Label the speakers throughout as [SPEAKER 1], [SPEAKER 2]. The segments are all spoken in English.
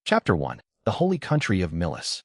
[SPEAKER 1] Chapter 1. The Holy Country of Millis.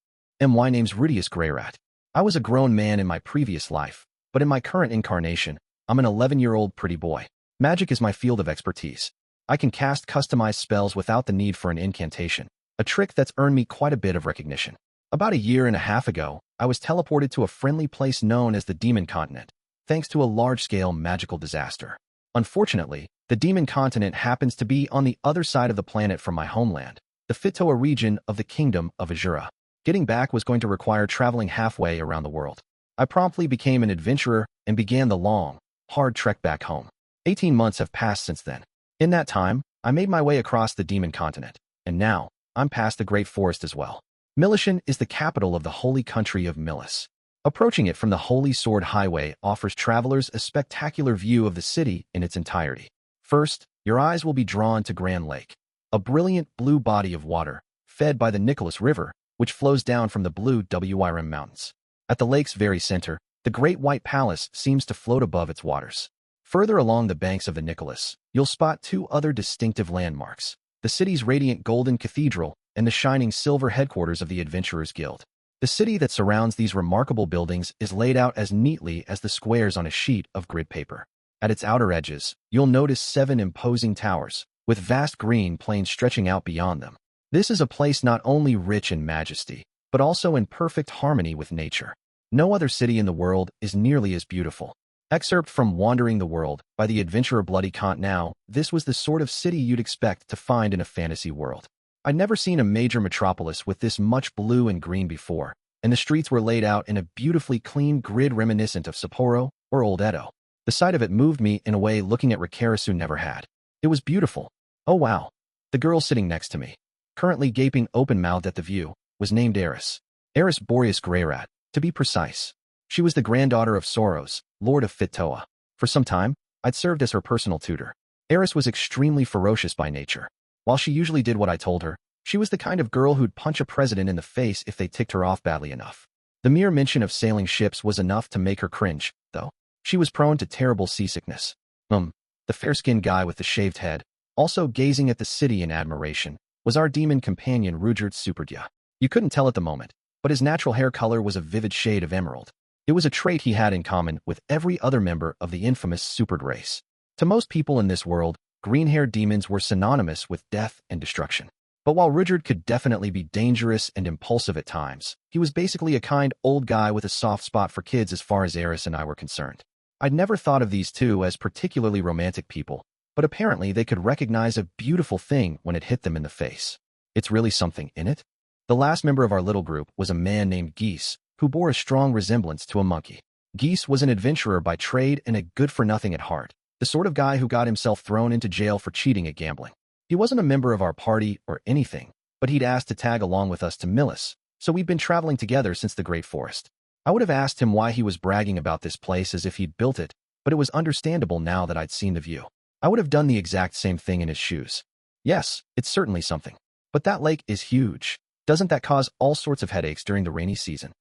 [SPEAKER 1] My name's Rudeus Greyrat. I was a grown man in my previous life, but in my current incarnation, I'm an 11-year-old pretty boy. Magic is my field of expertise. I can cast customized spells without the need for an incantation, a trick that's earned me quite a bit of recognition. About a year and a half ago, I was teleported to a friendly place known as the Demon Continent, thanks to a large-scale magical disaster. Unfortunately, the Demon Continent happens to be on the other side of the planet from my homeland, the Fitoa region of the Kingdom of Azura. Getting back was going to require traveling halfway around the world. I promptly became an adventurer and began the long, hard trek back home. 18 months have passed since then. In that time, I made my way across the Demon Continent, and now, I'm past the Great Forest as well. Millishion is the capital of the holy country of Millis. Approaching it from the Holy Sword Highway offers travelers a spectacular view of the city in its entirety. First, your eyes will be drawn to Grand Lake, a brilliant blue body of water, fed by the Nicholas River, which flows down from the blue Wirm Mountains. At the lake's very center, the Great White Palace seems to float above its waters. Further along the banks of the Nicholas, you'll spot two other distinctive landmarks, the city's radiant golden cathedral and the shining silver headquarters of the Adventurers Guild. The city that surrounds these remarkable buildings is laid out as neatly as the squares on a sheet of grid paper. At its outer edges, you'll notice 7 imposing towers, with vast green plains stretching out beyond them. This is a place not only rich in majesty, but also in perfect harmony with nature. No other city in the world is nearly as beautiful. Excerpt from Wandering the World by the adventurer Bloody Kant. Now, this was the sort of city you'd expect to find in a fantasy world. I'd never seen a major metropolis with this much blue and green before, and the streets were laid out in a beautifully clean grid reminiscent of Sapporo or Old Edo. The sight of it moved me in a way looking at Rikarasu never had. It was beautiful. Oh wow. The girl sitting next to me, currently gaping open-mouthed at the view, was named Eris. Eris Boreas Greyrat, to be precise. She was the granddaughter of Soros, Lord of Fitoa. For some time, I'd served as her personal tutor. Eris was extremely ferocious by nature. While she usually did what I told her, she was the kind of girl who'd punch a president in the face if they ticked her off badly enough. The mere mention of sailing ships was enough to make her cringe, though. She was prone to terrible seasickness. The fair-skinned guy with the shaved head, also gazing at the city in admiration, was our demon companion Rudeus Greyrat. You couldn't tell at the moment, but his natural hair color was a vivid shade of emerald. It was a trait he had in common with every other member of the infamous supered race. To most people in this world, green-haired demons were synonymous with death and destruction. But while Rudeus could definitely be dangerous and impulsive at times, he was basically a kind old guy with a soft spot for kids as far as Eris and I were concerned. I'd never thought of these two as particularly romantic people, but apparently they could recognize a beautiful thing when it hit them in the face. It's really something, in it? The last member of our little group was a man named Geese, who bore a strong resemblance to a monkey. Geese was an adventurer by trade and a good-for-nothing at heart, the sort of guy who got himself thrown into jail for cheating at gambling. He wasn't a member of our party or anything, but he'd asked to tag along with us to Millis, so we'd been traveling together since the Great Forest. I would have asked him why he was bragging about this place as if he'd built it, but it was understandable now that I'd seen the view. I would have done the exact same thing in his shoes. Yes, it's certainly something. But that lake is huge. Doesn't that cause all sorts of headaches during the rainy season?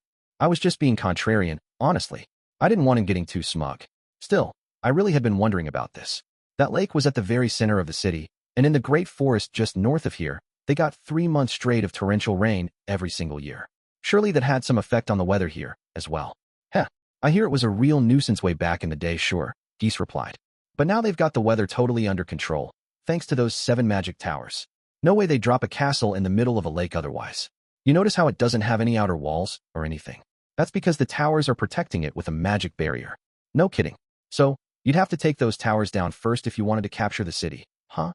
[SPEAKER 1] I was just being contrarian, honestly. I didn't want him getting too smug. Still, I really had been wondering about this. That lake was at the very center of the city, and in the Great Forest just north of here, they got 3 months straight of torrential rain every single year. Surely that had some effect on the weather here, as well. I hear it was a real nuisance way back in the day, sure, Geese replied. But now they've got the weather totally under control, thanks to those 7 magic towers. No way they'd drop a castle in the middle of a lake otherwise. You notice how it doesn't have any outer walls or anything? That's because the towers are protecting it with a magic barrier. No kidding. So, you'd have to take those towers down first if you wanted to capture the city, huh?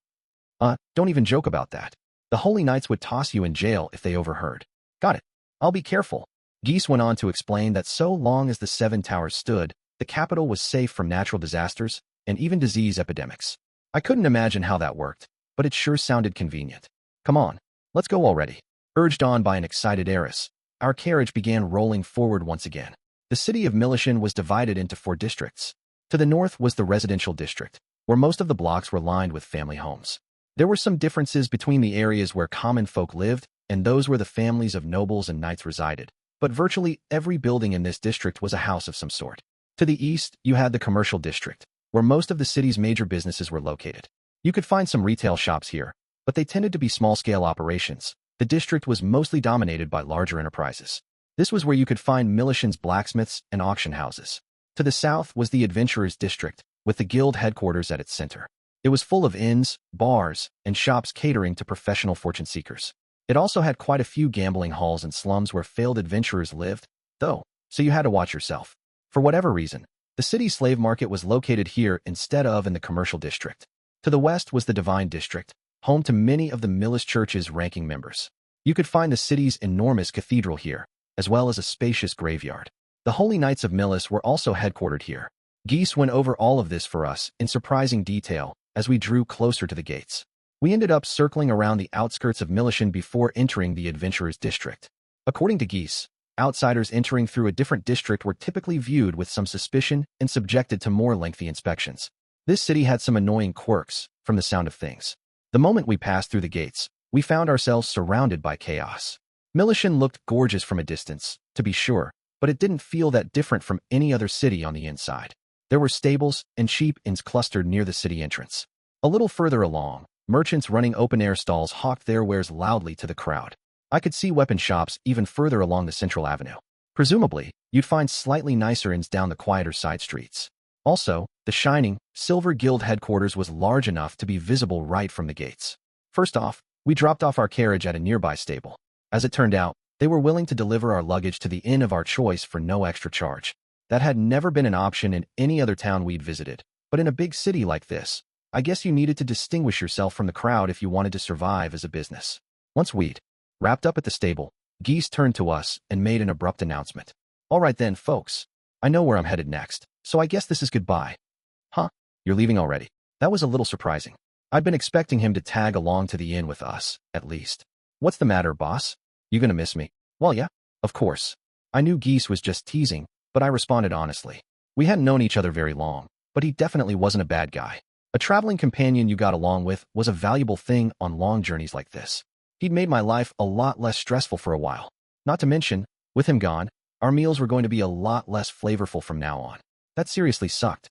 [SPEAKER 1] Don't even joke about that. The Holy Knights would toss you in jail if they overheard. Got it. I'll be careful. Geese went on to explain that so long as the 7 towers stood, the capital was safe from natural disasters and even disease epidemics. I couldn't imagine how that worked, but it sure sounded convenient. Come on, let's go already. Urged on by an excited Eris, our carriage began rolling forward once again. The city of Millishion was divided into 4 districts. To the north was the residential district, where most of the blocks were lined with family homes. There were some differences between the areas where common folk lived and those where the families of nobles and knights resided, but virtually every building in this district was a house of some sort. To the east, you had the commercial district, where most of the city's major businesses were located. You could find some retail shops here, but they tended to be small-scale operations, The district was mostly dominated by larger enterprises. This was where you could find Millishion's blacksmiths and auction houses. To the south was the Adventurers District, with the guild headquarters at its center. It was full of inns, bars, and shops catering to professional fortune seekers. It also had quite a few gambling halls and slums where failed adventurers lived, though, so you had to watch yourself. For whatever reason, the city's slave market was located here instead of in the commercial district. To the west was the Divine District, home to many of the Millis Church's ranking members. You could find the city's enormous cathedral here, as well as a spacious graveyard. The Holy Knights of Millis were also headquartered here. Geese went over all of this for us in surprising detail as we drew closer to the gates. We ended up circling around the outskirts of Millishion before entering the Adventurers District. According to Geese, outsiders entering through a different district were typically viewed with some suspicion and subjected to more lengthy inspections. This city had some annoying quirks, from the sound of things. The moment we passed through the gates, we found ourselves surrounded by chaos. Millishion looked gorgeous from a distance, to be sure, but it didn't feel that different from any other city on the inside. There were stables and sheep inns clustered near the city entrance. A little further along, merchants running open-air stalls hawked their wares loudly to the crowd. I could see weapon shops even further along the central avenue. Presumably, you'd find slightly nicer inns down the quieter side streets. Also, the shining, silver guild headquarters was large enough to be visible right from the gates. First off, we dropped off our carriage at a nearby stable. As it turned out, they were willing to deliver our luggage to the inn of our choice for no extra charge. That had never been an option in any other town we'd visited, but in a big city like this, I guess you needed to distinguish yourself from the crowd if you wanted to survive as a business. Once we'd wrapped up at the stable, Geese turned to us and made an abrupt announcement. "All right then, folks. I know where I'm headed next, so I guess this is goodbye." "Huh? You're leaving already?" That was a little surprising. I'd been expecting him to tag along to the inn with us, at least. "What's the matter, boss? You gonna miss me?" "Well, yeah, of course." I knew Geese was just teasing, but I responded honestly. We hadn't known each other very long, but he definitely wasn't a bad guy. A traveling companion you got along with was a valuable thing on long journeys like this. He'd made my life a lot less stressful for a while. Not to mention, with him gone, our meals were going to be a lot less flavorful from now on. That seriously sucked.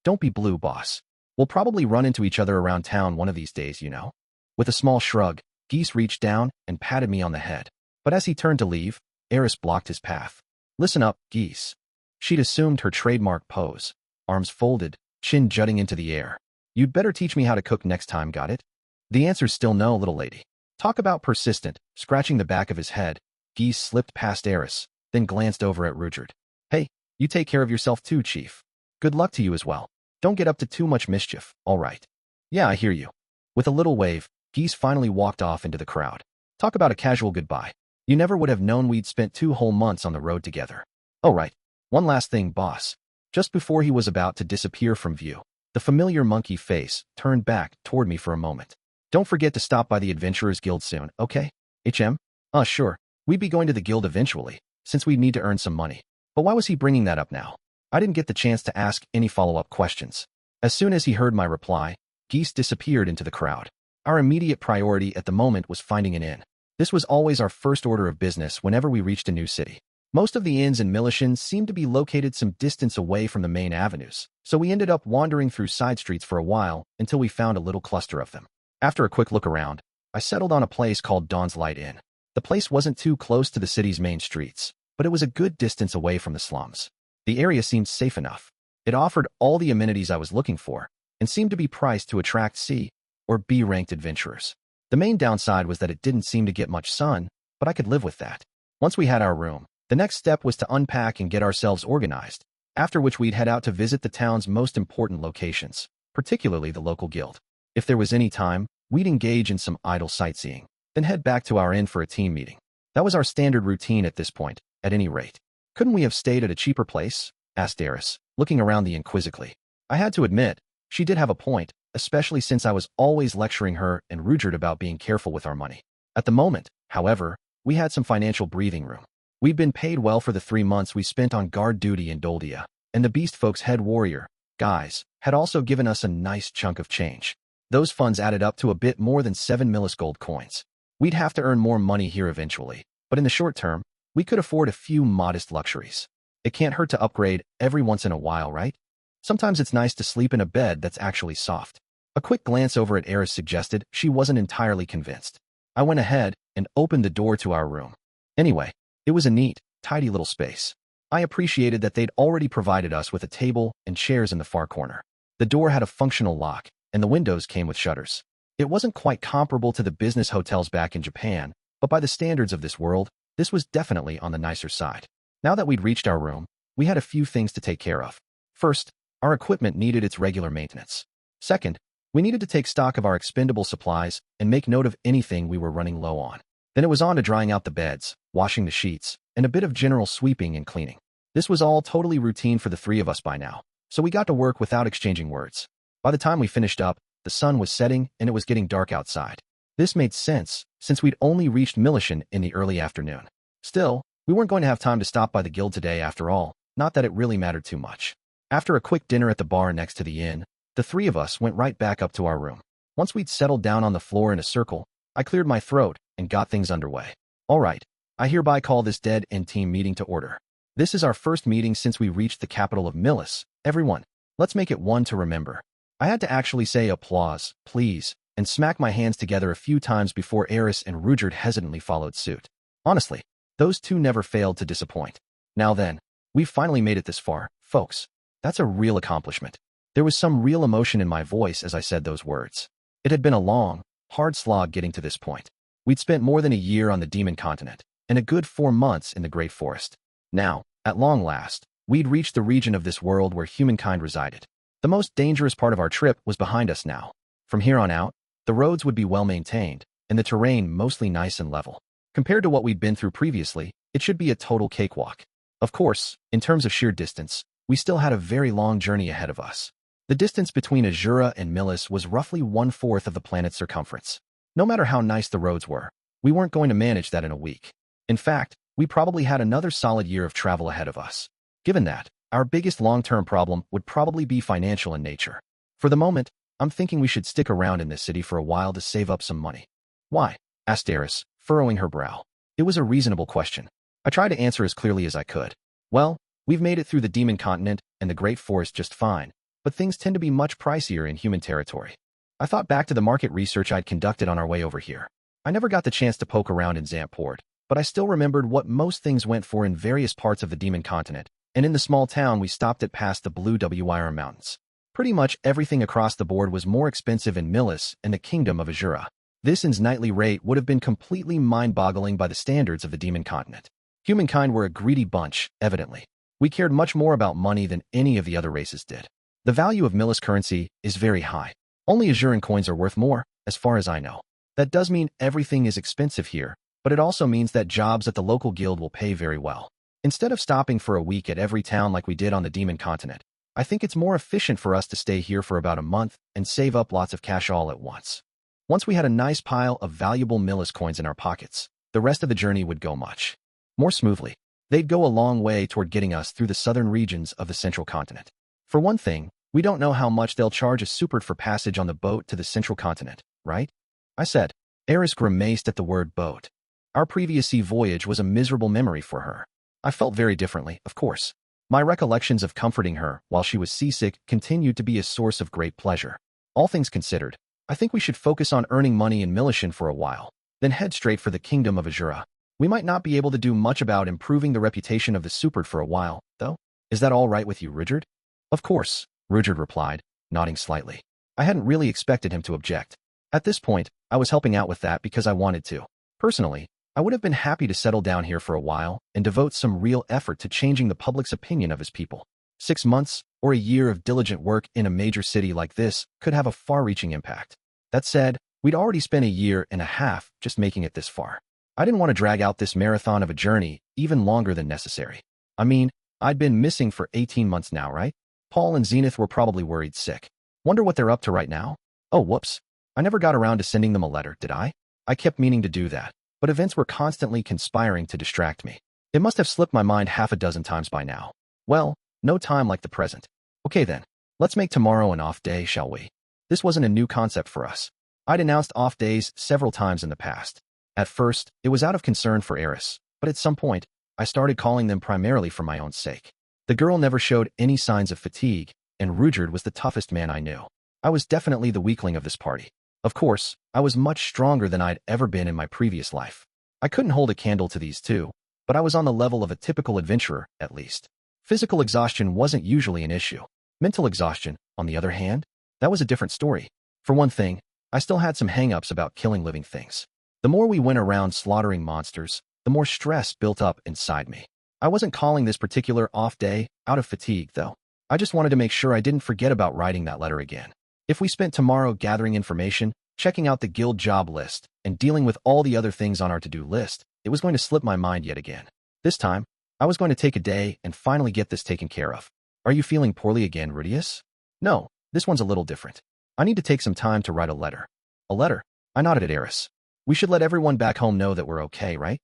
[SPEAKER 1] Don't be blue, boss. We'll probably run into each other around town one of these days, you know. With a small shrug, Geese reached down and patted me on the head. But as he turned to leave, Eris blocked his path. "Listen up, Geese." She'd assumed her trademark pose, arms folded, chin jutting into the air. "You'd better teach me how to cook next time, got it?" The answer's still no, little lady. Talk about persistent. Scratching the back of his head, Geese slipped past Eris, then glanced over at Rudeus. "Hey, you take care of yourself too, Chief. Good luck to you as well. Don't get up to too much mischief, all right?" "Yeah, I hear you." With a little wave, Geese finally walked off into the crowd. Talk about a casual goodbye. You never would have known we'd spent 2 whole months on the road together. "Oh right. One last thing, boss." Just before he was about to disappear from view, the familiar monkey face turned back toward me for a moment. "Don't forget to stop by the Adventurers Guild soon, okay? HM? Sure. We'd be going to the guild eventually, since we'd need to earn some money." But why was he bringing that up now? I didn't get the chance to ask any follow-up questions. As soon as he heard my reply, Geese disappeared into the crowd. Our immediate priority at the moment was finding an inn. This was always our first order of business whenever we reached a new city. Most of the inns in Millishion seemed to be located some distance away from the main avenues, so we ended up wandering through side streets for a while until we found a little cluster of them. After a quick look around, I settled on a place called Dawn's Light Inn. The place wasn't too close to the city's main streets, but it was a good distance away from the slums. The area seemed safe enough. It offered all the amenities I was looking for, and seemed to be priced to attract C or B-ranked adventurers. The main downside was that it didn't seem to get much sun, but I could live with that. Once we had our room, the next step was to unpack and get ourselves organized, after which we'd head out to visit the town's most important locations, particularly the local guild. If there was any time, we'd engage in some idle sightseeing, then head back to our inn for a team meeting. That was our standard routine at this point, at any rate. "Couldn't we have stayed at a cheaper place?" asked Eris, looking around the inn quizzically. I had to admit, she did have a point, especially since I was always lecturing her and Rudeus about being careful with our money. At the moment, however, we had some financial breathing room. We'd been paid well for the 3 months we spent on guard duty in Doldia, and the Beast Folk's head warrior, Guys, had also given us a nice chunk of change. Those funds added up to a bit more than 7 Millis gold coins. We'd have to earn more money here eventually, but in the short term, we could afford a few modest luxuries. It can't hurt to upgrade every once in a while, right? Sometimes it's nice to sleep in a bed that's actually soft. A quick glance over at Eris suggested she wasn't entirely convinced. I went ahead and opened the door to our room. Anyway, it was a neat, tidy little space. I appreciated that they'd already provided us with a table and chairs in the far corner. The door had a functional lock, and the windows came with shutters. It wasn't quite comparable to the business hotels back in Japan, but by the standards of this world, this was definitely on the nicer side. Now that we'd reached our room, we had a few things to take care of. First, our equipment needed its regular maintenance. Second, we needed to take stock of our expendable supplies and make note of anything we were running low on. Then it was on to drying out the beds, washing the sheets, and a bit of general sweeping and cleaning. This was all totally routine for the three of us by now, so we got to work without exchanging words. By the time we finished up, the sun was setting and it was getting dark outside. This made sense, since we'd only reached Millishion in the early afternoon. Still, we weren't going to have time to stop by the guild today after all, not that it really mattered too much. After a quick dinner at the bar next to the inn, the three of us went right back up to our room. Once we'd settled down on the floor in a circle, I cleared my throat and got things underway. All right, I hereby call this dead end team meeting to order. This is our first meeting since we reached the capital of Millis. Everyone, let's make it one to remember. I had to actually say applause, please, and smack my hands together a few times before Eris and Rudeus hesitantly followed suit. Honestly, those two never failed to disappoint. Now then, we've finally made it this far, folks. That's a real accomplishment. There was some real emotion in my voice as I said those words. It had been a long, hard slog getting to this point. We'd spent more than a year on the Demon Continent, and a good 4 months in the Great Forest. Now, at long last, we'd reached the region of this world where humankind resided. The most dangerous part of our trip was behind us now. From here on out, the roads would be well maintained, and the terrain mostly nice and level. Compared to what we'd been through previously, it should be a total cakewalk. Of course, in terms of sheer distance, we still had a very long journey ahead of us. The distance between Azura and Millis was roughly 1/4 of the planet's circumference. No matter how nice the roads were, we weren't going to manage that in a week. In fact, we probably had another solid year of travel ahead of us. Given that, our biggest long-term problem would probably be financial in nature. For the moment, I'm thinking we should stick around in this city for a while to save up some money. Why? Asked Eris, furrowing her brow. It was a reasonable question. I tried to answer as clearly as I could. Well, we've made it through the Demon Continent and the Great Forest just fine, but things tend to be much pricier in human territory. I thought back to the market research I'd conducted on our way over here. I never got the chance to poke around in Zamport, but I still remembered what most things went for in various parts of the Demon Continent, and in the small town we stopped at past the Blue Wyre Mountains. Pretty much everything across the board was more expensive in Millis and the Kingdom of Azura. This inn's nightly rate would have been completely mind-boggling by the standards of the Demon Continent. Humankind were a greedy bunch, evidently. We cared much more about money than any of the other races did. The value of Millis currency is very high. Only Azuran coins are worth more, as far as I know. That does mean everything is expensive here, but it also means that jobs at the local guild will pay very well. Instead of stopping for a week at every town like we did on the Demon Continent, I think it's more efficient for us to stay here for about a month and save up lots of cash all at once. Once we had a nice pile of valuable Millis coins in our pockets, the rest of the journey would go much more smoothly. They'd go a long way toward getting us through the southern regions of the central continent. For one thing, we don't know how much they'll charge a supert for passage on the boat to the central continent, right? I said. Eris grimaced at the word boat. Our previous sea voyage was a miserable memory for her. I felt very differently, of course. My recollections of comforting her while she was seasick continued to be a source of great pleasure. All things considered, I think we should focus on earning money in Millishion for a while, then head straight for the Kingdom of Azura. We might not be able to do much about improving the reputation of the supert for a while, though. Is that all right with you, Rudeus? Of course, Rudeus replied, nodding slightly. I hadn't really expected him to object. At this point, I was helping out with that because I wanted to. Personally, I would have been happy to settle down here for a while and devote some real effort to changing the public's opinion of his people. 6 months or a year of diligent work in a major city like this could have a far-reaching impact. That said, we'd already spent a year and a half just making it this far. I didn't want to drag out this marathon of a journey even longer than necessary. I mean, I'd been missing for 18 months now, right? Paul and Zenith were probably worried sick. Wonder what they're up to right now? Oh, whoops. I never got around to sending them a letter, did I? I kept meaning to do that, but events were constantly conspiring to distract me. It must have slipped my mind half a dozen times by now. Well, no time like the present. Okay then, let's make tomorrow an off day, shall we? This wasn't a new concept for us. I'd announced off days several times in the past. At first, it was out of concern for Eris, but at some point, I started calling them primarily for my own sake. The girl never showed any signs of fatigue, and Rudeus was the toughest man I knew. I was definitely the weakling of this party. Of course, I was much stronger than I'd ever been in my previous life. I couldn't hold a candle to these two, but I was on the level of a typical adventurer, at least. Physical exhaustion wasn't usually an issue. Mental exhaustion, on the other hand, that was a different story. For one thing, I still had some hang-ups about killing living things. The more we went around slaughtering monsters, the more stress built up inside me. I wasn't calling this particular off day out of fatigue, though. I just wanted to make sure I didn't forget about writing that letter again. If we spent tomorrow gathering information, checking out the guild job list, and dealing with all the other things on our to-do list, it was going to slip my mind yet again. This time, I was going to take a day and finally get this taken care of. Are you feeling poorly again, Rudeus? No, this one's a little different. I need to take some time to write a letter. A letter? I nodded at Eris. We should let everyone back home know that we're okay, right?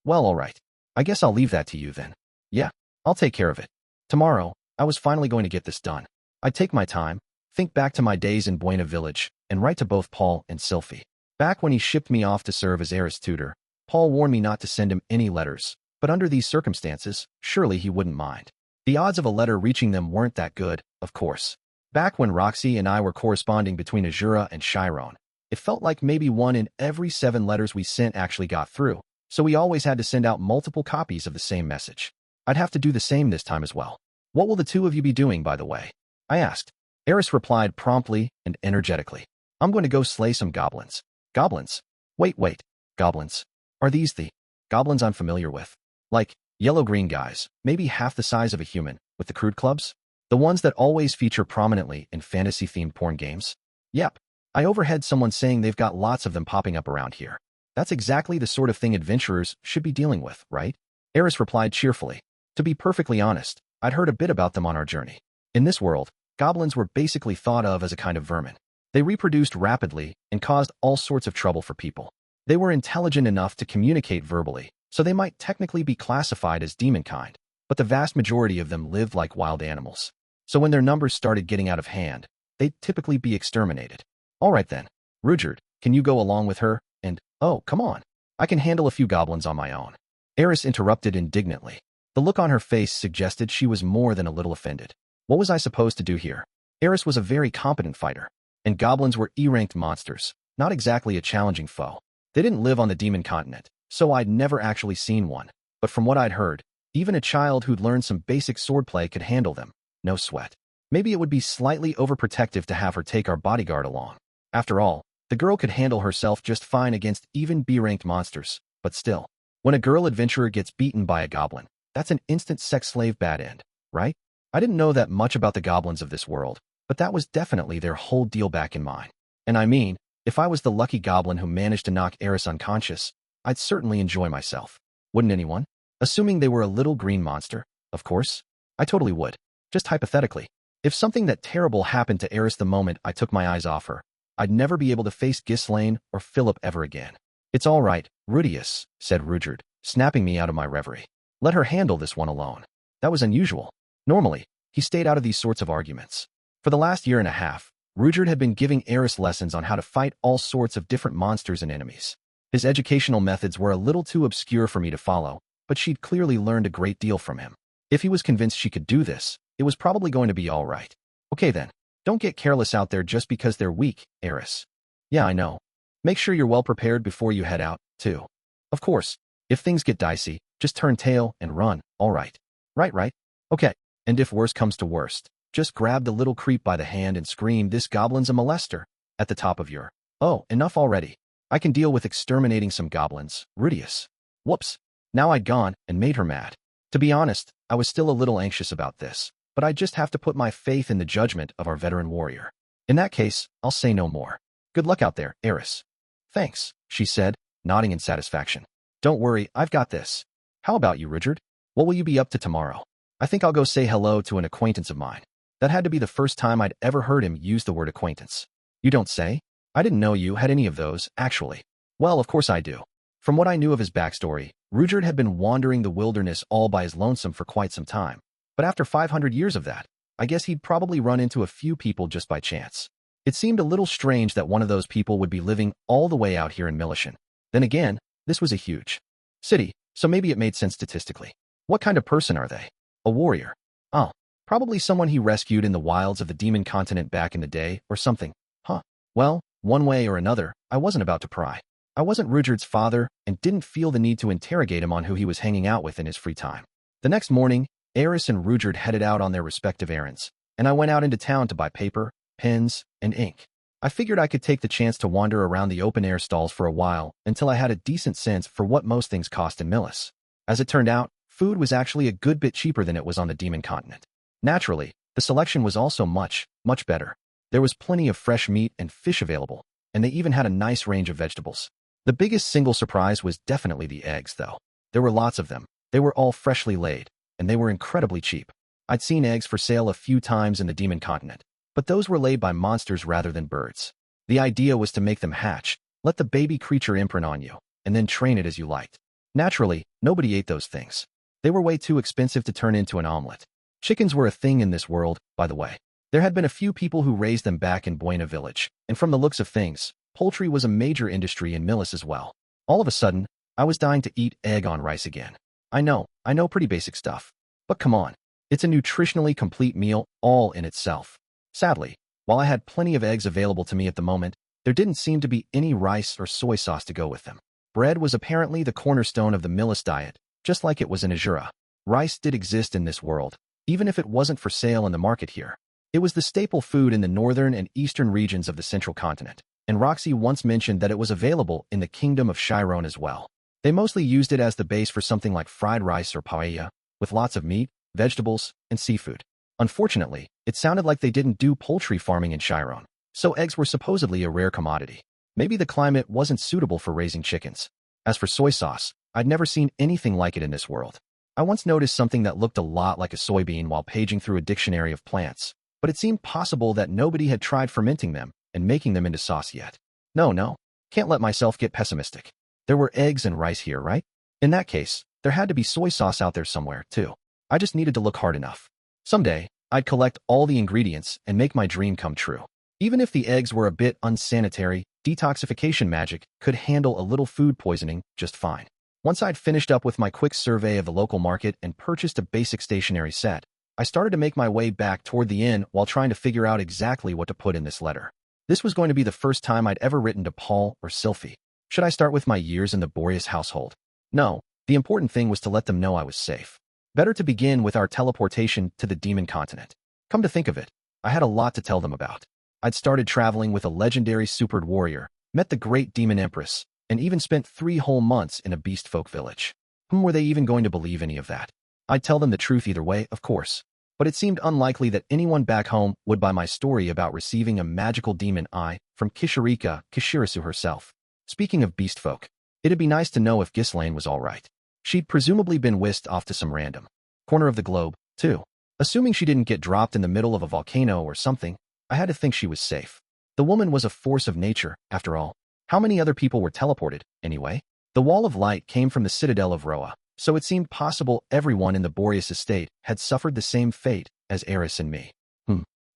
[SPEAKER 1] Well, all right. I guess I'll leave that to you then. Yeah, I'll take care of it. Tomorrow, I was finally going to get this done. I'd take my time, think back to my days in Buena Village, and write to both Paul and Sylphiette. Back when he shipped me off to serve as Eris' tutor, Paul warned me not to send him any letters, but under these circumstances, surely he wouldn't mind. The odds of a letter reaching them weren't that good, of course. Back when Roxy and I were corresponding between Azura and Chiron, it felt like maybe 1 in every 7 letters we sent actually got through, so we always had to send out multiple copies of the same message. I'd have to do the same this time as well. What will the two of you be doing, by the way? I asked. Eris replied promptly and energetically. I'm going to go slay some goblins. Goblins? Wait. Goblins. Are these the goblins I'm familiar with? Like, yellow-green guys, maybe half the size of a human, with the crude clubs? The ones that always feature prominently in fantasy-themed porn games? Yep. I overheard someone saying they've got lots of them popping up around here. That's exactly the sort of thing adventurers should be dealing with, right? Eris replied cheerfully. To be perfectly honest, I'd heard a bit about them on our journey. In this world, goblins were basically thought of as a kind of vermin. They reproduced rapidly and caused all sorts of trouble for people. They were intelligent enough to communicate verbally, so they might technically be classified as demonkind, but the vast majority of them lived like wild animals. So when their numbers started getting out of hand, they'd typically be exterminated. All right then, Rudeus, can you go along with her? And, oh, come on. I can handle a few goblins on my own. Eris interrupted indignantly. The look on her face suggested she was more than a little offended. What was I supposed to do here? Eris was a very competent fighter, and goblins were E-ranked monsters, not exactly a challenging foe. They didn't live on the demon continent, so I'd never actually seen one, but from what I'd heard, even a child who'd learned some basic swordplay could handle them. No sweat. Maybe it would be slightly overprotective to have her take our bodyguard along. After all, the girl could handle herself just fine against even B-ranked monsters, but still. When a girl adventurer gets beaten by a goblin, that's an instant sex slave bad end, right? I didn't know that much about the goblins of this world, but that was definitely their whole deal back in mine. And I mean, if I was the lucky goblin who managed to knock Eris unconscious, I'd certainly enjoy myself. Wouldn't anyone? Assuming they were a little green monster, of course. I totally would. Just hypothetically. If something that terrible happened to Eris the moment I took my eyes off her, I'd never be able to face Ghislaine or Philip ever again. It's all right, Rudeus, said Rudeus, snapping me out of my reverie. Let her handle this one alone. That was unusual. Normally, he stayed out of these sorts of arguments. For the last year and a half, Rudeus had been giving Eris lessons on how to fight all sorts of different monsters and enemies. His educational methods were a little too obscure for me to follow, but she'd clearly learned a great deal from him. If he was convinced she could do this, it was probably going to be all right. Okay then, don't get careless out there just because they're weak, Eris. Yeah, I know. Make sure you're well prepared before you head out, too. Of course, if things get dicey, just turn tail and run, all right. Right. Okay, and if worse comes to worst, just grab the little creep by the hand and scream, "This goblin's a molester," at the top of your... Oh, enough already. I can deal with exterminating some goblins, Rudeus. Whoops. Now I'd gone and made her mad. To be honest, I was still a little anxious about this, but I just have to put my faith in the judgment of our veteran warrior. In that case, I'll say no more. Good luck out there, Eris. Thanks, she said, nodding in satisfaction. Don't worry, I've got this. How about you, Rudeus? What will you be up to tomorrow? I think I'll go say hello to an acquaintance of mine. That had to be the first time I'd ever heard him use the word acquaintance. You don't say? I didn't know you had any of those, actually. Well, of course I do. From what I knew of his backstory, Rudeus had been wandering the wilderness all by his lonesome for quite some time. But after 500 years of that, I guess he'd probably run into a few people just by chance. It seemed a little strange that one of those people would be living all the way out here in Millishion. Then again, this was a huge city, so maybe it made sense statistically. What kind of person are they? A warrior. Oh, probably someone he rescued in the wilds of the demon continent back in the day, or something. Huh. Well, One way or another, I wasn't about to pry. I wasn't Rudyard's father and didn't feel the need to interrogate him on who he was hanging out with in his free time. The next morning, Eris and Rudyard headed out on their respective errands, and I went out into town to buy paper, pens, and ink. I figured I could take the chance to wander around the open-air stalls for a while until I had a decent sense for what most things cost in Millis. As it turned out, food was actually a good bit cheaper than it was on the Demon Continent. Naturally, the selection was also much, much better. There was plenty of fresh meat and fish available, and they even had a nice range of vegetables. The biggest single surprise was definitely the eggs, though. There were lots of them. They were all freshly laid, and they were incredibly cheap. I'd seen eggs for sale a few times in the Demon Continent, but those were laid by monsters rather than birds. The idea was to make them hatch, let the baby creature imprint on you, and then train it as you liked. Naturally, nobody ate those things. They were way too expensive to turn into an omelet. Chickens were a thing in this world, by the way. There had been a few people who raised them back in Buena Village, and from the looks of things, poultry was a major industry in Millis as well. All of a sudden, I was dying to eat egg on rice again. I know pretty basic stuff. But come on, it's a nutritionally complete meal all in itself. Sadly, while I had plenty of eggs available to me at the moment, there didn't seem to be any rice or soy sauce to go with them. Bread was apparently the cornerstone of the Millis diet, just like it was in Azura. Rice did exist in this world, even if it wasn't for sale in the market here. It was the staple food in the northern and eastern regions of the central continent, and Roxy once mentioned that it was available in the kingdom of Chiron as well. They mostly used it as the base for something like fried rice or paella, with lots of meat, vegetables, and seafood. Unfortunately, it sounded like they didn't do poultry farming in Chiron, so eggs were supposedly a rare commodity. Maybe the climate wasn't suitable for raising chickens. As for soy sauce, I'd never seen anything like it in this world. I once noticed something that looked a lot like a soybean while paging through a dictionary of plants, but it seemed possible that nobody had tried fermenting them and making them into sauce yet. No, can't let myself get pessimistic. There were eggs and rice here, right? In that case, there had to be soy sauce out there somewhere, too. I just needed to look hard enough. Someday, I'd collect all the ingredients and make my dream come true. Even if the eggs were a bit unsanitary, detoxification magic could handle a little food poisoning just fine. Once I'd finished up with my quick survey of the local market and purchased a basic stationery set, I started to make my way back toward the inn while trying to figure out exactly what to put in this letter. This was going to be the first time I'd ever written to Paul or Sylphiette. Should I start with my years in the Boreas household? No, the important thing was to let them know I was safe. Better to begin with our teleportation to the Demon Continent. Come to think of it, I had a lot to tell them about. I'd started traveling with a legendary supered warrior, met the great demon empress, and even spent 3 whole months in a beast folk village. Were they even going to believe any of that? I'd tell them the truth either way, of course, but it seemed unlikely that anyone back home would buy my story about receiving a magical demon eye from Kishirika Kishirisu herself. Speaking of beast folk, it'd be nice to know if Ghislaine was all right. She'd presumably been whisked off to some random corner of the globe, too. Assuming she didn't get dropped in the middle of a volcano or something, I had to think she was safe. The woman was a force of nature, after all. How many other people were teleported, anyway? The wall of light came from the citadel of Roa, so it seemed possible everyone in the Boreas estate had suffered the same fate as Eris and me.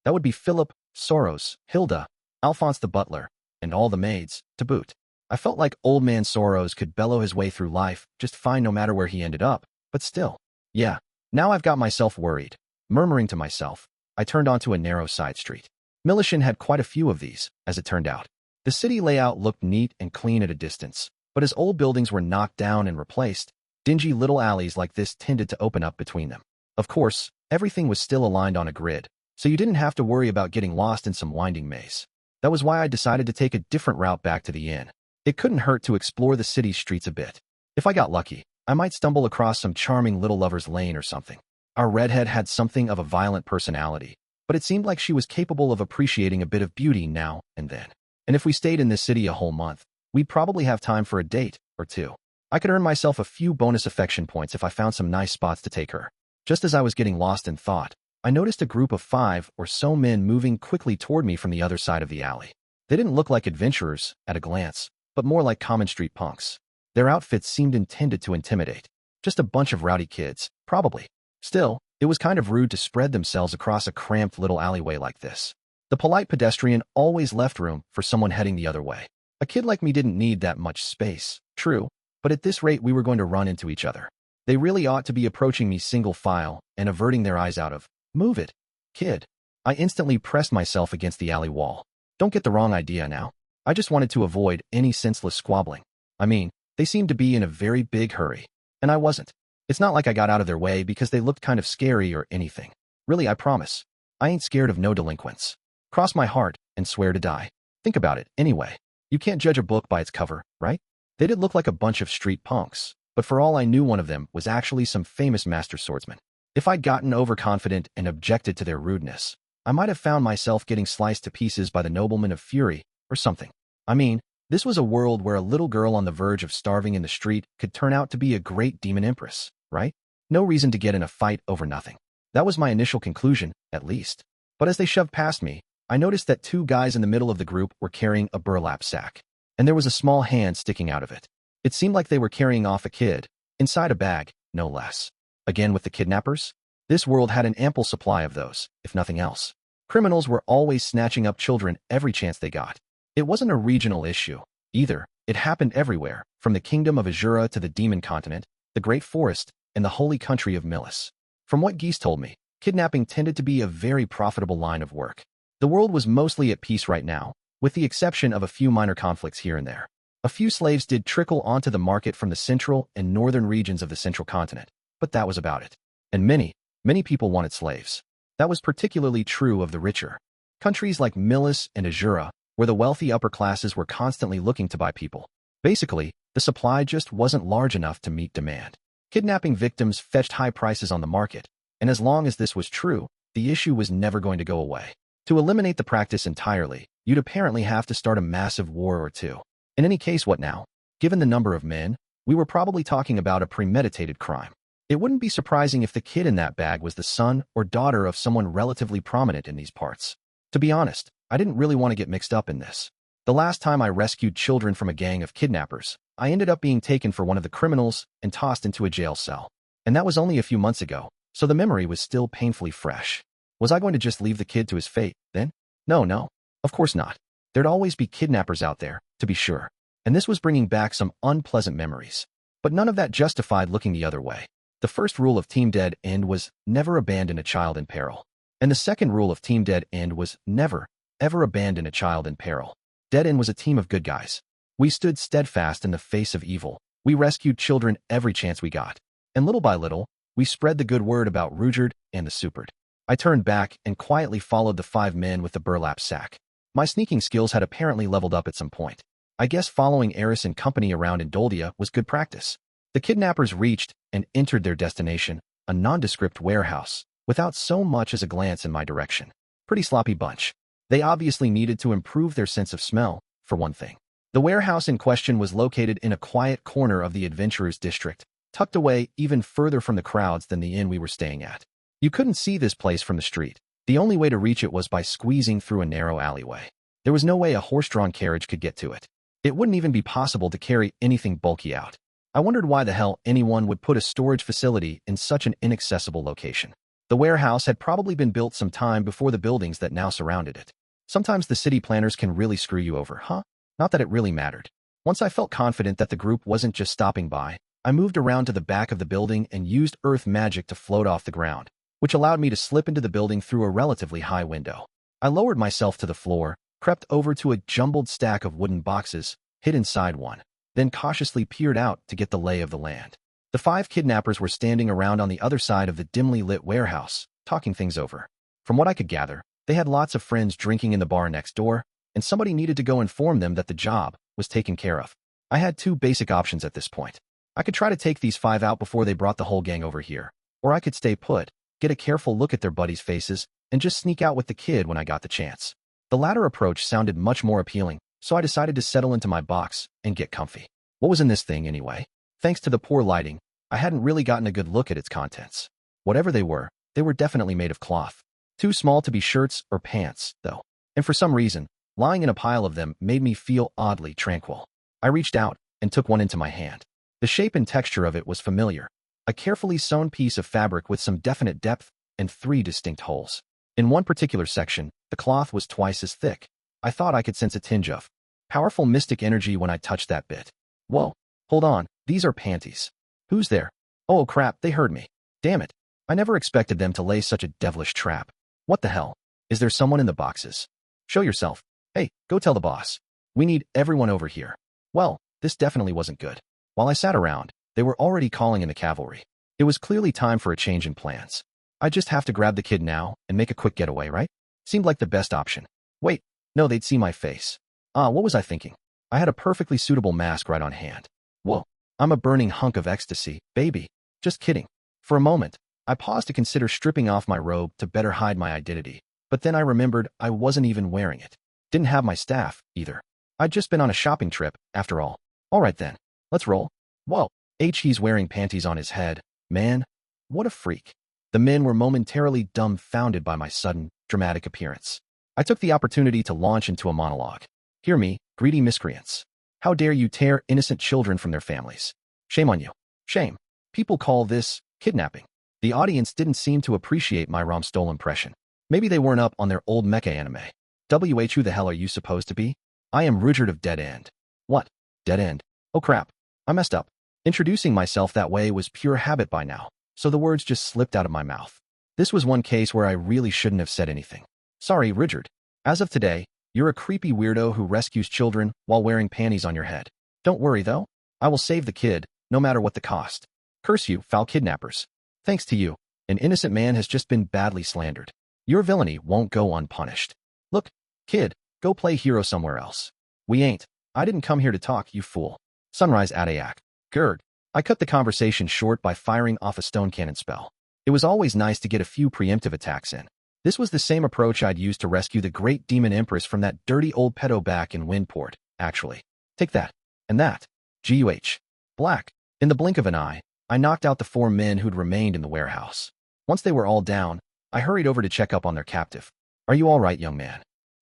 [SPEAKER 1] That would be Philip, Soros, Hilda, Alphonse the butler, and all the maids, to boot. I felt like old man Soros could bellow his way through life just fine no matter where he ended up, but still. Yeah, now I've got myself worried. Murmuring to myself, I turned onto a narrow side street. Millishion had quite a few of these, as it turned out. The city layout looked neat and clean at a distance, but as old buildings were knocked down and replaced, dingy little alleys like this tended to open up between them. Of course, everything was still aligned on a grid, so you didn't have to worry about getting lost in some winding maze. That was why I decided to take a different route back to the inn. It couldn't hurt to explore the city's streets a bit. If I got lucky, I might stumble across some charming little lover's lane or something. Our redhead had something of a violent personality, but it seemed like she was capable of appreciating a bit of beauty now and then. And if we stayed in this city a whole month, we'd probably have time for a date or two. I could earn myself a few bonus affection points if I found some nice spots to take her. Just as I was getting lost in thought, I noticed a group of 5 or so men moving quickly toward me from the other side of the alley. They didn't look like adventurers at a glance, but more like common street punks. Their outfits seemed intended to intimidate. Just a bunch of rowdy kids, probably. Still, it was kind of rude to spread themselves across a cramped little alleyway like this. The polite pedestrian always left room for someone heading the other way. A kid like me didn't need that much space, true, but at this rate we were going to run into each other. They really ought to be approaching me single file and averting their eyes out of, "Move it, kid." I instantly pressed myself against the alley wall. Don't get the wrong idea now. I just wanted to avoid any senseless squabbling. I mean, they seemed to be in a very big hurry, and I wasn't. It's not like I got out of their way because they looked kind of scary or anything. Really, I promise. I ain't scared of no delinquents. Cross my heart and swear to die. Think about it, anyway. You can't judge a book by its cover, right? They did look like a bunch of street punks, but for all I knew, one of them was actually some famous master swordsman. If I'd gotten overconfident and objected to their rudeness, I might have found myself getting sliced to pieces by the nobleman of fury or something. I mean, this was a world where a little girl on the verge of starving in the street could turn out to be a great demon empress, right? No reason to get in a fight over nothing. That was my initial conclusion, at least. But as they shoved past me, I noticed that two guys in the middle of the group were carrying a burlap sack, and there was a small hand sticking out of it. It seemed like they were carrying off a kid, inside a bag, no less. Again with the kidnappers? This world had an ample supply of those, if nothing else. Criminals were always snatching up children every chance they got. It wasn't a regional issue, either. It happened everywhere, from the kingdom of Azura to the demon continent, the great forest, and the holy country of Millis. From what Geese told me, kidnapping tended to be a very profitable line of work. The world was mostly at peace right now, with the exception of a few minor conflicts here and there. A few slaves did trickle onto the market from the central and northern regions of the central continent, but that was about it. And many people wanted slaves. That was particularly true of the richer countries like Millis and Azura, where the wealthy upper classes were constantly looking to buy people. Basically, the supply just wasn't large enough to meet demand. Kidnapping victims fetched high prices on the market, and as long as this was true, the issue was never going to go away. To eliminate the practice entirely, you'd apparently have to start a massive war or two. In any case, what now? Given the number of men, we were probably talking about a premeditated crime. It wouldn't be surprising if the kid in that bag was the son or daughter of someone relatively prominent in these parts. To be honest, I didn't really want to get mixed up in this. The last time I rescued children from a gang of kidnappers, I ended up being taken for one of the criminals and tossed into a jail cell. And that was only a few months ago, so the memory was still painfully fresh. Was I going to just leave the kid to his fate, then? No, of course not. There'd always be kidnappers out there, to be sure. And this was bringing back some unpleasant memories. But none of that justified looking the other way. The first rule of Team Dead End was never abandon a child in peril. And the second rule of Team Dead End was never, ever abandon a child in peril. Dead End was a team of good guys. We stood steadfast in the face of evil. We rescued children every chance we got. And little by little, we spread the good word about Rudeus and the Supered. I turned back and quietly followed the 5 men with the burlap sack. My sneaking skills had apparently leveled up at some point. I guess following Eris and company around in Doldia was good practice. The kidnappers reached and entered their destination, a nondescript warehouse, without so much as a glance in my direction. Pretty sloppy bunch. They obviously needed to improve their sense of smell, for one thing. The warehouse in question was located in a quiet corner of the adventurers' district, tucked away even further from the crowds than the inn we were staying at. You couldn't see this place from the street. The only way to reach it was by squeezing through a narrow alleyway. There was no way a horse-drawn carriage could get to it. It wouldn't even be possible to carry anything bulky out. I wondered why the hell anyone would put a storage facility in such an inaccessible location. The warehouse had probably been built some time before the buildings that now surrounded it. Sometimes the city planners can really screw you over, huh? Not that it really mattered. Once I felt confident that the group wasn't just stopping by, I moved around to the back of the building and used earth magic to float off the ground, which allowed me to slip into the building through a relatively high window. I lowered myself to the floor, crept over to a jumbled stack of wooden boxes, hid inside one, then cautiously peered out to get the lay of the land. The 5 kidnappers were standing around on the other side of the dimly lit warehouse, talking things over. From what I could gather, they had lots of friends drinking in the bar next door, and somebody needed to go inform them that the job was taken care of. I had 2 basic options at this point. I could try to take these 5 out before they brought the whole gang over here, or I could stay put, get a careful look at their buddies' faces, and just sneak out with the kid when I got the chance. The latter approach sounded much more appealing, so I decided to settle into my box and get comfy. What was in this thing anyway? Thanks to the poor lighting, I hadn't really gotten a good look at its contents. Whatever they were definitely made of cloth. Too small to be shirts or pants, though. And for some reason, lying in a pile of them made me feel oddly tranquil. I reached out and took one into my hand. The shape and texture of it was familiar. A carefully sewn piece of fabric with some definite depth and 3 distinct holes. In one particular section, the cloth was twice as thick. I thought I could sense a tinge of powerful mystic energy when I touched that bit. Whoa, hold on, these are panties. Who's there? Oh crap, they heard me. Damn it. I never expected them to lay such a devilish trap. What the hell? Is there someone in the boxes? Show yourself. Hey, go tell the boss. We need everyone over here. Well, this definitely wasn't good. While I sat around, they were already calling in the cavalry. It was clearly time for a change in plans. I just have to grab the kid now and make a quick getaway, right? Seemed like the best option. Wait, no, they'd see my face. What was I thinking? I had a perfectly suitable mask right on hand. Whoa, I'm a burning hunk of ecstasy, baby. Just kidding. For a moment, I paused to consider stripping off my robe to better hide my identity, but then I remembered I wasn't even wearing it. Didn't have my staff, either. I'd just been on a shopping trip, after all. Alright then, let's roll. Whoa, he's wearing panties on his head. Man, what a freak. The men were momentarily dumbfounded by my sudden, dramatic appearance. I took the opportunity to launch into a monologue. Hear me, greedy miscreants. How dare you tear innocent children from their families? Shame on you. Shame. People call this kidnapping. The audience didn't seem to appreciate my Romstol impression. Maybe they weren't up on their old mecha anime. Who the hell are you supposed to be? I am Rudeus of Dead End. What? Dead End? Oh crap. I messed up. Introducing myself that way was pure habit by now, so the words just slipped out of my mouth. This was one case where I really shouldn't have said anything. Sorry, Rudeus. As of today, you're a creepy weirdo who rescues children while wearing panties on your head. Don't worry though. I will save the kid, no matter what the cost. Curse you, foul kidnappers. Thanks to you, an innocent man has just been badly slandered. Your villainy won't go unpunished. Look, kid, go play hero somewhere else. We ain't. I didn't come here to talk, you fool. Sunrise Atayak. Gurg. I cut the conversation short by firing off a stone cannon spell. It was always nice to get a few preemptive attacks in. This was the same approach I'd used to rescue the great demon empress from that dirty old pedo back in Windport, actually. Take that. And that. G.U.H. Black. In the blink of an eye, I knocked out the 4 men who'd remained in the warehouse. Once they were all down, I hurried over to check up on their captive. Are you all right, young man?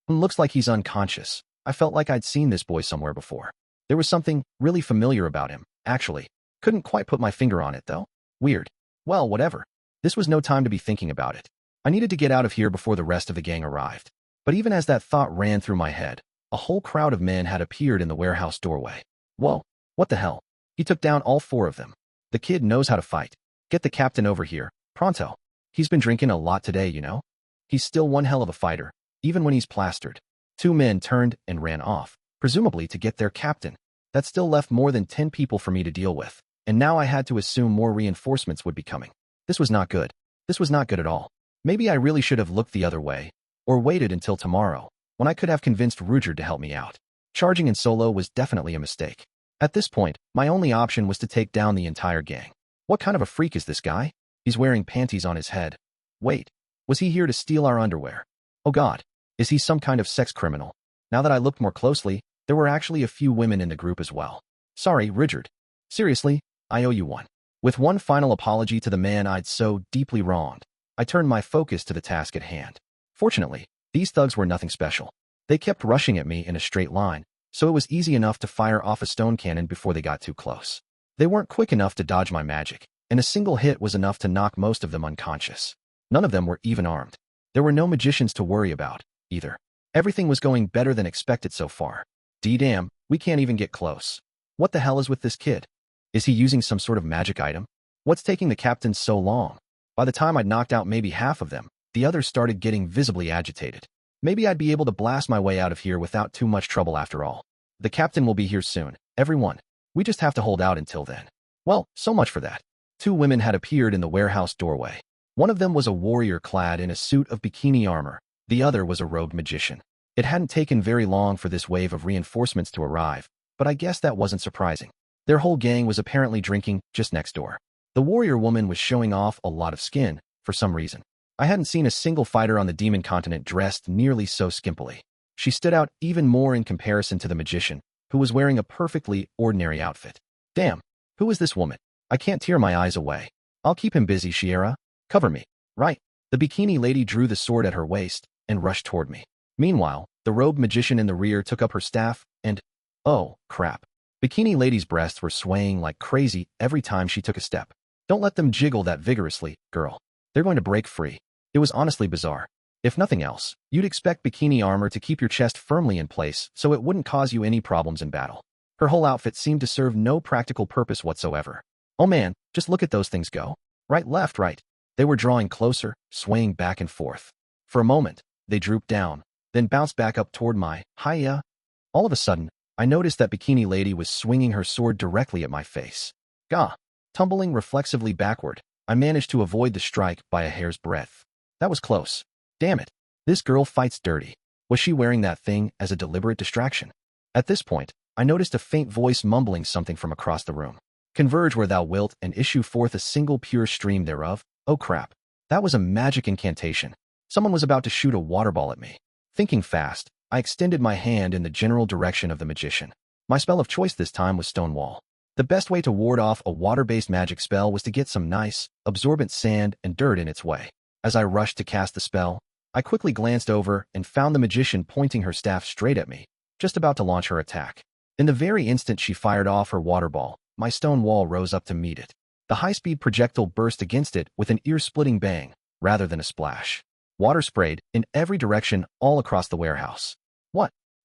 [SPEAKER 1] Looks like he's unconscious. I felt like I'd seen this boy somewhere before. There was something really familiar about him, actually. Couldn't quite put my finger on it, though. Weird. Well, whatever. This was no time to be thinking about it. I needed to get out of here before the rest of the gang arrived. But even as that thought ran through my head, a whole crowd of men had appeared in the warehouse doorway. Whoa, what the hell? He took down all 4 of them. The kid knows how to fight. Get the captain over here, pronto. He's been drinking a lot today, you know? He's still one hell of a fighter, even when he's plastered. 2 men turned and ran off, presumably to get their captain. That still left more than 10 people for me to deal with, and now I had to assume more reinforcements would be coming. This was not good. This was not good at all. Maybe I really should have looked the other way, or waited until tomorrow, when I could have convinced Rudeus to help me out. Charging in solo was definitely a mistake. At this point, my only option was to take down the entire gang. What kind of a freak is this guy? He's wearing panties on his head. Wait, was he here to steal our underwear? Oh god, is he some kind of sex criminal? Now that I looked more closely, there were actually a few women in the group as well. Sorry, Rudeus. Seriously, I owe you one. With one final apology to the man I'd so deeply wronged, I turned my focus to the task at hand. Fortunately, these thugs were nothing special. They kept rushing at me in a straight line, so it was easy enough to fire off a stone cannon before they got too close. They weren't quick enough to dodge my magic, and a single hit was enough to knock most of them unconscious. None of them were even armed. There were no magicians to worry about, either. Everything was going better than expected so far. D-damn, we can't even get close. What the hell is with this kid? Is he using some sort of magic item? What's taking the captain so long? By the time I'd knocked out maybe half of them, the others started getting visibly agitated. Maybe I'd be able to blast my way out of here without too much trouble after all. The captain will be here soon, everyone. We just have to hold out until then. Well, so much for that. 2 women had appeared in the warehouse doorway. One of them was a warrior clad in a suit of bikini armor. The other was a robed magician. It hadn't taken very long for this wave of reinforcements to arrive, but I guess that wasn't surprising. Their whole gang was apparently drinking just next door. The warrior woman was showing off a lot of skin, for some reason. I hadn't seen a single fighter on the demon continent dressed nearly so skimpily. She stood out even more in comparison to the magician, who was wearing a perfectly ordinary outfit. Damn, who is this woman? I can't tear my eyes away. I'll keep him busy, Shiera. Cover me. Right. The bikini lady drew the sword at her waist and rushed toward me. Meanwhile, the robed magician in the rear took up her staff and... oh, crap. Bikini lady's breasts were swaying like crazy every time she took a step. Don't let them jiggle that vigorously, girl. They're going to break free. It was honestly bizarre. If nothing else, you'd expect bikini armor to keep your chest firmly in place so it wouldn't cause you any problems in battle. Her whole outfit seemed to serve no practical purpose whatsoever. Oh man, just look at those things go. Right, left, right. They were drawing closer, swaying back and forth. For a moment, they drooped down, then bounced back up toward my hiya. All of a sudden, I noticed that bikini lady was swinging her sword directly at my face. Gah! Tumbling reflexively backward, I managed to avoid the strike by a hair's breadth. That was close. Damn it. This girl fights dirty. Was she wearing that thing as a deliberate distraction? At this point, I noticed a faint voice mumbling something from across the room. Converge where thou wilt and issue forth a single pure stream thereof. Oh crap. That was a magic incantation. Someone was about to shoot a water ball at me. Thinking fast, I extended my hand in the general direction of the magician. My spell of choice this time was Stonewall. The best way to ward off a water-based magic spell was to get some nice, absorbent sand and dirt in its way. As I rushed to cast the spell, I quickly glanced over and found the magician pointing her staff straight at me, just about to launch her attack. In the very instant she fired off her water ball, my stone wall rose up to meet it. The high-speed projectile burst against it with an ear-splitting bang, rather than a splash. Water sprayed in every direction all across the warehouse.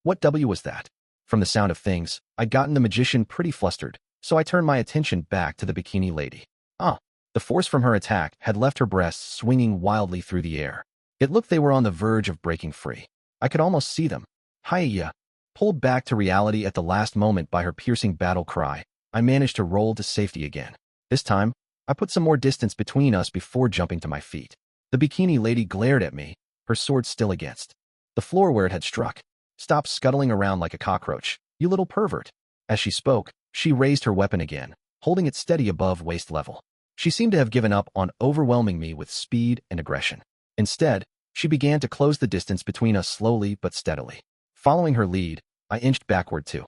[SPEAKER 1] What W was that? From the sound of things, I'd gotten the magician pretty flustered, so I turned my attention back to the bikini lady. The force from her attack had left her breasts swinging wildly through the air. It looked they were on the verge of breaking free. I could almost see them. Hiya! Pulled back to reality at the last moment by her piercing battle cry, I managed to roll to safety again. This time, I put some more distance between us before jumping to my feet. The bikini lady glared at me, her sword still against the floor where it had struck. Stop scuttling around like a cockroach, you little pervert. As she spoke, she raised her weapon again, holding it steady above waist level. She seemed to have given up on overwhelming me with speed and aggression. Instead, she began to close the distance between us slowly but steadily. Following her lead, I inched backward too.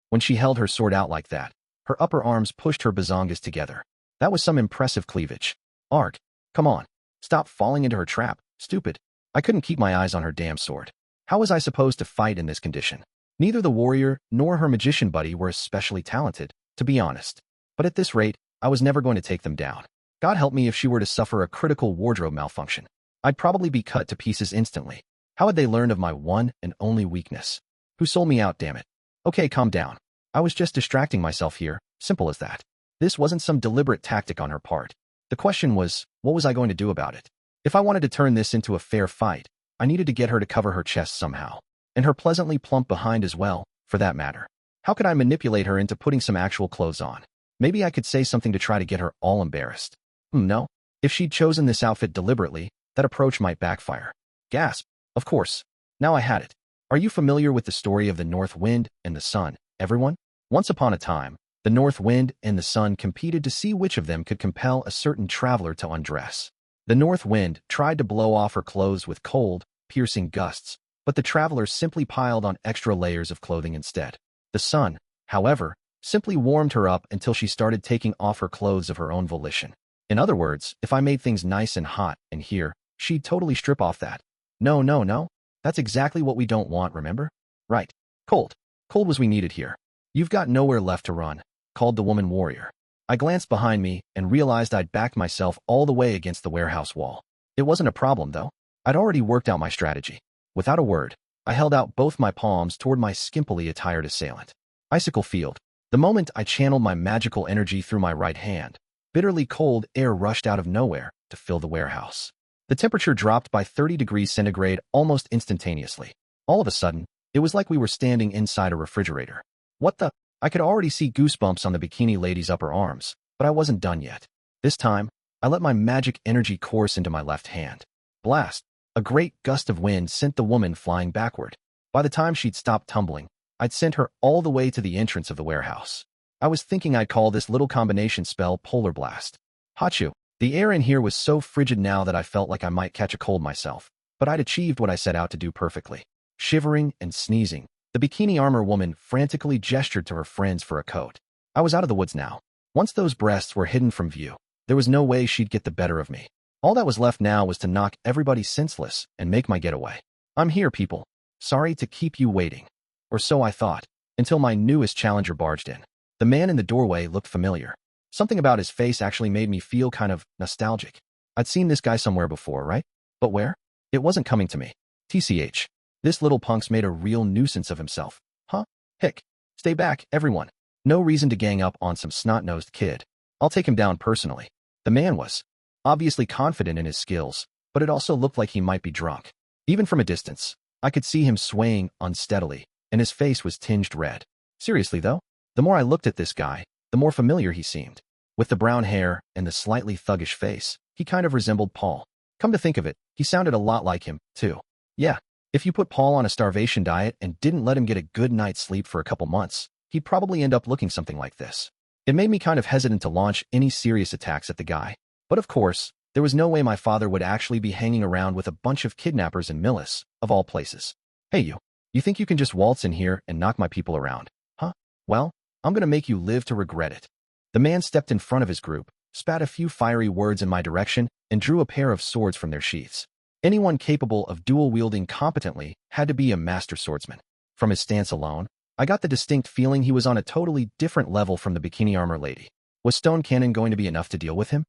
[SPEAKER 1] When she held her sword out like that, her upper arms pushed her bazongas together. That was some impressive cleavage. Arg, come on. Stop falling into her trap, stupid. I couldn't keep my eyes on her damn sword. How was I supposed to fight in this condition? Neither the warrior nor her magician buddy were especially talented, to be honest. But at this rate, I was never going to take them down. God help me if she were to suffer a critical wardrobe malfunction. I'd probably be cut to pieces instantly. How had they learned of my one and only weakness? Who sold me out, damn it? Okay, calm down. I was just distracting myself here, simple as that. This wasn't some deliberate tactic on her part. The question was, what was I going to do about it? If I wanted to turn this into a fair fight, I needed to get her to cover her chest somehow. And her pleasantly plump behind as well, for that matter. How could I manipulate her into putting some actual clothes on? Maybe I could say something to try to get her all embarrassed. No. If she'd chosen this outfit deliberately, that approach might backfire. Gasp. Of course. Now I had it. Are you familiar with the story of the North Wind and the Sun, everyone? Once upon a time, the North Wind and the Sun competed to see which of them could compel a certain traveler to undress. The North Wind tried to blow off her clothes with cold, piercing gusts, but the traveler simply piled on extra layers of clothing instead. The Sun, however, simply warmed her up until she started taking off her clothes of her own volition. In other words, if I made things nice and hot in here, she'd totally strip off that. No. That's exactly what we don't want, remember? Right. Cold. Cold was we needed here. You've got nowhere left to run, called the woman warrior. I glanced behind me and realized I'd backed myself all the way against the warehouse wall. It wasn't a problem, though. I'd already worked out my strategy. Without a word, I held out both my palms toward my skimpily attired assailant. Icicle field. The moment I channeled my magical energy through my right hand, bitterly cold air rushed out of nowhere to fill the warehouse. The temperature dropped by 30 degrees centigrade almost instantaneously. All of a sudden, it was like we were standing inside a refrigerator. What the? I could already see goosebumps on the bikini lady's upper arms, but I wasn't done yet. This time, I let my magic energy course into my left hand. Blast! A great gust of wind sent the woman flying backward. By the time she'd stopped tumbling, I'd sent her all the way to the entrance of the warehouse. I was thinking I'd call this little combination spell Polar Blast. Hachu. The air in here was so frigid now that I felt like I might catch a cold myself, but I'd achieved what I set out to do perfectly. Shivering and sneezing, the bikini armor woman frantically gestured to her friends for a coat. I was out of the woods now. Once those breasts were hidden from view, there was no way she'd get the better of me. All that was left now was to knock everybody senseless and make my getaway. I'm here, people. Sorry to keep you waiting. Or so I thought, until my newest challenger barged in. The man in the doorway looked familiar. Something about his face actually made me feel kind of nostalgic. I'd seen this guy somewhere before, right? But where? It wasn't coming to me. TCH. This little punk's made a real nuisance of himself. Huh? Hick. Stay back, everyone. No reason to gang up on some snot-nosed kid. I'll take him down personally. The man was obviously confident in his skills, but it also looked like he might be drunk. Even from a distance, I could see him swaying unsteadily, and his face was tinged red. Seriously though, the more I looked at this guy, the more familiar he seemed. With the brown hair and the slightly thuggish face, he kind of resembled Paul. Come to think of it, he sounded a lot like him, too. Yeah, if you put Paul on a starvation diet and didn't let him get a good night's sleep for a couple months, he'd probably end up looking something like this. It made me kind of hesitant to launch any serious attacks at the guy. But of course, there was no way my father would actually be hanging around with a bunch of kidnappers in Millis, of all places. Hey you think you can just waltz in here and knock my people around, huh? Well, I'm gonna make you live to regret it. The man stepped in front of his group, spat a few fiery words in my direction, and drew a pair of swords from their sheaths. Anyone capable of dual-wielding competently had to be a master swordsman. From his stance alone, I got the distinct feeling he was on a totally different level from the bikini armor lady. Was stone cannon going to be enough to deal with him?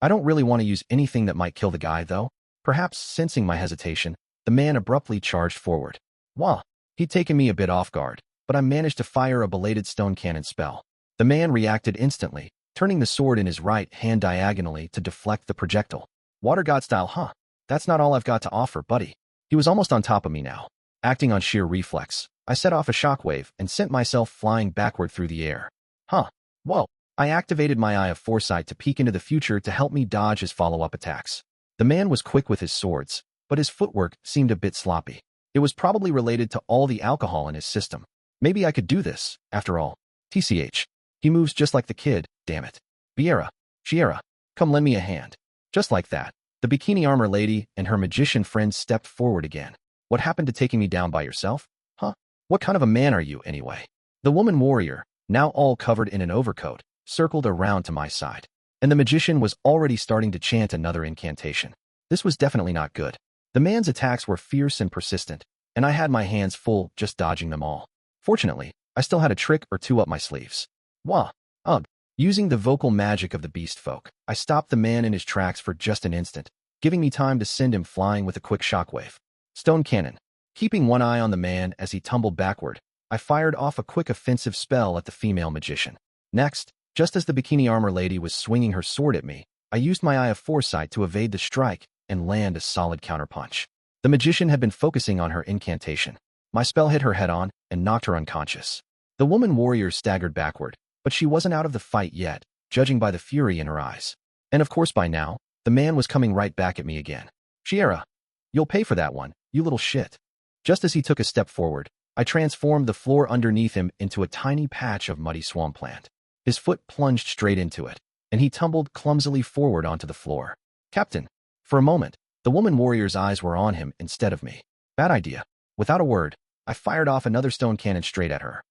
[SPEAKER 1] I don't really want to use anything that might kill the guy, though. Perhaps sensing my hesitation, the man abruptly charged forward. Wah! He'd taken me a bit off guard, but I managed to fire a belated stone cannon spell. The man reacted instantly, turning the sword in his right hand diagonally to deflect the projectile. Water god style, huh? That's not all I've got to offer, buddy. He was almost on top of me now. Acting on sheer reflex, I set off a shockwave and sent myself flying backward through the air. Whoa. I activated my Eye of Foresight to peek into the future to help me dodge his follow-up attacks. The man was quick with his swords, but his footwork seemed a bit sloppy. It was probably related to all the alcohol in his system. Maybe I could do this, after all. TCH. He moves just like the kid, damn it. Shiera, come lend me a hand. Just like that, the bikini armor lady and her magician friend stepped forward again. What happened to taking me down by yourself? Huh? What kind of a man are you, anyway? The woman warrior, now all covered in an overcoat, circled around to my side, and the magician was already starting to chant another incantation. This was definitely not good. The man's attacks were fierce and persistent, and I had my hands full just dodging them all. Fortunately, I still had a trick or two up my sleeves. Using the vocal magic of the beast folk, I stopped the man in his tracks for just an instant, giving me time to send him flying with a quick shockwave. Stone cannon. Keeping one eye on the man as he tumbled backward, I fired off a quick offensive spell at the female magician. Next, just as the bikini armor lady was swinging her sword at me, I used my Eye of Foresight to evade the strike and land a solid counterpunch. The magician had been focusing on her incantation. My spell hit her head-on and knocked her unconscious. The woman warrior staggered backward, but she wasn't out of the fight yet, judging by the fury in her eyes. And of course by now, the man was coming right back at me again. Shiera, you'll pay for that one, you little shit. Just as he took a step forward, I transformed the floor underneath him into a tiny patch of muddy swampland. His foot plunged straight into it, and he tumbled clumsily forward onto the floor. Captain. For a moment, the woman warrior's eyes were on him instead of me. Bad idea. Without a word, I fired off another stone cannon straight at her.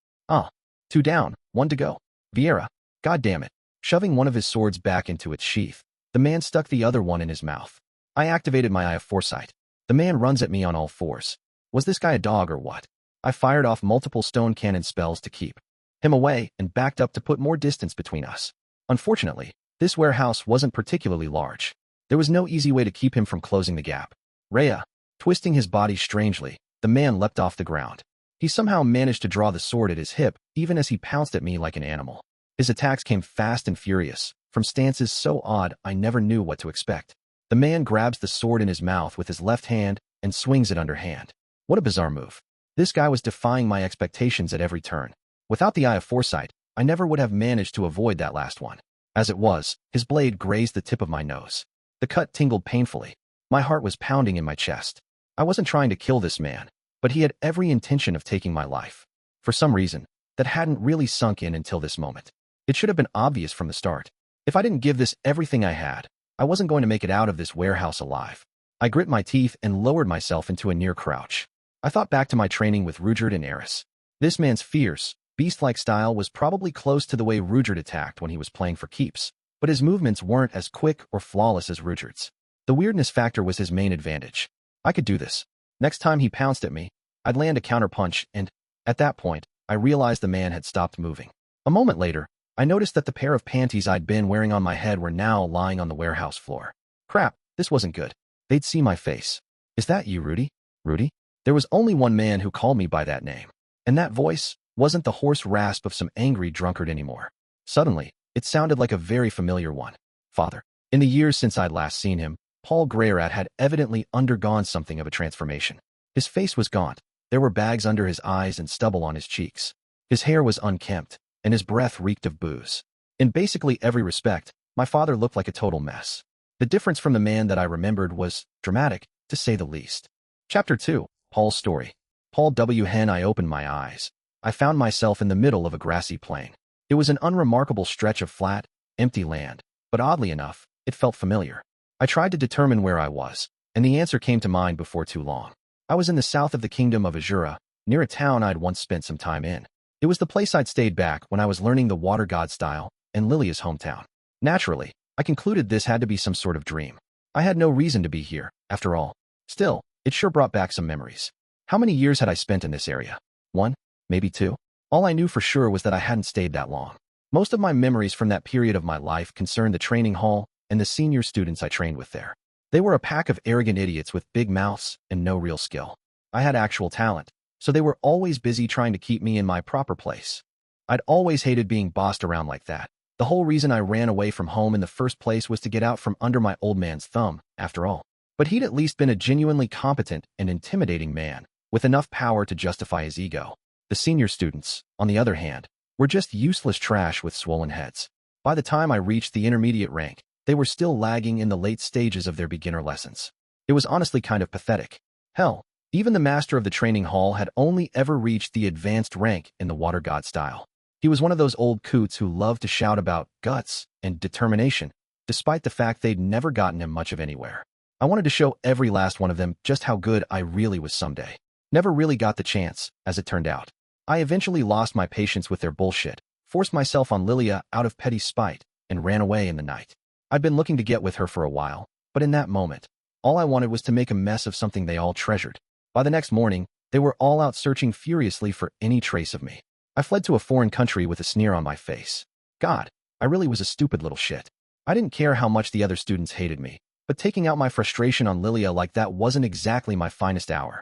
[SPEAKER 1] 2 down, 1 to go. Vieira. God damn it. Shoving one of his swords back into its sheath, the man stuck the other one in his mouth. I activated my Eye of Foresight. The man runs at me on all fours. Was this guy a dog or what? I fired off multiple stone cannon spells to keep him away and backed up to put more distance between us. Unfortunately, this warehouse wasn't particularly large. There was no easy way to keep him from closing the gap. Rhea. Twisting his body strangely, the man leapt off the ground. He somehow managed to draw the sword at his hip, even as he pounced at me like an animal. His attacks came fast and furious, from stances so odd I never knew what to expect. The man grabs the sword in his mouth with his left hand and swings it underhand. What a bizarre move. This guy was defying my expectations at every turn. Without the Eye of Foresight, I never would have managed to avoid that last one. As it was, his blade grazed the tip of my nose. The cut tingled painfully. My heart was pounding in my chest. I wasn't trying to kill this man, but he had every intention of taking my life. For some reason, that hadn't really sunk in until this moment. It should have been obvious from the start. If I didn't give this everything I had, I wasn't going to make it out of this warehouse alive. I grit my teeth and lowered myself into a near crouch. I thought back to my training with Rudeus and Eris. This man's fierce, beast-like style was probably close to the way Rudeus attacked when he was playing for keeps, but his movements weren't as quick or flawless as Rudeus's. The weirdness factor was his main advantage. I could do this. Next time he pounced at me, I'd land a counterpunch and, at that point, I realized the man had stopped moving. A moment later, I noticed that the pair of panties I'd been wearing on my head were now lying on the warehouse floor. Crap, this wasn't good. They'd see my face. Is that you, Rudy? Rudy? There was only one man who called me by that name. And that voice wasn't the hoarse rasp of some angry drunkard anymore. Suddenly, it sounded like a very familiar one. Father. In the years since I'd last seen him, Paul Greyrat had evidently undergone something of a transformation. His face was gaunt, There were bags under his eyes and stubble on his cheeks. His hair was unkempt, and his breath reeked of booze. In basically every respect, my father looked like a total mess. The difference from the man that I remembered was dramatic, to say the least. Chapter 2, Paul's Story. Paul W. Hen. I opened my eyes. I found myself in the middle of a grassy plain. It was an unremarkable stretch of flat, empty land, but oddly enough, it felt familiar. I tried to determine where I was, and the answer came to mind before too long. I was in the south of the kingdom of Azura, near a town I'd once spent some time in. It was the place I'd stayed back when I was learning the water god style in Lilia's hometown. Naturally, I concluded this had to be some sort of dream. I had no reason to be here, after all. Still, it sure brought back some memories. How many years had I spent in this area? 1, maybe 2? All I knew for sure was that I hadn't stayed that long. Most of my memories from that period of my life concerned the training hall and the senior students I trained with there. They were a pack of arrogant idiots with big mouths and no real skill. I had actual talent, so they were always busy trying to keep me in my proper place. I'd always hated being bossed around like that. The whole reason I ran away from home in the first place was to get out from under my old man's thumb, after all. But he'd at least been a genuinely competent and intimidating man, with enough power to justify his ego. The senior students, on the other hand, were just useless trash with swollen heads. By the time I reached the intermediate rank, they were still lagging in the late stages of their beginner lessons. It was honestly kind of pathetic. Hell, even the master of the training hall had only ever reached the advanced rank in the water god style. He was one of those old coots who loved to shout about guts and determination, despite the fact they'd never gotten him much of anywhere. I wanted to show every last one of them just how good I really was someday. Never really got the chance, as it turned out. I eventually lost my patience with their bullshit, forced myself on Lilia out of petty spite, and ran away in the night. I'd been looking to get with her for a while, but in that moment, all I wanted was to make a mess of something they all treasured. By the next morning, they were all out searching furiously for any trace of me. I fled to a foreign country with a sneer on my face. God, I really was a stupid little shit. I didn't care how much the other students hated me, but taking out my frustration on Lilia like that wasn't exactly my finest hour.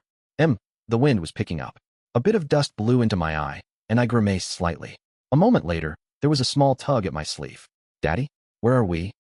[SPEAKER 1] The wind was picking up. A bit of dust blew into my eye, and I grimaced slightly. A moment later, there was a small tug at my sleeve. Daddy? Where are we?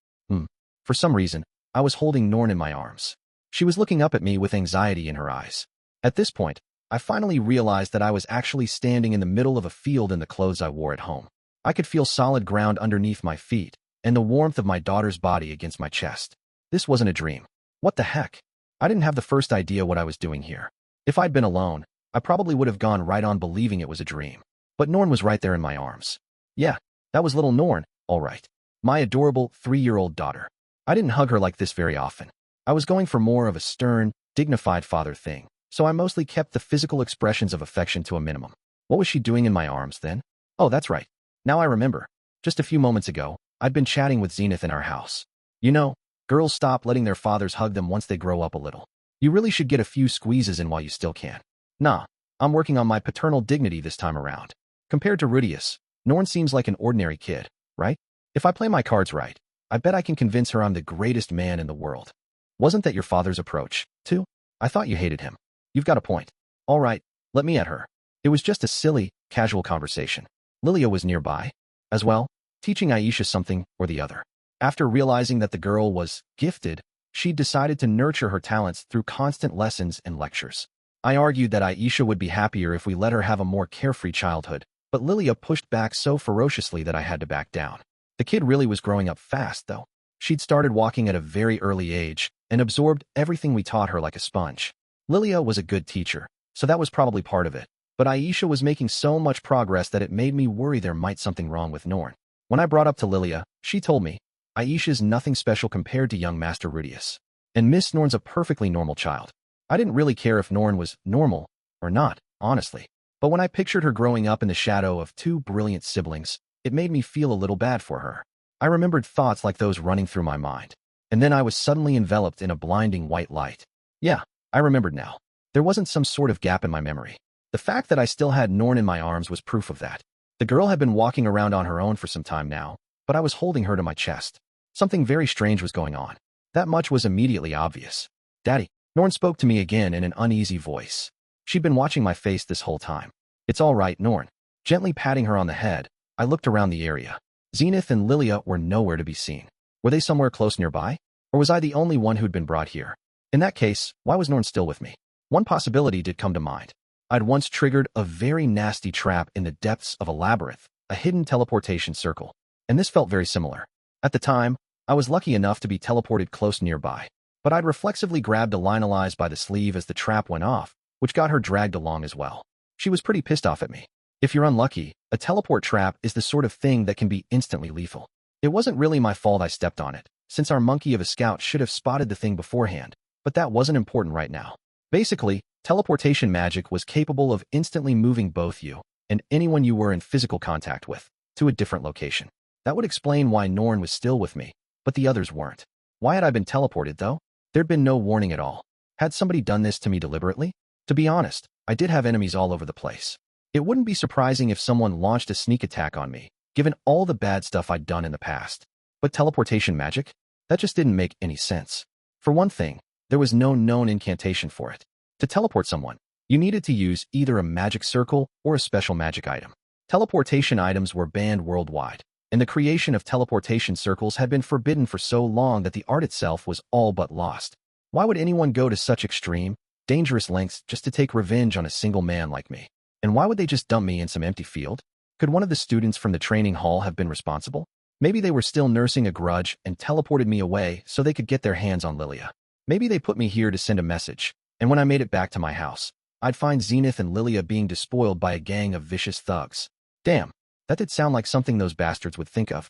[SPEAKER 1] For some reason, I was holding Norn in my arms. She was looking up at me with anxiety in her eyes. At this point, I finally realized that I was actually standing in the middle of a field in the clothes I wore at home. I could feel solid ground underneath my feet, and the warmth of my daughter's body against my chest. This wasn't a dream. What the heck? I didn't have the first idea what I was doing here. If I'd been alone, I probably would have gone right on believing it was a dream. But Norn was right there in my arms. Yeah, that was little Norn, all right. My adorable 3-year-old daughter. I didn't hug her like this very often. I was going for more of a stern, dignified father thing, so I mostly kept the physical expressions of affection to a minimum. What was she doing in my arms then? Oh, that's right. Now I remember. Just a few moments ago, I'd been chatting with Zenith in our house. You know, girls stop letting their fathers hug them once they grow up a little. You really should get a few squeezes in while you still can. Nah, I'm working on my paternal dignity this time around. Compared to Rudeus, Norn seems like an ordinary kid, right? If I play my cards right, I bet I can convince her I'm the greatest man in the world. Wasn't that your father's approach, too? I thought you hated him. You've got a point. All right, let me at her. It was just a silly, casual conversation. Lilia was nearby, as well, teaching Aisha something or the other. After realizing that the girl was gifted, she decided to nurture her talents through constant lessons and lectures. I argued that Aisha would be happier if we let her have a more carefree childhood, but Lilia pushed back so ferociously that I had to back down. The kid really was growing up fast, though. She'd started walking at a very early age and absorbed everything we taught her like a sponge. Lilia was a good teacher, so that was probably part of it, but Aisha was making so much progress that it made me worry there might something wrong with Norn. When I brought up to Lilia, she told me, Aisha's nothing special compared to young Master Rudeus. And Miss Norn's a perfectly normal child. I didn't really care if Norn was normal or not, honestly. But when I pictured her growing up in the shadow of 2 brilliant siblings, it made me feel a little bad for her. I remembered thoughts like those running through my mind. And then I was suddenly enveloped in a blinding white light. Yeah, I remembered now. There wasn't some sort of gap in my memory. The fact that I still had Norn in my arms was proof of that. The girl had been walking around on her own for some time now, but I was holding her to my chest. Something very strange was going on. That much was immediately obvious. Daddy, Norn spoke to me again in an uneasy voice. She'd been watching my face this whole time. It's all right, Norn. Gently patting her on the head, I looked around the area. Zenith and Lilia were nowhere to be seen. Were they somewhere close nearby? Or was I the only one who'd been brought here? In that case, why was Norn still with me? One possibility did come to mind. I'd once triggered a very nasty trap in the depths of a labyrinth, a hidden teleportation circle, and this felt very similar. At the time, I was lucky enough to be teleported close nearby, but I'd reflexively grabbed Lionelise by the sleeve as the trap went off, which got her dragged along as well. She was pretty pissed off at me. If you're unlucky, a teleport trap is the sort of thing that can be instantly lethal. It wasn't really my fault I stepped on it, since our monkey of a scout should have spotted the thing beforehand, but that wasn't important right now. Basically, teleportation magic was capable of instantly moving both you and anyone you were in physical contact with to a different location. That would explain why Norn was still with me, but the others weren't. Why had I been teleported, though? There'd been no warning at all. Had somebody done this to me deliberately? To be honest, I did have enemies all over the place. It wouldn't be surprising if someone launched a sneak attack on me, given all the bad stuff I'd done in the past. But teleportation magic? That just didn't make any sense. For one thing, there was no known incantation for it. To teleport someone, you needed to use either a magic circle or a special magic item. Teleportation items were banned worldwide, and the creation of teleportation circles had been forbidden for so long that the art itself was all but lost. Why would anyone go to such extreme, dangerous lengths just to take revenge on a single man like me? And why would they just dump me in some empty field? Could one of the students from the training hall have been responsible? Maybe they were still nursing a grudge and teleported me away so they could get their hands on Lilia. Maybe they put me here to send a message, and when I made it back to my house, I'd find Zenith and Lilia being despoiled by a gang of vicious thugs. Damn, that did sound like something those bastards would think of.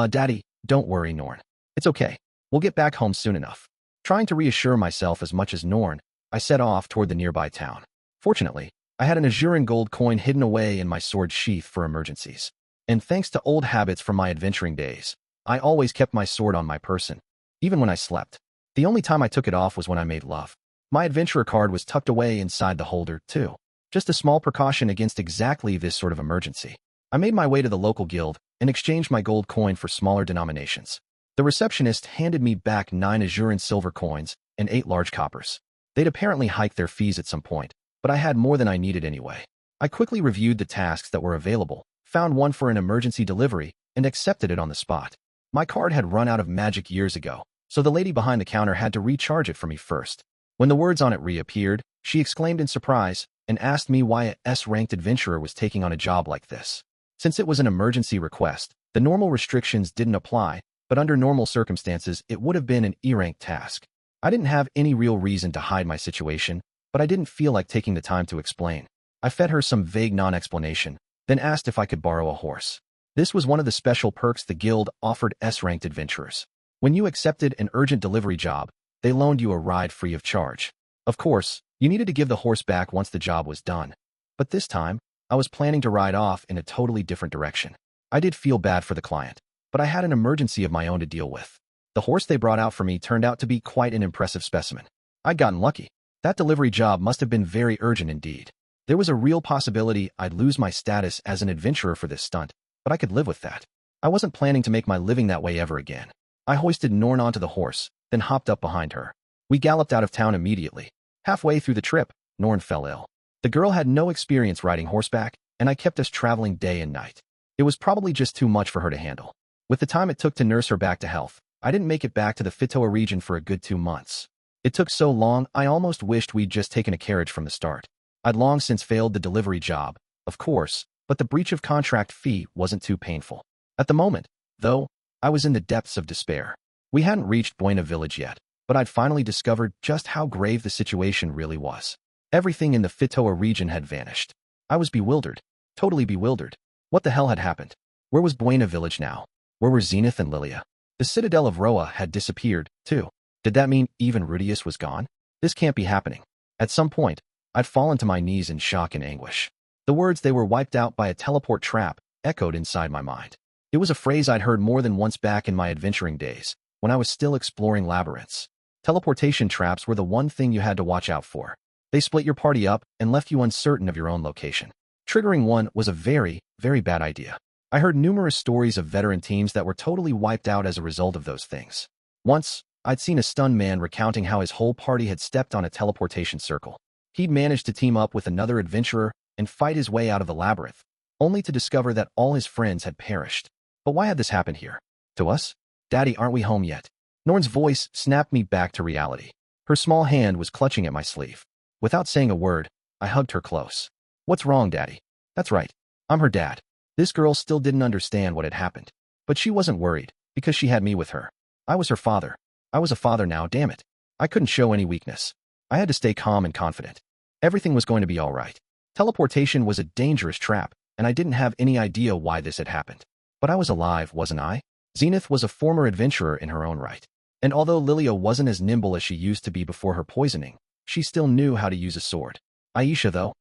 [SPEAKER 1] Daddy, don't worry, Norn. It's okay. We'll get back home soon enough. Trying to reassure myself as much as Norn, I set off toward the nearby town. Fortunately, I had an azure and gold coin hidden away in my sword sheath for emergencies. And thanks to old habits from my adventuring days, I always kept my sword on my person, even when I slept. The only time I took it off was when I made love. My adventurer card was tucked away inside the holder, too. Just a small precaution against exactly this sort of emergency. I made my way to the local guild and exchanged my gold coin for smaller denominations. The receptionist handed me back 9 azure and silver coins and 8 large coppers. They'd apparently hiked their fees at some point, but I had more than I needed anyway. I quickly reviewed the tasks that were available, found one for an emergency delivery, and accepted it on the spot. My card had run out of magic years ago, so the lady behind the counter had to recharge it for me first. When the words on it reappeared, she exclaimed in surprise and asked me why a S-ranked adventurer was taking on a job like this. Since it was an emergency request, the normal restrictions didn't apply, but under normal circumstances, it would have been an E-ranked task. I didn't have any real reason to hide my situation, but I didn't feel like taking the time to explain. I fed her some vague non-explanation, then asked if I could borrow a horse. This was one of the special perks the guild offered S-ranked adventurers. When you accepted an urgent delivery job, they loaned you a ride free of charge. Of course, you needed to give the horse back once the job was done. But this time, I was planning to ride off in a totally different direction. I did feel bad for the client, but I had an emergency of my own to deal with. The horse they brought out for me turned out to be quite an impressive specimen. I'd gotten lucky. That delivery job must have been very urgent indeed. There was a real possibility I'd lose my status as an adventurer for this stunt, but I could live with that. I wasn't planning to make my living that way ever again. I hoisted Norn onto the horse, then hopped up behind her. We galloped out of town immediately. Halfway through the trip, Norn fell ill. The girl had no experience riding horseback, and I kept us traveling day and night. It was probably just too much for her to handle. With the time it took to nurse her back to health, I didn't make it back to the Fitoa region for a good 2 months. It took so long, I almost wished we'd just taken a carriage from the start. I'd long since failed the delivery job, of course, but the breach of contract fee wasn't too painful. At the moment, though, I was in the depths of despair. We hadn't reached Buena Village yet, but I'd finally discovered just how grave the situation really was. Everything in the Fitoa region had vanished. I was bewildered, totally bewildered. What the hell had happened? Where was Buena Village now? Where were Zenith and Lilia? The citadel of Roa had disappeared, too. Did that mean even Rudeus was gone? This can't be happening. At some point, I'd fallen to my knees in shock and anguish. The words "they were wiped out by a teleport trap" echoed inside my mind. It was a phrase I'd heard more than once back in my adventuring days, when I was still exploring labyrinths. Teleportation traps were the one thing you had to watch out for. They split your party up and left you uncertain of your own location. Triggering one was a very, very bad idea. I heard numerous stories of veteran teams that were totally wiped out as a result of those things. Once, I'd seen a stunned man recounting how his whole party had stepped on a teleportation circle. He'd managed to team up with another adventurer and fight his way out of the labyrinth, only to discover that all his friends had perished. But why had this happened here? To us? Daddy, aren't we home yet? Norn's voice snapped me back to reality. Her small hand was clutching at my sleeve. Without saying a word, I hugged her close. What's wrong, Daddy? That's right. I'm her dad. This girl still didn't understand what had happened. But she wasn't worried, because she had me with her. I was her father. I was a father now, damn it. I couldn't show any weakness. I had to stay calm and confident. Everything was going to be all right. Teleportation was a dangerous trap, and I didn't have any idea why this had happened. But I was alive, wasn't I? Zenith was a former adventurer in her own right. And although Lilia wasn't as nimble as she used to be before her poisoning, she still knew how to use a sword. Aisha, though?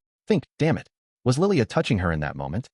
[SPEAKER 1] Damn it. Was Lilia touching her in that moment?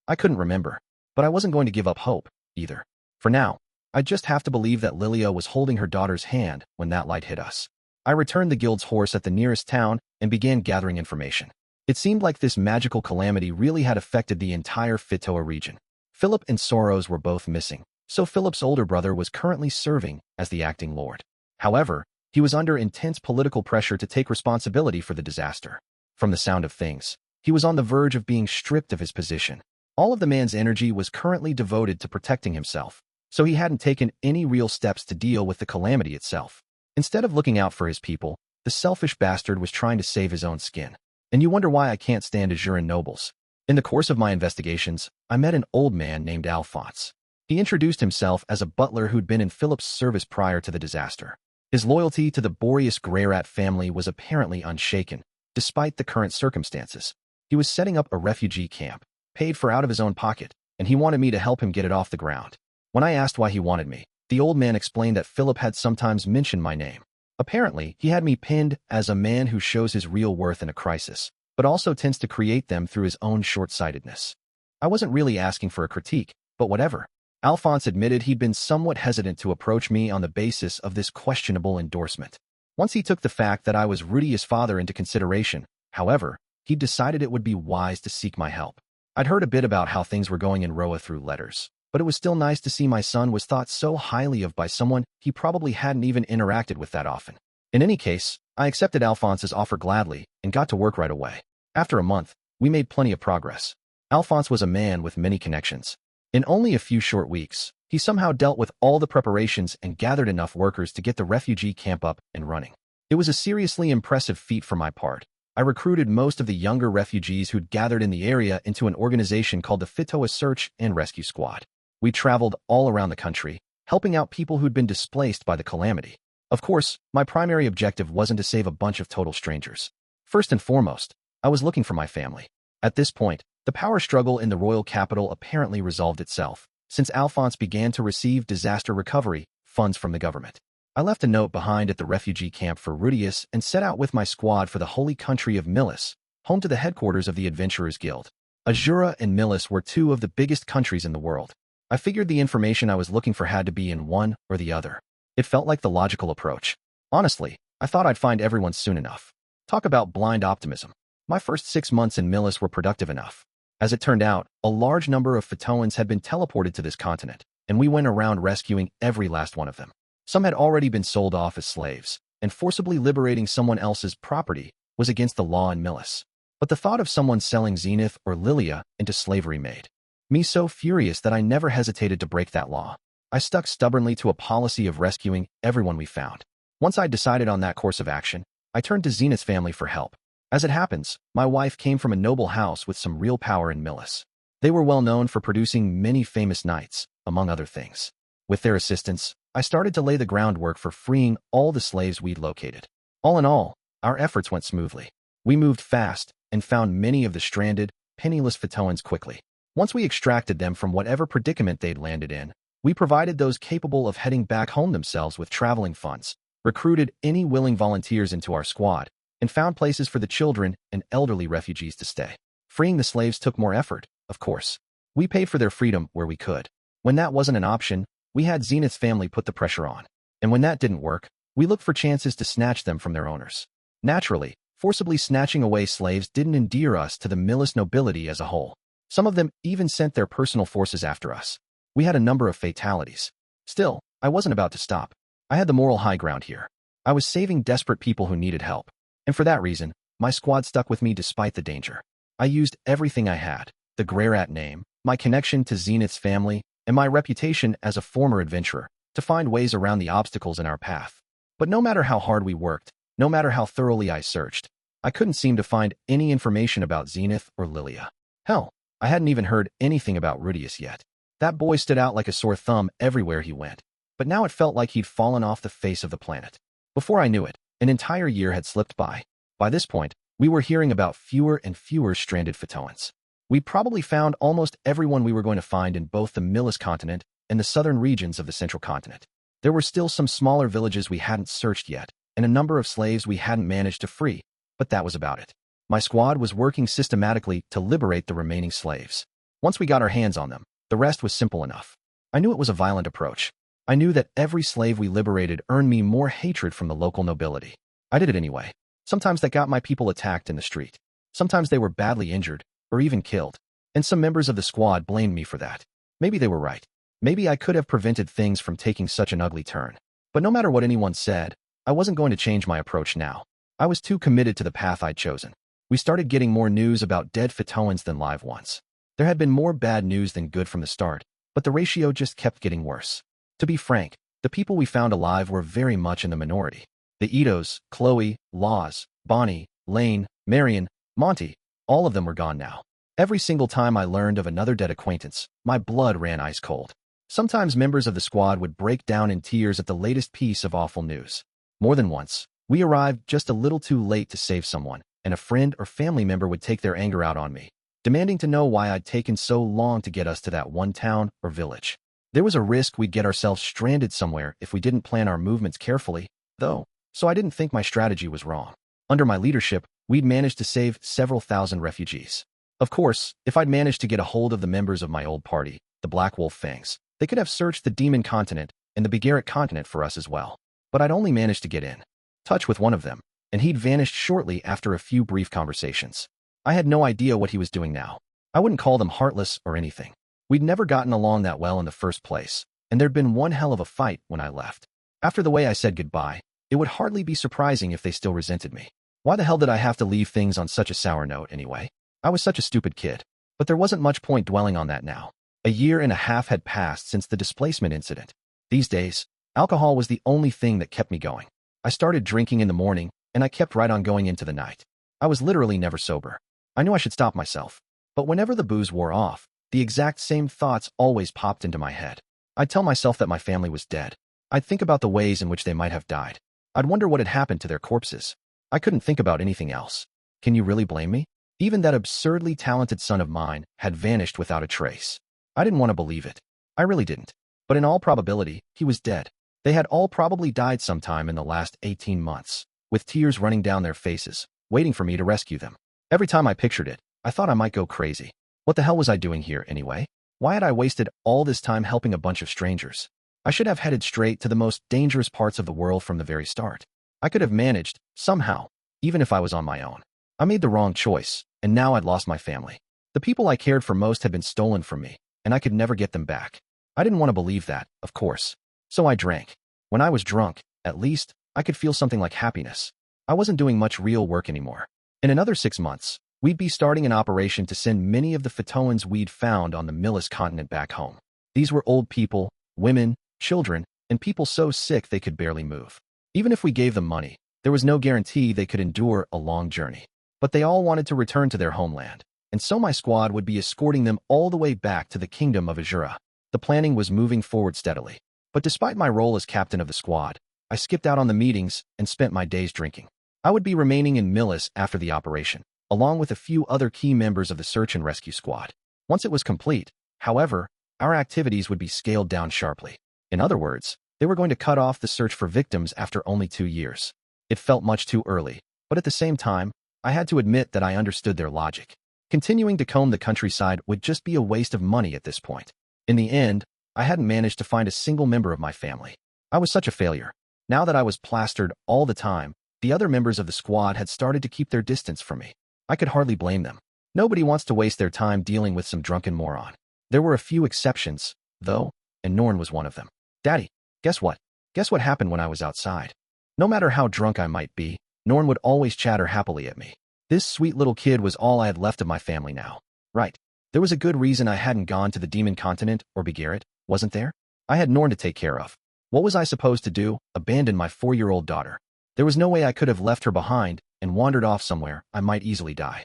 [SPEAKER 1] I couldn't remember. But I wasn't going to give up hope, either. For now, I just have to believe that Lilia was holding her daughter's hand when that light hit us. I returned the guild's horse at the nearest town and began gathering information. It seemed like this magical calamity really had affected the entire Fitoa region. Philip and Soros were both missing, so Philip's older brother was currently serving as the acting lord. However, he was under intense political pressure to take responsibility for the disaster. From the sound of things, he was on the verge of being stripped of his position. All of the man's energy was currently devoted to protecting himself, so he hadn't taken any real steps to deal with the calamity itself. Instead of looking out for his people, the selfish bastard was trying to save his own skin. And you wonder why I can't stand Azuran nobles. In the course of my investigations, I met an old man named Alphonse. He introduced himself as a butler who'd been in Philip's service prior to the disaster. His loyalty to the Rudeus Greyrat family was apparently unshaken, despite the current circumstances. He was setting up a refugee camp, paid for out of his own pocket, and he wanted me to help him get it off the ground. When I asked why he wanted me, the old man explained that Philip had sometimes mentioned my name. Apparently, he had me pinned as a man who shows his real worth in a crisis, but also tends to create them through his own short-sightedness. I wasn't really asking for a critique, but whatever. Alphonse admitted he'd been somewhat hesitant to approach me on the basis of this questionable endorsement. Once he took the fact that I was Rudeus' father into consideration, however, he decided it would be wise to seek my help. I'd heard a bit about how things were going in Roa through letters, but it was still nice to see my son was thought so highly of by someone he probably hadn't even interacted with that often. In any case, I accepted Alphonse's offer gladly and got to work right away. After a month, we made plenty of progress. Alphonse was a man with many connections. In only a few short weeks, he somehow dealt with all the preparations and gathered enough workers to get the refugee camp up and running. It was a seriously impressive feat for my part. I recruited most of the younger refugees who'd gathered in the area into an organization called the Fitoa Search and Rescue Squad. We traveled all around the country, helping out people who'd been displaced by the calamity. Of course, my primary objective wasn't to save a bunch of total strangers. First and foremost, I was looking for my family. At this point, the power struggle in the royal capital apparently resolved itself, since Alphonse began to receive disaster recovery funds from the government. I left a note behind at the refugee camp for Rudeus and set out with my squad for the holy country of Millis, home to the headquarters of the Adventurers Guild. Azura and Millis were two of the biggest countries in the world. I figured the information I was looking for had to be in one or the other. It felt like the logical approach. Honestly, I thought I'd find everyone soon enough. Talk about blind optimism. My first 6 months in Millis were productive enough. As it turned out, a large number of Fitoans had been teleported to this continent, and we went around rescuing every last one of them. Some had already been sold off as slaves, and forcibly liberating someone else's property was against the law in Millis. But the thought of someone selling Zenith or Lilia into slavery made me so furious that I never hesitated to break that law. I stuck stubbornly to a policy of rescuing everyone we found. Once I'd decided on that course of action, I turned to Zenith's family for help. As it happens, my wife came from a noble house with some real power in Millis. They were well known for producing many famous knights, among other things. With their assistance, I started to lay the groundwork for freeing all the slaves we'd located. All in all, our efforts went smoothly. We moved fast and found many of the stranded, penniless Fitoans quickly. Once we extracted them from whatever predicament they'd landed in, we provided those capable of heading back home themselves with traveling funds, recruited any willing volunteers into our squad, and found places for the children and elderly refugees to stay. Freeing the slaves took more effort, of course. We paid for their freedom where we could. When that wasn't an option, we had Zenith's family put the pressure on. And when that didn't work, we looked for chances to snatch them from their owners. Naturally, forcibly snatching away slaves didn't endear us to the Millis nobility as a whole. Some of them even sent their personal forces after us. We had a number of fatalities. Still, I wasn't about to stop. I had the moral high ground here. I was saving desperate people who needed help. And for that reason, my squad stuck with me despite the danger. I used everything I had, the Greyrat name, my connection to Zenith's family, and my reputation as a former adventurer, to find ways around the obstacles in our path. But no matter how hard we worked, no matter how thoroughly I searched, I couldn't seem to find any information about Zenith or Lilia. Hell, I hadn't even heard anything about Rudeus yet. That boy stood out like a sore thumb everywhere he went, but now it felt like he'd fallen off the face of the planet. Before I knew it, an entire year had slipped by. By this point, we were hearing about fewer and fewer stranded Photoans. We probably found almost everyone we were going to find in both the Millis continent and the southern regions of the central continent. There were still some smaller villages we hadn't searched yet, and a number of slaves we hadn't managed to free, but that was about it. My squad was working systematically to liberate the remaining slaves. Once we got our hands on them, the rest was simple enough. I knew it was a violent approach. I knew that every slave we liberated earned me more hatred from the local nobility. I did it anyway. Sometimes that got my people attacked in the street. Sometimes they were badly injured, or even killed. And some members of the squad blamed me for that. Maybe they were right. Maybe I could have prevented things from taking such an ugly turn. But no matter what anyone said, I wasn't going to change my approach now. I was too committed to the path I'd chosen. We started getting more news about dead Photoans than live ones. There had been more bad news than good from the start, but the ratio just kept getting worse. To be frank, the people we found alive were very much in the minority. The Itos, Chloe, Laws, Bonnie, Lane, Marion, Monty, all of them were gone now. Every single time I learned of another dead acquaintance, my blood ran ice cold. Sometimes members of the squad would break down in tears at the latest piece of awful news. More than once, we arrived just a little too late to save someone, and a friend or family member would take their anger out on me, demanding to know why I'd taken so long to get us to that one town or village. There was a risk we'd get ourselves stranded somewhere if we didn't plan our movements carefully, though, so I didn't think my strategy was wrong. Under my leadership, we'd managed to save several thousand refugees. Of course, if I'd managed to get a hold of the members of my old party, the Black Wolf Fangs, they could have searched the Demon Continent and the Begarit Continent for us as well. But I'd only managed to get in touch with one of them, and he'd vanished shortly after a few brief conversations. I had no idea what he was doing now. I wouldn't call them heartless or anything. We'd never gotten along that well in the first place, and there'd been one hell of a fight when I left. After the way I said goodbye, it would hardly be surprising if they still resented me. Why the hell did I have to leave things on such a sour note anyway? I was such a stupid kid. But there wasn't much point dwelling on that now. A year and a half had passed since the displacement incident. These days, alcohol was the only thing that kept me going. I started drinking in the morning, and I kept right on going into the night. I was literally never sober. I knew I should stop myself. But whenever the booze wore off, the exact same thoughts always popped into my head. I'd tell myself that my family was dead. I'd think about the ways in which they might have died. I'd wonder what had happened to their corpses. I couldn't think about anything else. Can you really blame me? Even that absurdly talented son of mine had vanished without a trace. I didn't want to believe it. I really didn't. But in all probability, he was dead. They had all probably died sometime in the last 18 months, with tears running down their faces, waiting for me to rescue them. Every time I pictured it, I thought I might go crazy. What the hell was I doing here anyway? Why had I wasted all this time helping a bunch of strangers? I should have headed straight to the most dangerous parts of the world from the very start. I could have managed, somehow, even if I was on my own. I made the wrong choice, and now I'd lost my family. The people I cared for most had been stolen from me, and I could never get them back. I didn't want to believe that, of course. So I drank. When I was drunk, at least, I could feel something like happiness. I wasn't doing much real work anymore. In another 6 months, we'd be starting an operation to send many of the Photoans we'd found on the Millis continent back home. These were old people, women, children, and people so sick they could barely move. Even if we gave them money, there was no guarantee they could endure a long journey. But they all wanted to return to their homeland, and so my squad would be escorting them all the way back to the kingdom of Azura. The planning was moving forward steadily. But despite my role as captain of the squad, I skipped out on the meetings and spent my days drinking. I would be remaining in Millis after the operation, along with a few other key members of the search and rescue squad. Once it was complete, however, our activities would be scaled down sharply. In other words, they were going to cut off the search for victims after only 2 years. It felt much too early, but at the same time, I had to admit that I understood their logic. Continuing to comb the countryside would just be a waste of money at this point. In the end, I hadn't managed to find a single member of my family. I was such a failure. Now that I was plastered all the time, the other members of the squad had started to keep their distance from me. I could hardly blame them. Nobody wants to waste their time dealing with some drunken moron. There were a few exceptions, though, and Norn was one of them. Daddy, guess what? Guess what happened when I was outside? No matter how drunk I might be, Norn would always chatter happily at me. This sweet little kid was all I had left of my family now. Right. There was a good reason I hadn't gone to the Demon Continent or Begarit, wasn't there? I had Norn to take care of. What was I supposed to do? Abandon my 4-year-old daughter? There was no way I could have left her behind and wandered off somewhere I might easily die.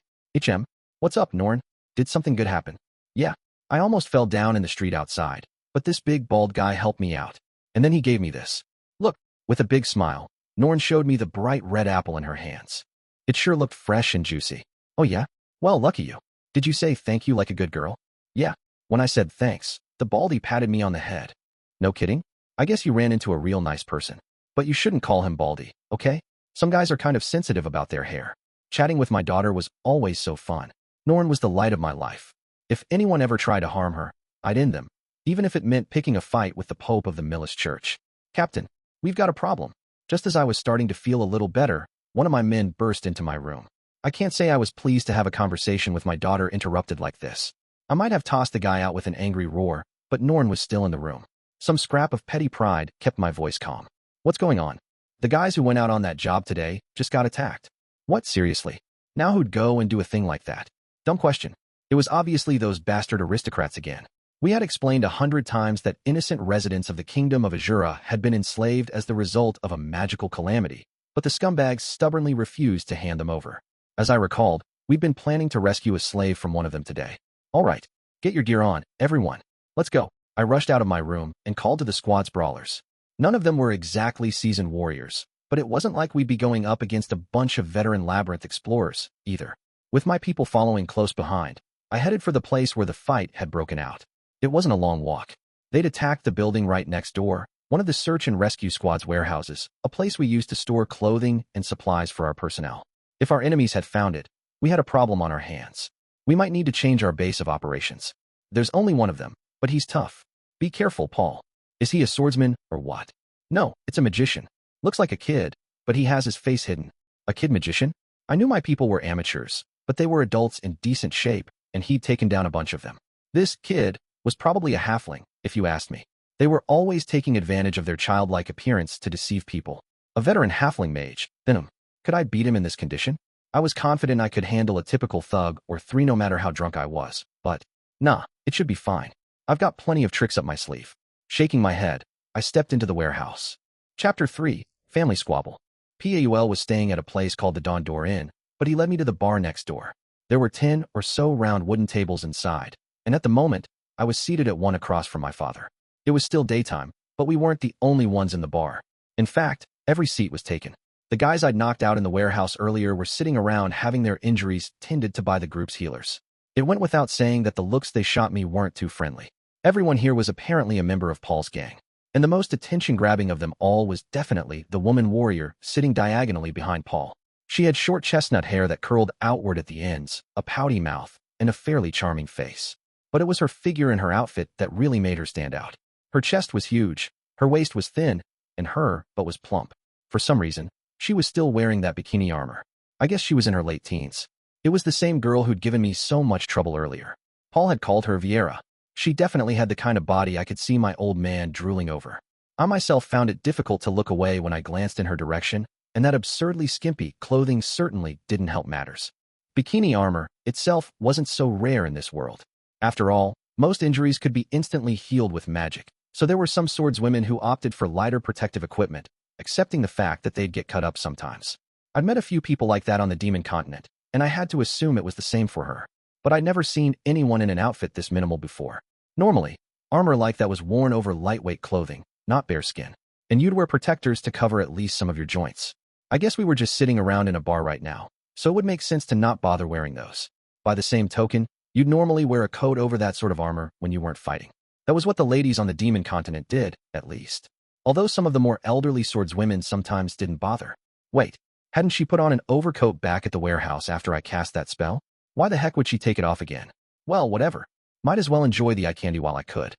[SPEAKER 1] What's up, Norn? Did something good happen? Yeah, I almost fell down in the street outside, but this big bald guy helped me out. And then he gave me this. Look, with a big smile, Norn showed me the bright red apple in her hands. It sure looked fresh and juicy. Oh yeah? Well, lucky you. Did you say thank you like a good girl? Yeah. When I said thanks, the baldy patted me on the head. No kidding? I guess you ran into a real nice person. But you shouldn't call him baldy, okay? Some guys are kind of sensitive about their hair. Chatting with my daughter was always so fun. Norn was the light of my life. If anyone ever tried to harm her, I'd end them, even if it meant picking a fight with the Pope of the Millis Church. Captain, we've got a problem. Just as I was starting to feel a little better, one of my men burst into my room. I can't say I was pleased to have a conversation with my daughter interrupted like this. I might have tossed the guy out with an angry roar, but Norn was still in the room. Some scrap of petty pride kept my voice calm. What's going on? The guys who went out on that job today just got attacked. What, seriously? Now who'd go and do a thing like that? Dumb question. It was obviously those bastard aristocrats again. We had explained 100 times that innocent residents of the kingdom of Azura had been enslaved as the result of a magical calamity, but the scumbags stubbornly refused to hand them over. As I recalled, we'd been planning to rescue a slave from one of them today. All right, get your gear on, everyone. Let's go. I rushed out of my room and called to the squad's brawlers. None of them were exactly seasoned warriors, but it wasn't like we'd be going up against a bunch of veteran labyrinth explorers, either. With my people following close behind, I headed for the place where the fight had broken out. It wasn't a long walk. They'd attacked the building right next door, one of the search and rescue squad's warehouses, a place we used to store clothing and supplies for our personnel. If our enemies had found it, we had a problem on our hands. We might need to change our base of operations. There's only one of them, but he's tough. Be careful, Paul. Is he a swordsman or what? No, it's a magician. Looks like a kid, but he has his face hidden. A kid magician? I knew my people were amateurs, but they were adults in decent shape, and he'd taken down a bunch of them. This kid was probably a halfling, if you asked me. They were always taking advantage of their childlike appearance to deceive people. A veteran halfling mage, then could I beat him in this condition? I was confident I could handle a typical thug or three no matter how drunk I was, but nah, it should be fine. I've got plenty of tricks up my sleeve. Shaking my head, I stepped into the warehouse. Chapter 3, Family Squabble. Paul was staying at a place called the Dawn Door Inn, but he led me to the bar next door. There were 10 or so round wooden tables inside, and at the moment, I was seated at one across from my father. It was still daytime, but we weren't the only ones in the bar. In fact, every seat was taken. The guys I'd knocked out in the warehouse earlier were sitting around having their injuries tended to by the group's healers. It went without saying that the looks they shot me weren't too friendly. Everyone here was apparently a member of Paul's gang, and the most attention-grabbing of them all was definitely the woman warrior sitting diagonally behind Paul. She had short chestnut hair that curled outward at the ends, a pouty mouth, and a fairly charming face. But it was her figure and her outfit that really made her stand out. Her chest was huge, her waist was thin, and but was plump. For some reason, she was still wearing that bikini armor. I guess she was in her late teens. It was the same girl who'd given me so much trouble earlier. Paul had called her Vieira. She definitely had the kind of body I could see my old man drooling over. I myself found it difficult to look away when I glanced in her direction, and that absurdly skimpy clothing certainly didn't help matters. Bikini armor itself wasn't so rare in this world. After all, most injuries could be instantly healed with magic, so there were some swordswomen who opted for lighter protective equipment, accepting the fact that they'd get cut up sometimes. I'd met a few people like that on the Demon Continent, and I had to assume it was the same for her. But I'd never seen anyone in an outfit this minimal before. Normally, armor like that was worn over lightweight clothing, not bare skin, and you'd wear protectors to cover at least some of your joints. I guess we were just sitting around in a bar right now, so it would make sense to not bother wearing those. By the same token, you'd normally wear a coat over that sort of armor when you weren't fighting. That was what the ladies on the Demon Continent did, at least. Although some of the more elderly swordswomen sometimes didn't bother. Wait, hadn't she put on an overcoat back at the warehouse after I cast that spell? Why the heck would she take it off again? Well, whatever. Might as well enjoy the eye candy while I could.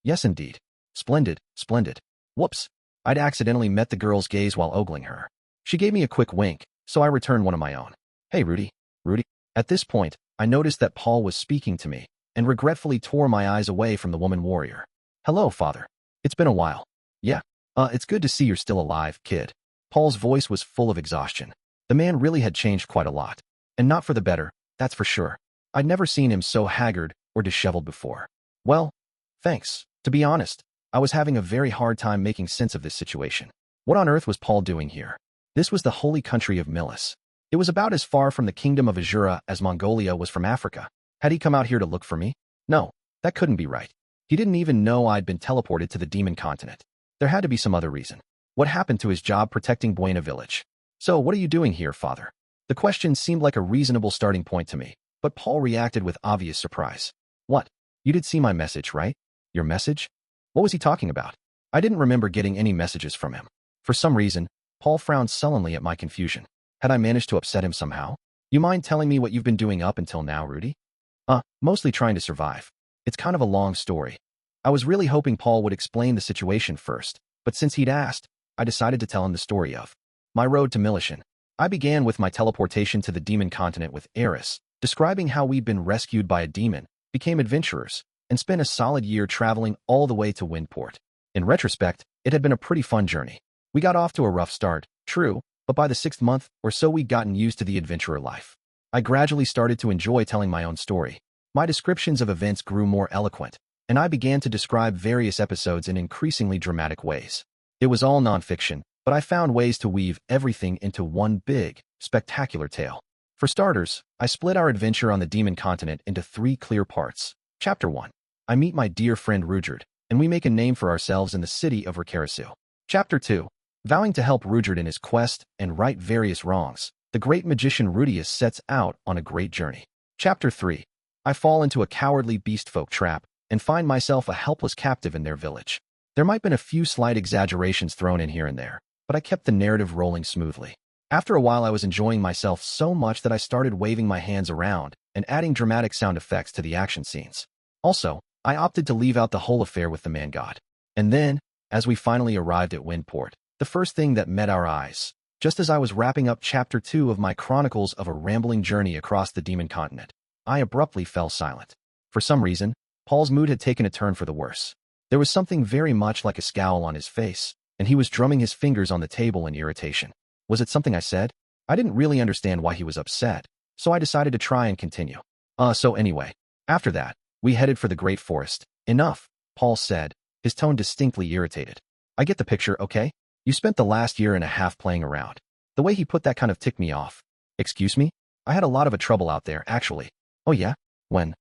[SPEAKER 1] Yes indeed. Splendid, splendid. Whoops. I'd accidentally met the girl's gaze while ogling her. She gave me a quick wink, so I returned one of my own. Hey, Rudy. Rudy. At this point, I noticed that Paul was speaking to me, and regretfully tore my eyes away from the woman warrior. Hello, father. It's been a while. Yeah. It's good to see you're still alive, kid. Paul's voice was full of exhaustion. The man really had changed quite a lot. And not for the better, that's for sure. I'd never seen him so haggard or disheveled before. Well, thanks. To be honest, I was having a very hard time making sense of this situation. What on earth was Paul doing here? This was the holy country of Millis. It was about as far from the kingdom of Azura as Mongolia was from Africa. Had he come out here to look for me? No, that couldn't be right. He didn't even know I'd been teleported to the demon continent. There had to be some other reason. What happened to his job protecting Buena Village? So, what are you doing here, father? The question seemed like a reasonable starting point to me, but Paul reacted with obvious surprise. What? You did see my message, right? Your message? What was he talking about? I didn't remember getting any messages from him. For some reason, Paul frowned sullenly at my confusion. Had I managed to upset him somehow? You mind telling me what you've been doing up until now, Rudy? Mostly trying to survive. It's kind of a long story. I was really hoping Paul would explain the situation first, but since he'd asked, I decided to tell him the story of my road to Millishion. I began with my teleportation to the demon continent with Eris, describing how we'd been rescued by a demon, became adventurers, and spent a solid year traveling all the way to Windport. In retrospect, it had been a pretty fun journey. We got off to a rough start, true, but by the 6th month or so we'd gotten used to the adventurer life. I gradually started to enjoy telling my own story. My descriptions of events grew more eloquent, and I began to describe various episodes in increasingly dramatic ways. It was all nonfiction, but I found ways to weave everything into one big, spectacular tale. For starters, I split our adventure on the demon continent into 3 clear parts. Chapter 1. I meet my dear friend Rudeus, and we make a name for ourselves in the city of Rikarisu. Chapter 2. Vowing to help Rudeus in his quest and right various wrongs, the great magician Rudeus sets out on a great journey. Chapter 3. I fall into a cowardly beastfolk trap and find myself a helpless captive in their village. There might have been a few slight exaggerations thrown in here and there, but I kept the narrative rolling smoothly. After a while I was enjoying myself so much that I started waving my hands around and adding dramatic sound effects to the action scenes. Also, I opted to leave out the whole affair with the man-god. And then, as we finally arrived at Windport, the first thing that met our eyes, just as I was wrapping up Chapter 2 of my chronicles of a rambling journey across the demon continent, I abruptly fell silent. For some reason, Paul's mood had taken a turn for the worse. There was something very much like a scowl on his face, and he was drumming his fingers on the table in irritation. Was it something I said? I didn't really understand why he was upset, so I decided to try and continue. So anyway, after that, we headed for the Great Forest. Enough, Paul said, his tone distinctly irritated. I get the picture, okay? You spent the last year and a half playing around. The way he put that kind of ticked me off. Excuse me? I had a lot of trouble out there, actually. Oh yeah? When?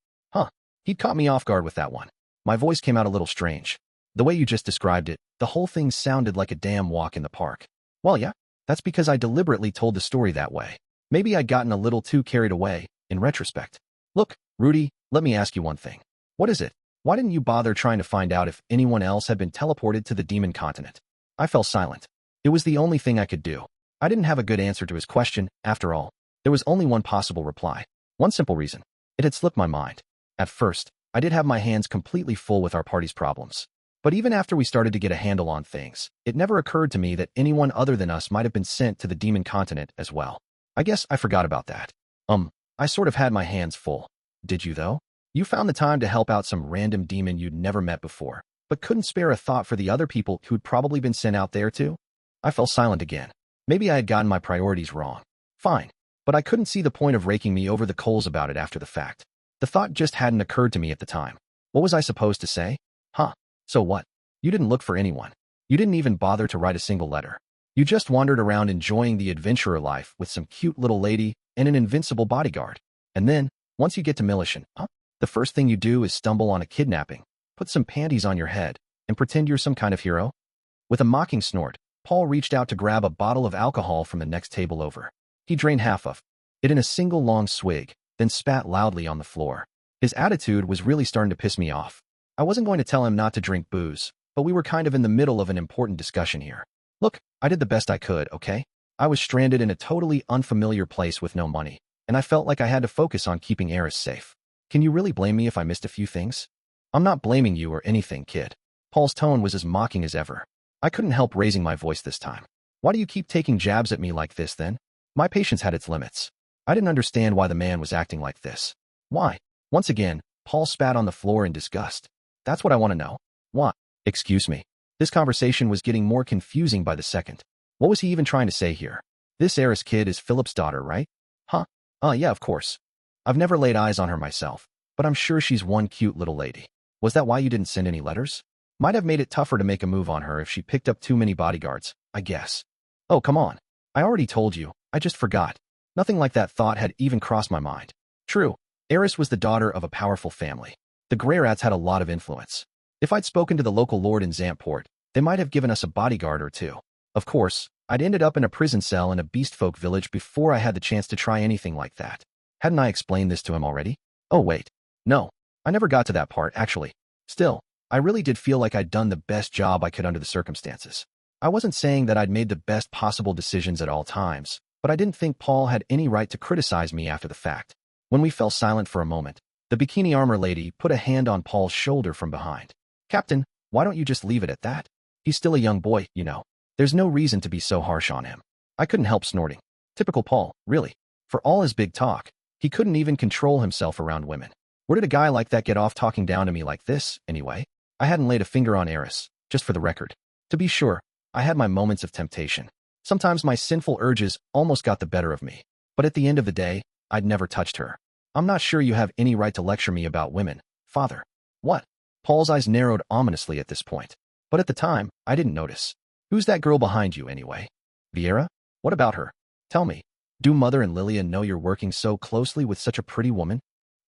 [SPEAKER 1] He'd caught me off guard with that one. My voice came out a little strange. The way you just described it, the whole thing sounded like a damn walk in the park. Well, yeah, that's because I deliberately told the story that way. Maybe I'd gotten a little too carried away, in retrospect. Look, Rudy, let me ask you one thing. What is it? Why didn't you bother trying to find out if anyone else had been teleported to the demon continent? I fell silent. It was the only thing I could do. I didn't have a good answer to his question, after all. There was only one possible reply. One simple reason. It had slipped my mind. At first, I did have my hands completely full with our party's problems. But even after we started to get a handle on things, it never occurred to me that anyone other than us might have been sent to the demon continent as well. I guess I forgot about that. I sort of had my hands full. Did you though? You found the time to help out some random demon you'd never met before, but couldn't spare a thought for the other people who'd probably been sent out there too? I fell silent again. Maybe I had gotten my priorities wrong. Fine. But I couldn't see the point of raking me over the coals about it after the fact. The thought just hadn't occurred to me at the time. What was I supposed to say? So what? You didn't look for anyone. You didn't even bother to write a single letter. You just wandered around enjoying the adventurer life with some cute little lady and an invincible bodyguard. And then, once you get to Millishion, the first thing you do is stumble on a kidnapping, put some panties on your head, and pretend you're some kind of hero? With a mocking snort, Paul reached out to grab a bottle of alcohol from the next table over. He drained half of it in a single long swig, then spat loudly on the floor. His attitude was really starting to piss me off. I wasn't going to tell him not to drink booze, but we were kind of in the middle of an important discussion here. Look, I did the best I could, okay? I was stranded in a totally unfamiliar place with no money, and I felt like I had to focus on keeping Eris safe. Can you really blame me if I missed a few things? I'm not blaming you or anything, kid. Paul's tone was as mocking as ever. I couldn't help raising my voice this time. Why do you keep taking jabs at me like this then? My patience had its limits. I didn't understand why the man was acting like this. Why? Once again, Paul spat on the floor in disgust. That's what I want to know. What? Excuse me. This conversation was getting more confusing by the second. What was he even trying to say here? This Eris kid is Philip's daughter, right? Yeah, of course. I've never laid eyes on her myself, but I'm sure she's one cute little lady. Was that why you didn't send any letters? Might have made it tougher to make a move on her if she picked up too many bodyguards, I guess. Oh, come on. I already told you. I just forgot. Nothing like that thought had even crossed my mind. True, Eris was the daughter of a powerful family. The Greyrats had a lot of influence. If I'd spoken to the local lord in Zamport, they might have given us a bodyguard or two. Of course, I'd ended up in a prison cell in a beastfolk village before I had the chance to try anything like that. Hadn't I explained this to him already? Oh wait. No, I never got to that part, actually. Still, I really did feel like I'd done the best job I could under the circumstances. I wasn't saying that I'd made the best possible decisions at all times, but I didn't think Paul had any right to criticize me after the fact. When we fell silent for a moment, the bikini armor lady put a hand on Paul's shoulder from behind. Captain, why don't you just leave it at that? He's still a young boy, you know. There's no reason to be so harsh on him. I couldn't help snorting. Typical Paul, really. For all his big talk, he couldn't even control himself around women. Where did a guy like that get off talking down to me like this, anyway? I hadn't laid a finger on Eris, just for the record. To be sure, I had my moments of temptation. Sometimes my sinful urges almost got the better of me. But at the end of the day, I'd never touched her. I'm not sure you have any right to lecture me about women, father. What? Paul's eyes narrowed ominously at this point. But at the time, I didn't notice. Who's that girl behind you, anyway? Vieira? What about her? Tell me. Do Mother and Lillian know you're working so closely with such a pretty woman?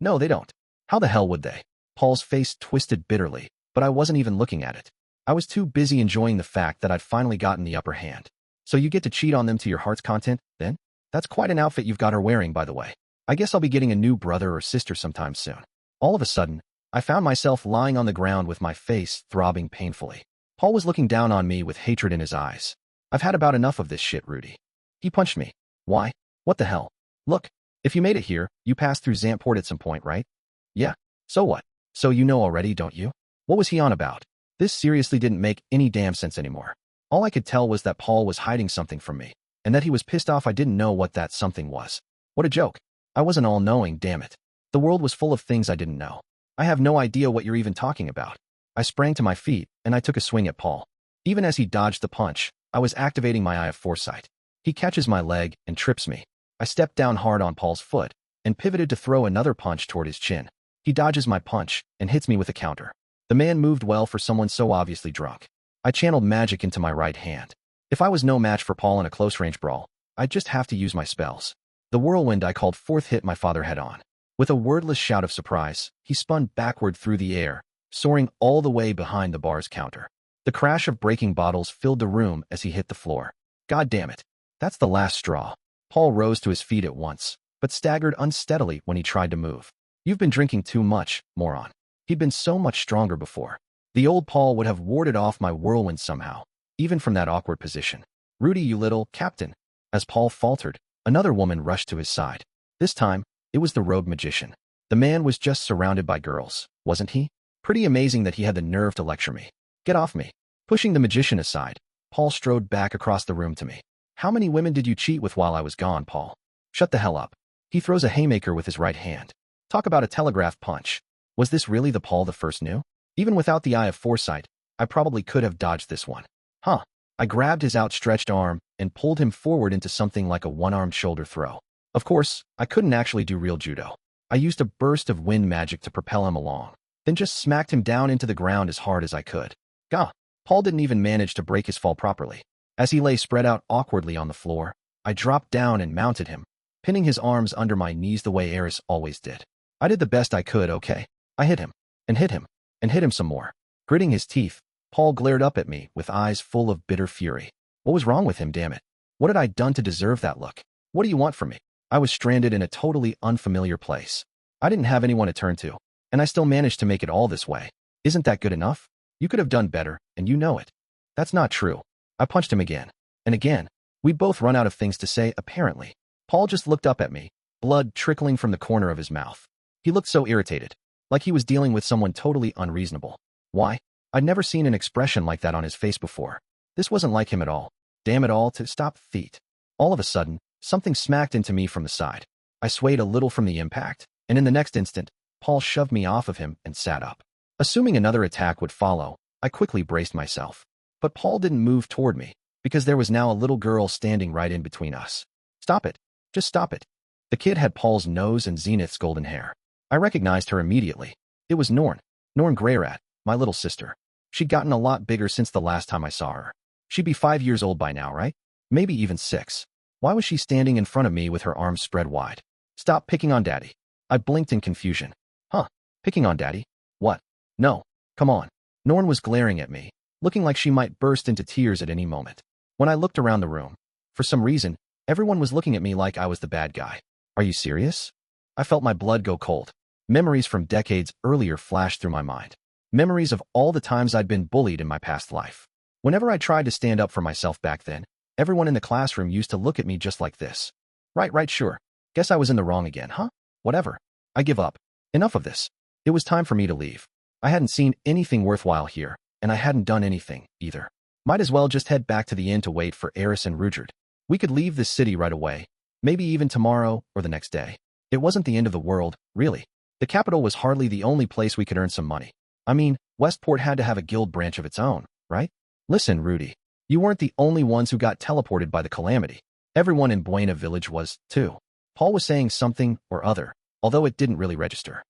[SPEAKER 1] No, they don't. How the hell would they? Paul's face twisted bitterly, but I wasn't even looking at it. I was too busy enjoying the fact that I'd finally gotten the upper hand. So you get to cheat on them to your heart's content, then? That's quite an outfit you've got her wearing, by the way. I guess I'll be getting a new brother or sister sometime soon. All of a sudden, I found myself lying on the ground with my face throbbing painfully. Paul was looking down on me with hatred in his eyes. I've had about enough of this shit, Rudy. He punched me. Why? What the hell? Look, if you made it here, you passed through Zamport at some point, right? Yeah. So what? So you know already, don't you? What was he on about? This seriously didn't make any damn sense anymore. All I could tell was that Paul was hiding something from me, and that he was pissed off I didn't know what that something was. What a joke. I wasn't all-knowing, damn it. The world was full of things I didn't know. I have no idea what you're even talking about. I sprang to my feet, and I took a swing at Paul. Even as he dodged the punch, I was activating my eye of foresight. He catches my leg and trips me. I stepped down hard on Paul's foot, and pivoted to throw another punch toward his chin. He dodges my punch, and hits me with a counter. The man moved well for someone so obviously drunk. I channeled magic into my right hand. If I was no match for Paul in a close-range brawl, I'd just have to use my spells. The whirlwind I called forth hit my father head-on. With a wordless shout of surprise, he spun backward through the air, soaring all the way behind the bar's counter. The crash of breaking bottles filled the room as he hit the floor. God damn it. That's the last straw. Paul rose to his feet at once, but staggered unsteadily when he tried to move. You've been drinking too much, moron. He'd been so much stronger before. The old Paul would have warded off my whirlwind somehow, even from that awkward position. Rudy, you little captain. As Paul faltered, another woman rushed to his side. This time, it was the rogue magician. The man was just surrounded by girls, wasn't he? Pretty amazing that he had the nerve to lecture me. Get off me. Pushing the magician aside, Paul strode back across the room to me. How many women did you cheat with while I was gone, Paul? Shut the hell up. He throws a haymaker with his right hand. Talk about a telegraph punch. Was this really the Paul the first knew? Even without the eye of foresight, I probably could have dodged this one. Huh. I grabbed his outstretched arm and pulled him forward into something like a one-armed shoulder throw. Of course, I couldn't actually do real judo. I used a burst of wind magic to propel him along, then just smacked him down into the ground as hard as I could. Gah! Paul didn't even manage to break his fall properly. As he lay spread out awkwardly on the floor, I dropped down and mounted him, pinning his arms under my knees the way Eris always did. I did the best I could, okay? I hit him, and hit him, and hit him some more. Gritting his teeth, Paul glared up at me with eyes full of bitter fury. What was wrong with him, damn it? What had I done to deserve that look? What do you want from me? I was stranded in a totally unfamiliar place. I didn't have anyone to turn to, and I still managed to make it all this way. Isn't that good enough? You could have done better, and you know it. That's not true. I punched him again. And again. We'd both run out of things to say, apparently. Paul just looked up at me, blood trickling from the corner of his mouth. He looked so irritated, like he was dealing with someone totally unreasonable. Why? I'd never seen an expression like that on his face before. This wasn't like him at all. Damn it all, to stop feet. All of a sudden, something smacked into me from the side. I swayed a little from the impact, and in the next instant, Paul shoved me off of him and sat up. Assuming another attack would follow, I quickly braced myself. But Paul didn't move toward me, because there was now a little girl standing right in between us. Stop it. Just stop it. The kid had Paul's nose and Zenith's golden hair. I recognized her immediately. It was Norn Greyrat, my little sister. She'd gotten a lot bigger since the last time I saw her. She'd be 5 years old by now, right? Maybe even 6. Why was she standing in front of me with her arms spread wide? Stop picking on Daddy. I blinked in confusion. Huh? Picking on Daddy? What? No. Come on. Norn was glaring at me, looking like she might burst into tears at any moment. When I looked around the room, for some reason, everyone was looking at me like I was the bad guy. Are you serious? I felt my blood go cold. Memories from decades earlier flashed through my mind. Memories of all the times I'd been bullied in my past life. Whenever I tried to stand up for myself back then, everyone in the classroom used to look at me just like this. Right, sure. Guess I was in the wrong again, huh? Whatever. I give up. Enough of this. It was time for me to leave. I hadn't seen anything worthwhile here, and I hadn't done anything, either. Might as well just head back to the inn to wait for Eris and Rudeus. We could leave this city right away, maybe even tomorrow or the next day. It wasn't the end of the world, really. The capital was hardly the only place we could earn some money. I mean, Westport had to have a guild branch of its own, right? Listen, Rudy, you weren't the only ones who got teleported by the calamity. Everyone in Buena Village was, too. Paul was saying something or other, although it didn't really register.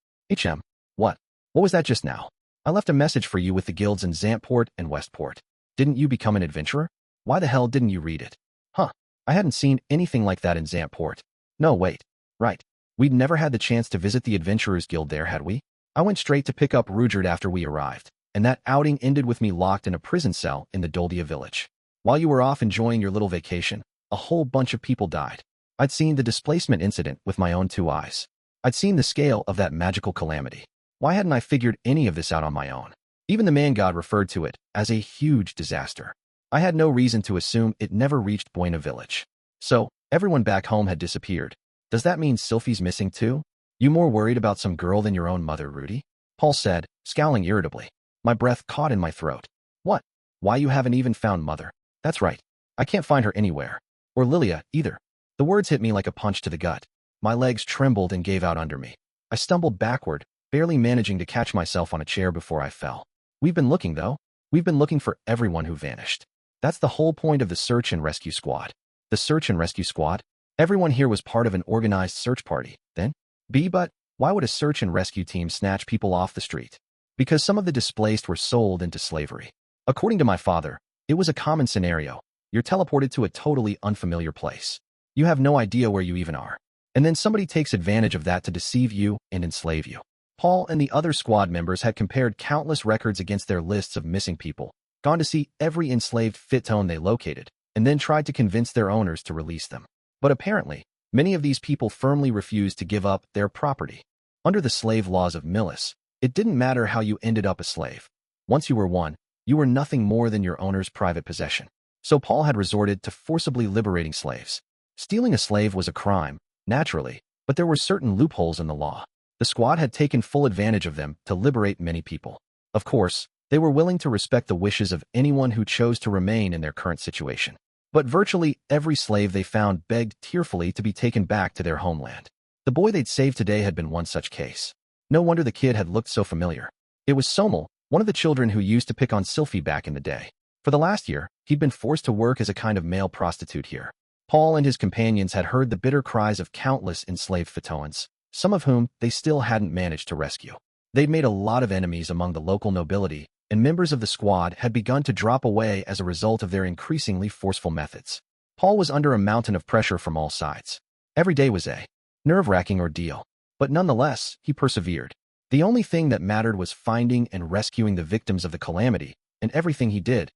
[SPEAKER 1] What? What was that just now? I left a message for you with the guilds in Zamport and Westport. Didn't you become an adventurer? Why the hell didn't you read it? Huh. I hadn't seen anything like that in Zamport. No, wait. Right. We'd never had the chance to visit the Adventurers Guild there, had we? I went straight to pick up Rudeus after we arrived, and that outing ended with me locked in a prison cell in the Doldia village. While you were off enjoying your little vacation, a whole bunch of people died. I'd seen the displacement incident with my own 2 eyes. I'd seen the scale of that magical calamity. Why hadn't I figured any of this out on my own? Even the man god referred to it as a huge disaster. I had no reason to assume it never reached Buena Village. So, everyone back home had disappeared. Does that mean Sylphie's missing too? You more worried about some girl than your own mother, Rudy? Paul said, scowling irritably. My breath caught in my throat. What? Why you haven't even found Mother? That's right. I can't find her anywhere. Or Lilia, either. The words hit me like a punch to the gut. My legs trembled and gave out under me. I stumbled backward, barely managing to catch myself on a chair before I fell. We've been looking, though. We've been looking for everyone who vanished. That's the whole point of the search and rescue squad. The search and rescue squad? Everyone here was part of an organized search party, then? But why would a search and rescue team snatch people off the street? Because some of the displaced were sold into slavery. According to my father, it was a common scenario. You're teleported to a totally unfamiliar place. You have no idea where you even are. And then somebody takes advantage of that to deceive you and enslave you. Paul and the other squad members had compared countless records against their lists of missing people, gone to see every enslaved Fitone they located, and then tried to convince their owners to release them. But apparently, many of these people firmly refused to give up their property. Under the slave laws of Millis, it didn't matter how you ended up a slave. Once you were one, you were nothing more than your owner's private possession. So Paul had resorted to forcibly liberating slaves. Stealing a slave was a crime, naturally, but there were certain loopholes in the law. The squad had taken full advantage of them to liberate many people. Of course, they were willing to respect the wishes of anyone who chose to remain in their current situation. But virtually every slave they found begged tearfully to be taken back to their homeland. The boy they'd saved today had been one such case. No wonder the kid had looked so familiar. It was Somel, one of the children who used to pick on Sylphie back in the day. For the last year, he'd been forced to work as a kind of male prostitute here. Paul and his companions had heard the bitter cries of countless enslaved Fitoans, some of whom they still hadn't managed to rescue. They'd made a lot of enemies among the local nobility, and members of the squad had begun to drop away as a result of their increasingly forceful methods. Paul was under a mountain of pressure from all sides. Every day was a nerve-wracking ordeal, but nonetheless, he persevered. The only thing that mattered was finding and rescuing the victims of the calamity, and everything he did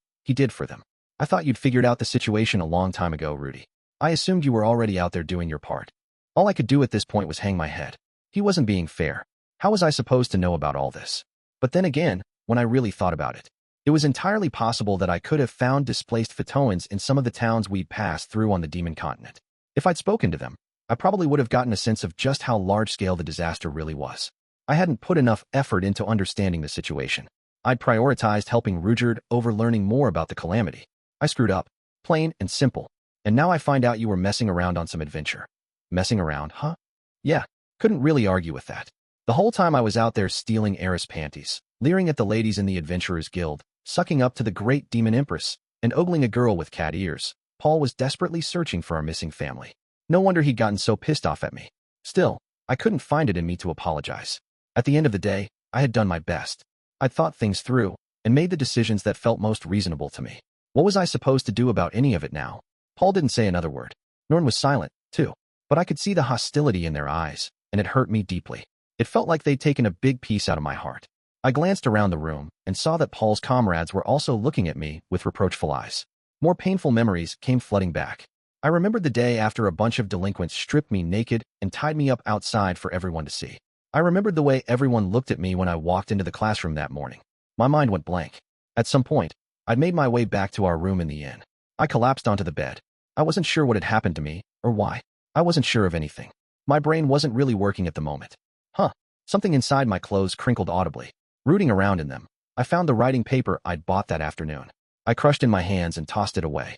[SPEAKER 1] for them. I thought you'd figured out the situation a long time ago, Rudy. I assumed you were already out there doing your part. All I could do at this point was hang my head. He wasn't being fair. How was I supposed to know about all this? But then again, when I really thought about it, it was entirely possible that I could have found displaced Fitoans in some of the towns we'd passed through on the Demon Continent. If I'd spoken to them, I probably would have gotten a sense of just how large-scale the disaster really was. I hadn't put enough effort into understanding the situation. I'd prioritized helping Rudeus over learning more about the calamity. I screwed up, plain and simple, and now I find out you were messing around on some adventure. Messing around, huh? Yeah, couldn't really argue with that. The whole time I was out there stealing Eris panties, leering at the ladies in the Adventurers Guild, sucking up to the great demon empress, and ogling a girl with cat ears, Paul was desperately searching for our missing family. No wonder he'd gotten so pissed off at me. Still, I couldn't find it in me to apologize. At the end of the day, I had done my best. I'd thought things through, and made the decisions that felt most reasonable to me. What was I supposed to do about any of it now? Paul didn't say another word. Norn was silent, too, but I could see the hostility in their eyes, and it hurt me deeply. It felt like they'd taken a big piece out of my heart. I glanced around the room and saw that Paul's comrades were also looking at me with reproachful eyes. More painful memories came flooding back. I remembered the day after a bunch of delinquents stripped me naked and tied me up outside for everyone to see. I remembered the way everyone looked at me when I walked into the classroom that morning. My mind went blank. At some point, I'd made my way back to our room in the inn. I collapsed onto the bed. I wasn't sure what had happened to me, or why. I wasn't sure of anything. My brain wasn't really working at the moment. Something inside my clothes crinkled audibly. Rooting around in them, I found the writing paper I'd bought that afternoon. I crushed in my hands and tossed it away.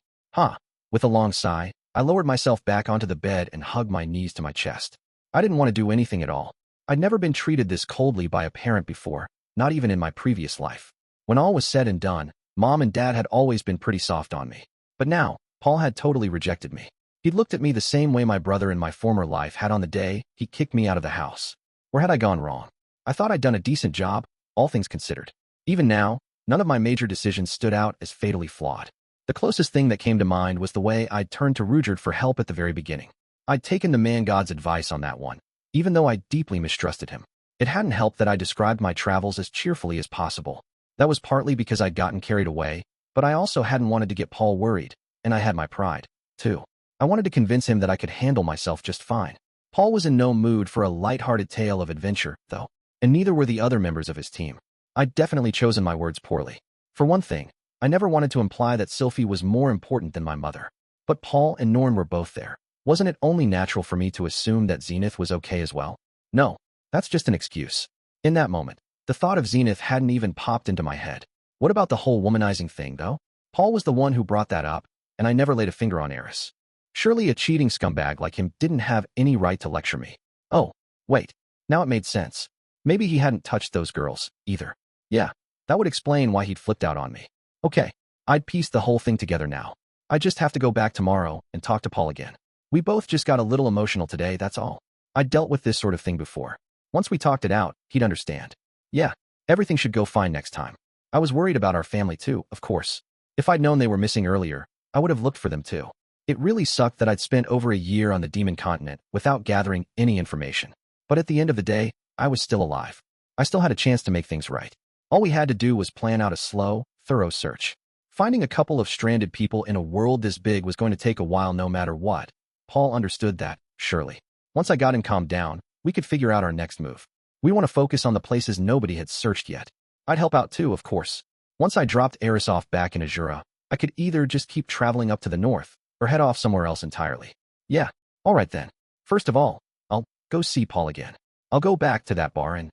[SPEAKER 1] With a long sigh, I lowered myself back onto the bed and hugged my knees to my chest. I didn't want to do anything at all. I'd never been treated this coldly by a parent before, not even in my previous life. When all was said and done, Mom and Dad had always been pretty soft on me. But now, Paul had totally rejected me. He'd looked at me the same way my brother in my former life had on the day he kicked me out of the house. Where had I gone wrong? I thought I'd done a decent job, all things considered. Even now, none of my major decisions stood out as fatally flawed. The closest thing that came to mind was the way I'd turned to Rudeus for help at the very beginning. I'd taken the man-god's advice on that one, even though I deeply mistrusted him. It hadn't helped that I described my travels as cheerfully as possible. That was partly because I'd gotten carried away, but I also hadn't wanted to get Paul worried, and I had my pride, too. I wanted to convince him that I could handle myself just fine. Paul was in no mood for a light-hearted tale of adventure, though, and neither were the other members of his team. I'd definitely chosen my words poorly. For one thing, I never wanted to imply that Sylphie was more important than my mother. But Paul and Norn were both there. Wasn't it only natural for me to assume that Zenith was okay as well? No, that's just an excuse. In that moment, the thought of Zenith hadn't even popped into my head. What about the whole womanizing thing, though? Paul was the one who brought that up, and I never laid a finger on Eris. Surely a cheating scumbag like him didn't have any right to lecture me. Oh, wait, now it made sense. Maybe he hadn't touched those girls, either. Yeah, that would explain why he'd flipped out on me. Okay, I'd piece the whole thing together now. I just have to go back tomorrow and talk to Paul again. We both just got a little emotional today, that's all. I'd dealt with this sort of thing before. Once we talked it out, he'd understand. Yeah, everything should go fine next time. I was worried about our family too, of course. If I'd known they were missing earlier, I would have looked for them too. It really sucked that I'd spent over a year on the demon continent without gathering any information. But at the end of the day, I was still alive. I still had a chance to make things right. All we had to do was plan out a slow, thorough search. Finding a couple of stranded people in a world this big was going to take a while no matter what. Paul understood that, surely. Once I got him calmed down, we could figure out our next move. We want to focus on the places nobody had searched yet. I'd help out too, of course. Once I dropped Eris off back in Azura, I could either just keep traveling up to the north, or head off somewhere else entirely. Yeah, alright then. First of all, I'll go see Paul again. I'll go back to that bar and,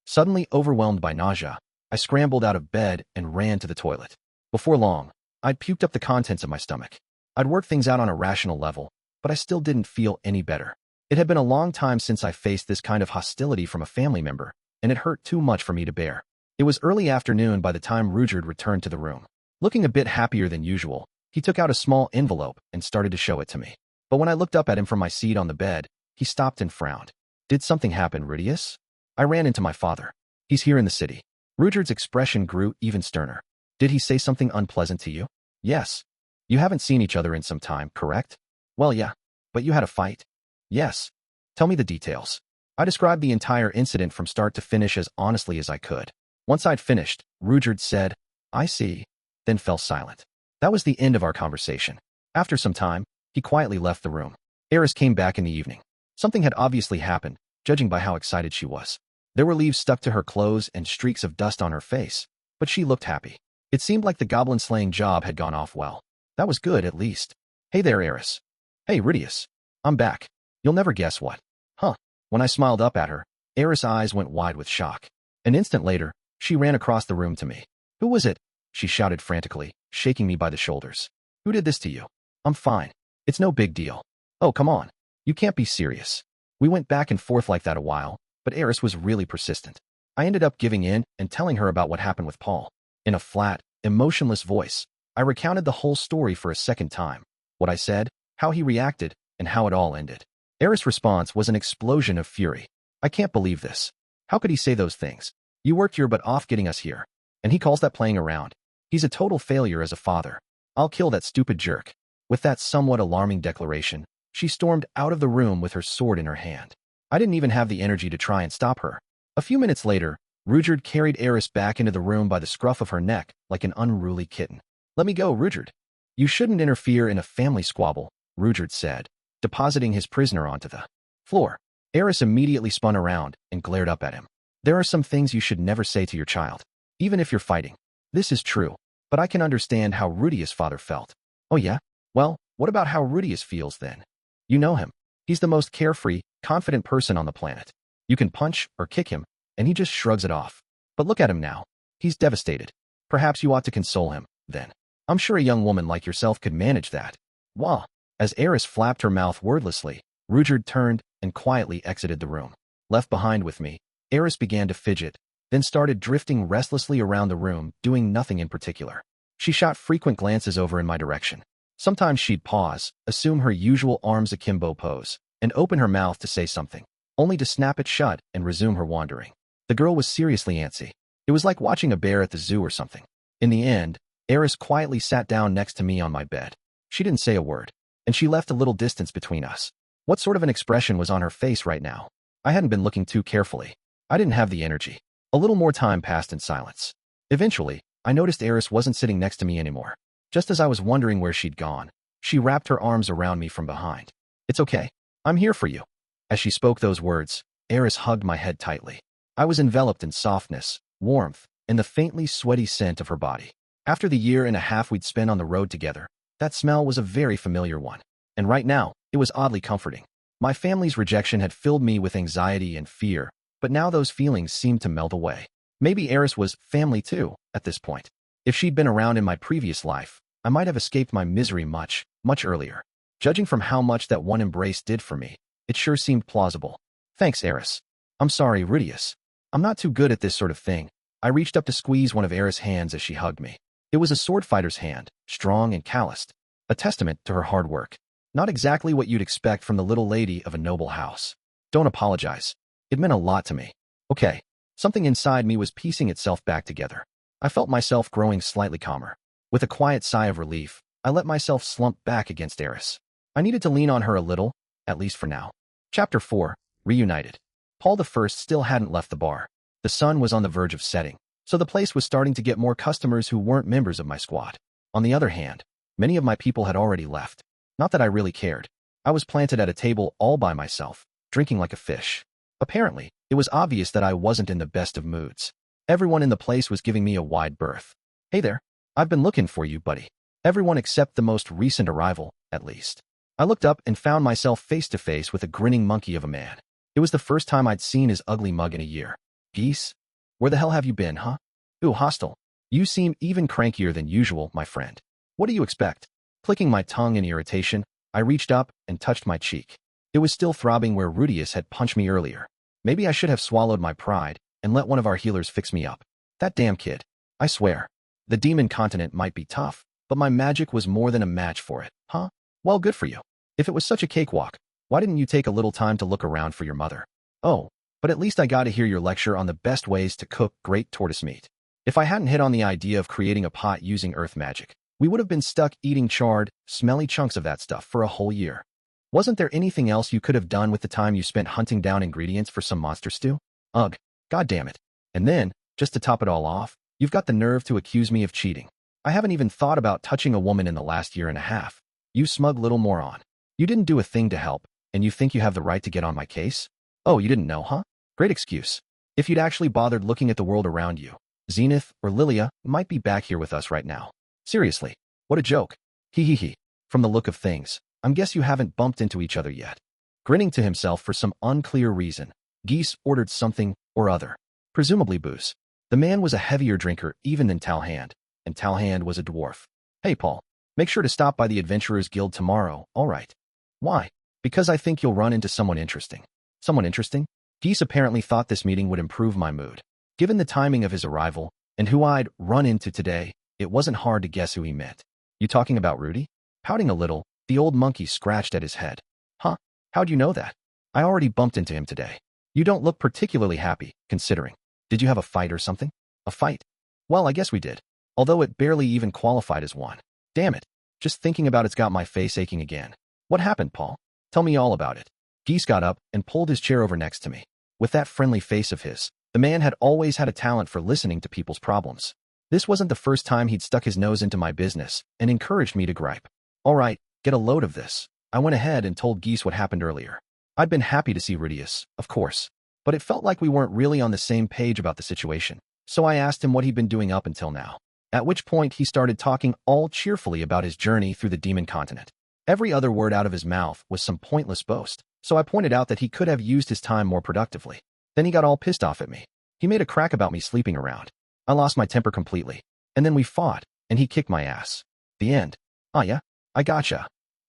[SPEAKER 1] suddenly overwhelmed by nausea, I scrambled out of bed and ran to the toilet. Before long, I'd puked up the contents of my stomach. I'd worked things out on a rational level, but I still didn't feel any better. It had been a long time since I faced this kind of hostility from a family member, and it hurt too much for me to bear. It was early afternoon by the time Rudeus returned to the room. Looking a bit happier than usual, he took out a small envelope and started to show it to me. But when I looked up at him from my seat on the bed, he stopped and frowned. Did something happen, Rudeus? I ran into my father. He's here in the city. Rudeus' expression grew even sterner. Did he say something unpleasant to you? Yes. You haven't seen each other in some time, correct? Well, yeah. But you had a fight? Yes. Tell me the details. I described the entire incident from start to finish as honestly as I could. Once I'd finished, Rudeus said, I see, then fell silent. That was the end of our conversation. After some time, he quietly left the room. Eris came back in the evening. Something had obviously happened, judging by how excited she was. There were leaves stuck to her clothes and streaks of dust on her face, but she looked happy. It seemed like the goblin-slaying job had gone off well. That was good, at least. Hey there, Eris. Hey, Rudeus. I'm back. You'll never guess what. Huh. When I smiled up at her, Eris' eyes went wide with shock. An instant later, she ran across the room to me. Who was it? She shouted frantically, shaking me by the shoulders. Who did this to you? I'm fine. It's no big deal. Oh, come on. You can't be serious. We went back and forth like that a while, but Eris was really persistent. I ended up giving in and telling her about what happened with Paul. In a flat, emotionless voice, I recounted the whole story for a second time. What I said, how he reacted, and how it all ended. Eris' response was an explosion of fury. I can't believe this. How could he say those things? You worked your butt off getting us here, and he calls that playing around. He's a total failure as a father. I'll kill that stupid jerk. With that somewhat alarming declaration, she stormed out of the room with her sword in her hand. I didn't even have the energy to try and stop her. A few minutes later, Rudeus carried Eris back into the room by the scruff of her neck like an unruly kitten. "Let me go, Rudeus. You shouldn't interfere in a family squabble," Rudeus said, depositing his prisoner onto the floor. Eris immediately spun around and glared up at him. "There are some things you should never say to your child, even if you're fighting. This is true, but I can understand how Rudeus' father felt." "Oh yeah? Well, what about how Rudeus feels then? You know him. He's the most carefree, confident person on the planet. You can punch or kick him, and he just shrugs it off. But look at him now. He's devastated. Perhaps you ought to console him, then. I'm sure a young woman like yourself could manage that." Wah! As Eris flapped her mouth wordlessly, Rudeus turned and quietly exited the room. Left behind with me, Eris began to fidget, then started drifting restlessly around the room, doing nothing in particular. She shot frequent glances over in my direction. Sometimes she'd pause, assume her usual arms akimbo pose, and open her mouth to say something, only to snap it shut and resume her wandering. The girl was seriously antsy. It was like watching a bear at the zoo or something. In the end, Eris quietly sat down next to me on my bed. She didn't say a word, and she left a little distance between us. What sort of an expression was on her face right now? I hadn't been looking too carefully. I didn't have the energy. A little more time passed in silence. Eventually, I noticed Eris wasn't sitting next to me anymore. Just as I was wondering where she'd gone, she wrapped her arms around me from behind. "It's okay. I'm here for you." As she spoke those words, Eris hugged my head tightly. I was enveloped in softness, warmth, and the faintly sweaty scent of her body. After the year and a half we'd spent on the road together, that smell was a very familiar one. And right now, it was oddly comforting. My family's rejection had filled me with anxiety and fear, but now those feelings seemed to melt away. Maybe Eris was family too, at this point. If she'd been around in my previous life, I might have escaped my misery much, much earlier. Judging from how much that one embrace did for me, it sure seemed plausible. "Thanks, Eris." "I'm sorry, Rudeus. I'm not too good at this sort of thing." I reached up to squeeze one of Eris' hands as she hugged me. It was a sword fighter's hand, strong and calloused, a testament to her hard work. Not exactly what you'd expect from the little lady of a noble house. "Don't apologize. It meant a lot to me." "Okay." Something inside me was piecing itself back together. I felt myself growing slightly calmer. With a quiet sigh of relief, I let myself slump back against Eris. I needed to lean on her a little, at least for now. Chapter 4, Reunited. Paul I still hadn't left the bar. The sun was on the verge of setting, so the place was starting to get more customers who weren't members of my squad. On the other hand, many of my people had already left. Not that I really cared. I was planted at a table all by myself, drinking like a fish. Apparently, it was obvious that I wasn't in the best of moods. Everyone in the place was giving me a wide berth. "Hey there. I've been looking for you, buddy." Everyone except the most recent arrival, at least. I looked up and found myself face to face with a grinning monkey of a man. It was the first time I'd seen his ugly mug in a year. "Geese? Where the hell have you been, huh? Ooh, hostile. You seem even crankier than usual, my friend. What do you expect?" Clicking my tongue in irritation, I reached up and touched my cheek. It was still throbbing where Rudeus had punched me earlier. Maybe I should have swallowed my pride and let one of our healers fix me up. That damn kid. I swear. The demon continent might be tough, but my magic was more than a match for it, huh? Well, good for you. If it was such a cakewalk, why didn't you take a little time to look around for your mother? Oh, but at least I got to hear your lecture on the best ways to cook great tortoise meat. If I hadn't hit on the idea of creating a pot using earth magic, we would have been stuck eating charred, smelly chunks of that stuff for a whole year. Wasn't there anything else you could have done with the time you spent hunting down ingredients for some monster stew? Ugh, god damn it. And then, just to top it all off, you've got the nerve to accuse me of cheating. I haven't even thought about touching a woman in the last year and a half. You smug little moron. You didn't do a thing to help, and you think you have the right to get on my case? Oh, you didn't know, huh? Great excuse. If you'd actually bothered looking at the world around you, Zenith or Lilia might be back here with us right now. Seriously, what a joke. Hee hee hee. From the look of things, I guess you haven't bumped into each other yet. Grinning to himself for some unclear reason, Geese ordered something or other. Presumably booze. The man was a heavier drinker even than Talhand, and Talhand was a dwarf. Hey Paul, make sure to stop by the Adventurers Guild tomorrow, alright? Why? Because I think you'll run into someone interesting. Someone interesting? Geese apparently thought this meeting would improve my mood. Given the timing of his arrival, and who I'd run into today, it wasn't hard to guess who he meant. You talking about Rudy? Pouting a little, the old monkey scratched at his head. Huh? How'd you know that? I already bumped into him today. You don't look particularly happy, considering. Did you have a fight or something? A fight? Well, I guess we did. Although it barely even qualified as one. Damn it. Just thinking about it's got my face aching again. What happened, Paul? Tell me all about it. Geese got up and pulled his chair over next to me. With that friendly face of his, the man had always had a talent for listening to people's problems. This wasn't the first time he'd stuck his nose into my business and encouraged me to gripe. All right, get a load of this. I went ahead and told Geese what happened earlier. I'd been happy to see Rudeus, of course, but it felt like we weren't really on the same page about the situation, so I asked him what he'd been doing up until now. At which point he started talking all cheerfully about his journey through the demon continent. Every other word out of his mouth was some pointless boast, so I pointed out that he could have used his time more productively. Then he got all pissed off at me. He made a crack about me sleeping around. I lost my temper completely. And then we fought, and he kicked my ass. The end. Ah yeah, I gotcha.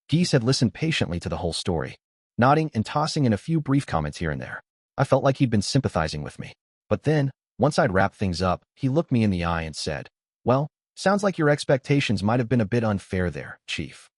[SPEAKER 1] Geese had listened patiently to the whole story, nodding and tossing in a few brief comments here and there. I felt like he'd been sympathizing with me. But then, once I'd wrapped things up, he looked me in the eye and said, "Well, sounds like your expectations might have been a bit unfair there, Chief."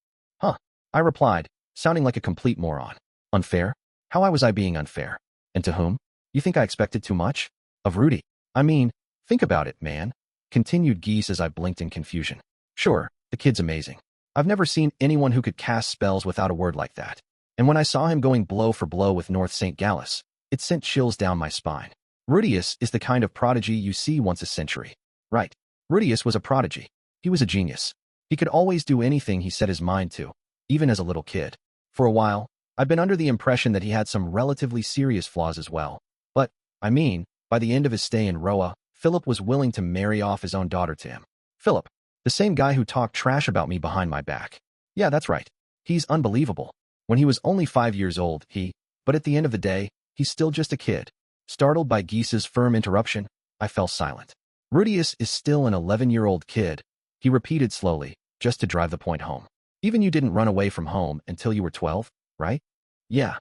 [SPEAKER 1] Huh, I replied, sounding like a complete moron. Unfair? How was I being unfair? And to whom? You think I expected too much? Of Rudy. I mean, think about it, man. Continued Geese as I blinked in confusion. Sure, the kid's amazing. I've never seen anyone who could cast spells without a word like that. And when I saw him going blow for blow with North St. Gallus, it sent chills down my spine. Rudeus is the kind of prodigy you see once a century. Right. Rudeus was a prodigy. He was a genius. He could always do anything he set his mind to, even as a little kid. For a while, I'd been under the impression that he had some relatively serious flaws as well. But, I mean, by the end of his stay in Roa, Philip was willing to marry off his own daughter to him. Philip, the same guy who talked trash about me behind my back. Yeah, that's right. He's unbelievable. When he was only 5 years old, but at the end of the day, he's still just a kid. Startled by Geese's firm interruption, I fell silent. Rudeus is still an 11-year-old kid, he repeated slowly, just to drive the point home. Even you didn't run away from home until you were 12, right? Yeah.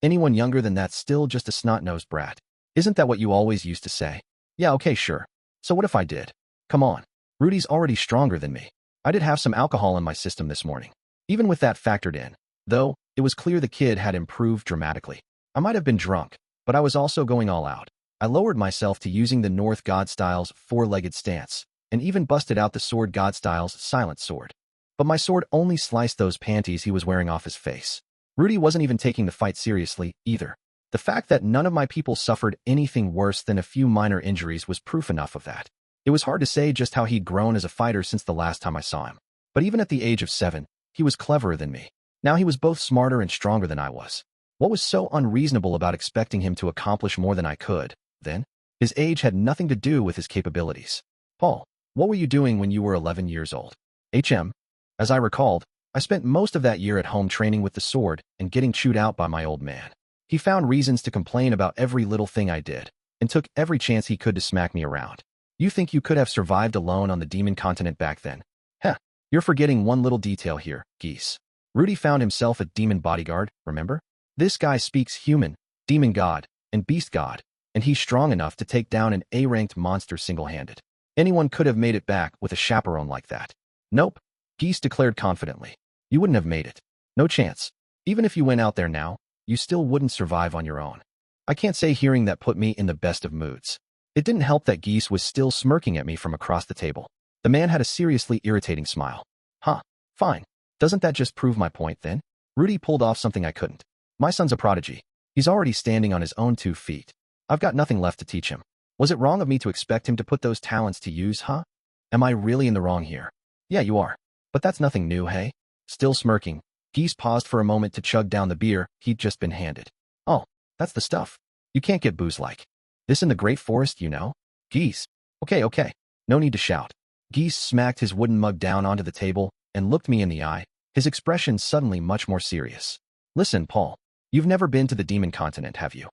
[SPEAKER 1] Anyone younger than that's still just a snot-nosed brat. Isn't that what you always used to say? Yeah, okay, sure. So what if I did? Come on. Rudy's already stronger than me. I did have some alcohol in my system this morning. Even with that factored in, though, it was clear the kid had improved dramatically. I might have been drunk, but I was also going all out. I lowered myself to using the North God style's four-legged stance, and even busted out the sword God style's silent sword. But my sword only sliced those panties he was wearing off his face. Rudy wasn't even taking the fight seriously, either. The fact that none of my people suffered anything worse than a few minor injuries was proof enough of that. It was hard to say just how he'd grown as a fighter since the last time I saw him. But even at the age of 7, he was cleverer than me. Now he was both smarter and stronger than I was. What was so unreasonable about expecting him to accomplish more than I could, then? His age had nothing to do with his capabilities. Paul, what were you doing when you were 11 years old? As I recalled, I spent most of that year at home training with the sword and getting chewed out by my old man. He found reasons to complain about every little thing I did, and took every chance he could to smack me around. You think you could have survived alone on the demon continent back then? Heh, you're forgetting one little detail here, Geese. Rudy found himself a demon bodyguard, remember? This guy speaks human, demon god, and beast god, and he's strong enough to take down an A-ranked monster single-handed. Anyone could have made it back with a chaperone like that. Nope, Geese declared confidently. You wouldn't have made it. No chance. Even if you went out there now, you still wouldn't survive on your own. I can't say hearing that put me in the best of moods. It didn't help that Geese was still smirking at me from across the table. The man had a seriously irritating smile. Huh, fine. Doesn't that just prove my point, then? Rudy pulled off something I couldn't. My son's a prodigy. He's already standing on his own 2 feet. I've got nothing left to teach him. Was it wrong of me to expect him to put those talents to use, huh? Am I really in the wrong here? Yeah, you are. But that's nothing new, hey? Still smirking, Geese paused for a moment to chug down the beer he'd just been handed. Oh, that's the stuff. You can't get booze like this in the Great Forest, you know? Geese. Okay. No need to shout. Geese smacked his wooden mug down onto the table and looked me in the eye, his expression suddenly much more serious. Listen, Paul. You've never been to the demon continent, have you?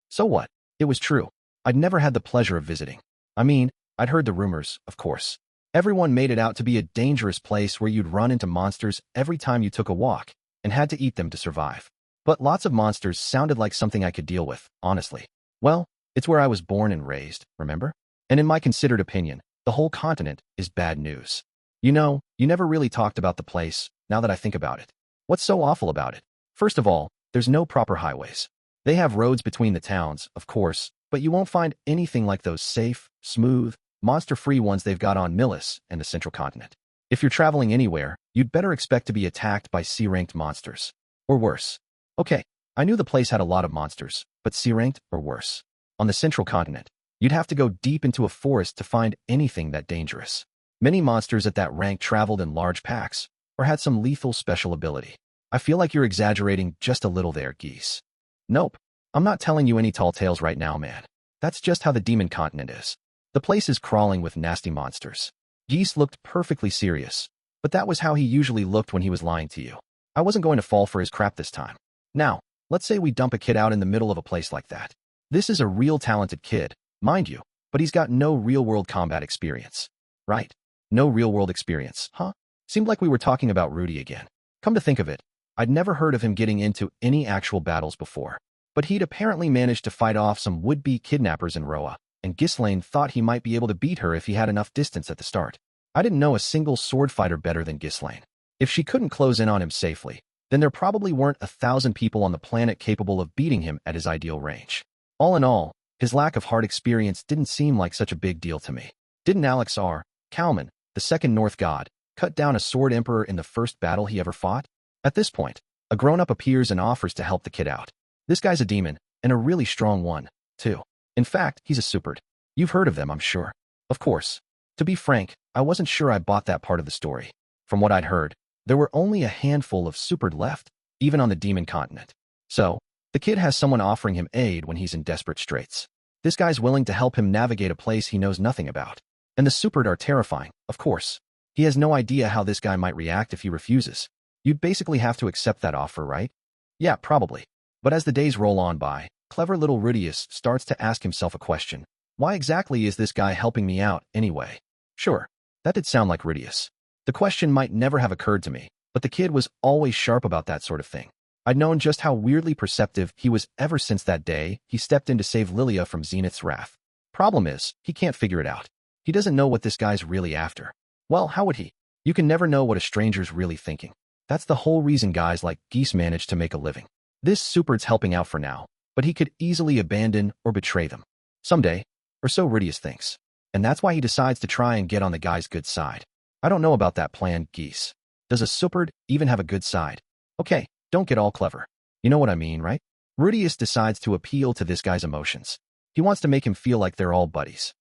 [SPEAKER 1] So what? It was true. I'd never had the pleasure of visiting. I mean, I'd heard the rumors, of course. Everyone made it out to be a dangerous place where you'd run into monsters every time you took a walk, and had to eat them to survive. But lots of monsters sounded like something I could deal with, honestly. Well, it's where I was born and raised, remember? And in my considered opinion, the whole continent is bad news. You know, you never really talked about the place, now that I think about it. What's so awful about it? First of all, there's no proper highways. They have roads between the towns, of course, but you won't find anything like those safe, smooth, monster-free ones they've got on Millis and the Central Continent. If you're traveling anywhere, you'd better expect to be attacked by C-ranked monsters. Or worse. Okay, I knew the place had a lot of monsters, but C-ranked or worse. On the central continent, you'd have to go deep into a forest to find anything that dangerous. Many monsters at that rank traveled in large packs, or had some lethal special ability. I feel like you're exaggerating just a little there, Geese. Nope. I'm not telling you any tall tales right now, man. That's just how the demon continent is. The place is crawling with nasty monsters. Geese looked perfectly serious, but that was how he usually looked when he was lying to you. I wasn't going to fall for his crap this time. Now, let's say we dump a kid out in the middle of a place like that. This is a real talented kid, mind you, but he's got no real-world combat experience. Right? No real-world experience, huh? Seemed like we were talking about Rudy again. Come to think of it, I'd never heard of him getting into any actual battles before. But he'd apparently managed to fight off some would-be kidnappers in Roa, and Ghislaine thought he might be able to beat her if he had enough distance at the start. I didn't know a single sword fighter better than Ghislaine. If she couldn't close in on him safely, then there probably weren't 1,000 people on the planet capable of beating him at his ideal range. All in all, his lack of hard experience didn't seem like such a big deal to me. Didn't Alex R. Kalman, the second North god, cut down a sword emperor in the first battle he ever fought? At this point, a grown-up appears and offers to help the kid out. This guy's a demon, and a really strong one, too. In fact, he's a superd. You've heard of them, I'm sure. Of course. To be frank, I wasn't sure I bought that part of the story. From what I'd heard, there were only a handful of superd left, even on the demon continent. So, the kid has someone offering him aid when he's in desperate straits. This guy's willing to help him navigate a place he knows nothing about. And the superd are terrifying, of course. He has no idea how this guy might react if he refuses. You'd basically have to accept that offer, right? Yeah, probably. But as the days roll on by, clever little Rudeus starts to ask himself a question. Why exactly is this guy helping me out, anyway? Sure, that did sound like Rudeus. The question might never have occurred to me, but the kid was always sharp about that sort of thing. I'd known just how weirdly perceptive he was ever since that day he stepped in to save Lilia from Zenith's wrath. Problem is, he can't figure it out. He doesn't know what this guy's really after. Well, how would he? You can never know what a stranger's really thinking. That's the whole reason guys like Geese manage to make a living. This superd's helping out for now, but he could easily abandon or betray them. Someday, or so Rudeus thinks. And that's why he decides to try and get on the guy's good side. I don't know about that plan, Geese. Does a superd even have a good side? Okay, don't get all clever. You know what I mean, right? Rudeus decides to appeal to this guy's emotions. He wants to make him feel like they're all buddies.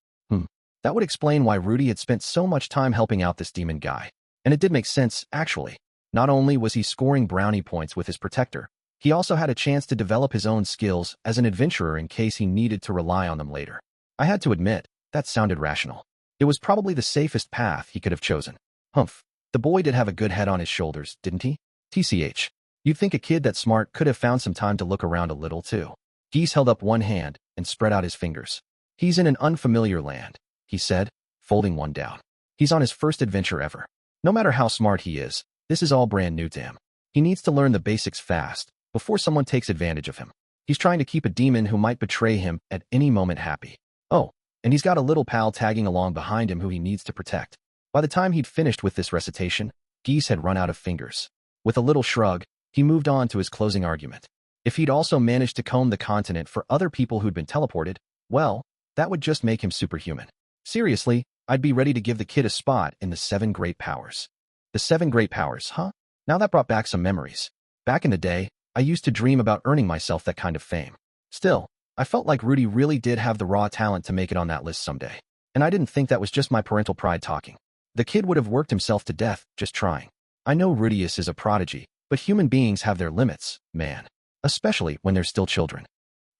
[SPEAKER 1] That would explain why Rudy had spent so much time helping out this demon guy. And it did make sense, actually. Not only was he scoring brownie points with his protector, he also had a chance to develop his own skills as an adventurer in case he needed to rely on them later. I had to admit, that sounded rational. It was probably the safest path he could have chosen. Humph. The boy did have a good head on his shoulders, didn't he? TCH. You'd think a kid that smart could have found some time to look around a little, too. Geese held up one hand and spread out his fingers. He's in an unfamiliar land, he said, folding one down. He's on his first adventure ever. No matter how smart he is, this is all brand new to him. He needs to learn the basics fast, before someone takes advantage of him. He's trying to keep a demon who might betray him at any moment happy. Oh, and he's got a little pal tagging along behind him who he needs to protect. By the time he'd finished with this recitation, Geese had run out of fingers. With a little shrug, he moved on to his closing argument. If he'd also managed to comb the continent for other people who'd been teleported, well, that would just make him superhuman. Seriously, I'd be ready to give the kid a spot in the 7 Great Powers. The 7 Great Powers, huh? Now that brought back some memories. Back in the day, I used to dream about earning myself that kind of fame. Still, I felt like Rudy really did have the raw talent to make it on that list someday. And I didn't think that was just my parental pride talking. The kid would have worked himself to death just trying. I know Rudeus is a prodigy, but human beings have their limits, man. Especially when they're still children.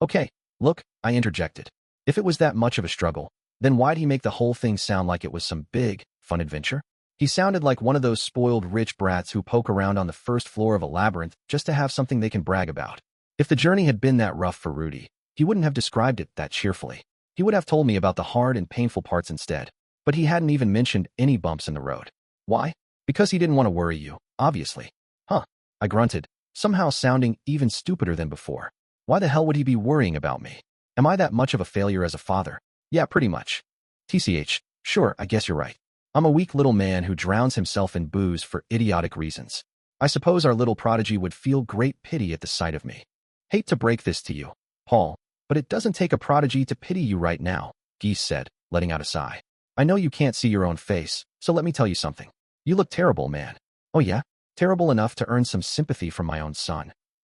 [SPEAKER 1] Okay, look, I interjected. If it was that much of a struggle, then why'd he make the whole thing sound like it was some big, fun adventure? He sounded like one of those spoiled rich brats who poke around on the first floor of a labyrinth just to have something they can brag about. If the journey had been that rough for Rudy, he wouldn't have described it that cheerfully. He would have told me about the hard and painful parts instead. But he hadn't even mentioned any bumps in the road. Why? Because he didn't want to worry you, obviously. Huh, I grunted, somehow sounding even stupider than before. Why the hell would he be worrying about me? Am I that much of a failure as a father? Yeah, pretty much. TCH, sure, I guess you're right. I'm a weak little man who drowns himself in booze for idiotic reasons. I suppose our little prodigy would feel great pity at the sight of me. Hate to break this to you, Paul, but it doesn't take a prodigy to pity you right now, Geese said, letting out a sigh. I know you can't see your own face, so let me tell you something. You look terrible, man. Oh yeah? Terrible enough to earn some sympathy from my own son.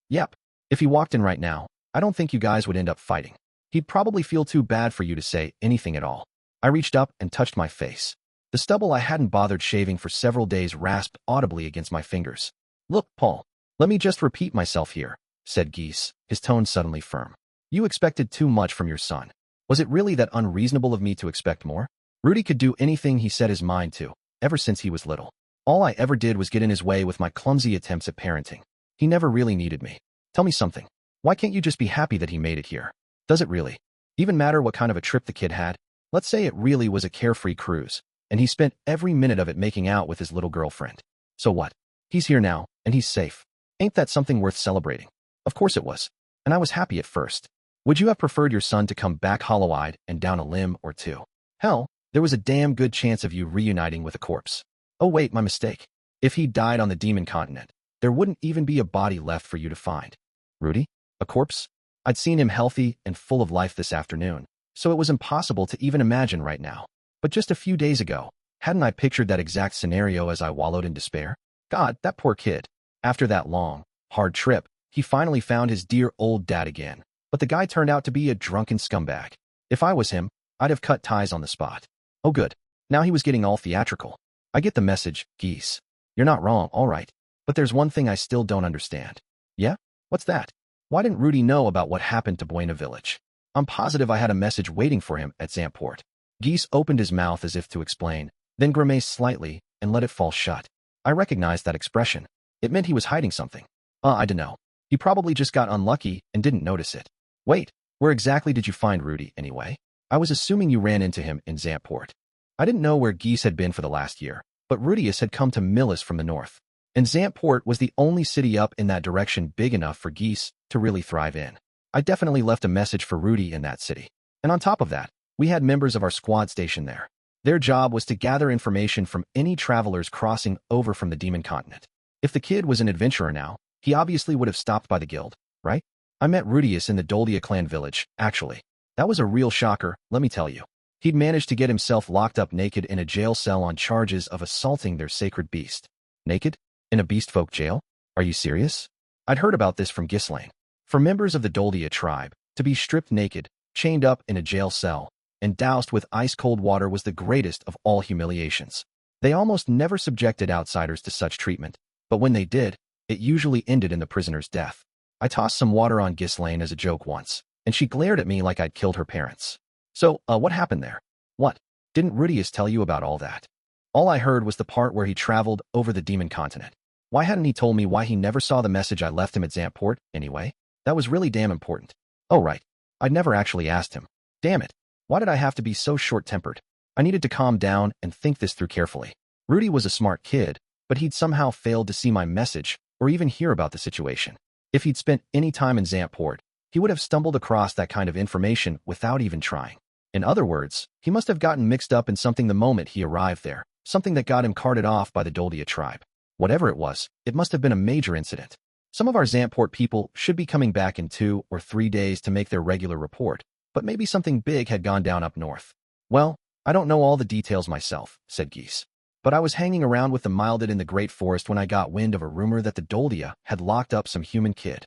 [SPEAKER 1] Yep. If he walked in right now, I don't think you guys would end up fighting. He'd probably feel too bad for you to say anything at all. I reached up and touched my face. The stubble I hadn't bothered shaving for several days rasped audibly against my fingers. Look, Paul, let me just repeat myself here, said Geese, his tone suddenly firm. You expected too much from your son. Was it really that unreasonable of me to expect more? Rudy could do anything he set his mind to, ever since he was little. All I ever did was get in his way with my clumsy attempts at parenting. He never really needed me. Tell me something. Why can't you just be happy that he made it here? Does it really even matter what kind of a trip the kid had? Let's say it really was a carefree cruise, and he spent every minute of it making out with his little girlfriend. So what? He's here now, and he's safe. Ain't that something worth celebrating? Of course it was. And I was happy at first. Would you have preferred your son to come back hollow-eyed and down a limb or two? Hell, there was a damn good chance of you reuniting with a corpse. Oh wait, my mistake. If he died on the demon continent, there wouldn't even be a body left for you to find. Rudy? A corpse? I'd seen him healthy and full of life this afternoon, so it was impossible to even imagine right now. But just a few days ago, hadn't I pictured that exact scenario as I wallowed in despair? God, that poor kid. After that long, hard trip, he finally found his dear old dad again. But the guy turned out to be a drunken scumbag. If I was him, I'd have cut ties on the spot. Oh good. Now he was getting all theatrical. I get the message, Geese. You're not wrong, all right. But there's one thing I still don't understand. Yeah? What's that? Why didn't Rudy know about what happened to Buena Village? I'm positive I had a message waiting for him at Zamport. Geese opened his mouth as if to explain, then grimaced slightly and let it fall shut. I recognized that expression. It meant he was hiding something. I dunno. He probably just got unlucky and didn't notice it. Wait, where exactly did you find Rudy, anyway? I was assuming you ran into him in Zamport. I didn't know where Geese had been for the last year, but Rudeus had come to Millis from the north, and Zamport was the only city up in that direction big enough for Geese to really thrive in. I definitely left a message for Rudy in that city. And on top of that, we had members of our squad stationed there. Their job was to gather information from any travelers crossing over from the demon continent. If the kid was an adventurer now, he obviously would have stopped by the guild, right? I met Rudeus in the Doldia clan village, actually. That was a real shocker, let me tell you. He'd managed to get himself locked up naked in a jail cell on charges of assaulting their sacred beast. Naked? In a beastfolk jail? Are you serious? I'd heard about this from Ghislaine. For members of the Doldia tribe, to be stripped naked, chained up in a jail cell, and doused with ice-cold water was the greatest of all humiliations. They almost never subjected outsiders to such treatment, but when they did, it usually ended in the prisoner's death. I tossed some water on Ghislaine as a joke once, and she glared at me like I'd killed her parents. So, what happened there? What? Didn't Rudeus tell you about all that? All I heard was the part where he traveled over the demon continent. Why hadn't he told me why he never saw the message I left him at Zamport, anyway? That was really damn important. Oh right, I'd never actually asked him. Damn it. Why did I have to be so short-tempered? I needed to calm down and think this through carefully. Rudy was a smart kid, but he'd somehow failed to see my message or even hear about the situation. If he'd spent any time in Zamport, he would have stumbled across that kind of information without even trying. In other words, he must have gotten mixed up in something the moment he arrived there, something that got him carted off by the Doldia tribe. Whatever it was, it must have been a major incident. Some of our Zamport people should be coming back in 2 or 3 days to make their regular report, but maybe something big had gone down up north. Well, I don't know all the details myself, said Geese. But I was hanging around with the Milded in the Great Forest when I got wind of a rumor that the Doldia had locked up some human kid.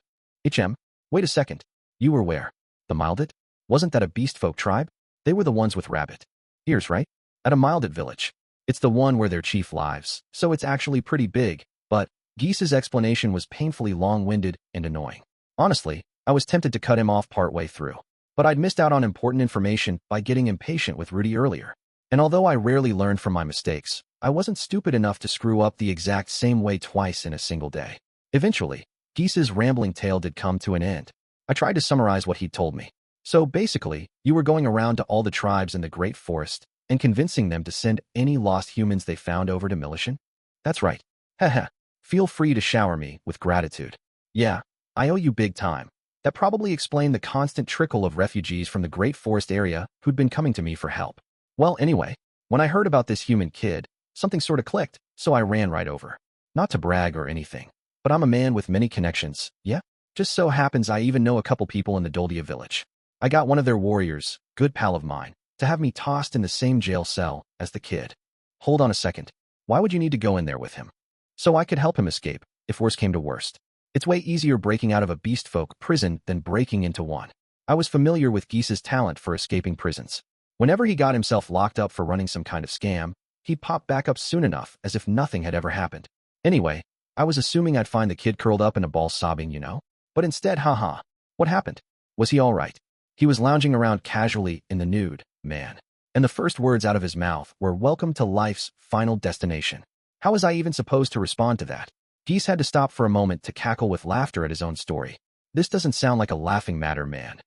[SPEAKER 1] Wait a second. You were where? The Milded? Wasn't that a beastfolk tribe? They were the ones with rabbit ears, right? At a Milded village. It's the one where their chief lives, so it's actually pretty big, but Geese's explanation was painfully long-winded and annoying. Honestly, I was tempted to cut him off partway through, but I'd missed out on important information by getting impatient with Rudy earlier. And although I rarely learned from my mistakes, I wasn't stupid enough to screw up the exact same way twice in a single day. Eventually, Geese's rambling tale did come to an end. I tried to summarize what he'd told me. So basically, you were going around to all the tribes in the Great Forest and convincing them to send any lost humans they found over to Millishion? That's right. Haha. Feel free to shower me with gratitude. Yeah, I owe you big time. That probably explained the constant trickle of refugees from the Great Forest area who'd been coming to me for help. Well, anyway, when I heard about this human kid, something sort of clicked, so I ran right over. Not to brag or anything, but I'm a man with many connections, yeah? Just so happens I even know a couple people in the Doldia village. I got one of their warriors, good pal of mine, to have me tossed in the same jail cell as the kid. Hold on a second. Why would you need to go in there with him? So I could help him escape, if worse came to worst. It's way easier breaking out of a beastfolk prison than breaking into one. I was familiar with Geese's talent for escaping prisons. Whenever he got himself locked up for running some kind of scam, he'd pop back up soon enough as if nothing had ever happened. Anyway, I was assuming I'd find the kid curled up in a ball sobbing, you know? But instead, haha. What happened? Was he all right? He was lounging around casually in the nude, man. And the first words out of his mouth were, "Welcome to life's final destination." How was I even supposed to respond to that? Geese had to stop for a moment to cackle with laughter at his own story. This doesn't sound like a laughing matter, man.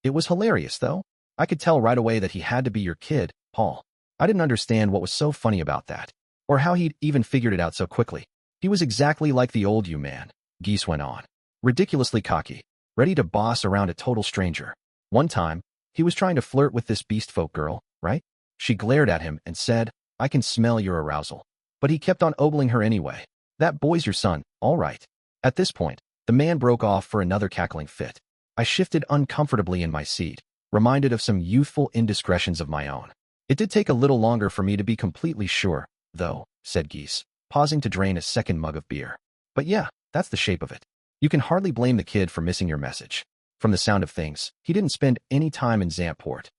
[SPEAKER 1] It was hilarious, though. I could tell right away that he had to be your kid, Paul. I didn't understand what was so funny about that, or how he'd even figured it out so quickly. He was exactly like the old you, man, Geese went on. Ridiculously cocky, ready to boss around a total stranger. One time, he was trying to flirt with this beastfolk girl, right? She glared at him and said, "I can smell your arousal." But he kept on ogling her anyway. "That boy's your son, all right." At this point, the man broke off for another cackling fit. I shifted uncomfortably in my seat, reminded of some youthful indiscretions of my own. It did take a little longer for me to be completely sure, though, said Geese, pausing to drain a second mug of beer. But yeah, that's the shape of it. You can hardly blame the kid for missing your message. From the sound of things, he didn't spend any time in Zamport.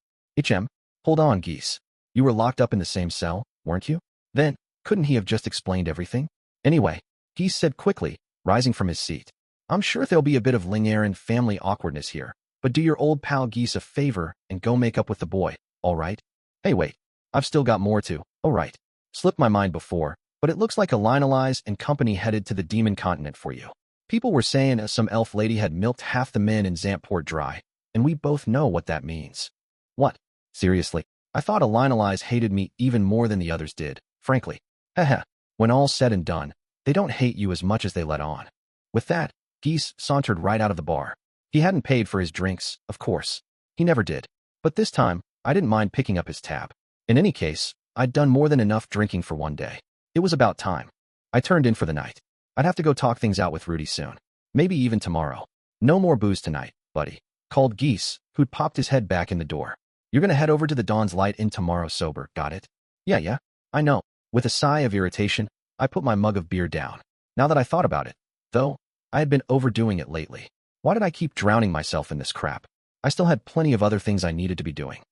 [SPEAKER 1] Hold on, Geese. You were locked up in the same cell, weren't you? Then, couldn't he have just explained everything? Anyway, Geese said quickly, rising from his seat. I'm sure there'll be a bit of Lingaran family awkwardness here, but do your old pal Geese a favor and go make up with the boy, all right? Hey, wait. I've still got more to. Oh, right. Slipped my mind before, but it looks like a Lionelize and company headed to the Demon Continent for you. People were saying some elf lady had milked half the men in Zamport dry, and we both know what that means. What? Seriously? I thought a Lionelize hated me even more than the others did, frankly. Heh. When all's said and done, they don't hate you as much as they let on. With that, Geese sauntered right out of the bar. He hadn't paid for his drinks, of course. He never did. But this time, I didn't mind picking up his tab. In any case, I'd done more than enough drinking for one day. It was about time. I turned in for the night. I'd have to go talk things out with Rudy soon. Maybe even tomorrow. No more booze tonight, buddy, called Geese, who'd popped his head back in the door. You're gonna head over to the Dawn's Light Inn tomorrow sober, got it? Yeah, I know. With a sigh of irritation, I put my mug of beer down. Now that I thought about it, though, I had been overdoing it lately. Why did I keep drowning myself in this crap? I still had plenty of other things I needed to be doing.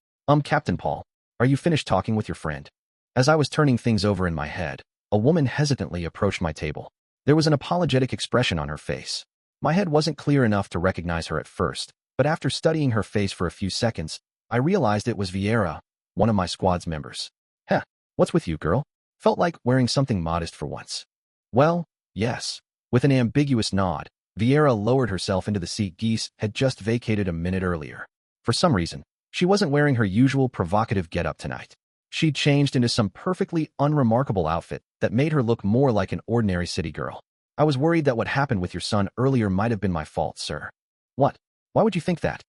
[SPEAKER 1] Captain Paul, are you finished talking with your friend? As I was turning things over in my head, a woman hesitantly approached my table. There was an apologetic expression on her face. My head wasn't clear enough to recognize her at first, but after studying her face for a few seconds, I realized it was Vieira, one of my squad's members. What's with you, girl? Felt like wearing something modest for once. Well, yes. With an ambiguous nod, Vieira lowered herself into the seat Geese had just vacated a minute earlier. For some reason, she wasn't wearing her usual provocative getup tonight. She'd changed into some perfectly unremarkable outfit that made her look more like an ordinary city girl. I was worried that what happened with your son earlier might have been my fault, sir. What? Why would you think that?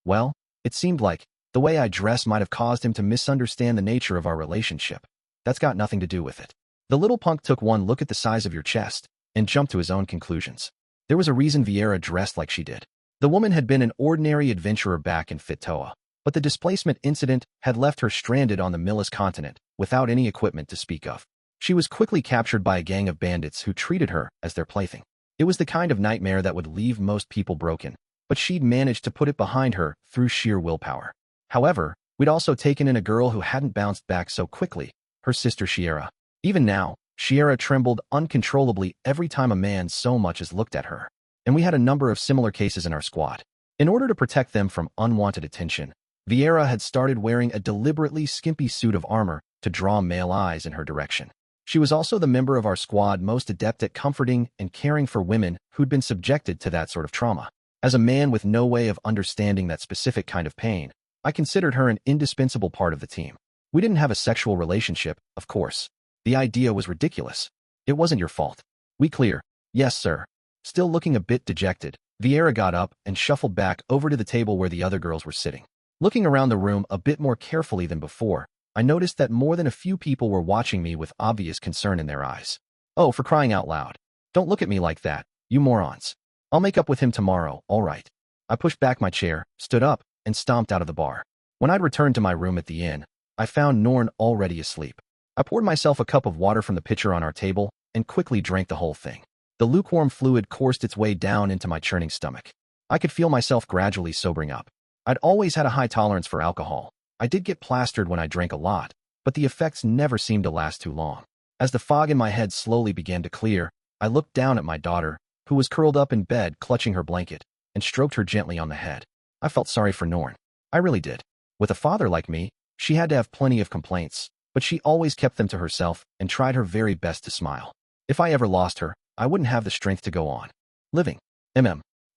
[SPEAKER 1] Well, it seemed like the way I dressed might have caused him to misunderstand the nature of our relationship. That's got nothing to do with it. The little punk took one look at the size of your chest and jumped to his own conclusions. There was a reason Vieira dressed like she did. The woman had been an ordinary adventurer back in Fitoa, but the displacement incident had left her stranded on the Millis continent without any equipment to speak of. She was quickly captured by a gang of bandits who treated her as their plaything. It was the kind of nightmare that would leave most people broken, but she'd managed to put it behind her through sheer willpower. However, we'd also taken in a girl who hadn't bounced back so quickly, her sister Shiera. Even now, Shiera trembled uncontrollably every time a man so much as looked at her. And we had a number of similar cases in our squad. In order to protect them from unwanted attention, Vieira had started wearing a deliberately skimpy suit of armor to draw male eyes in her direction. She was also the member of our squad most adept at comforting and caring for women who'd been subjected to that sort of trauma. As a man with no way of understanding that specific kind of pain, I considered her an indispensable part of the team. We didn't have a sexual relationship, of course. The idea was ridiculous. It wasn't your fault. We clear. Yes, sir. Still looking a bit dejected, Vieira got up and shuffled back over to the table where the other girls were sitting. Looking around the room a bit more carefully than before, I noticed that more than a few people were watching me with obvious concern in their eyes. Oh, for crying out loud. Don't look at me like that, you morons. I'll make up with him tomorrow, all right. I pushed back my chair, stood up, and stomped out of the bar. When I'd returned to my room at the inn, I found Norn already asleep. I poured myself a cup of water from the pitcher on our table and quickly drank the whole thing. The lukewarm fluid coursed its way down into my churning stomach. I could feel myself gradually sobering up. I'd always had a high tolerance for alcohol. I did get plastered when I drank a lot, but the effects never seemed to last too long. As the fog in my head slowly began to clear, I looked down at my daughter, who was curled up in bed clutching her blanket, and stroked her gently on the head. I felt sorry for Norn. I really did. With a father like me, she had to have plenty of complaints, but she always kept them to herself and tried her very best to smile. If I ever lost her, I wouldn't have the strength to go on living.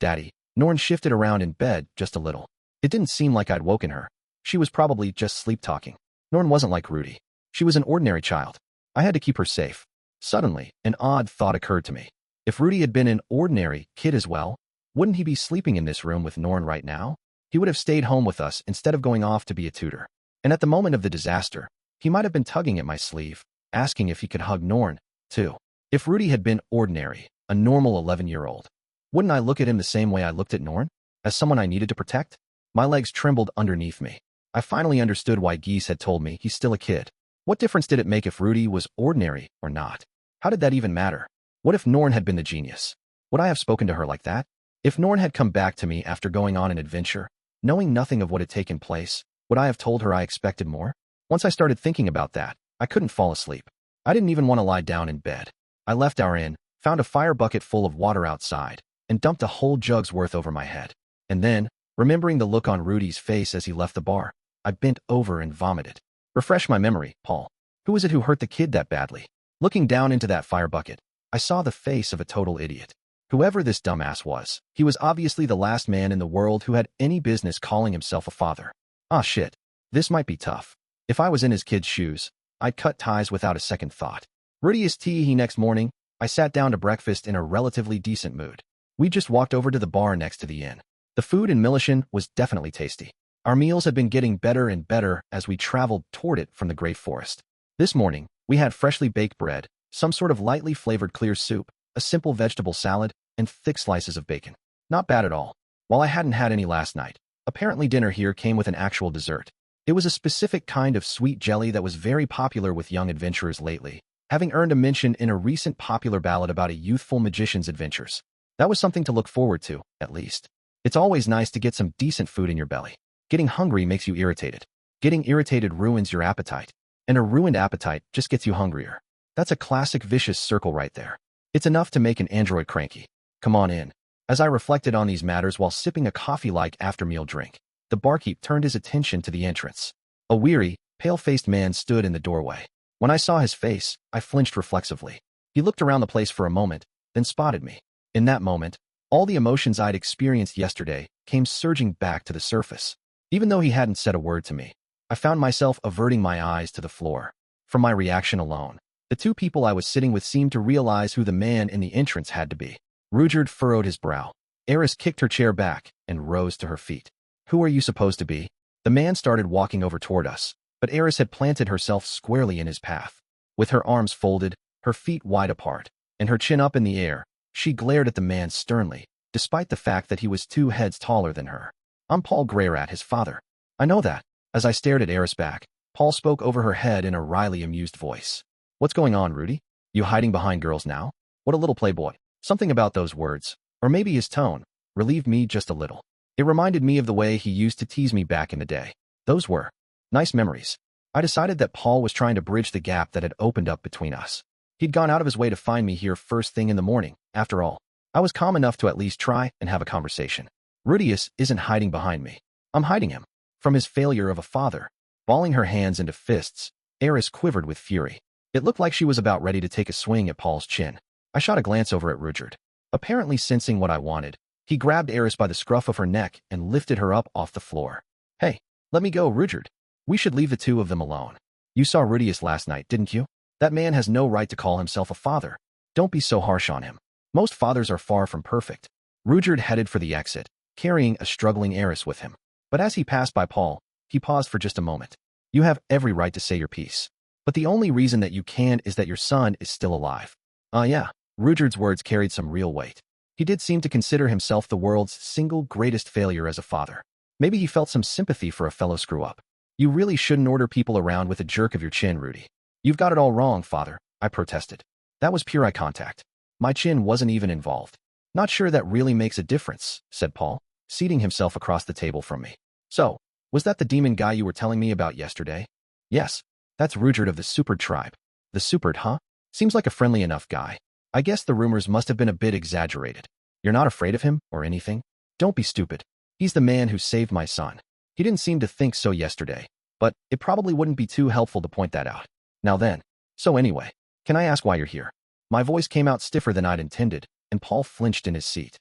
[SPEAKER 1] Daddy. Norn shifted around in bed just a little. It didn't seem like I'd woken her. She was probably just sleep-talking. Norn wasn't like Rudy. She was an ordinary child. I had to keep her safe. Suddenly, an odd thought occurred to me. If Rudy had been an ordinary kid as well, wouldn't he be sleeping in this room with Norn right now? He would have stayed home with us instead of going off to be a tutor. And at the moment of the disaster, he might have been tugging at my sleeve, asking if he could hug Norn, too. If Rudy had been ordinary, a normal 11-year-old, wouldn't I look at him the same way I looked at Norn? As someone I needed to protect? My legs trembled underneath me. I finally understood why Geese had told me he's still a kid. What difference did it make if Rudy was ordinary or not? How did that even matter? What if Norn had been the genius? Would I have spoken to her like that? If Norn had come back to me after going on an adventure, knowing nothing of what had taken place, would I have told her I expected more? Once I started thinking about that, I couldn't fall asleep. I didn't even want to lie down in bed. I left our inn, found a fire bucket full of water outside, and dumped a whole jug's worth over my head. And then, remembering the look on Rudy's face as he left the bar, I bent over and vomited. Refresh my memory, Paul. Who was it who hurt the kid that badly? Looking down into that fire bucket, I saw the face of a total idiot. Whoever this dumbass was, he was obviously the last man in the world who had any business calling himself a father. Ah shit. This might be tough. If I was in his kid's shoes, I'd cut ties without a second thought. Rudeus tea next morning, I sat down to breakfast in a relatively decent mood. We just walked over to the bar next to the inn. The food in Millishion was definitely tasty. Our meals had been getting better and better as we traveled toward it from the great forest. This morning, we had freshly baked bread, some sort of lightly flavored clear soup, a simple vegetable salad, and thick slices of bacon. Not bad at all. While I hadn't had any last night, apparently dinner here came with an actual dessert. It was a specific kind of sweet jelly that was very popular with young adventurers lately, having earned a mention in a recent popular ballad about a youthful magician's adventures. That was something to look forward to, at least. It's always nice to get some decent food in your belly. Getting hungry makes you irritated. Getting irritated ruins your appetite. And a ruined appetite just gets you hungrier. That's a classic vicious circle right there. It's enough to make an android cranky. Come on in. As I reflected on these matters while sipping a coffee-like after-meal drink, the barkeep turned his attention to the entrance. A weary, pale-faced man stood in the doorway. When I saw his face, I flinched reflexively. He looked around the place for a moment, then spotted me. In that moment, all the emotions I'd experienced yesterday came surging back to the surface. Even though he hadn't said a word to me, I found myself averting my eyes to the floor. From my reaction alone, the two people I was sitting with seemed to realize who the man in the entrance had to be. Rudeus furrowed his brow. Eris kicked her chair back and rose to her feet. Who are you supposed to be? The man started walking over toward us, but Eris had planted herself squarely in his path. With her arms folded, her feet wide apart, and her chin up in the air, she glared at the man sternly, despite the fact that he was 2 heads taller than her. I'm Paul Greyrat, his father. I know that. As I stared at Eris back, Paul spoke over her head in a wryly amused voice. What's going on, Rudy? You hiding behind girls now? What a little playboy. Something about those words, or maybe his tone, relieved me just a little. It reminded me of the way he used to tease me back in the day. Those were nice memories. I decided that Paul was trying to bridge the gap that had opened up between us. He'd gone out of his way to find me here first thing in the morning. After all, I was calm enough to at least try and have a conversation. Rudeus isn't hiding behind me. I'm hiding him. From his failure of a father. Balling her hands into fists, Eris quivered with fury. It looked like she was about ready to take a swing at Paul's chin. I shot a glance over at Rudeus. Apparently sensing what I wanted, he grabbed Eris by the scruff of her neck and lifted her up off the floor. Hey, let me go, Rudeus. We should leave the two of them alone. You saw Rudeus last night, didn't you? That man has no right to call himself a father. Don't be so harsh on him. Most fathers are far from perfect. Rudeus headed for the exit, carrying a struggling Eris with him. But as he passed by Paul, he paused for just a moment. You have every right to say your piece. But the only reason that you can is that your son is still alive. Yeah. Rudeus' words carried some real weight. He did seem to consider himself the world's single greatest failure as a father. Maybe he felt some sympathy for a fellow screw-up. You really shouldn't order people around with a jerk of your chin, Rudy. You've got it all wrong, father, I protested. That was pure eye contact. My chin wasn't even involved. Not sure that really makes a difference, said Paul, seating himself across the table from me. So, was that the demon guy you were telling me about yesterday? Yes, that's Rudeus of the Supered tribe. The Supered, huh? Seems like a friendly enough guy. I guess the rumors must have been a bit exaggerated. You're not afraid of him, or anything? Don't be stupid. He's the man who saved my son. He didn't seem to think so yesterday, but it probably wouldn't be too helpful to point that out. Now then. So anyway, can I ask why you're here? My voice came out stiffer than I'd intended, and Paul flinched in his seat.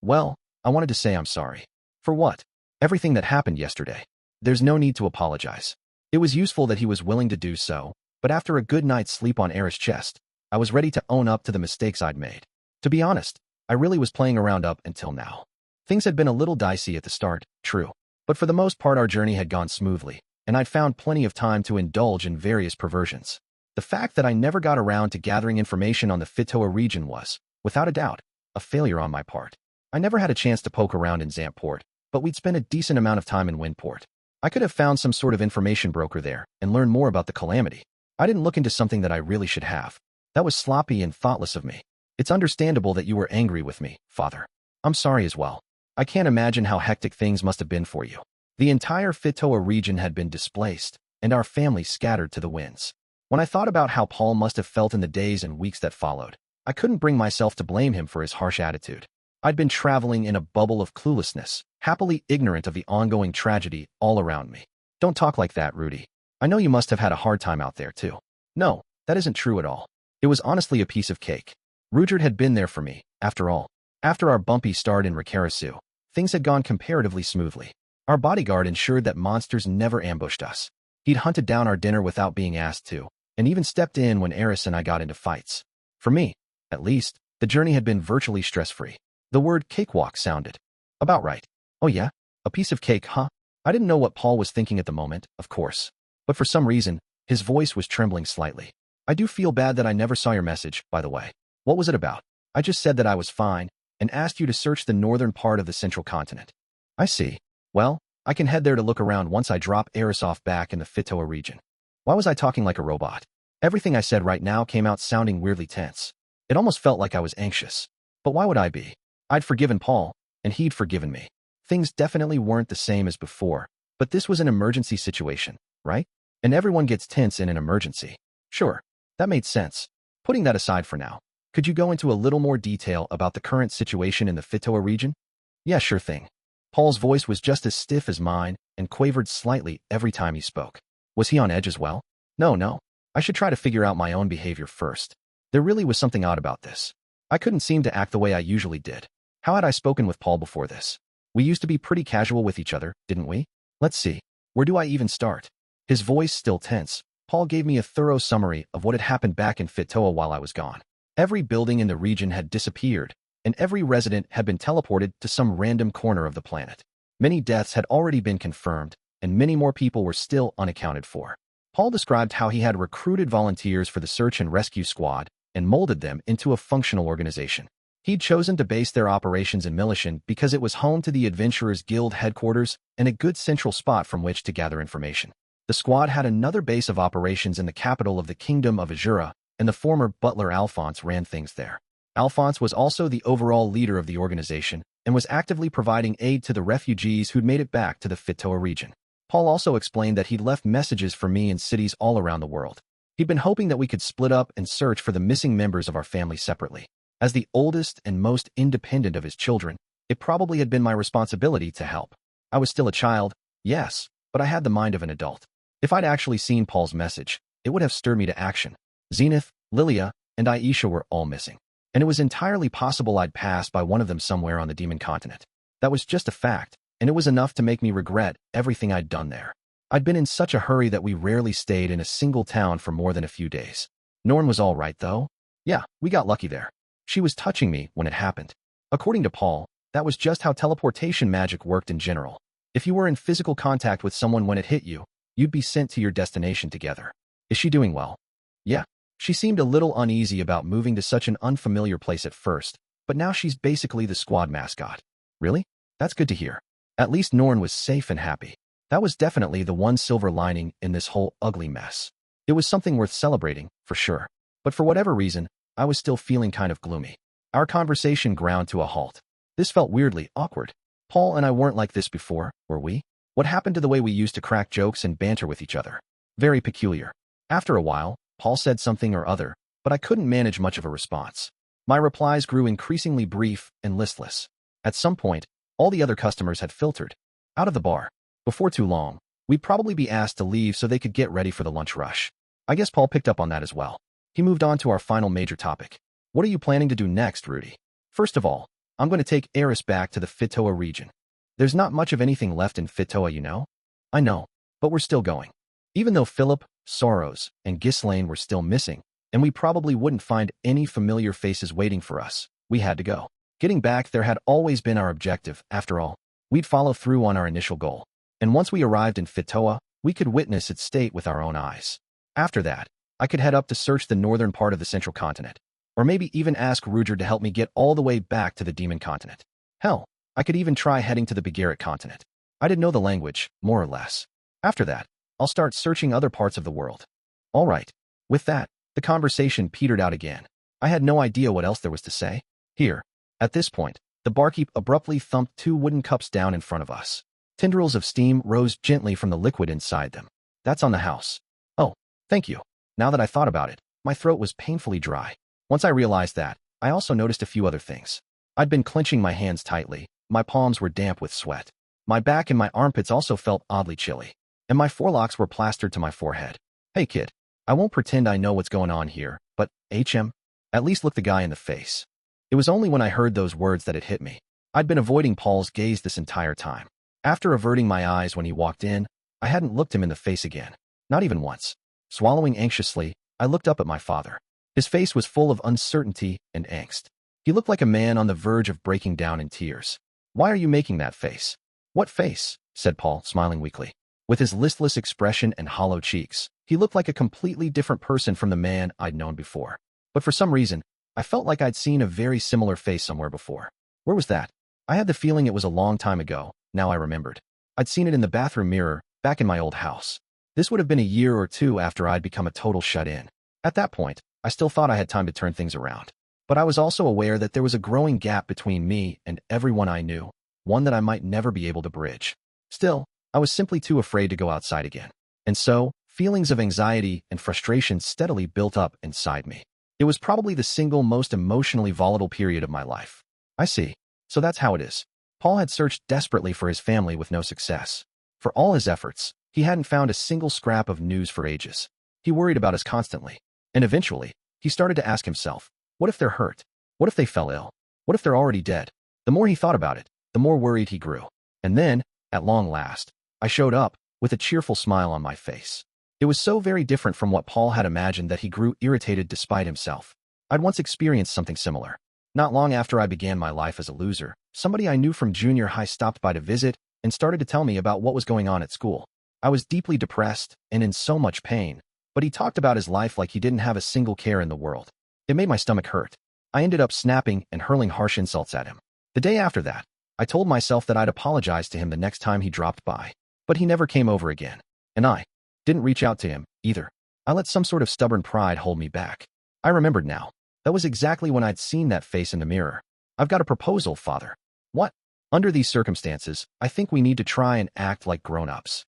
[SPEAKER 1] Well, I wanted to say I'm sorry. For what? Everything that happened yesterday. There's no need to apologize. It was useful that he was willing to do so, but after a good night's sleep on Eris' chest, I was ready to own up to the mistakes I'd made. To be honest, I really was playing around up until now. Things had been a little dicey at the start, true, but for the most part our journey had gone smoothly, and I'd found plenty of time to indulge in various perversions. The fact that I never got around to gathering information on the Fitoa region was, without a doubt, a failure on my part. I never had a chance to poke around in Zamport, but we'd spent a decent amount of time in Windport. I could have found some sort of information broker there and learned more about the calamity. I didn't look into something that I really should have. That was sloppy and thoughtless of me. It's understandable that you were angry with me, father. I'm sorry as well. I can't imagine how hectic things must have been for you. The entire Fitoa region had been displaced, and our family scattered to the winds. When I thought about how Paul must have felt in the days and weeks that followed, I couldn't bring myself to blame him for his harsh attitude. I'd been traveling in a bubble of cluelessness, happily ignorant of the ongoing tragedy all around me. Don't talk like that, Rudy. I know you must have had a hard time out there, too. No, that isn't true at all. It was honestly a piece of cake. Rudeus had been there for me, after all. After our bumpy start in Rikarasu, things had gone comparatively smoothly. Our bodyguard ensured that monsters never ambushed us. He'd hunted down our dinner without being asked to, and even stepped in when Eris and I got into fights. For me, at least, the journey had been virtually stress-free. The word cakewalk sounded about right. Oh yeah? A piece of cake, huh? I didn't know what Paul was thinking at the moment, of course. But for some reason, his voice was trembling slightly. I do feel bad that I never saw your message, by the way. What was it about? I just said that I was fine, and asked you to search the northern part of the central continent. I see. Well, I can head there to look around once I drop Eris off back in the Fitoa region. Why was I talking like a robot? Everything I said right now came out sounding weirdly tense. It almost felt like I was anxious. But why would I be? I'd forgiven Paul, and he'd forgiven me. Things definitely weren't the same as before, but this was an emergency situation, right? And everyone gets tense in an emergency. Sure, that made sense. Putting that aside for now, could you go into a little more detail about the current situation in the Fitoa region? Yeah, sure thing. Paul's voice was just as stiff as mine and quavered slightly every time he spoke. Was he on edge as well? No. I should try to figure out my own behavior first. There really was something odd about this. I couldn't seem to act the way I usually did. How had I spoken with Paul before this? We used to be pretty casual with each other, didn't we? Let's see. Where do I even start? His voice still tense, Paul gave me a thorough summary of what had happened back in Fitoa while I was gone. Every building in the region had disappeared, and every resident had been teleported to some random corner of the planet. Many deaths had already been confirmed, and many more people were still unaccounted for. Paul described how he had recruited volunteers for the search and rescue squad and molded them into a functional organization. He'd chosen to base their operations in Millishion because it was home to the Adventurers Guild headquarters and a good central spot from which to gather information. The squad had another base of operations in the capital of the Kingdom of Azura, and the former butler Alphonse ran things there. Alphonse was also the overall leader of the organization and was actively providing aid to the refugees who'd made it back to the Fitoa region. Paul also explained that he'd left messages for me in cities all around the world. He'd been hoping that we could split up and search for the missing members of our family separately. As the oldest and most independent of his children, it probably had been my responsibility to help. I was still a child, yes, but I had the mind of an adult. If I'd actually seen Paul's message, it would have stirred me to action. Zenith, Lilia, and Aisha were all missing, and it was entirely possible I'd passed by one of them somewhere on the demon continent. That was just a fact, and it was enough to make me regret everything I'd done there. I'd been in such a hurry that we rarely stayed in a single town for more than a few days. Norn was all right, though. Yeah, we got lucky there. She was touching me when it happened. According to Paul, that was just how teleportation magic worked in general. If you were in physical contact with someone when it hit you, you'd be sent to your destination together. Is she doing well? Yeah. She seemed a little uneasy about moving to such an unfamiliar place at first, but now she's basically the squad mascot. Really? That's good to hear. At least Norn was safe and happy. That was definitely the one silver lining in this whole ugly mess. It was something worth celebrating, for sure. But for whatever reason, I was still feeling kind of gloomy. Our conversation ground to a halt. This felt weirdly awkward. Paul and I weren't like this before, were we? What happened to the way we used to crack jokes and banter with each other? Very peculiar. After a while, Paul said something or other, but I couldn't manage much of a response. My replies grew increasingly brief and listless. At some point, all the other customers had filtered out of the bar. Before too long, we'd probably be asked to leave so they could get ready for the lunch rush. I guess Paul picked up on that as well. He moved on to our final major topic. What are you planning to do next, Rudy? First of all, I'm going to take Eris back to the Fitoa region. There's not much of anything left in Fitoa, you know? I know, but we're still going. Even though Philip, Soros, and Ghislaine were still missing, and we probably wouldn't find any familiar faces waiting for us, we had to go. Getting back there had always been our objective, after all. We'd follow through on our initial goal. And once we arrived in Fitoa, we could witness its state with our own eyes. After that, I could head up to search the northern part of the central continent. Or maybe even ask Rudeus to help me get all the way back to the demon continent. Hell, I could even try heading to the Begarit continent. I didn't know the language, more or less. After that, I'll start searching other parts of the world. All right. With that, the conversation petered out again. I had no idea what else there was to say. Here. At this point, the barkeep abruptly thumped 2 wooden cups down in front of us. Tendrils of steam rose gently from the liquid inside them. That's on the house. Oh, thank you. Now that I thought about it, my throat was painfully dry. Once I realized that, I also noticed a few other things. I'd been clenching my hands tightly. My palms were damp with sweat. My back and my armpits also felt oddly chilly. And my forelocks were plastered to my forehead. Hey kid, I won't pretend I know what's going on here, but, HM? At least look the guy in the face. It was only when I heard those words that it hit me. I'd been avoiding Paul's gaze this entire time. After averting my eyes when he walked in, I hadn't looked him in the face again. Not even once. Swallowing anxiously, I looked up at my father. His face was full of uncertainty and angst. He looked like a man on the verge of breaking down in tears. Why are you making that face? What face? Said Paul, smiling weakly. With his listless expression and hollow cheeks, he looked like a completely different person from the man I'd known before. But for some reason, I felt like I'd seen a very similar face somewhere before. Where was that? I had the feeling it was a long time ago. Now I remembered. I'd seen it in the bathroom mirror, back in my old house. This would have been a year or 2 after I'd become a total shut-in. At that point, I still thought I had time to turn things around. But I was also aware that there was a growing gap between me and everyone I knew, one that I might never be able to bridge. Still, I was simply too afraid to go outside again. And so, feelings of anxiety and frustration steadily built up inside me. It was probably the single most emotionally volatile period of my life. I see. So that's how it is. Paul had searched desperately for his family with no success. For all his efforts, he hadn't found a single scrap of news for ages. He worried about us constantly. And eventually, he started to ask himself, what if they're hurt? What if they fell ill? What if they're already dead? The more he thought about it, the more worried he grew. And then, at long last, I showed up, with a cheerful smile on my face. It was so very different from what Paul had imagined that he grew irritated despite himself. I'd once experienced something similar. Not long after I began my life as a loser, somebody I knew from junior high stopped by to visit and started to tell me about what was going on at school. I was deeply depressed and in so much pain, but he talked about his life like he didn't have a single care in the world. It made my stomach hurt. I ended up snapping and hurling harsh insults at him. The day after that, I told myself that I'd apologize to him the next time he dropped by, but he never came over again. And I didn't reach out to him, either. I let some sort of stubborn pride hold me back. I remembered now. That was exactly when I'd seen that face in the mirror. I've got a proposal, Father. What? Under these circumstances, I think we need to try and act like grown-ups.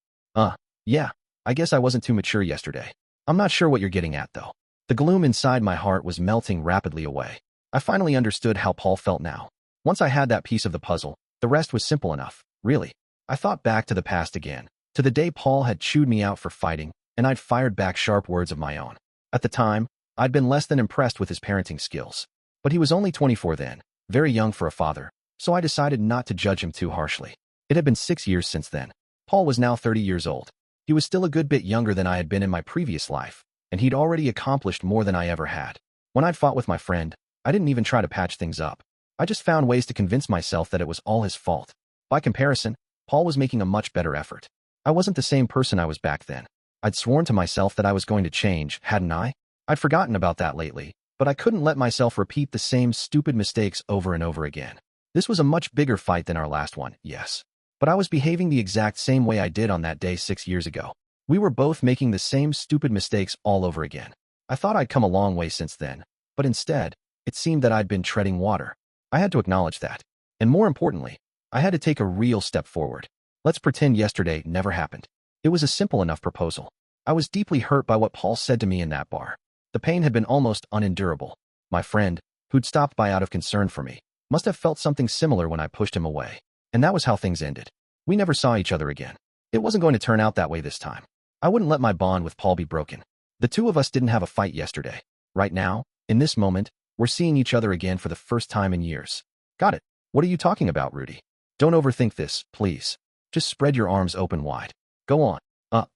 [SPEAKER 1] Yeah, I guess I wasn't too mature yesterday. I'm not sure what you're getting at, though. The gloom inside my heart was melting rapidly away. I finally understood how Paul felt now. Once I had that piece of the puzzle, the rest was simple enough, really. I thought back to the past again, to the day Paul had chewed me out for fighting, and I'd fired back sharp words of my own. At the time, I'd been less than impressed with his parenting skills. But he was only 24 then, very young for a father, so I decided not to judge him too harshly. It had been 6 years since then. Paul was now 30 years old. He was still a good bit younger than I had been in my previous life, and he'd already accomplished more than I ever had. When I'd fought with my friend, I didn't even try to patch things up. I just found ways to convince myself that it was all his fault. By comparison, Paul was making a much better effort. I wasn't the same person I was back then. I'd sworn to myself that I was going to change, hadn't I? I'd forgotten about that lately, but I couldn't let myself repeat the same stupid mistakes over and over again. This was a much bigger fight than our last one, yes. But I was behaving the exact same way I did on that day 6 years ago. We were both making the same stupid mistakes all over again. I thought I'd come a long way since then, but instead, it seemed that I'd been treading water. I had to acknowledge that. And more importantly, I had to take a real step forward. Let's pretend yesterday never happened. It was a simple enough proposal. I was deeply hurt by what Paul said to me in that bar. The pain had been almost unendurable. My friend, who'd stopped by out of concern for me, must have felt something similar when I pushed him away. And that was how things ended. We never saw each other again. It wasn't going to turn out that way this time. I wouldn't let my bond with Paul be broken. The two of us didn't have a fight yesterday. Right now, in this moment, we're seeing each other again for the first time in years. Got it. What are you talking about, Rudy? Don't overthink this, please. Just spread your arms open wide. Go on.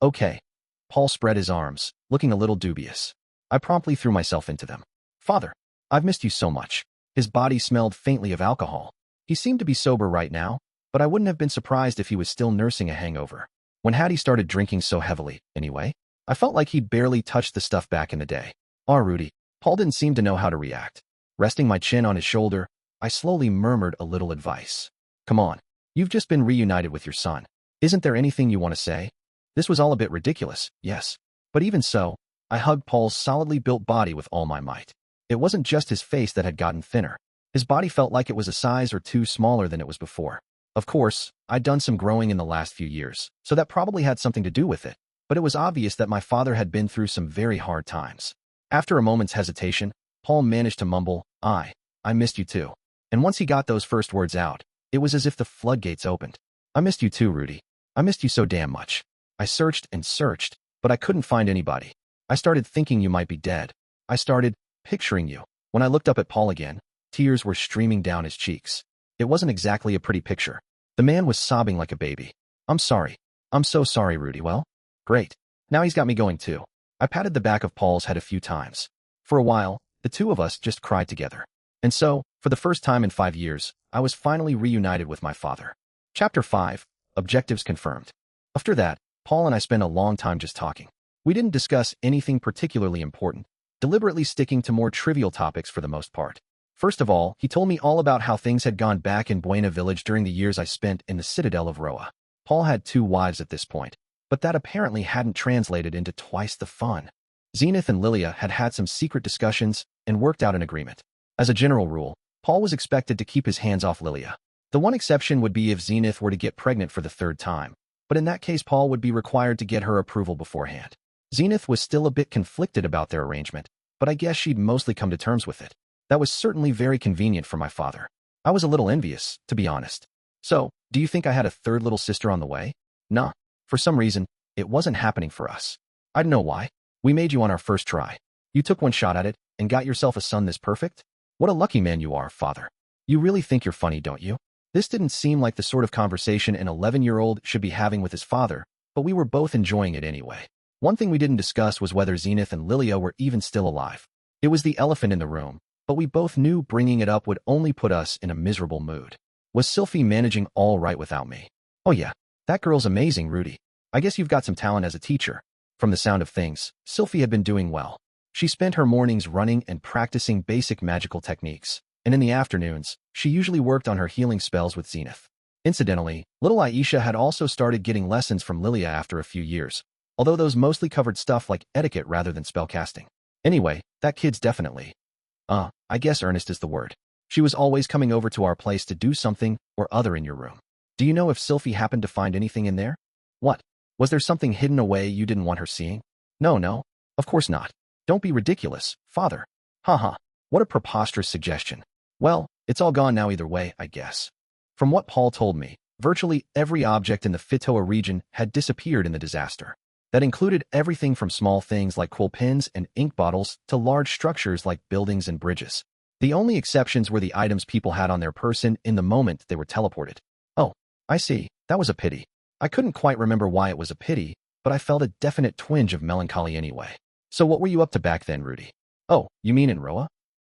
[SPEAKER 1] Okay. Paul spread his arms, looking a little dubious. I promptly threw myself into them. Father, I've missed you so much. His body smelled faintly of alcohol. He seemed to be sober right now, but I wouldn't have been surprised if he was still nursing a hangover. When had he started drinking so heavily, anyway? I felt like he'd barely touched the stuff back in the day. Rudy. Paul didn't seem to know how to react. Resting my chin on his shoulder, I slowly murmured a little advice. Come on. You've just been reunited with your son. Isn't there anything you want to say? This was all a bit ridiculous, yes. But even so, I hugged Paul's solidly built body with all my might. It wasn't just his face that had gotten thinner. His body felt like it was a size or two smaller than it was before. Of course, I'd done some growing in the last few years, so that probably had something to do with it. But it was obvious that my father had been through some very hard times. After a moment's hesitation, Paul managed to mumble, I missed you too. And once he got those first words out, it was as if the floodgates opened. I missed you too, Rudy. I missed you so damn much. I searched and searched, but I couldn't find anybody. I started thinking you might be dead. I started picturing you. When I looked up at Paul again, tears were streaming down his cheeks. It wasn't exactly a pretty picture. The man was sobbing like a baby. I'm sorry. I'm so sorry, Rudy. Well, great. Now he's got me going too. I patted the back of Paul's head a few times. For a while, the two of us just cried together. And so, for the first time in 5 years, I was finally reunited with my father. Chapter 5, Objectives Confirmed. After that, Paul and I spent a long time just talking. We didn't discuss anything particularly important, deliberately sticking to more trivial topics for the most part. First of all, he told me all about how things had gone back in Buena Village during the years I spent in the Citadel of Roa. Paul had 2 wives at this point, but that apparently hadn't translated into twice the fun. Zenith and Lilia had had some secret discussions and worked out an agreement. As a general rule, Paul was expected to keep his hands off Lilia. The one exception would be if Zenith were to get pregnant for the 3rd time, but in that case Paul would be required to get her approval beforehand. Zenith was still a bit conflicted about their arrangement, but I guess she'd mostly come to terms with it. That was certainly very convenient for my father. I was a little envious, to be honest. So, do you think I had a 3rd little sister on the way? Nah. For some reason, it wasn't happening for us. I don't know why. We made you on our first try. You took one shot at it and got yourself a son this perfect? What a lucky man you are, father. You really think you're funny, don't you? This didn't seem like the sort of conversation an 11-year-old should be having with his father, but we were both enjoying it anyway. One thing we didn't discuss was whether Zenith and Lilia were even still alive. It was the elephant in the room, but we both knew bringing it up would only put us in a miserable mood. Was Sylphie managing all right without me? Oh yeah, that girl's amazing, Rudy. I guess you've got some talent as a teacher. From the sound of things, Sylphie had been doing well. She spent her mornings running and practicing basic magical techniques, and in the afternoons, she usually worked on her healing spells with Zenith. Incidentally, little Aisha had also started getting lessons from Lilia after a few years, although those mostly covered stuff like etiquette rather than spellcasting. Anyway, that kid's definitely... I guess earnest is the word. She was always coming over to our place to do something or other in your room. Do you know if Sylphie happened to find anything in there? What? Was there something hidden away you didn't want her seeing? No, of course not. Don't be ridiculous, father. Haha, what a preposterous suggestion. Well, it's all gone now either way, I guess. From what Paul told me, virtually every object in the Fitoa region had disappeared in the disaster. That included everything from small things like quill pens and ink bottles to large structures like buildings and bridges. The only exceptions were the items people had on their person in the moment they were teleported. Oh, I see. That was a pity. I couldn't quite remember why it was a pity, but I felt a definite twinge of melancholy anyway. So what were you up to back then, Rudy? Oh, you mean in Roa?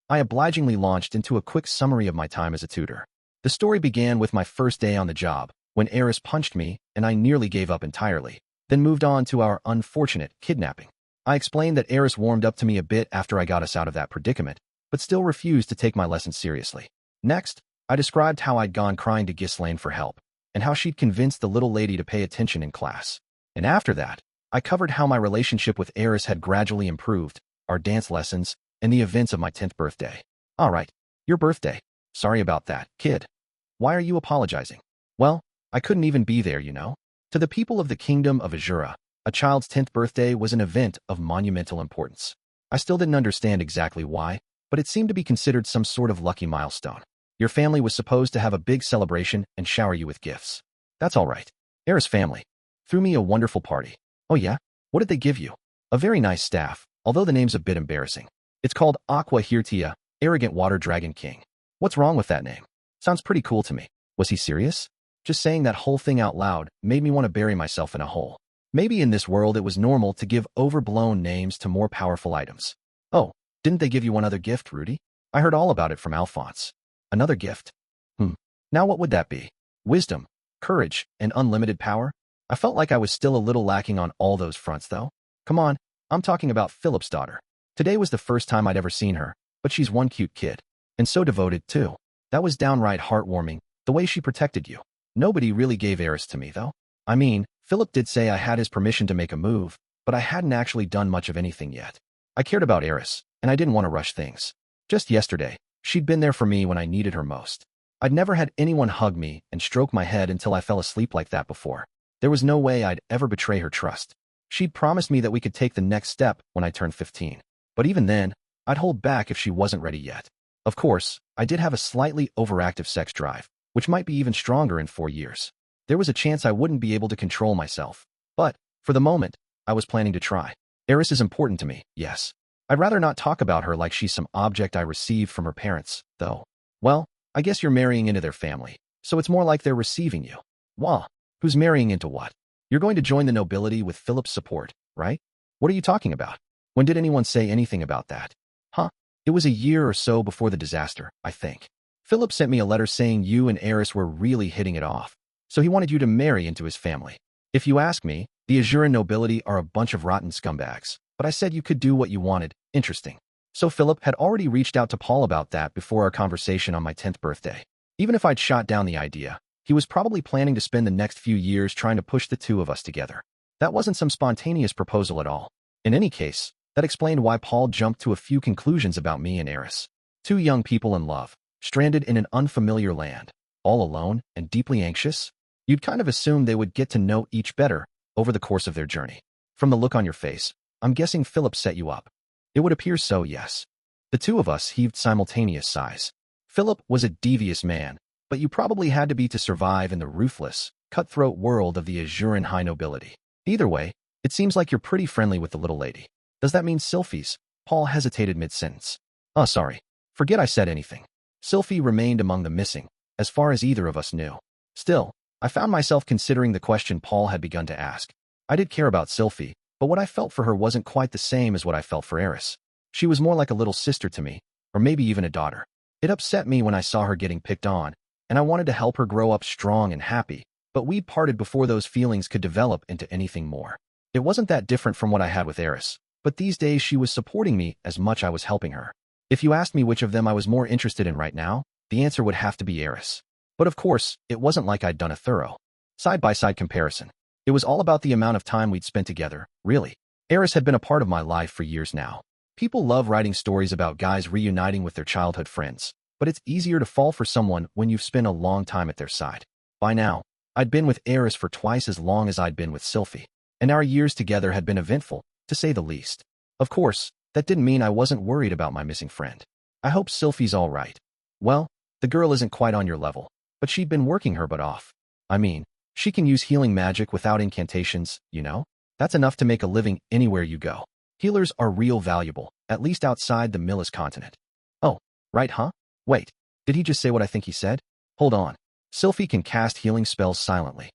[SPEAKER 1] I obligingly launched into a quick summary of my time as a tutor. The story began with my first day on the job, when Eris punched me and I nearly gave up entirely, then moved on to our unfortunate kidnapping. I explained that Eris warmed up to me a bit after I got us out of that predicament, but still refused to take my lesson seriously. Next, I described how I'd gone crying to Ghislaine for help, and how she'd convinced the little lady to pay attention in class. And after that, I covered how my relationship with Eris had gradually improved, our dance lessons, and the events of my 10th birthday. All right, your birthday. Sorry about that, kid. Why are you apologizing? Well, I couldn't even be there, you know. To the people of the kingdom of Azura, a child's 10th birthday was an event of monumental importance. I still didn't understand exactly why, but it seemed to be considered some sort of lucky milestone. Your family was supposed to have a big celebration and shower you with gifts. That's all right. Eris' family threw me a wonderful party. Oh yeah? What did they give you? A very nice staff, although the name's a bit embarrassing. It's called Aqua Hirtia, Arrogant Water Dragon King. What's wrong with that name? Sounds pretty cool to me. Was he serious? Just saying that whole thing out loud made me want to bury myself in a hole. Maybe in this world it was normal to give overblown names to more powerful items. Oh, didn't they give you one other gift, Rudy? I heard all about it from Alphonse. Another gift? Now what would that be? Wisdom, courage, and unlimited power? I felt like I was still a little lacking on all those fronts, though. Come on, I'm talking about Philip's daughter. Today was the first time I'd ever seen her, but she's one cute kid. And so devoted, too. That was downright heartwarming, the way she protected you. Nobody really gave Eris to me, though. I mean, Philip did say I had his permission to make a move, but I hadn't actually done much of anything yet. I cared about Eris, and I didn't want to rush things. Just yesterday, she'd been there for me when I needed her most. I'd never had anyone hug me and stroke my head until I fell asleep like that before. There was no way I'd ever betray her trust. She'd promised me that we could take the next step when I turned 15. But even then, I'd hold back if she wasn't ready yet. Of course, I did have a slightly overactive sex drive, which might be even stronger in 4 years. There was a chance I wouldn't be able to control myself. But, for the moment, I was planning to try. Eris is important to me, yes. I'd rather not talk about her like she's some object I received from her parents, though. Well, I guess you're marrying into their family, so it's more like they're receiving you. Wah, who's marrying into what? You're going to join the nobility with Philip's support, right? What are you talking about? When did anyone say anything about that? Huh? It was a year or so before the disaster, I think. Philip sent me a letter saying you and Eris were really hitting it off, so he wanted you to marry into his family. If you ask me, the Azuran nobility are a bunch of rotten scumbags, but I said you could do what you wanted. Interesting. So Philip had already reached out to Paul about that before our conversation on my 10th birthday. Even if I'd shot down the idea, he was probably planning to spend the next few years trying to push the two of us together. That wasn't some spontaneous proposal at all. In any case, that explained why Paul jumped to a few conclusions about me and Eris. Two young people in love, stranded in an unfamiliar land, all alone and deeply anxious. You'd kind of assume they would get to know each better over the course of their journey. From the look on your face, I'm guessing Philip set you up. It would appear so, yes. The two of us heaved simultaneous sighs. Philip was a devious man, but you probably had to be to survive in the ruthless, cutthroat world of the Azuran high nobility. Either way, it seems like you're pretty friendly with the little lady. Does that mean Sylphie's? Paul hesitated mid-sentence. Oh, sorry. Forget I said anything. Sylphie remained among the missing, as far as either of us knew. Still, I found myself considering the question Paul had begun to ask. I did care about Sylphie, but what I felt for her wasn't quite the same as what I felt for Eris. She was more like a little sister to me, or maybe even a daughter. It upset me when I saw her getting picked on, and I wanted to help her grow up strong and happy, but we'd parted before those feelings could develop into anything more. It wasn't that different from what I had with Eris, but these days she was supporting me as much I was helping her. If you asked me which of them I was more interested in right now, the answer would have to be Eris. But of course, it wasn't like I'd done a thorough side-by-side comparison. It was all about the amount of time we'd spent together, really. Eris had been a part of my life for years now. People love writing stories about guys reuniting with their childhood friends, but it's easier to fall for someone when you've spent a long time at their side. By now, I'd been with Eris for twice as long as I'd been with Sylphie, and our years together had been eventful, to say the least. Of course, that didn't mean I wasn't worried about my missing friend. I hope Sylphie's all right. Well, the girl isn't quite on your level, but she'd been working her butt off. I mean, she can use healing magic without incantations, you know? That's enough to make a living anywhere you go. Healers are real valuable, at least outside the Millis continent. Oh, right, huh? Wait, did he just say what I think he said? Hold on. Sylphie can cast healing spells silently.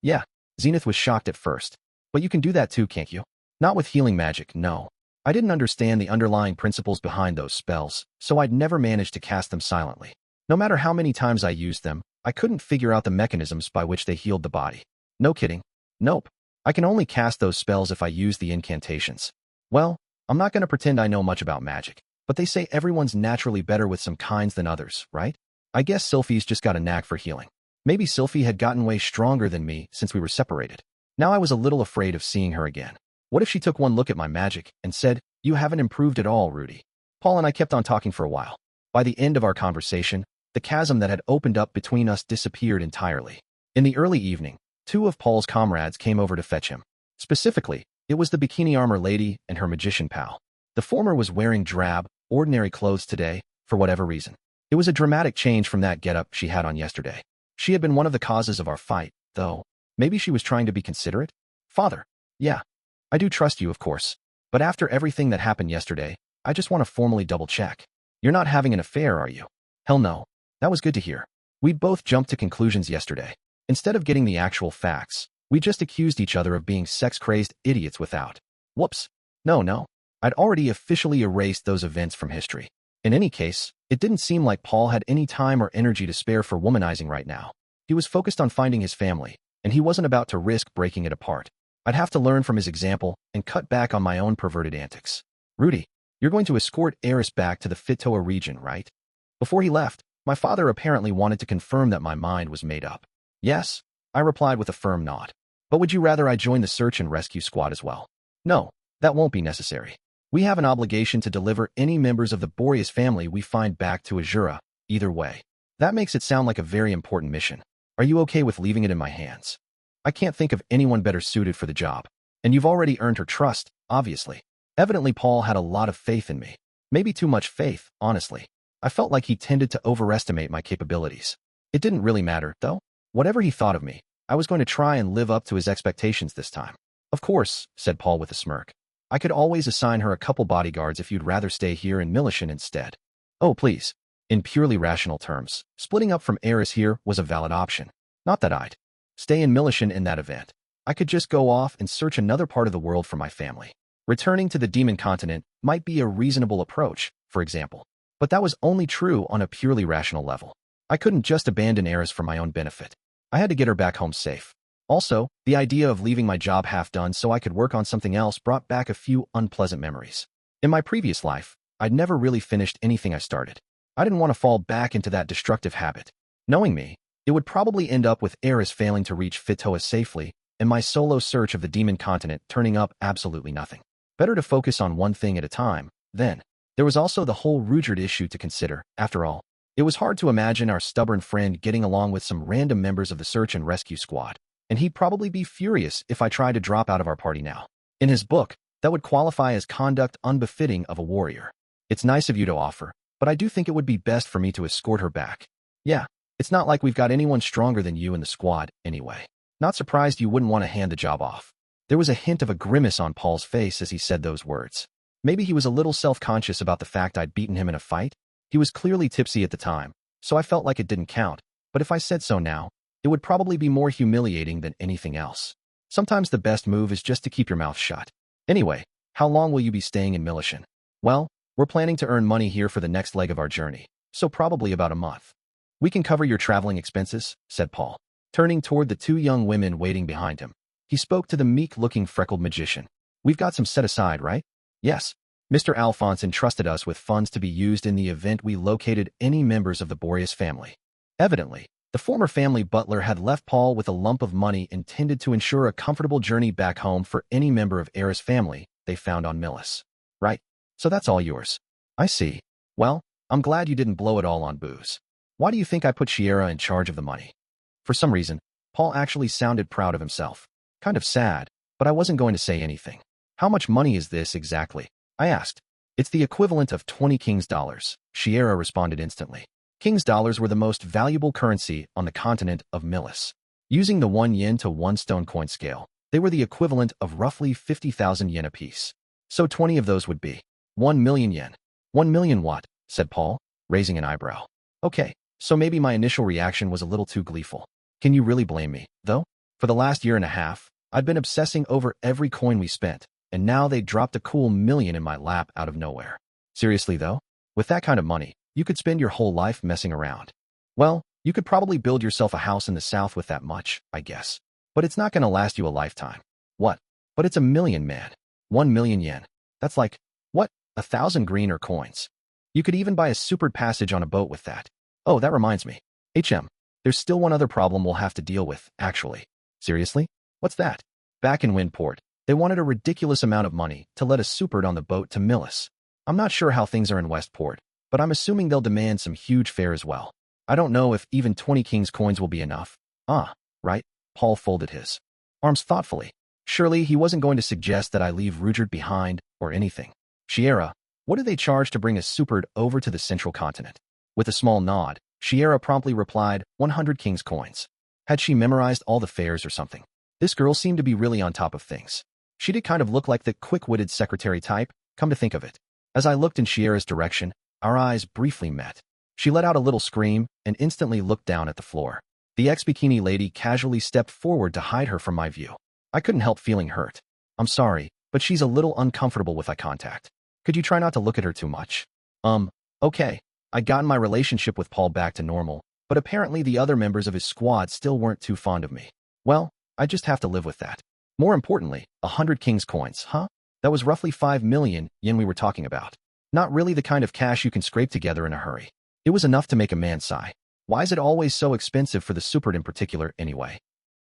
[SPEAKER 1] Yeah, Zenith was shocked at first. But you can do that too, can't you? Not with healing magic, no. I didn't understand the underlying principles behind those spells, so I'd never managed to cast them silently. No matter how many times I used them, I couldn't figure out the mechanisms by which they healed the body. No kidding. Nope. I can only cast those spells if I use the incantations. Well, I'm not going to pretend I know much about magic, but they say everyone's naturally better with some kinds than others, right? I guess Sylphie's just got a knack for healing. Maybe Sylphie had gotten way stronger than me since we were separated. Now I was a little afraid of seeing her again. What if she took one look at my magic and said, "You haven't improved at all, Rudy?" Paul and I kept on talking for a while. By the end of our conversation, the chasm that had opened up between us disappeared entirely. In the early evening, two of Paul's comrades came over to fetch him. Specifically, it was the bikini armor lady and her magician pal. The former was wearing drab, ordinary clothes today, for whatever reason. It was a dramatic change from that getup she had on yesterday. She had been one of the causes of our fight, though. Maybe she was trying to be considerate? Father. Yeah. I do trust you, of course. But after everything that happened yesterday, I just want to formally double-check. You're not having an affair, are you? Hell no. That was good to hear. We both jumped to conclusions yesterday. Instead of getting the actual facts, we just accused each other of being sex-crazed idiots without. Whoops. No. I'd already officially erased those events from history. In any case, it didn't seem like Paul had any time or energy to spare for womanizing right now. He was focused on finding his family, and he wasn't about to risk breaking it apart. I'd have to learn from his example and cut back on my own perverted antics. Rudy, you're going to escort Eris back to the Fitoa region, right? Before he left, my father apparently wanted to confirm that my mind was made up. Yes, I replied with a firm nod. But would you rather I join the search and rescue squad as well? No, that won't be necessary. We have an obligation to deliver any members of the Boreas family we find back to Azura, either way. That makes it sound like a very important mission. Are you okay with leaving it in my hands? I can't think of anyone better suited for the job. And you've already earned her trust, obviously. Evidently, Paul had a lot of faith in me. Maybe too much faith, honestly. I felt like he tended to overestimate my capabilities. It didn't really matter, though. Whatever he thought of me, I was going to try and live up to his expectations this time. Of course, said Paul with a smirk. I could always assign her a couple bodyguards if you'd rather stay here in Millishion instead. Oh, please. In purely rational terms, splitting up from Eris here was a valid option. Not that I'd stay in Millishion in that event. I could just go off and search another part of the world for my family. Returning to the demon continent might be a reasonable approach, for example. But that was only true on a purely rational level. I couldn't just abandon Eris for my own benefit. I had to get her back home safe. Also, the idea of leaving my job half done so I could work on something else brought back a few unpleasant memories. In my previous life, I'd never really finished anything I started. I didn't want to fall back into that destructive habit. Knowing me, it would probably end up with Eris failing to reach Fitoa safely and my solo search of the demon continent turning up absolutely nothing. Better to focus on one thing at a time, then. There was also the whole Rudeus issue to consider. After all, it was hard to imagine our stubborn friend getting along with some random members of the search and rescue squad, and he'd probably be furious if I tried to drop out of our party now. In his book, that would qualify as conduct unbefitting of a warrior. It's nice of you to offer, but I do think it would be best for me to escort her back. Yeah, it's not like we've got anyone stronger than you in the squad, anyway. Not surprised you wouldn't want to hand the job off. There was a hint of a grimace on Paul's face as he said those words. Maybe he was a little self-conscious about the fact I'd beaten him in a fight. He was clearly tipsy at the time, so I felt like it didn't count, but if I said so now, it would probably be more humiliating than anything else. Sometimes the best move is just to keep your mouth shut. Anyway, how long will you be staying in Millishion? Well, we're planning to earn money here for the next leg of our journey, so probably about a month. We can cover your traveling expenses, said Paul, turning toward the two young women waiting behind him. He spoke to the meek-looking freckled magician. We've got some set aside, right? Yes. Mr. Alphonse entrusted us with funds to be used in the event we located any members of the Boreas family. Evidently, the former family butler had left Paul with a lump of money intended to ensure a comfortable journey back home for any member of Eris' family they found on Millis. Right. So that's all yours. I see. Well, I'm glad you didn't blow it all on booze. Why do you think I put Shiera in charge of the money? For some reason, Paul actually sounded proud of himself. Kind of sad, but I wasn't going to say anything. How much money is this exactly? I asked. It's the equivalent of 20 King's dollars, Shiera responded instantly. King's dollars were the most valuable currency on the continent of Millis. Using the 1 yen to 1 stone coin scale, they were the equivalent of roughly 50,000 yen apiece. So 20 of those would be 1 million yen. 1 million what? Said Paul, raising an eyebrow. Okay, so maybe my initial reaction was a little too gleeful. Can you really blame me, though? For the last year and a half, I'd been obsessing over every coin we spent, and now they dropped a cool million in my lap out of nowhere. Seriously though, with that kind of money, you could spend your whole life messing around. Well, you could probably build yourself a house in the south with that much, I guess. But it's not going to last you a lifetime. What? But it's a million, man. 1 million yen. That's like, what, 1,000 greener coins. You could even buy a supered passage on a boat with that. Oh, that reminds me. There's still one other problem we'll have to deal with, actually. Seriously? What's that? Back in Windport, they wanted a ridiculous amount of money to let us supered on the boat to Millis. I'm not sure how things are in Westport, but I'm assuming they'll demand some huge fare as well. I don't know if even 20 King's coins will be enough. Right? Paul folded his arms thoughtfully. Surely he wasn't going to suggest that I leave Rudeus behind or anything. Shiera, what do they charge to bring a supered over to the central continent? With a small nod, Shiera promptly replied, 100 King's coins. Had she memorized all the fares or something? This girl seemed to be really on top of things. She did kind of look like the quick-witted secretary type, come to think of it. As I looked in Shiera's direction, our eyes briefly met. She let out a little scream and instantly looked down at the floor. The ex-bikini lady casually stepped forward to hide her from my view. I couldn't help feeling hurt. I'm sorry, but she's a little uncomfortable with eye contact. Could you try not to look at her too much? Okay. I'd gotten my relationship with Paul back to normal, but apparently the other members of his squad still weren't too fond of me. Well, I just have to live with that. More importantly, 100 King's coins, huh? That was roughly 5 million yen we were talking about. Not really the kind of cash you can scrape together in a hurry. It was enough to make a man sigh. Why is it always so expensive for the supered in particular, anyway?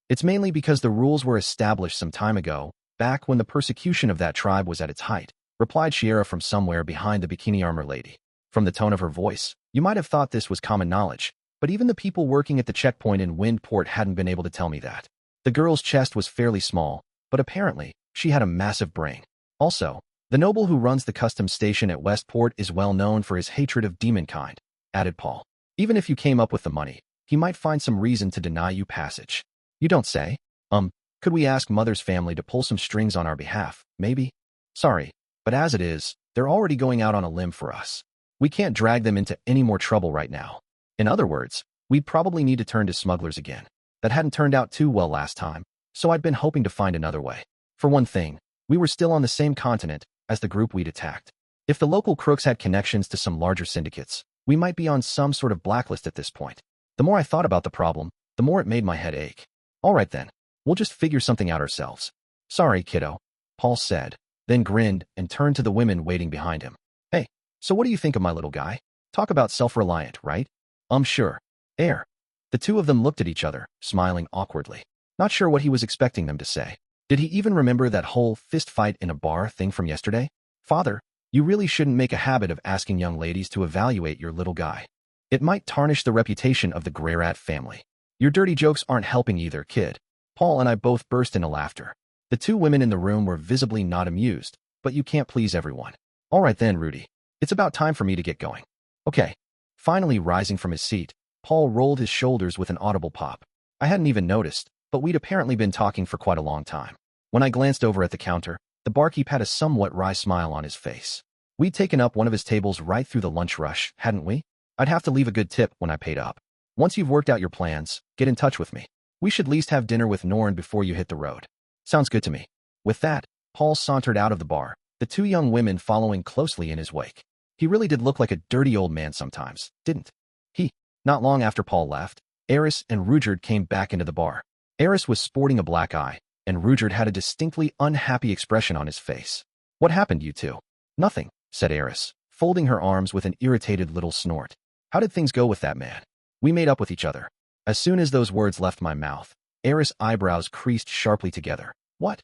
[SPEAKER 1] It's mainly because the rules were established some time ago, back when the persecution of that tribe was at its height, replied Shiera from somewhere behind the bikini armor lady. From the tone of her voice, you might have thought this was common knowledge, but even the people working at the checkpoint in Windport hadn't been able to tell me that. The girl's chest was fairly small, but apparently, she had a massive brain. Also, the noble who runs the customs station at Westport is well known for his hatred of demonkind, added Paul. Even if you came up with the money, he might find some reason to deny you passage. You don't say? Could we ask Mother's family to pull some strings on our behalf, maybe? Sorry, but as it is, they're already going out on a limb for us. We can't drag them into any more trouble right now. In other words, we'd probably need to turn to smugglers again. That hadn't turned out too well last time, so I'd been hoping to find another way. For one thing, we were still on the same continent as the group we'd attacked. If the local crooks had connections to some larger syndicates, we might be on some sort of blacklist at this point. The more I thought about the problem, the more it made my head ache. All right then, we'll just figure something out ourselves. Sorry, kiddo, Paul said, then grinned and turned to the women waiting behind him. Hey, so what do you think of my little guy? Talk about self-reliant, right? Sure. The two of them looked at each other, smiling awkwardly. Not sure what he was expecting them to say. Did he even remember that whole fist fight in a bar thing from yesterday? Father, you really shouldn't make a habit of asking young ladies to evaluate your little guy. It might tarnish the reputation of the Greyrat family. Your dirty jokes aren't helping either, kid. Paul and I both burst into laughter. The two women in the room were visibly not amused, but you can't please everyone. All right then, Rudy. It's about time for me to get going. Okay. Finally rising from his seat, Paul rolled his shoulders with an audible pop. I hadn't even noticed, but we'd apparently been talking for quite a long time. When I glanced over at the counter, the barkeep had a somewhat wry smile on his face. We'd taken up one of his tables right through the lunch rush, hadn't we? I'd have to leave a good tip when I paid up. Once you've worked out your plans, get in touch with me. We should at least have dinner with Norn before you hit the road. Sounds good to me. With that, Paul sauntered out of the bar, the two young women following closely in his wake. He really did look like a dirty old man sometimes, didn't he? Not long after Paul left, Eris and Rudeus came back into the bar. Eris was sporting a black eye, and Rudeus had a distinctly unhappy expression on his face. What happened, you two? Nothing, said Eris, folding her arms with an irritated little snort. How did things go with that man? We made up with each other. As soon as those words left my mouth, Eris' eyebrows creased sharply together. What?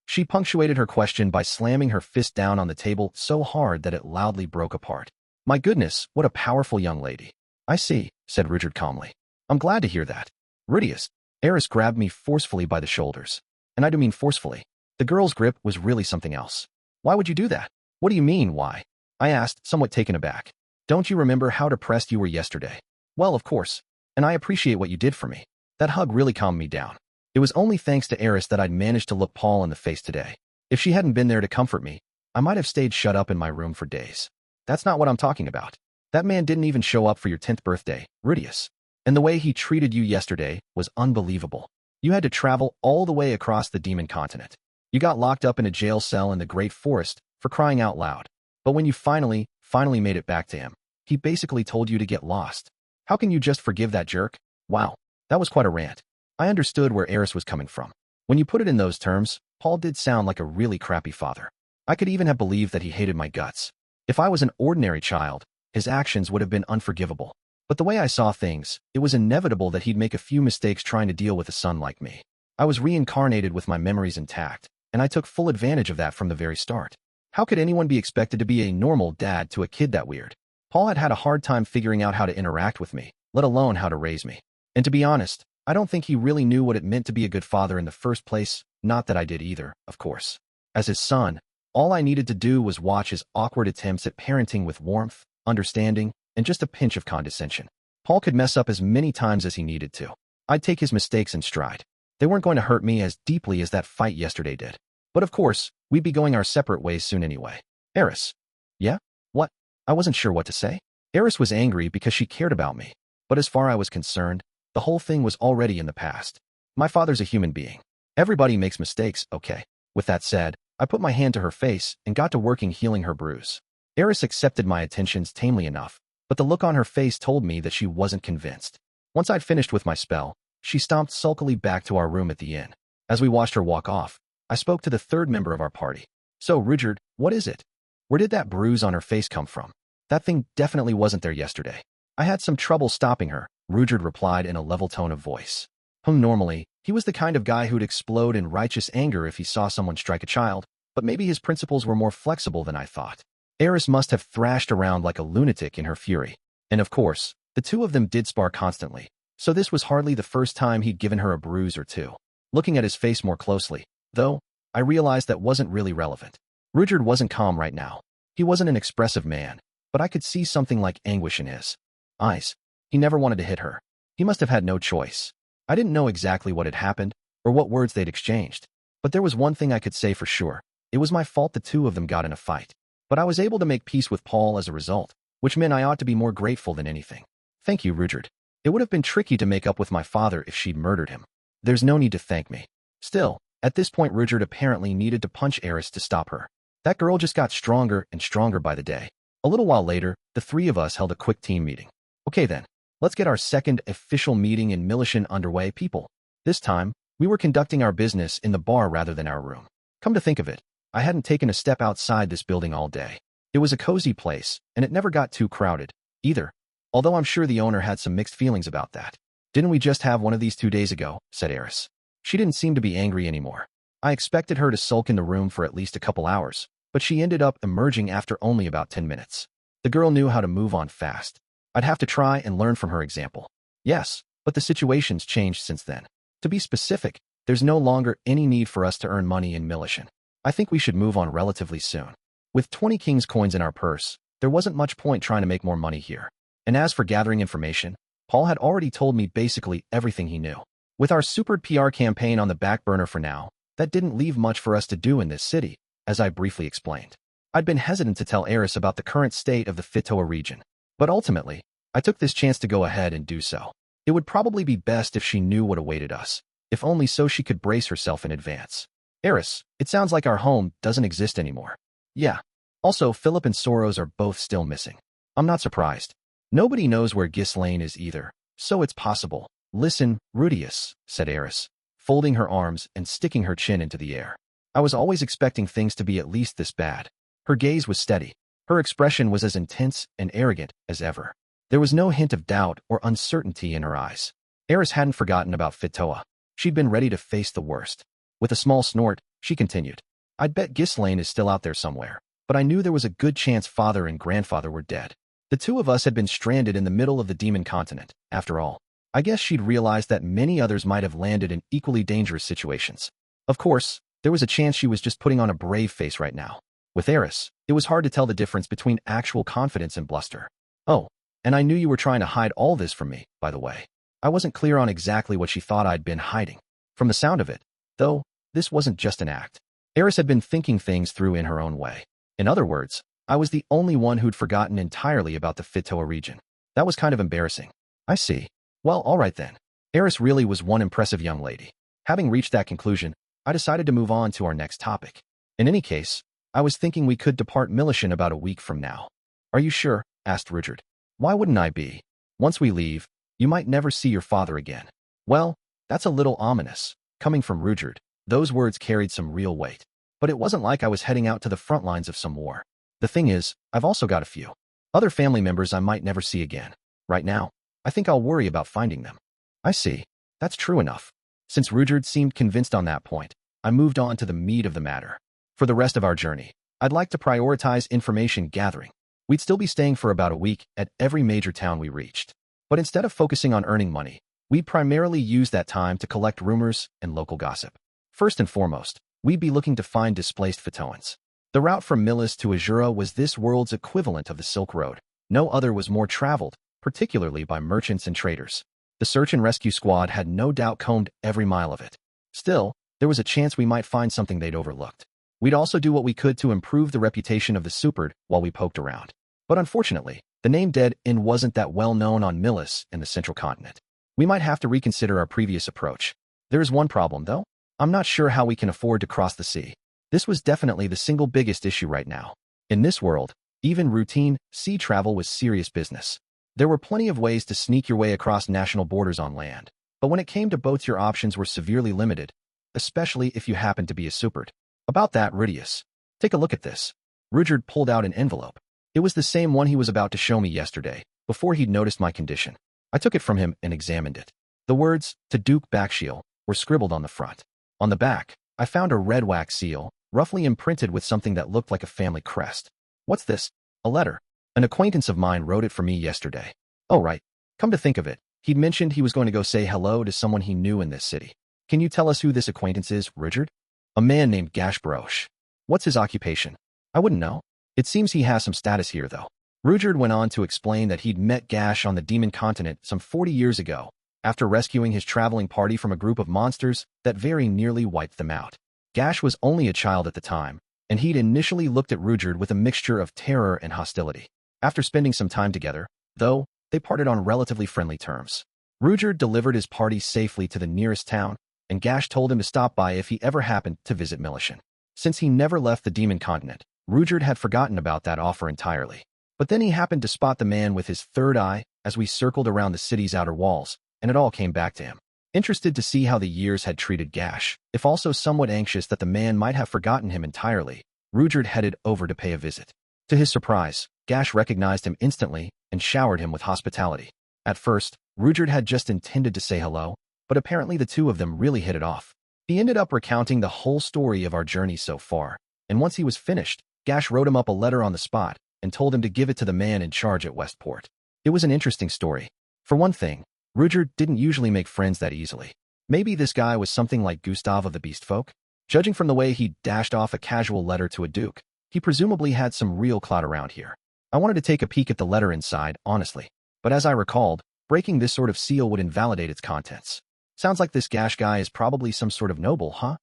[SPEAKER 1] She punctuated her question by slamming her fist down on the table so hard that it loudly broke apart. My goodness, what a powerful young lady. I see, said Rudeus calmly. I'm glad to hear that. Rudeus. Eris grabbed me forcefully by the shoulders. And I do mean forcefully. The girl's grip was really something else. Why would you do that? What do you mean, why? I asked, somewhat taken aback. Don't you remember how depressed you were yesterday? Well, of course. And I appreciate what you did for me. That hug really calmed me down. It was only thanks to Eris that I'd managed to look Paul in the face today. If she hadn't been there to comfort me, I might have stayed shut up in my room for days. That's not what I'm talking about. That man didn't even show up for your 10th birthday, Rudeus. And the way he treated you yesterday was unbelievable. You had to travel all the way across the demon continent. You got locked up in a jail cell in the Great Forest for crying out loud. But when you finally made it back to him, he basically told you to get lost. How can you just forgive that jerk? Wow, that was quite a rant. I understood where Eris was coming from. When you put it in those terms, Paul did sound like a really crappy father. I could even have believed that he hated my guts. If I was an ordinary child, his actions would have been unforgivable. But the way I saw things, it was inevitable that he'd make a few mistakes trying to deal with a son like me. I was reincarnated with my memories intact, and I took full advantage of that from the very start. How could anyone be expected to be a normal dad to a kid that weird? Paul had had a hard time figuring out how to interact with me, let alone how to raise me. And to be honest, I don't think he really knew what it meant to be a good father in the first place, not that I did either, of course. As his son, all I needed to do was watch his awkward attempts at parenting with warmth, understanding, and just a pinch of condescension. Paul could mess up as many times as he needed to. I'd take his mistakes in stride. They weren't going to hurt me as deeply as that fight yesterday did. But of course, we'd be going our separate ways soon anyway. Eris. Yeah? What? I wasn't sure what to say. Eris was angry because she cared about me. But as far as I was concerned, the whole thing was already in the past. My father's a human being. Everybody makes mistakes, okay? With that said, I put my hand to her face and got to working healing her bruise. Eris accepted my attentions tamely enough, but the look on her face told me that she wasn't convinced. Once I'd finished with my spell, she stomped sulkily back to our room at the inn. As we watched her walk off, I spoke to the third member of our party. So, Rudeus, what is it? Where did that bruise on her face come from? That thing definitely wasn't there yesterday. I had some trouble stopping her, Rudeus replied in a level tone of voice. Normally, he was the kind of guy who'd explode in righteous anger if he saw someone strike a child, but maybe his principles were more flexible than I thought. Eris must have thrashed around like a lunatic in her fury. And of course, the two of them did spar constantly, so this was hardly the first time he'd given her a bruise or two. Looking at his face more closely, though, I realized that wasn't really relevant. Rudeus wasn't calm right now. He wasn't an expressive man, but I could see something like anguish in his eyes. He never wanted to hit her. He must have had no choice. I didn't know exactly what had happened or what words they'd exchanged, but there was one thing I could say for sure. It was my fault the two of them got in a fight. But I was able to make peace with Paul as a result, which meant I ought to be more grateful than anything. Thank you, Rudeus. It would have been tricky to make up with my father if she'd murdered him. There's no need to thank me. Still, at this point Rudeus apparently needed to punch Eris to stop her. That girl just got stronger and stronger by the day. A little while later, the three of us held a quick team meeting. Okay then, let's get our second official meeting in Millishion underway, people. This time, we were conducting our business in the bar rather than our room. Come to think of it, I hadn't taken a step outside this building all day. It was a cozy place, and it never got too crowded, either. Although I'm sure the owner had some mixed feelings about that. Didn't we just have one of these 2 days ago? Said Eris. She didn't seem to be angry anymore. I expected her to sulk in the room for at least a couple hours, but she ended up emerging after only about 10 minutes. The girl knew how to move on fast. I'd have to try and learn from her example. Yes, but the situation's changed since then. To be specific, there's no longer any need for us to earn money in Millishion. I think we should move on relatively soon. With 20 King's coins in our purse, there wasn't much point trying to make more money here. And as for gathering information, Paul had already told me basically everything he knew. With our super PR campaign on the back burner for now, that didn't leave much for us to do in this city, as I briefly explained. I'd been hesitant to tell Eris about the current state of the Fitoa region, but ultimately, I took this chance to go ahead and do so. It would probably be best if she knew what awaited us, if only so she could brace herself in advance. Eris, it sounds like our home doesn't exist anymore. Yeah. Also, Philip and Soros are both still missing. I'm not surprised. Nobody knows where Ghislaine is either, so it's possible. Listen, Rudeus, said Eris, folding her arms and sticking her chin into the air. I was always expecting things to be at least this bad. Her gaze was steady. Her expression was as intense and arrogant as ever. There was no hint of doubt or uncertainty in her eyes. Eris hadn't forgotten about Fitoa. She'd been ready to face the worst. With a small snort, she continued. I'd bet Ghislaine is still out there somewhere, but I knew there was a good chance father and grandfather were dead. The two of us had been stranded in the middle of the demon continent, after all. I guess she'd realized that many others might have landed in equally dangerous situations. Of course, there was a chance she was just putting on a brave face right now. With Eris, it was hard to tell the difference between actual confidence and bluster. Oh, and I knew you were trying to hide all this from me, by the way. I wasn't clear on exactly what she thought I'd been hiding. From the sound of it, though, this wasn't just an act. Eris had been thinking things through in her own way. In other words, I was the only one who'd forgotten entirely about the Fitoa region. That was kind of embarrassing. I see. Well, all right then. Eris really was one impressive young lady. Having reached that conclusion, I decided to move on to our next topic. In any case, I was thinking we could depart Millishion about a week from now. Are you sure? Asked Rudeus. Why wouldn't I be? Once we leave, you might never see your father again. Well, that's a little ominous. Coming from Rudeus, those words carried some real weight. But it wasn't like I was heading out to the front lines of some war. The thing is, I've also got a few other family members I might never see again. Right now, I think I'll worry about finding them. I see. That's true enough. Since Rudeus seemed convinced on that point, I moved on to the meat of the matter. For the rest of our journey, I'd like to prioritize information gathering. We'd still be staying for about a week at every major town we reached. But instead of focusing on earning money, we'd primarily use that time to collect rumors and local gossip. First and foremost, we'd be looking to find displaced Photoans. The route from Millis to Azura was this world's equivalent of the Silk Road. No other was more traveled, particularly by merchants and traders. The search and rescue squad had no doubt combed every mile of it. Still, there was a chance we might find something they'd overlooked. We'd also do what we could to improve the reputation of the Supered while we poked around. But unfortunately, the name Dead Inn wasn't that well known on Millis and the Central Continent. We might have to reconsider our previous approach. There is one problem, though. I'm not sure how we can afford to cross the sea. This was definitely the single biggest issue right now. In this world, even routine sea travel was serious business. There were plenty of ways to sneak your way across national borders on land, but when it came to boats, your options were severely limited, especially if you happened to be a Supered. About that, Rudeus. Take a look at this. Rudeus pulled out an envelope. It was the same one he was about to show me yesterday, before he'd noticed my condition. I took it from him and examined it. The words, to Duke Bakshiel, were scribbled on the front. On the back, I found a red wax seal, roughly imprinted with something that looked like a family crest. What's this? A letter. An acquaintance of mine wrote it for me yesterday. Oh right. Come to think of it, he'd mentioned he was going to go say hello to someone he knew in this city. Can you tell us who this acquaintance is, Rudeus? A man named Gashbrosh. What's his occupation? I wouldn't know. It seems he has some status here, though. Rudeus went on to explain that he'd met Gash on the Demon Continent some 40 years ago, after rescuing his traveling party from a group of monsters that very nearly wiped them out. Gash was only a child at the time, and he'd initially looked at Rudeus with a mixture of terror and hostility. After spending some time together, though, they parted on relatively friendly terms. Rudeus delivered his party safely to the nearest town, and Gash told him to stop by if he ever happened to visit Millishion. Since he never left the Demon Continent, Rudeus had forgotten about that offer entirely. But then he happened to spot the man with his third eye as we circled around the city's outer walls, and it all came back to him. Interested to see how the years had treated Gash, if also somewhat anxious that the man might have forgotten him entirely, Rudeus headed over to pay a visit. To his surprise, Gash recognized him instantly and showered him with hospitality. At first, Rudeus had just intended to say hello, but apparently the two of them really hit it off. He ended up recounting the whole story of our journey so far, and once he was finished, Gash wrote him up a letter on the spot and told him to give it to the man in charge at Westport. It was an interesting story. For one thing, Rudeus didn't usually make friends that easily. Maybe this guy was something like Gustav of the Beastfolk? Judging from the way he dashed off a casual letter to a duke, he presumably had some real clout around here. I wanted to take a peek at the letter inside, honestly, but as I recalled, breaking this sort of seal would invalidate its contents. Sounds like this Gash guy is probably some sort of noble, huh?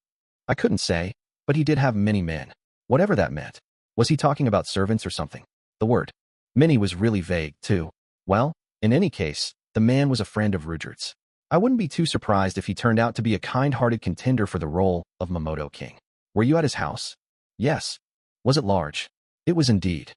[SPEAKER 1] I couldn't say, but he did have many men. Whatever that meant. Was he talking about servants or something? The word many was really vague, too. Well, in any case, the man was a friend of Rudeus. I wouldn't be too surprised if he turned out to be a kind-hearted contender for the role of Mamoto King. Were you at his house? Yes. Was it large? It was indeed.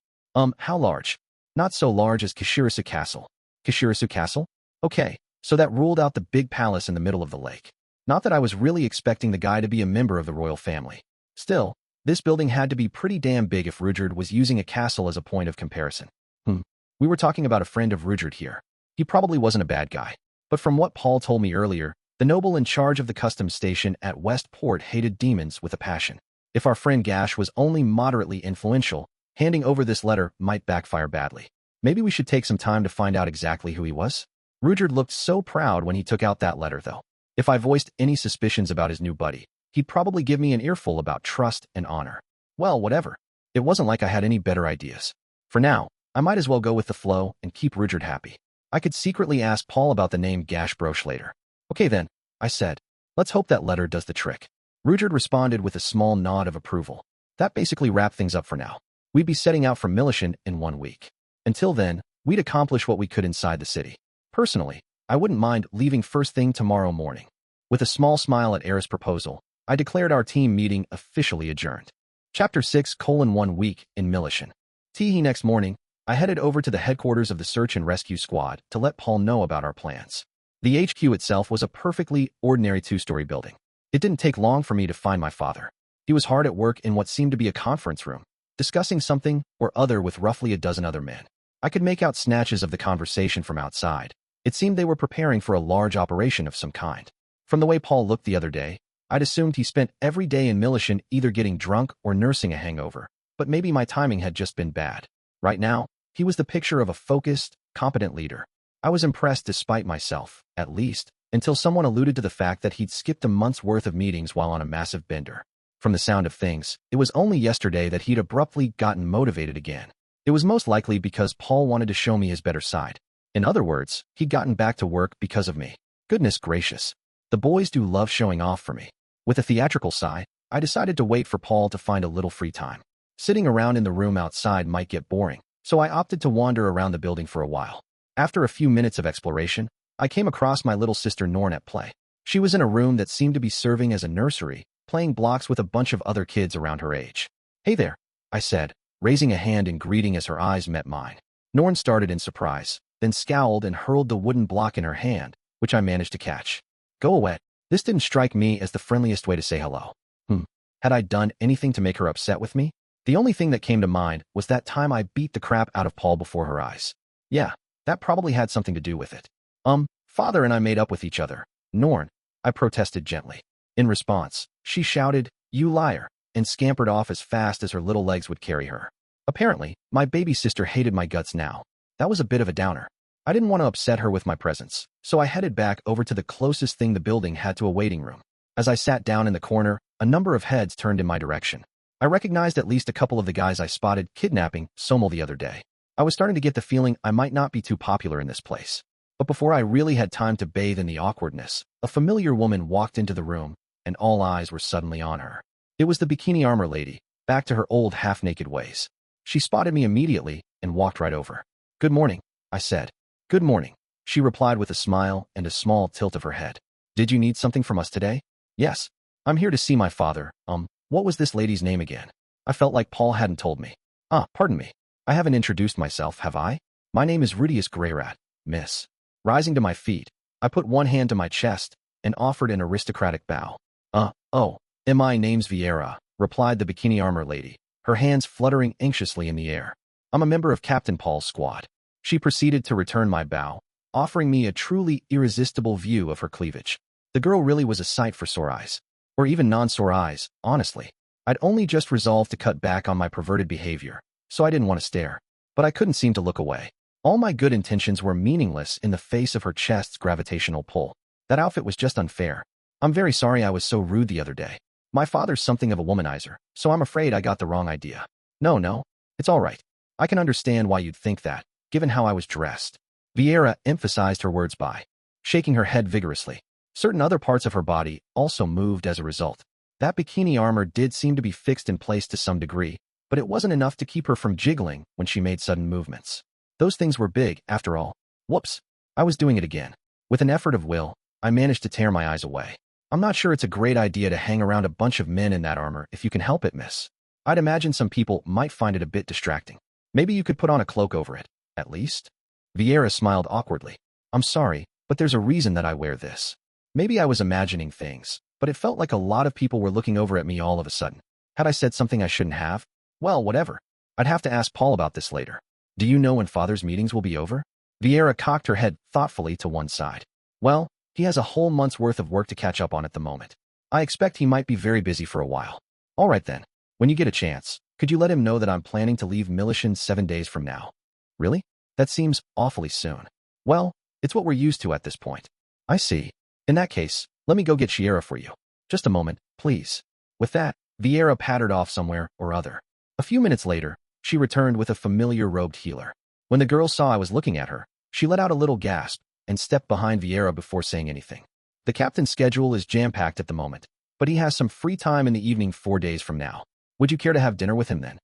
[SPEAKER 1] How large? Not so large as Kishirasu Castle. Kishirasu Castle? Okay. So that ruled out the big palace in the middle of the lake. Not that I was really expecting the guy to be a member of the royal family. Still, this building had to be pretty damn big if Rudeus was using a castle as a point of comparison. We were talking about a friend of Rudeus here. He probably wasn't a bad guy. But from what Paul told me earlier, the noble in charge of the customs station at Westport hated demons with a passion. If our friend Gash was only moderately influential, handing over this letter might backfire badly. Maybe we should take some time to find out exactly who he was? Rudeus looked so proud when he took out that letter, though. If I voiced any suspicions about his new buddy, he'd probably give me an earful about trust and honor. Well, whatever. It wasn't like I had any better ideas. For now, I might as well go with the flow and keep Rudeus happy. I could secretly ask Paul about the name Gashbrosh later. Okay then, I said. Let's hope that letter does the trick. Rudeus responded with a small nod of approval. That basically wrapped things up for now. We'd be setting out from Millishion in 1 week. Until then, we'd accomplish what we could inside the city. Personally, I wouldn't mind leaving first thing tomorrow morning. With a small smile at Eris' proposal, I declared our team meeting officially adjourned. Chapter 6:1 week in Millishion. Next morning, I headed over to the headquarters of the search and rescue squad to let Paul know about our plans. The HQ itself was a perfectly ordinary 2-story building. It didn't take long for me to find my father. He was hard at work in what seemed to be a conference room, discussing something or other with roughly a dozen other men. I could make out snatches of the conversation from outside. It seemed they were preparing for a large operation of some kind. From the way Paul looked the other day, I'd assumed he spent every day in Millishion either getting drunk or nursing a hangover, but maybe my timing had just been bad. Right now, he was the picture of a focused, competent leader. I was impressed despite myself, at least, until someone alluded to the fact that he'd skipped a month's worth of meetings while on a massive bender. From the sound of things, it was only yesterday that he'd abruptly gotten motivated again. It was most likely because Paul wanted to show me his better side. In other words, he'd gotten back to work because of me. Goodness gracious. The boys do love showing off for me. With a theatrical sigh, I decided to wait for Paul to find a little free time. Sitting around in the room outside might get boring, so I opted to wander around the building for a while. After a few minutes of exploration, I came across my little sister Norn at play. She was in a room that seemed to be serving as a nursery, playing blocks with a bunch of other kids around her age. "Hey there," I said, raising a hand in greeting as her eyes met mine. Norn started in surprise, then scowled and hurled the wooden block in her hand, which I managed to catch. "Go away." This didn't strike me as the friendliest way to say hello. Had I done anything to make her upset with me? The only thing that came to mind was that time I beat the crap out of Paul before her eyes. Yeah, that probably had something to do with it. Father and I made up with each other. Norn, I protested gently. In response, she shouted, "You liar," and scampered off as fast as her little legs would carry her. Apparently, my baby sister hated my guts now. That was a bit of a downer. I didn't want to upset her with my presence, so I headed back over to the closest thing the building had to a waiting room. As I sat down in the corner, a number of heads turned in my direction. I recognized at least a couple of the guys I spotted kidnapping Somel the other day. I was starting to get the feeling I might not be too popular in this place. But before I really had time to bathe in the awkwardness, a familiar woman walked into the room, and all eyes were suddenly on her. It was the bikini armor lady, back to her old half-naked ways. She spotted me immediately and walked right over. "Good morning," I said. "Good morning," she replied with a smile and a small tilt of her head. "Did you need something from us today?" "Yes. I'm here to see my father. What was this lady's name again?" I felt like Paul hadn't told me. Pardon me. I haven't introduced myself, have I? My name is Rudeus Greyrat, miss." Rising to my feet, I put one hand to my chest and offered an aristocratic bow. My name's Viera," replied the bikini armor lady, her hands fluttering anxiously in the air. "I'm a member of Captain Paul's squad." She proceeded to return my bow, offering me a truly irresistible view of her cleavage. The girl really was a sight for sore eyes. Or even non-sore eyes, honestly. I'd only just resolved to cut back on my perverted behavior, so I didn't want to stare. But I couldn't seem to look away. All my good intentions were meaningless in the face of her chest's gravitational pull. That outfit was just unfair. "I'm very sorry I was so rude the other day. My father's something of a womanizer, so I'm afraid I got the wrong idea." No, it's all right. I can understand why you'd think that, given how I was dressed." Viera emphasized her words by shaking her head vigorously. Certain other parts of her body also moved as a result. That bikini armor did seem to be fixed in place to some degree, but it wasn't enough to keep her from jiggling when she made sudden movements. Those things were big, after all. Whoops. I was doing it again. With an effort of will, I managed to tear my eyes away. "I'm not sure it's a great idea to hang around a bunch of men in that armor if you can help it, miss. I'd imagine some people might find it a bit distracting. Maybe you could put on a cloak over it, at least?" Viera smiled awkwardly. "I'm sorry, but there's a reason that I wear this." Maybe I was imagining things, but it felt like a lot of people were looking over at me all of a sudden. Had I said something I shouldn't have? Well, whatever. I'd have to ask Paul about this later. "Do you know when Father's meetings will be over?" Viera cocked her head thoughtfully to one side. "Well, he has a whole month's worth of work to catch up on at the moment. I expect he might be very busy for a while." "All right then. When you get a chance, could you let him know that I'm planning to leave Millishion 7 days from now?" "Really? That seems awfully soon." "Well, it's what we're used to at this point." "I see. In that case, let me go get Shiera for you. Just a moment, please." With that, Viera pattered off somewhere or other. A few minutes later, she returned with a familiar robed healer. When the girl saw I was looking at her, she let out a little gasp and stepped behind Viera before saying anything. "The captain's schedule is jam-packed at the moment, but he has some free time in the evening 4 days from now. Would you care to have dinner with him then?"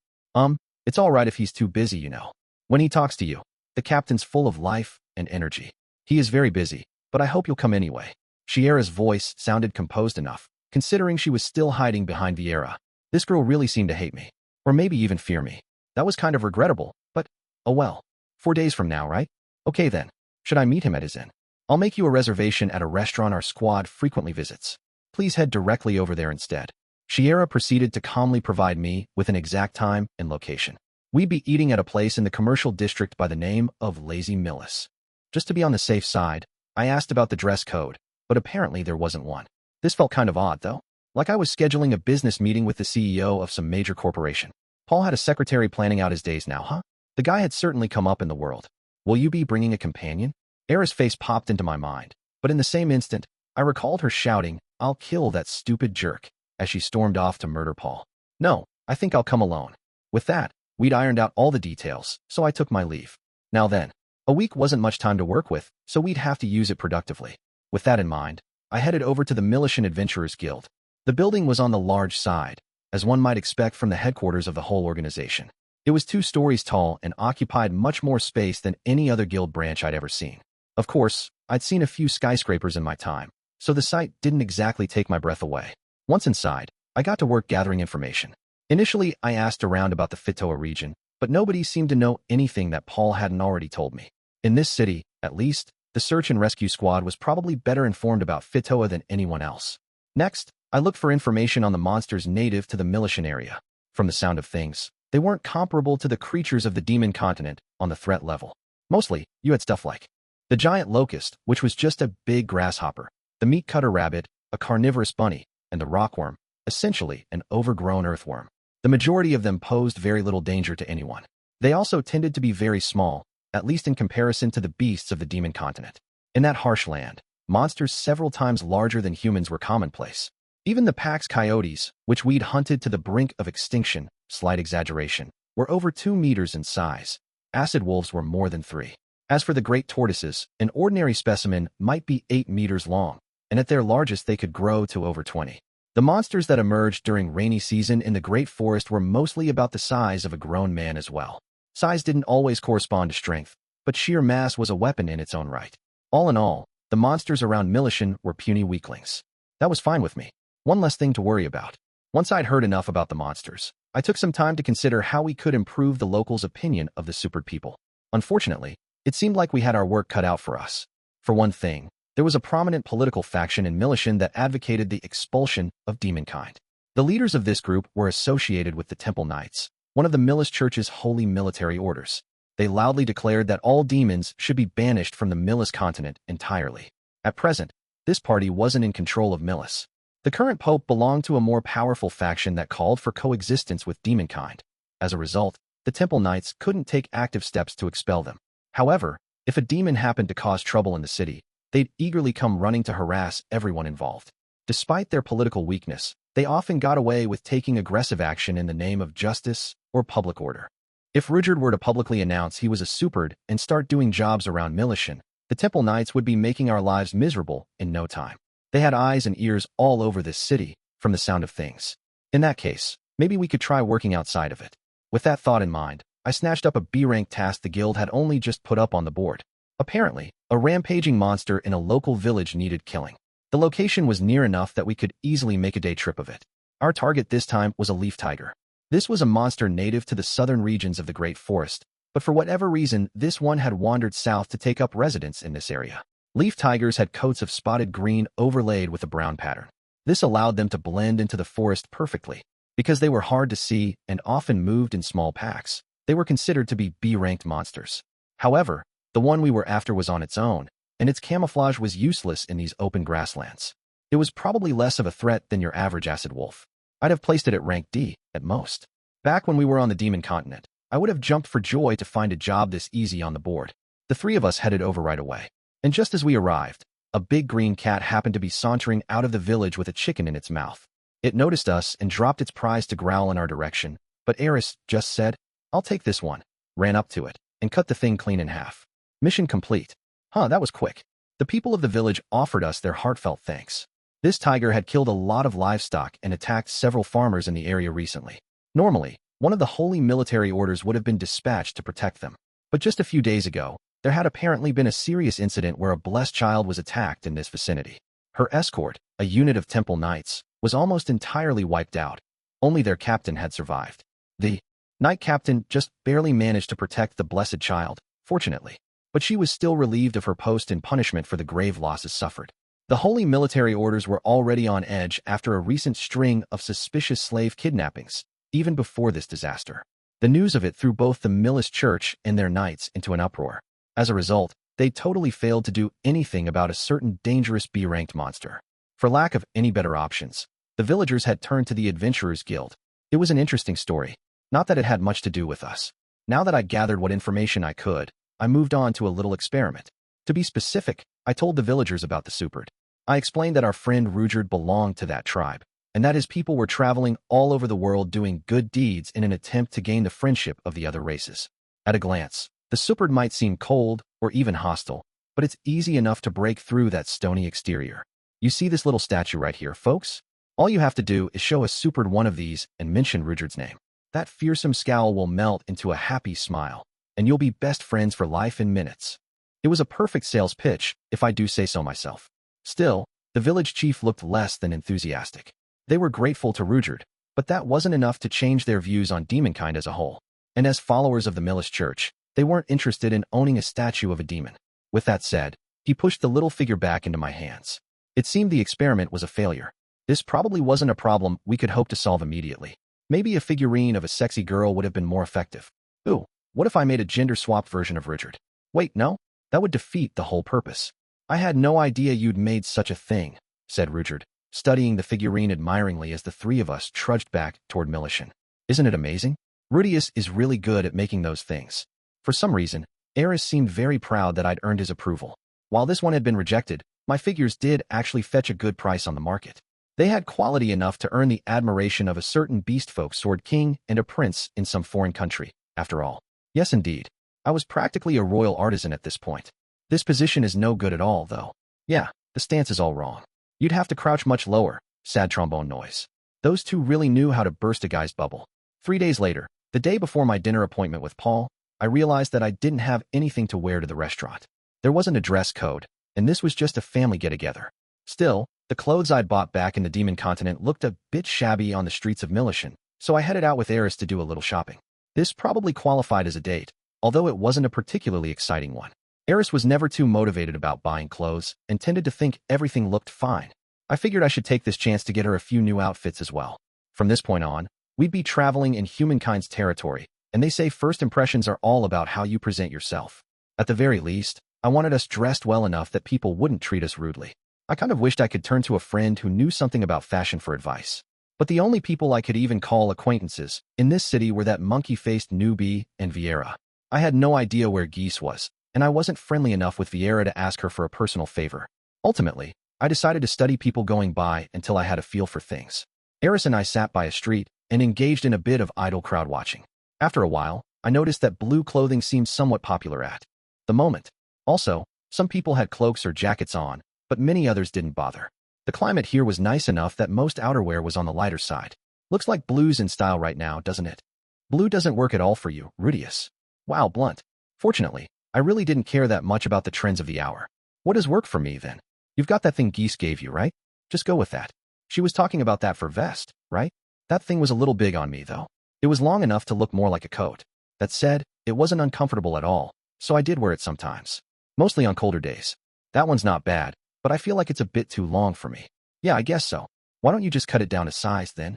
[SPEAKER 1] It's all right if he's too busy, you know. When he talks to you, the captain's full of life and energy. He is very busy, but I hope you'll come anyway." Shiera's voice sounded composed enough, considering she was still hiding behind Viera. This girl really seemed to hate me, or maybe even fear me. That was kind of regrettable, but, oh well. 4 days from now, right? Okay then. Should I meet him at his inn? I'll make you a reservation at a restaurant our squad frequently visits. Please head directly over there instead." Shiera proceeded to calmly provide me with an exact time and location. We'd be eating at a place in the commercial district by the name of Lazy Millis. Just to be on the safe side, I asked about the dress code, but apparently there wasn't one. This felt kind of odd, though. Like I was scheduling a business meeting with the CEO of some major corporation. Paul had a secretary planning out his days now, huh? The guy had certainly come up in the world. Will you be bringing a companion? Eris' face popped into my mind, but in the same instant, I recalled her shouting, "I'll kill that stupid jerk," as she stormed off to murder Paul. No, I think I'll come alone. With that, we'd ironed out all the details, so I took my leave. Now then, a week wasn't much time to work with, so we'd have to use it productively. With that in mind, I headed over to the Millishion Adventurers Guild. The building was on the large side, as one might expect from the headquarters of the whole organization. It was 2 stories tall and occupied much more space than any other guild branch I'd ever seen. Of course, I'd seen a few skyscrapers in my time, so the sight didn't exactly take my breath away. Once inside, I got to work gathering information. Initially, I asked around about the Fitoa region, but nobody seemed to know anything that Paul hadn't already told me. In this city, at least, the search and rescue squad was probably better informed about Fitoa than anyone else. Next, I looked for information on the monsters native to the Millishion area. From the sound of things, they weren't comparable to the creatures of the demon continent on the threat level. Mostly, you had stuff like the giant locust, which was just a big grasshopper, the meat-cutter rabbit, a carnivorous bunny, and the rockworm, essentially an overgrown earthworm. The majority of them posed very little danger to anyone. They also tended to be very small, at least in comparison to the beasts of the demon continent. In that harsh land, monsters several times larger than humans were commonplace. Even the Pax coyotes, which we'd hunted to the brink of extinction, slight exaggeration, were over 2 meters in size. Acid wolves were more than 3. As for the great tortoises, an ordinary specimen might be 8 meters long, and at their largest they could grow to over 20. The monsters that emerged during rainy season in the Great Forest were mostly about the size of a grown man as well. Size didn't always correspond to strength, but sheer mass was a weapon in its own right. All in all, the monsters around Millishion were puny weaklings. That was fine with me. One less thing to worry about. Once I'd heard enough about the monsters, I took some time to consider how we could improve the locals' opinion of the supered people. Unfortunately, it seemed like we had our work cut out for us. For one thing, there was a prominent political faction in Millishion that advocated the expulsion of demonkind. The leaders of this group were associated with the Temple Knights, one of the Millis Church's holy military orders. They loudly declared that all demons should be banished from the Millis continent entirely. At present, this party wasn't in control of Millis. The current pope belonged to a more powerful faction that called for coexistence with demonkind. As a result, the Temple Knights couldn't take active steps to expel them. However, if a demon happened to cause trouble in the city, they'd eagerly come running to harass everyone involved. Despite their political weakness, they often got away with taking aggressive action in the name of justice or public order. If Rudeus were to publicly announce he was a supered and start doing jobs around Millishion, the Temple Knights would be making our lives miserable in no time. They had eyes and ears all over this city, from the sound of things. In that case, maybe we could try working outside of it. With that thought in mind, I snatched up a B-rank task the guild had only just put up on the board. Apparently, a rampaging monster in a local village needed killing. The location was near enough that we could easily make a day trip of it. Our target this time was a leaf tiger. This was a monster native to the southern regions of the Great Forest, but for whatever reason, this one had wandered south to take up residence in this area. Leaf tigers had coats of spotted green overlaid with a brown pattern. This allowed them to blend into the forest perfectly. Because they were hard to see and often moved in small packs, they were considered to be B-ranked monsters. However, the one we were after was on its own, and its camouflage was useless in these open grasslands. It was probably less of a threat than your average acid wolf. I'd have placed it at rank D, at most. Back when we were on the demon continent, I would have jumped for joy to find a job this easy on the board. The 3 of us headed over right away. And just as we arrived, a big green cat happened to be sauntering out of the village with a chicken in its mouth. It noticed us and dropped its prize to growl in our direction, but Eris just said, "I'll take this one," ran up to it, and cut the thing clean in half. Mission complete. That was quick. The people of the village offered us their heartfelt thanks. This tiger had killed a lot of livestock and attacked several farmers in the area recently. Normally, one of the holy military orders would have been dispatched to protect them. But just a few days ago, there had apparently been a serious incident where a blessed child was attacked in this vicinity. Her escort, a unit of Temple Knights, was almost entirely wiped out. Only their captain had survived. The Knight captain just barely managed to protect the blessed child, fortunately. But she was still relieved of her post in punishment for the grave losses suffered. The holy military orders were already on edge after a recent string of suspicious slave kidnappings, even before this disaster. The news of it threw both the Millis Church and their knights into an uproar. As a result, They totally failed to do anything about a certain dangerous B-ranked monster. For lack of any better options, the villagers had turned to the Adventurers Guild. It was an interesting story, not that it had much to do with us. Now that I'd gathered what information I could, I moved on to a little experiment. To be specific, I told the villagers about the Superd. I explained that our friend Rudeus belonged to that tribe, and that his people were traveling all over the world doing good deeds in an attempt to gain the friendship of the other races. At a glance, the Superd might seem cold or even hostile, but it's easy enough to break through that stony exterior. You see this little statue right here, folks? All you have to do is show a Superd one of these and mention Rudeus' name. That fearsome scowl will melt into a happy smile, and you'll be best friends for life in minutes. It was a perfect sales pitch, if I do say so myself. Still, the village chief looked less than enthusiastic. They were grateful to Rudeus, but that wasn't enough to change their views on demonkind as a whole. And as followers of the Millis Church, they weren't interested in owning a statue of a demon. With that said, he pushed the little figure back into my hands. It seemed the experiment was a failure. This probably wasn't a problem we could hope to solve immediately. Maybe a figurine of a sexy girl would have been more effective. Ooh, what if I made a gender-swapped version of Rudeus? Wait, no? That would defeat the whole purpose. I had no idea you'd made such a thing, said Rudeus, studying the figurine admiringly as the three of us trudged back toward Millishion. Isn't it amazing? Rudeus is really good at making those things. For some reason, Eris seemed very proud that I'd earned his approval. While this one had been rejected, my figures did actually fetch a good price on the market. They had quality enough to earn the admiration of a certain beastfolk sword king and a prince in some foreign country, after all. Yes, indeed. I was practically a royal artisan at this point. This position is no good at all, though. Yeah, the stance is all wrong. You'd have to crouch much lower, sad trombone noise. Those two really knew how to burst a guy's bubble. 3 days later, the day before my dinner appointment with Paul, I realized that I didn't have anything to wear to the restaurant. There wasn't a dress code, and this was just a family get-together. Still, the clothes I'd bought back in the Demon Continent looked a bit shabby on the streets of Millishion, so I headed out with Eris to do a little shopping. This probably qualified as a date, although it wasn't a particularly exciting one. Eris was never too motivated about buying clothes and tended to think everything looked fine. I figured I should take this chance to get her a few new outfits as well. From this point on, we'd be traveling in humankind's territory, and they say first impressions are all about how you present yourself. At the very least, I wanted us dressed well enough that people wouldn't treat us rudely. I kind of wished I could turn to a friend who knew something about fashion for advice. But the only people I could even call acquaintances in this city were that monkey-faced newbie and Vieira. I had no idea where Geese was, and I wasn't friendly enough with Vieira to ask her for a personal favor. Ultimately, I decided to study people going by until I had a feel for things. Eris and I sat by a street and engaged in a bit of idle crowd watching. After a while, I noticed that blue clothing seemed somewhat popular at the moment. Also, some people had cloaks or jackets on, but many others didn't bother. The climate here was nice enough that most outerwear was on the lighter side. Looks like blue's in style right now, doesn't it? Blue doesn't work at all for you, Rudeus. Wow, blunt. Fortunately, I really didn't care that much about the trends of the hour. What does work for me, then? You've got that thing Geese gave you, right? Just go with that. She was talking about that for vest, right? That thing was a little big on me, though. It was long enough to look more like a coat. That said, it wasn't uncomfortable at all, so I did wear it sometimes. Mostly on colder days. That one's not bad, but I feel like it's a bit too long for me. Yeah, I guess so. Why don't you just cut it down to size, then?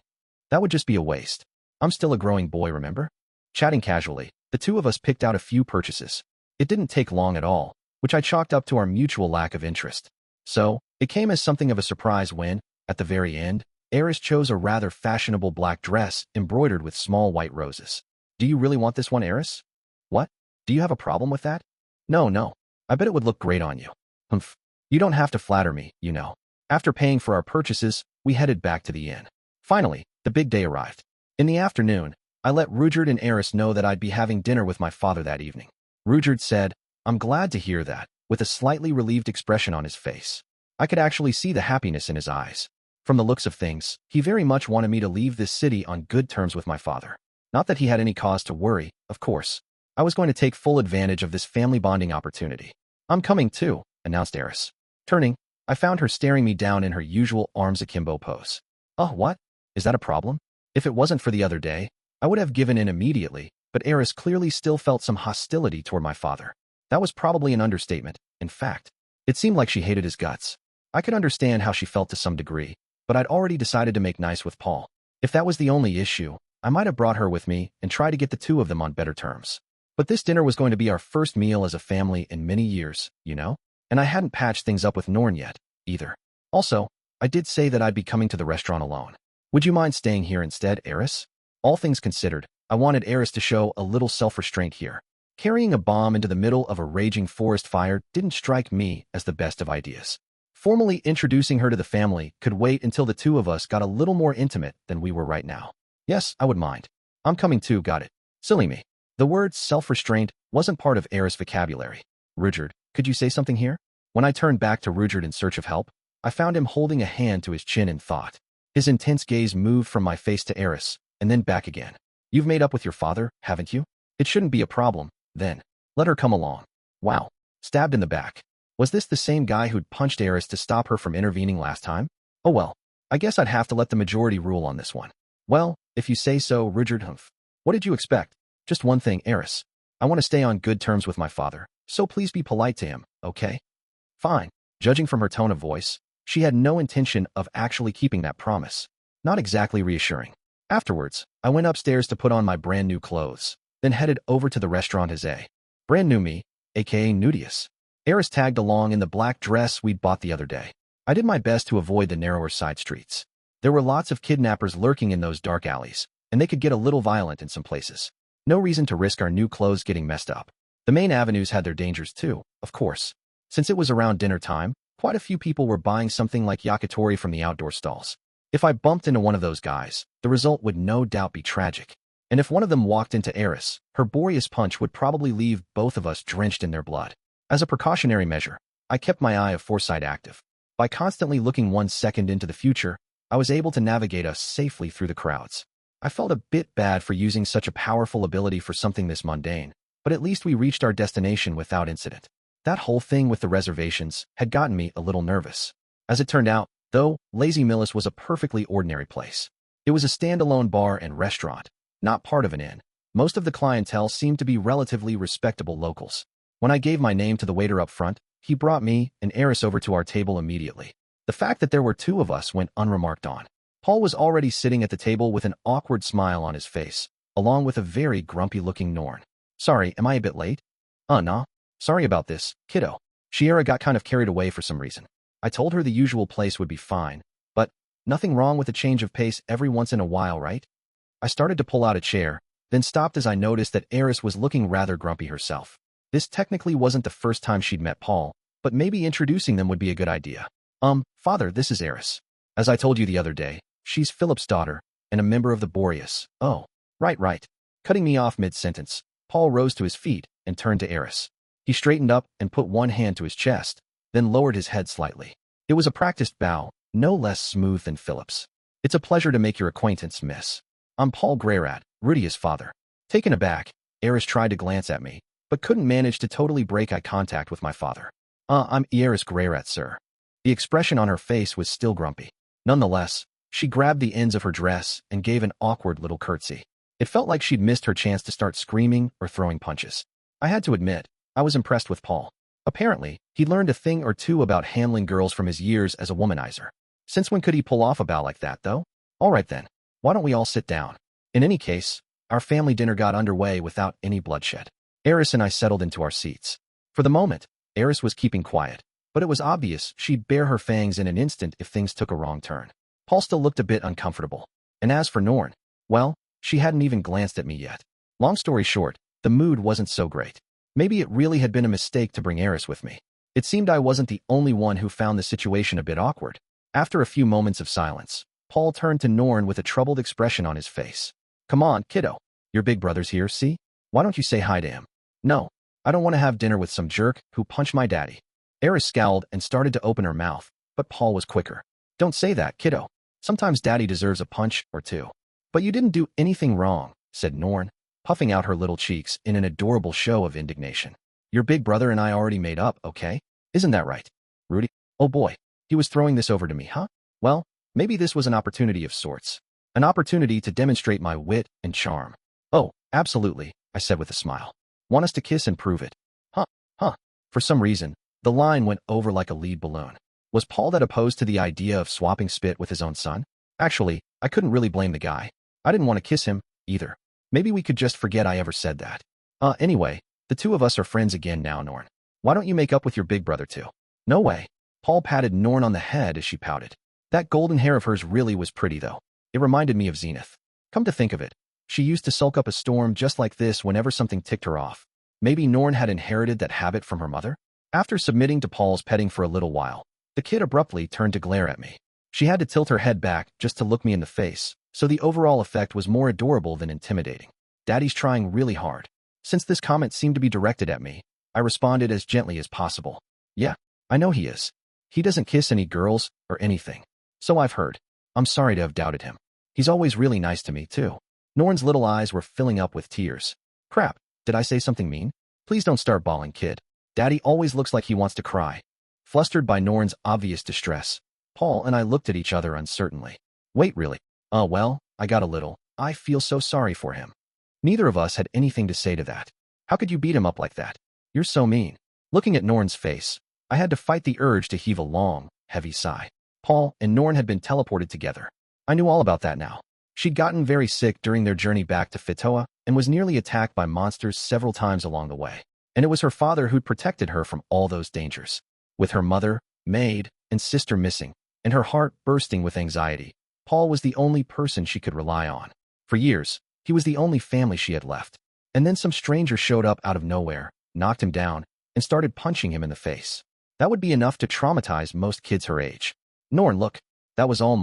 [SPEAKER 1] That would just be a waste. I'm still a growing boy, remember? Chatting casually, the two of us picked out a few purchases. It didn't take long at all, which I chalked up to our mutual lack of interest. So, it came as something of a surprise when, at the very end, Eris chose a rather fashionable black dress embroidered with small white roses. Do you really want this one, Eris? What? Do you have a problem with that? No. I bet it would look great on you. Humph. You don't have to flatter me, you know. After paying for our purchases, we headed back to the inn. Finally, the big day arrived. In the afternoon, I let Rudeus and Eris know that I'd be having dinner with my father that evening. Rudeus said, "I'm glad to hear that," with a slightly relieved expression on his face. I could actually see the happiness in his eyes. From the looks of things, he very much wanted me to leave this city on good terms with my father. Not that he had any cause to worry, of course. I was going to take full advantage of this family bonding opportunity. "I'm coming too," announced Eris. Turning, I found her staring me down in her usual arms akimbo pose. Oh, what? Is that a problem? If it wasn't for the other day, I would have given in immediately, but Eris clearly still felt some hostility toward my father. That was probably an understatement, in fact. It seemed like she hated his guts. I could understand how she felt to some degree, but I'd already decided to make nice with Paul. If that was the only issue, I might have brought her with me and tried to get the two of them on better terms. But this dinner was going to be our first meal as a family in many years, you know? And I hadn't patched things up with Norn yet, either. Also, I did say that I'd be coming to the restaurant alone. Would you mind staying here instead, Eris? All things considered, I wanted Eris to show a little self-restraint here. Carrying a bomb into the middle of a raging forest fire didn't strike me as the best of ideas. Formally introducing her to the family could wait until the two of us got a little more intimate than we were right now. Yes, I would mind. I'm coming too, got it. Silly me. The word self-restraint wasn't part of Eris' vocabulary. Rudeus, could you say something here? When I turned back to Rudeus in search of help, I found him holding a hand to his chin in thought. His intense gaze moved from my face to Eris, and then back again. You've made up with your father, haven't you? It shouldn't be a problem, then. Let her come along. Wow. Stabbed in the back. Was this the same guy who'd punched Eris to stop her from intervening last time? Oh well, I guess I'd have to let the majority rule on this one. Well, if you say so, Rudeus. What did you expect? Just one thing, Eris. I want to stay on good terms with my father, so please be polite to him, okay? Fine. Judging from her tone of voice, she had no intention of actually keeping that promise. Not exactly reassuring. Afterwards, I went upstairs to put on my brand new clothes, then headed over to the restaurant as a brand new me, aka Nudius. Eris tagged along in the black dress we'd bought the other day. I did my best to avoid the narrower side streets. There were lots of kidnappers lurking in those dark alleys, and they could get a little violent in some places. No reason to risk our new clothes getting messed up. The main avenues had their dangers too, of course. Since it was around dinner time, quite a few people were buying something like yakitori from the outdoor stalls. If I bumped into one of those guys, the result would no doubt be tragic. And if one of them walked into Eris, her Boreas punch would probably leave both of us drenched in their blood. As a precautionary measure, I kept my eye of foresight active. By constantly looking 1 second into the future, I was able to navigate us safely through the crowds. I felt a bit bad for using such a powerful ability for something this mundane, but at least we reached our destination without incident. That whole thing with the reservations had gotten me a little nervous. As it turned out, though, Lazy Millis was a perfectly ordinary place. It was a standalone bar and restaurant, not part of an inn. Most of the clientele seemed to be relatively respectable locals. When I gave my name to the waiter up front, he brought me and Eris over to our table immediately. The fact that there were two of us went unremarked on. Paul was already sitting at the table with an awkward smile on his face, along with a very grumpy-looking Norn. Sorry, am I a bit late? Nah. Sorry about this, kiddo. Shiera got kind of carried away for some reason. I told her the usual place would be fine, but nothing wrong with a change of pace every once in a while, right? I started to pull out a chair, then stopped as I noticed that Eris was looking rather grumpy herself. This technically wasn't the first time she'd met Paul, but maybe introducing them would be a good idea. Father, this is Eris. As I told you the other day, she's Philip's daughter, and a member of the Boreas. Oh, right. Cutting me off mid-sentence, Paul rose to his feet and turned to Eris. He straightened up and put one hand to his chest, then lowered his head slightly. It was a practiced bow, no less smooth than Philip's. It's a pleasure to make your acquaintance, miss. I'm Paul Greyrat, Rudeus' father. Taken aback, Eris tried to glance at me, but couldn't manage to totally break eye contact with my father. I'm Eris Greyrat, sir. The expression on her face was still grumpy. Nonetheless, she grabbed the ends of her dress and gave an awkward little curtsy. It felt like she'd missed her chance to start screaming or throwing punches. I had to admit, I was impressed with Paul. Apparently, he'd learned a thing or two about handling girls from his years as a womanizer. Since when could he pull off a bow like that, though? All right then, why don't we all sit down? In any case, our family dinner got underway without any bloodshed. Eris and I settled into our seats. For the moment, Eris was keeping quiet, but it was obvious she'd bare her fangs in an instant if things took a wrong turn. Paul still looked a bit uncomfortable. And as for Norn, well, she hadn't even glanced at me yet. Long story short, the mood wasn't so great. Maybe it really had been a mistake to bring Eris with me. It seemed I wasn't the only one who found the situation a bit awkward. After a few moments of silence, Paul turned to Norn with a troubled expression on his face. Come on, kiddo. Your big brother's here, see? Why don't you say hi to him? No, I don't want to have dinner with some jerk who punched my daddy. Eris scowled and started to open her mouth, but Paul was quicker. Don't say that, kiddo. Sometimes daddy deserves a punch or two. But you didn't do anything wrong, said Norn, puffing out her little cheeks in an adorable show of indignation. Your big brother and I already made up, okay? Isn't that right? Rudy? Oh boy, he was throwing this over to me, huh? Well, maybe this was an opportunity of sorts. An opportunity to demonstrate my wit and charm. Oh, absolutely, I said with a smile. Want us to kiss and prove it? Huh. For some reason, the line went over like a lead balloon. Was Paul that opposed to the idea of swapping spit with his own son? Actually, I couldn't really blame the guy. I didn't want to kiss him, either. Maybe we could just forget I ever said that. Anyway, the two of us are friends again now, Norn. Why don't you make up with your big brother too? No way. Paul patted Norn on the head as she pouted. That golden hair of hers really was pretty though. It reminded me of Zenith. Come to think of it, she used to sulk up a storm just like this whenever something ticked her off. Maybe Norn had inherited that habit from her mother? After submitting to Paul's petting for a little while, the kid abruptly turned to glare at me. She had to tilt her head back just to look me in the face, so the overall effect was more adorable than intimidating. Daddy's trying really hard. Since this comment seemed to be directed at me, I responded as gently as possible. Yeah, I know he is. He doesn't kiss any girls or anything. So I've heard. I'm sorry to have doubted him. He's always really nice to me, too. Norn's little eyes were filling up with tears. Crap, did I say something mean? Please don't start bawling, kid. Daddy always looks like he wants to cry. Flustered by Norn's obvious distress, Paul and I looked at each other uncertainly. Wait, really? Well, I got a little. I feel so sorry for him. Neither of us had anything to say to that. How could you beat him up like that? You're so mean. Looking at Norn's face, I had to fight the urge to heave a long, heavy sigh. Paul and Norn had been teleported together. I knew all about that now. She'd gotten very sick during their journey back to Fitoa and was nearly attacked by monsters several times along the way. And it was her father who'd protected her from all those dangers. With her mother, maid, and sister missing, and her heart bursting with anxiety, Paul was the only person she could rely on. For years, he was the only family she had left. And then some stranger showed up out of nowhere, knocked him down, and started punching him in the face. That would be enough to traumatize most kids her age. Norn, look, that was all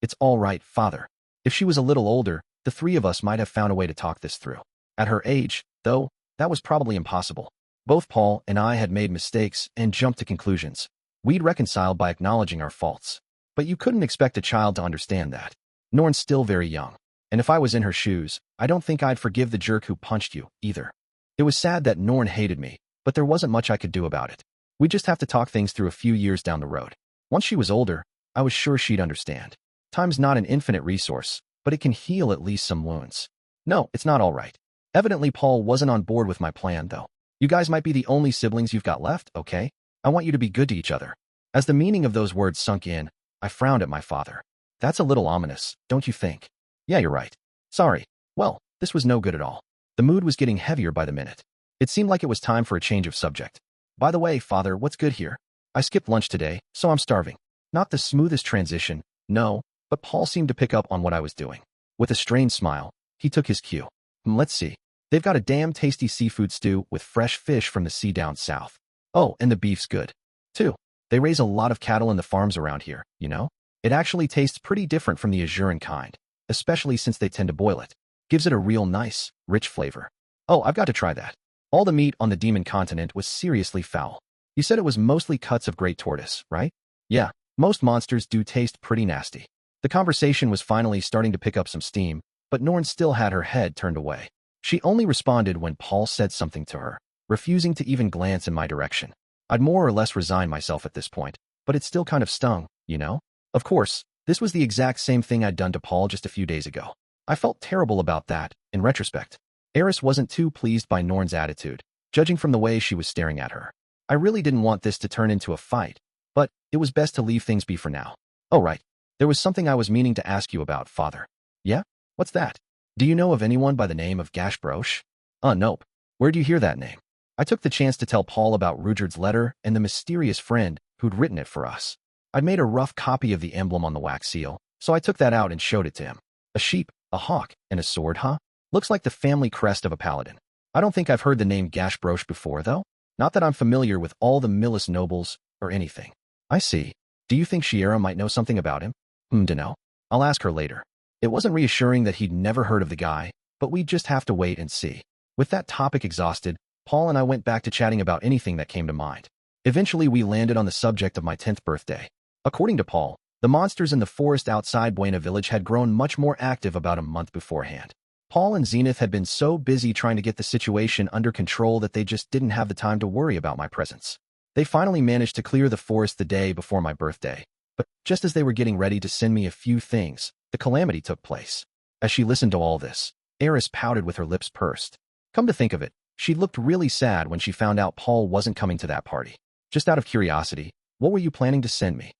[SPEAKER 1] it's all right, father. If she was a little older, the three of us might have found a way to talk this through. At her age, though, that was probably impossible. Both Paul and I had made mistakes and jumped to conclusions. We'd reconciled by acknowledging our faults. But you couldn't expect a child to understand that. Norn's still very young. And if I was in her shoes, I don't think I'd forgive the jerk who punched you, either. It was sad that Norn hated me, but there wasn't much I could do about it. We'd just have to talk things through a few years down the road. Once she was older, I was sure she'd understand. Time's not an infinite resource, but it can heal at least some wounds. No, it's not all right. Evidently, Paul wasn't on board with my plan, though. You guys might be the only siblings you've got left, okay? I want you to be good to each other. As the meaning of those words sunk in, I frowned at my father. That's a little ominous, don't you think? Yeah, you're right. Sorry. Well, this was no good at all. The mood was getting heavier by the minute. It seemed like it was time for a change of subject. By the way, father, what's good here? I skipped lunch today, so I'm starving. Not the smoothest transition, no, but Paul seemed to pick up on what I was doing. With a strained smile, he took his cue. Let's see. They've got a damn tasty seafood stew with fresh fish from the sea down south. Oh, and the beef's good, too. They raise a lot of cattle in the farms around here, you know? It actually tastes pretty different from the Azuran kind, especially since they tend to boil it. Gives it a real nice, rich flavor. Oh, I've got to try that. All the meat on the demon continent was seriously foul. You said it was mostly cuts of great tortoise, right? Yeah, most monsters do taste pretty nasty. The conversation was finally starting to pick up some steam, but Norn still had her head turned away. She only responded when Paul said something to her, refusing to even glance in my direction. I'd more or less resigned myself at this point, but it still kind of stung, you know? Of course, this was the exact same thing I'd done to Paul just a few days ago. I felt terrible about that, in retrospect. Eris wasn't too pleased by Norn's attitude, judging from the way she was staring at her. I really didn't want this to turn into a fight, but it was best to leave things be for now. Oh right, there was something I was meaning to ask you about, father. Yeah? What's that? Do you know of anyone by the name of Gashbrosh? Nope. Where'd you hear that name? I took the chance to tell Paul about Rudeus letter and the mysterious friend who'd written it for us. I'd made a rough copy of the emblem on the wax seal, so I took that out and showed it to him. A sheep, a hawk, and a sword, huh? Looks like the family crest of a paladin. I don't think I've heard the name Gashbrosh before, though. Not that I'm familiar with all the Millis nobles or anything. I see. Do you think Shiera might know something about him? Dunno. I'll ask her later. It wasn't reassuring that he'd never heard of the guy, but we'd just have to wait and see. With that topic exhausted, Paul and I went back to chatting about anything that came to mind. Eventually, we landed on the subject of my 10th birthday. According to Paul, the monsters in the forest outside Buena Village had grown much more active about a month beforehand. Paul and Zenith had been so busy trying to get the situation under control that they just didn't have the time to worry about my presence. They finally managed to clear the forest the day before my birthday, but just as they were getting ready to send me a few things, the calamity took place. As she listened to all this, Eris pouted with her lips pursed. Come to think of it, she looked really sad when she found out Paul wasn't coming to that party. Just out of curiosity, what were you planning to send me?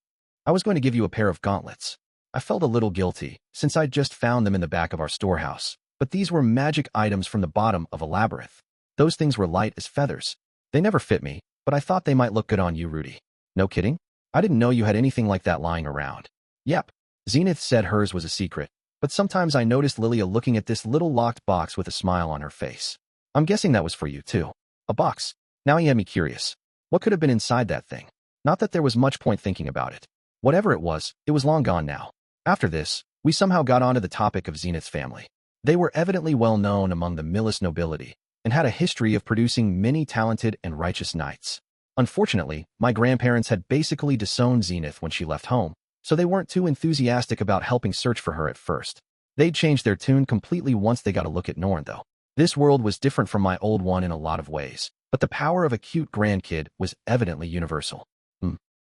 [SPEAKER 1] I was going to give you a pair of gauntlets. I felt a little guilty, since I'd just found them in the back of our storehouse, but these were magic items from the bottom of a labyrinth. Those things were light as feathers. They never fit me, but I thought they might look good on you, Rudy. No kidding? I didn't know you had anything like that lying around. Yep. Zenith said hers was a secret, but sometimes I noticed Lilia looking at this little locked box with a smile on her face. I'm guessing that was for you, too. A box. Now you had me curious. What could have been inside that thing? Not that there was much point thinking about it. Whatever it was long gone now. After this, we somehow got onto the topic of Zenith's family. They were evidently well known among the Millis nobility, and had a history of producing many talented and righteous knights. Unfortunately, my grandparents had basically disowned Zenith when she left home, so they weren't too enthusiastic about helping search for her at first. They'd changed their tune completely once they got a look at Norn, though. This world was different from my old one in a lot of ways, but the power of a cute grandkid was evidently universal.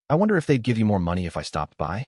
[SPEAKER 1] I wonder if they'd give you more money if I stopped by?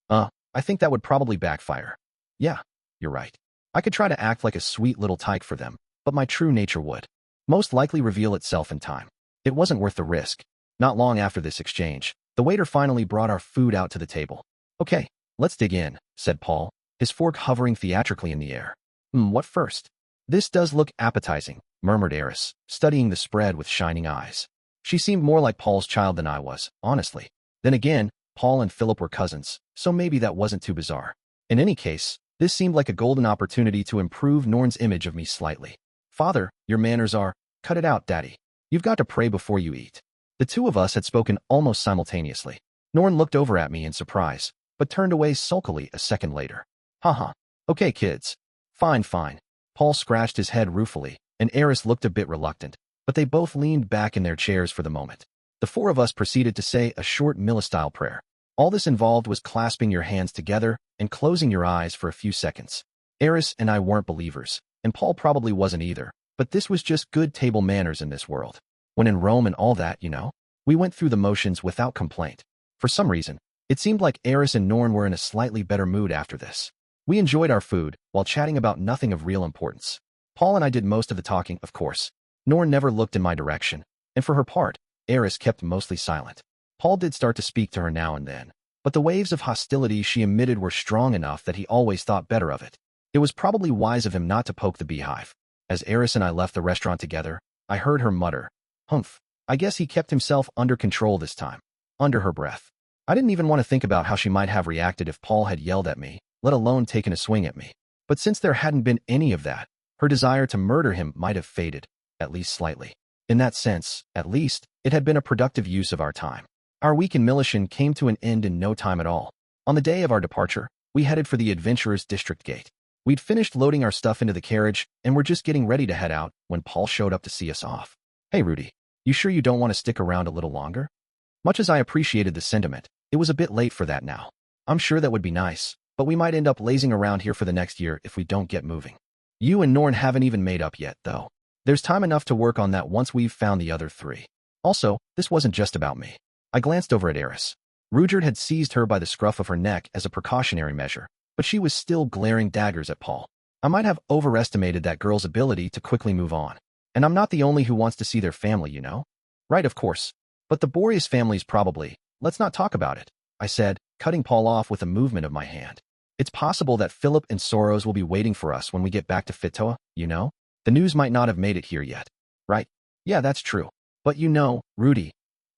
[SPEAKER 1] I think that would probably backfire. Yeah, you're right. I could try to act like a sweet little tyke for them, but my true nature would most likely reveal itself in time. It wasn't worth the risk. Not long after this exchange, the waiter finally brought our food out to the table. Okay, let's dig in, said Paul, his fork hovering theatrically in the air. What first? This does look appetizing, murmured Eris, studying the spread with shining eyes. She seemed more like Paul's child than I was, honestly. Then again, Paul and Philip were cousins, so maybe that wasn't too bizarre. In any case, this seemed like a golden opportunity to improve Norn's image of me slightly. Father, your manners are... Cut it out, Daddy. You've got to pray before you eat. The two of us had spoken almost simultaneously. Norn looked over at me in surprise, but turned away sulkily a second later. Haha. Okay, kids. Fine. Paul scratched his head ruefully, and Eris looked a bit reluctant, but they both leaned back in their chairs for the moment. The four of us proceeded to say a short Millis-style prayer. All this involved was clasping your hands together and closing your eyes for a few seconds. Eris and I weren't believers, and Paul probably wasn't either, but this was just good table manners in this world. When in Rome and all that, we went through the motions without complaint. For some reason, it seemed like Eris and Norn were in a slightly better mood after this. We enjoyed our food, while chatting about nothing of real importance. Paul and I did most of the talking, of course. Norn never looked in my direction, and for her part, Eris kept mostly silent. Paul did start to speak to her now and then, but the waves of hostility she emitted were strong enough that he always thought better of it. It was probably wise of him not to poke the beehive. As Eris and I left the restaurant together, I heard her mutter, "Humph, I guess he kept himself under control this time." Under her breath. I didn't even want to think about how she might have reacted if Paul had yelled at me, let alone taken a swing at me. But since there hadn't been any of that, her desire to murder him might have faded, at least slightly. In that sense, at least, it had been a productive use of our time. Our week in Millishion came to an end in no time at all. On the day of our departure, we headed for the Adventurers District Gate. We'd finished loading our stuff into the carriage and were just getting ready to head out when Paul showed up to see us off. Hey Rudy, you sure you don't want to stick around a little longer? Much as I appreciated the sentiment, it was a bit late for that now. I'm sure that would be nice, but we might end up lazing around here for the next year if we don't get moving. You and Norn haven't even made up yet, though. There's time enough to work on that once we've found the other three. Also, this wasn't just about me. I glanced over at Eris. Rudeus had seized her by the scruff of her neck as a precautionary measure, but she was still glaring daggers at Paul. I might have overestimated that girl's ability to quickly move on. And I'm not the only who wants to see their family, Right, of course. But the Boreas family's probably... Let's not talk about it, I said, cutting Paul off with a movement of my hand. It's possible that Philip and Soros will be waiting for us when we get back to Fitoa, The news might not have made it here yet. Right? Yeah, that's true. But Rudy.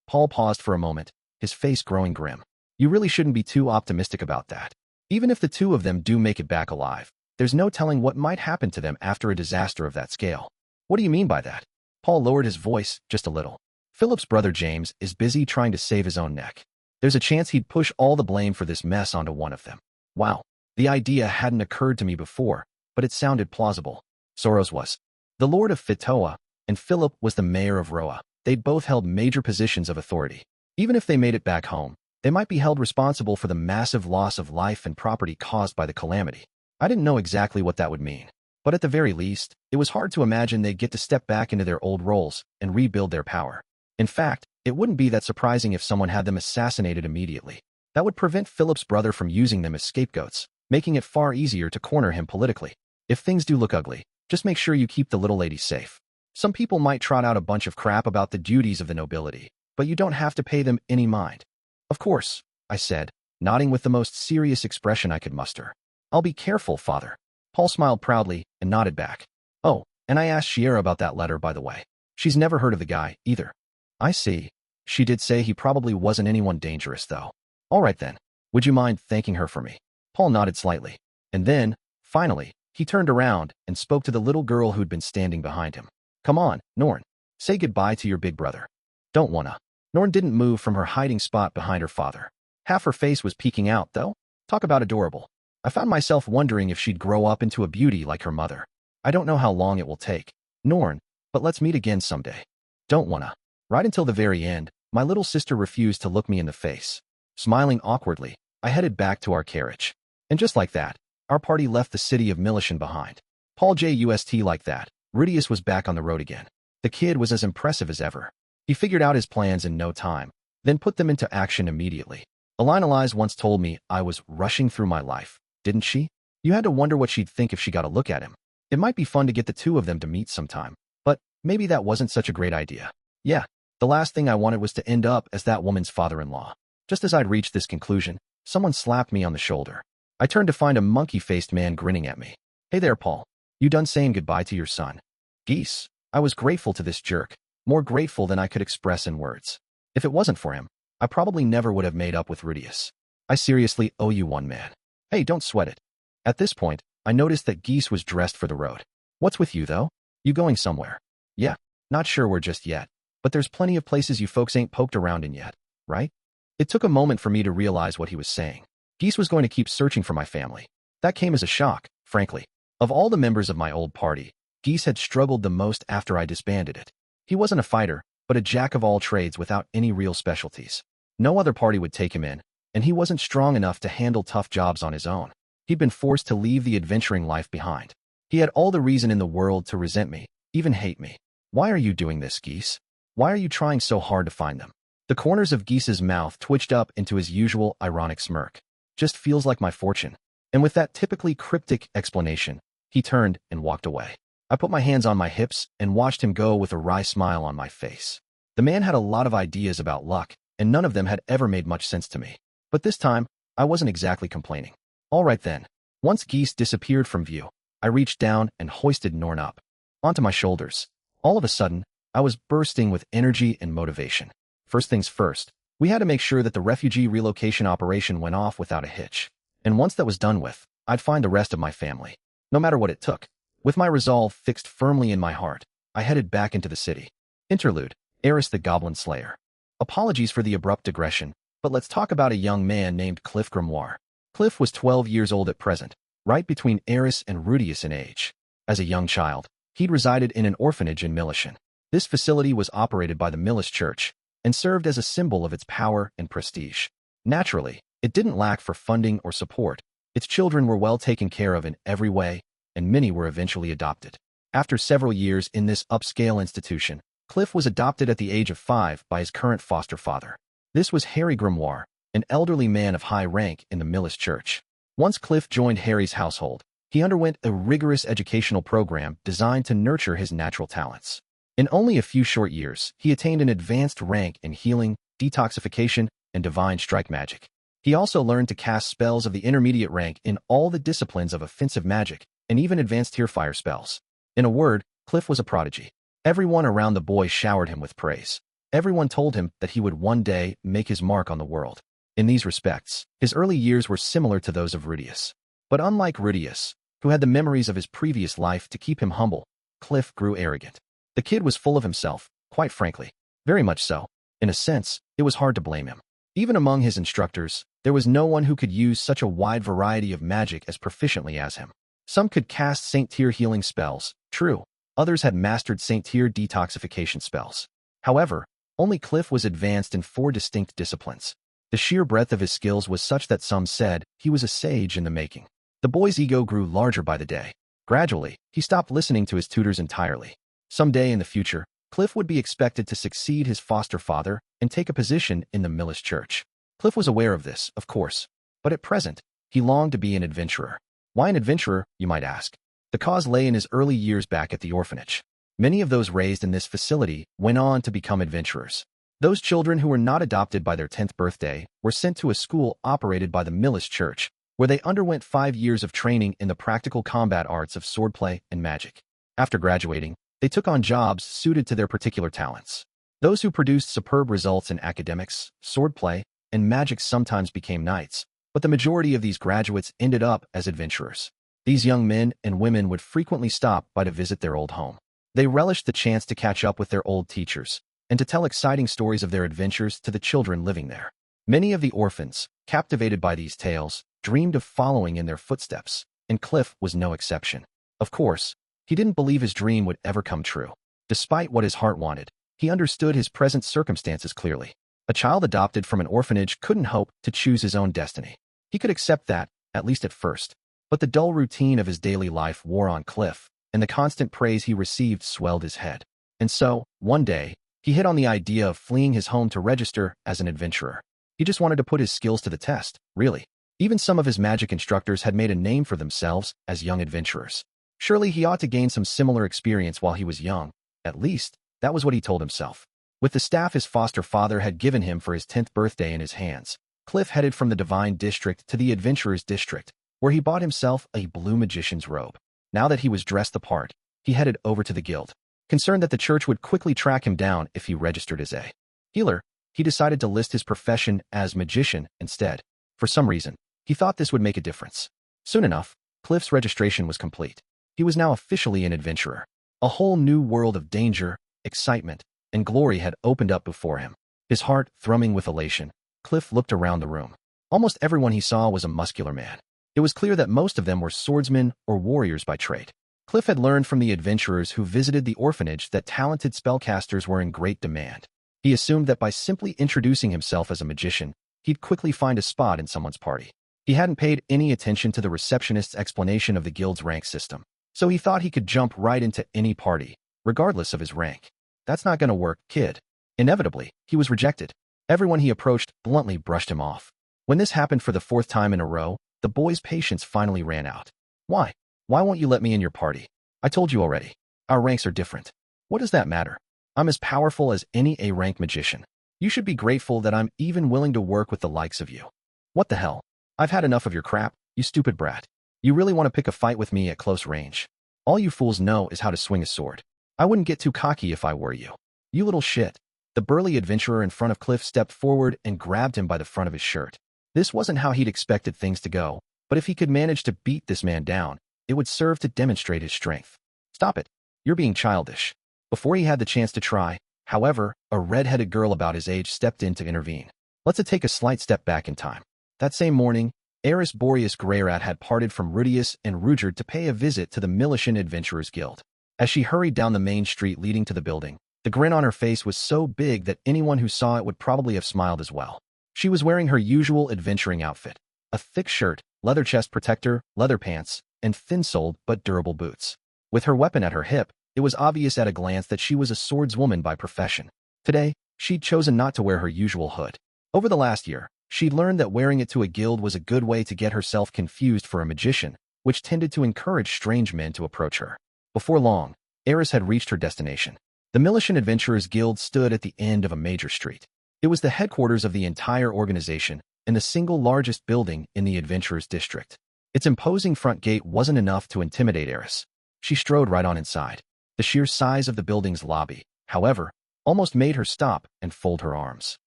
[SPEAKER 1] Paul paused for a moment, his face growing grim. You really shouldn't be too optimistic about that. Even if the two of them do make it back alive, there's no telling what might happen to them after a disaster of that scale. What do you mean by that? Paul lowered his voice just a little. Philip's brother James is busy trying to save his own neck. There's a chance he'd push all the blame for this mess onto one of them. Wow. The idea hadn't occurred to me before, but it sounded plausible. Soros was the Lord of Fitoa, and Philip was the mayor of Roa. They'd both held major positions of authority. Even if they made it back home, they might be held responsible for the massive loss of life and property caused by the calamity. I didn't know exactly what that would mean, but at the very least, it was hard to imagine they'd get to step back into their old roles and rebuild their power. In fact, it wouldn't be that surprising if someone had them assassinated immediately. That would prevent Philip's brother from using them as scapegoats, making it far easier to corner him politically. If things do look ugly, just make sure you keep the little lady safe. Some people might trot out a bunch of crap about the duties of the nobility, but you don't have to pay them any mind. Of course, I said, nodding with the most serious expression I could muster. I'll be careful, Father. Paul smiled proudly and nodded back. Oh, And I asked Shiera about that letter, by the way. She's never heard of the guy, either. I see. She did say he probably wasn't anyone dangerous, though. All right then. Would you mind thanking her for me? Paul nodded slightly. And then, finally, he turned around and spoke to the little girl who'd been standing behind him. Come on, Norn. Say goodbye to your big brother. Don't wanna. Norn didn't move from her hiding spot behind her father. Half her face was peeking out, though. Talk about adorable. I found myself wondering if she'd grow up into a beauty like her mother. I don't know how long it will take, Norn, but let's meet again someday. Don't wanna. Right until the very end, my little sister refused to look me in the face. Smiling awkwardly, I headed back to our carriage. And just like that, our party left the city of Millishion behind. Paul Just like that, Rudeus was back on the road again. The kid was as impressive as ever. He figured out his plans in no time, then put them into action immediately. Elise once told me I was rushing through my life, didn't she? You had to wonder what she'd think if she got a look at him. It might be fun to get the two of them to meet sometime, but maybe that wasn't such a great idea. Yeah, the last thing I wanted was to end up as that woman's father-in-law. Just as I'd reached this conclusion, someone slapped me on the shoulder. I turned to find a monkey-faced man grinning at me. Hey there, Paul. You done saying goodbye to your son? Geese. I was grateful to this jerk, more grateful than I could express in words. If it wasn't for him, I probably never would have made up with Rudeus. I seriously owe you one, man. Hey, don't sweat it. At this point, I noticed that Geese was dressed for the road. What's with you, though? You going somewhere? Yeah, not sure where just yet, but there's plenty of places you folks ain't poked around in yet, right? It took a moment for me to realize what he was saying. Geese was going to keep searching for my family. That came as a shock, frankly. Of all the members of my old party, Geese had struggled the most after I disbanded it. He wasn't a fighter, but a jack of all trades without any real specialties. No other party would take him in, and he wasn't strong enough to handle tough jobs on his own. He'd been forced to leave the adventuring life behind. He had all the reason in the world to resent me, even hate me. Why are you doing this, Geese? Why are you trying so hard to find them? The corners of Geese's mouth twitched up into his usual ironic smirk. Just feels like my fortune. And with that typically cryptic explanation, he turned and walked away. I put my hands on my hips and watched him go with a wry smile on my face. The man had a lot of ideas about luck, and none of them had ever made much sense to me. But this time, I wasn't exactly complaining. All right then. Once Geese disappeared from view, I reached down and hoisted Norn up onto my shoulders. All of a sudden, I was bursting with energy and motivation. First things first, we had to make sure that the refugee relocation operation went off without a hitch. And once that was done with, I'd find the rest of my family, no matter what it took. With my resolve fixed firmly in my heart, I headed back into the city. Interlude, Eris the Goblin Slayer. Apologies for the abrupt digression, but let's talk about a young man named Cliff Grimoire. Cliff was 12 years old at present, right between Eris and Rudeus in age. As a young child, he'd resided in an orphanage in Millishion. This facility was operated by the Millis Church and served as a symbol of its power and prestige. Naturally, it didn't lack for funding or support. Its children were well taken care of in every way, and many were eventually adopted. After several years in this upscale institution, Cliff was adopted at the age of 5 by his current foster father. This was Harry Grimoire, an elderly man of high rank in the Millis Church. Once Cliff joined Harry's household, he underwent a rigorous educational program designed to nurture his natural talents. In only a few short years, he attained an advanced rank in healing, detoxification, and divine strike magic. He also learned to cast spells of the intermediate rank in all the disciplines of offensive magic, and even advanced tier fire spells. In a word, Cliff was a prodigy. Everyone around the boy showered him with praise. Everyone told him that he would one day make his mark on the world. In these respects, his early years were similar to those of Rudeus. But unlike Rudeus, who had the memories of his previous life to keep him humble, Cliff grew arrogant. The kid was full of himself, quite frankly. Very much so. In a sense, it was hard to blame him. Even among his instructors, there was no one who could use such a wide variety of magic as proficiently as him. Some could cast Saint-tier healing spells, true. Others had mastered Saint-tier detoxification spells. However, only Cliff was advanced in 4 distinct disciplines. The sheer breadth of his skills was such that some said he was a sage in the making. The boy's ego grew larger by the day. Gradually, he stopped listening to his tutors entirely. Someday in the future, Cliff would be expected to succeed his foster father and take a position in the Millis Church. Cliff was aware of this, of course, but at present, he longed to be an adventurer. Why an adventurer, you might ask? The cause lay in his early years back at the orphanage. Many of those raised in this facility went on to become adventurers. Those children who were not adopted by their 10th birthday were sent to a school operated by the Millis Church, where they underwent 5 years of training in the practical combat arts of swordplay and magic. After graduating, they took on jobs suited to their particular talents. Those who produced superb results in academics, swordplay, and magic sometimes became knights, but the majority of these graduates ended up as adventurers. These young men and women would frequently stop by to visit their old home. They relished the chance to catch up with their old teachers and to tell exciting stories of their adventures to the children living there. Many of the orphans, captivated by these tales, dreamed of following in their footsteps, and Cliff was no exception. Of course, he didn't believe his dream would ever come true. Despite what his heart wanted, he understood his present circumstances clearly. A child adopted from an orphanage couldn't hope to choose his own destiny. He could accept that, at least at first. But the dull routine of his daily life wore on Cliff, and the constant praise he received swelled his head. And so, one day, he hit on the idea of fleeing his home to register as an adventurer. He just wanted to put his skills to the test, really. Even some of his magic instructors had made a name for themselves as young adventurers. Surely he ought to gain some similar experience while he was young. At least, that was what he told himself. With the staff his foster father had given him for his 10th birthday in his hands, Cliff headed from the Divine District to the Adventurer's District, where he bought himself a blue magician's robe. Now that he was dressed the part, he headed over to the guild. Concerned that the church would quickly track him down if he registered as a healer, he decided to list his profession as magician instead. For some reason, he thought this would make a difference. Soon enough, Cliff's registration was complete. He was now officially an adventurer. A whole new world of danger, excitement, and glory had opened up before him. His heart thrumming with elation, Cliff looked around the room. Almost everyone he saw was a muscular man. It was clear that most of them were swordsmen or warriors by trade. Cliff had learned from the adventurers who visited the orphanage that talented spellcasters were in great demand. He assumed that by simply introducing himself as a magician, he'd quickly find a spot in someone's party. He hadn't paid any attention to the receptionist's explanation of the guild's rank system, so he thought he could jump right into any party, regardless of his rank. That's not gonna work, kid. Inevitably, he was rejected. Everyone he approached bluntly brushed him off. When this happened for the 4th time in a row, the boy's patience finally ran out. Why? Why won't you let me in your party? I told you already. Our ranks are different. What does that matter? I'm as powerful as any A-rank magician. You should be grateful that I'm even willing to work with the likes of you. What the hell? I've had enough of your crap, you stupid brat. You really want to pick a fight with me at close range? All you fools know is how to swing a sword. I wouldn't get too cocky if I were you. You little shit. The burly adventurer in front of Cliff stepped forward and grabbed him by the front of his shirt. This wasn't how he'd expected things to go, but if he could manage to beat this man down, it would serve to demonstrate his strength. Stop it. You're being childish. Before he had the chance to try, however, a red-headed girl about his age stepped in to intervene. Let's take a slight step back in time. That same morning, Eris Rudeus Greyrat had parted from Rudeus and Rudeus to pay a visit to the Millishion Adventurers Guild. As she hurried down the main street leading to the building, the grin on her face was so big that anyone who saw it would probably have smiled as well. She was wearing her usual adventuring outfit, a thick shirt, leather chest protector, leather pants, and thin-soled but durable boots. With her weapon at her hip, it was obvious at a glance that she was a swordswoman by profession. Today, she'd chosen not to wear her usual hood. Over the last year, she'd learned that wearing it to a guild was a good way to get herself confused for a magician, which tended to encourage strange men to approach her. Before long, Eris had reached her destination. The Millishion Adventurers Guild stood at the end of a major street. It was the headquarters of the entire organization and the single largest building in the Adventurers District. Its imposing front gate wasn't enough to intimidate Eris. She strode right on inside. The sheer size of the building's lobby, however, almost made her stop and fold her arms.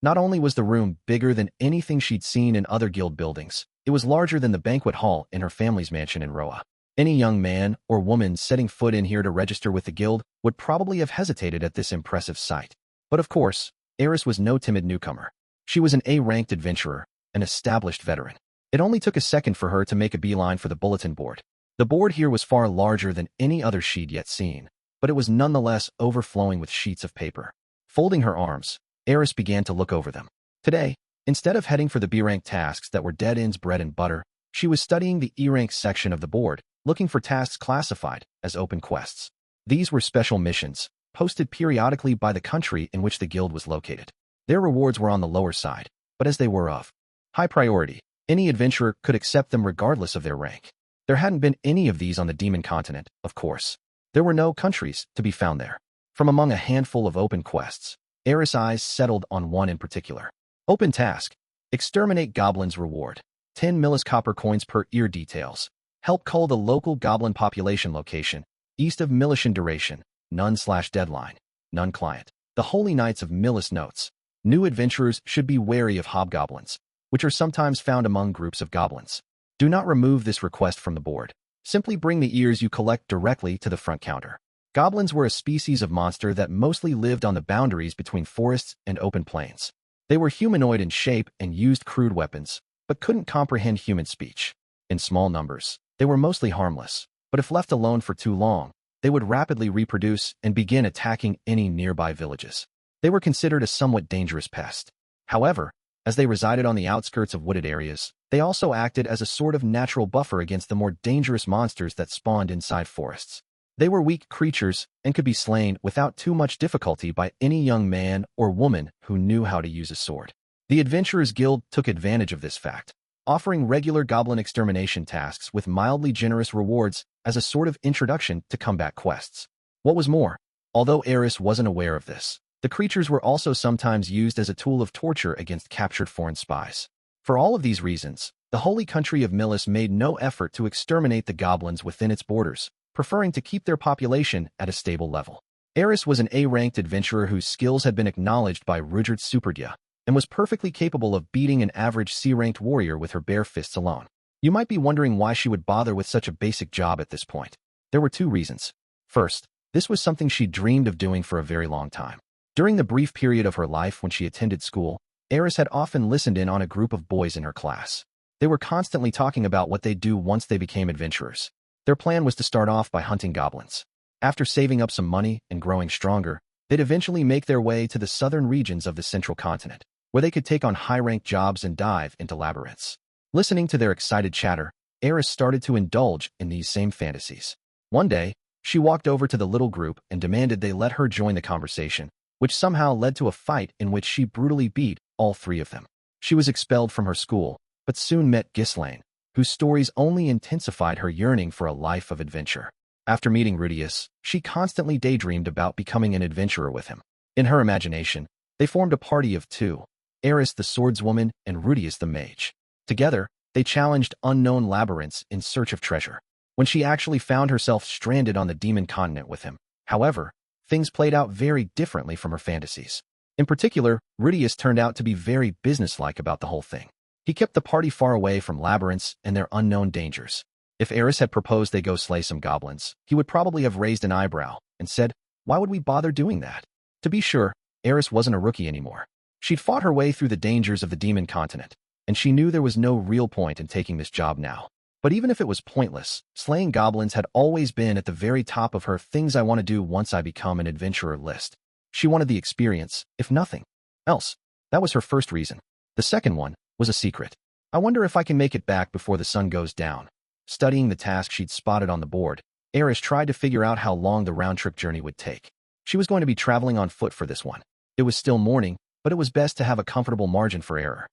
[SPEAKER 1] Not only was the room bigger than anything she'd seen in other guild buildings, it was larger than the banquet hall in her family's mansion in Roa. Any young man or woman setting foot in here to register with the guild would probably have hesitated at this impressive sight. But of course, Eris was no timid newcomer. She was an A-ranked adventurer, an established veteran. It only took a second for her to make a beeline for the bulletin board. The board here was far larger than any other she'd yet seen, but it was nonetheless overflowing with sheets of paper. Folding her arms, Eris began to look over them. Today, instead of heading for the B-rank tasks that were dead ends bread and butter, she was studying the E-rank section of the board, looking for tasks classified as open quests. These were special missions, posted periodically by the country in which the guild was located. Their rewards were on the lower side, but as they were of high priority, any adventurer could accept them regardless of their rank. There hadn't been any of these on the Demon Continent, of course. There were no countries to be found there. From among a handful of open quests, Eris' eyes settled on one in particular. Open task: exterminate goblins reward. 10 Millis copper coins per ear details. Help cull the local goblin population location east of Millishion duration, none/deadline, none client. The Holy Knights of Millis notes. New adventurers should be wary of hobgoblins, which are sometimes found among groups of goblins. Do not remove this request from the board. Simply bring the ears you collect directly to the front counter. Goblins were a species of monster that mostly lived on the boundaries between forests and open plains. They were humanoid in shape and used crude weapons, but couldn't comprehend human speech. In small numbers, they were mostly harmless, but if left alone for too long, they would rapidly reproduce and begin attacking any nearby villages. They were considered a somewhat dangerous pest. However, as they resided on the outskirts of wooded areas, they also acted as a sort of natural buffer against the more dangerous monsters that spawned inside forests. They were weak creatures and could be slain without too much difficulty by any young man or woman who knew how to use a sword. The Adventurers Guild took advantage of this fact, offering regular goblin extermination tasks with mildly generous rewards as a sort of introduction to combat quests. What was more, although Eris wasn't aware of this, the creatures were also sometimes used as a tool of torture against captured foreign spies. For all of these reasons, the holy country of Millis made no effort to exterminate the goblins within its borders, preferring to keep their population at a stable level. Eris was an A-ranked adventurer whose skills had been acknowledged by Rudeus Greyrat, and was perfectly capable of beating an average C-ranked warrior with her bare fists alone. You might be wondering why she would bother with such a basic job at this point. There were two reasons. First, this was something she dreamed of doing for a very long time. During the brief period of her life when she attended school, Eris had often listened in on a group of boys in her class. They were constantly talking about what they'd do once they became adventurers. Their plan was to start off by hunting goblins. After saving up some money and growing stronger, they'd eventually make their way to the southern regions of the central continent, where they could take on high-ranked jobs and dive into labyrinths. Listening to their excited chatter, Eris started to indulge in these same fantasies. One day, she walked over to the little group and demanded they let her join the conversation, which somehow led to a fight in which she brutally beat all three of them. She was expelled from her school, but soon met Ghislaine, whose stories only intensified her yearning for a life of adventure. After meeting Rudeus, she constantly daydreamed about becoming an adventurer with him. In her imagination, they formed a party of two, Eris the swordswoman and Rudeus the mage. Together, they challenged unknown labyrinths in search of treasure. When she actually found herself stranded on the demon continent with him, however, things played out very differently from her fantasies. In particular, Rudeus turned out to be very businesslike about the whole thing. He kept the party far away from labyrinths and their unknown dangers. If Eris had proposed they go slay some goblins, he would probably have raised an eyebrow and said, "Why would we bother doing that?" To be sure, Eris wasn't a rookie anymore. She'd fought her way through the dangers of the demon continent, and she knew there was no real point in taking this job now. But even if it was pointless, slaying goblins had always been at the very top of her things I want to do once I become an adventurer list. She wanted the experience, if nothing else. That was her first reason. The second one was a secret. I wonder if I can make it back before the sun goes down. Studying the task she'd spotted on the board, Eris tried to figure out how long the round-trip journey would take. She was going to be traveling on foot for this one. It was still morning, but it was best to have a comfortable margin for error.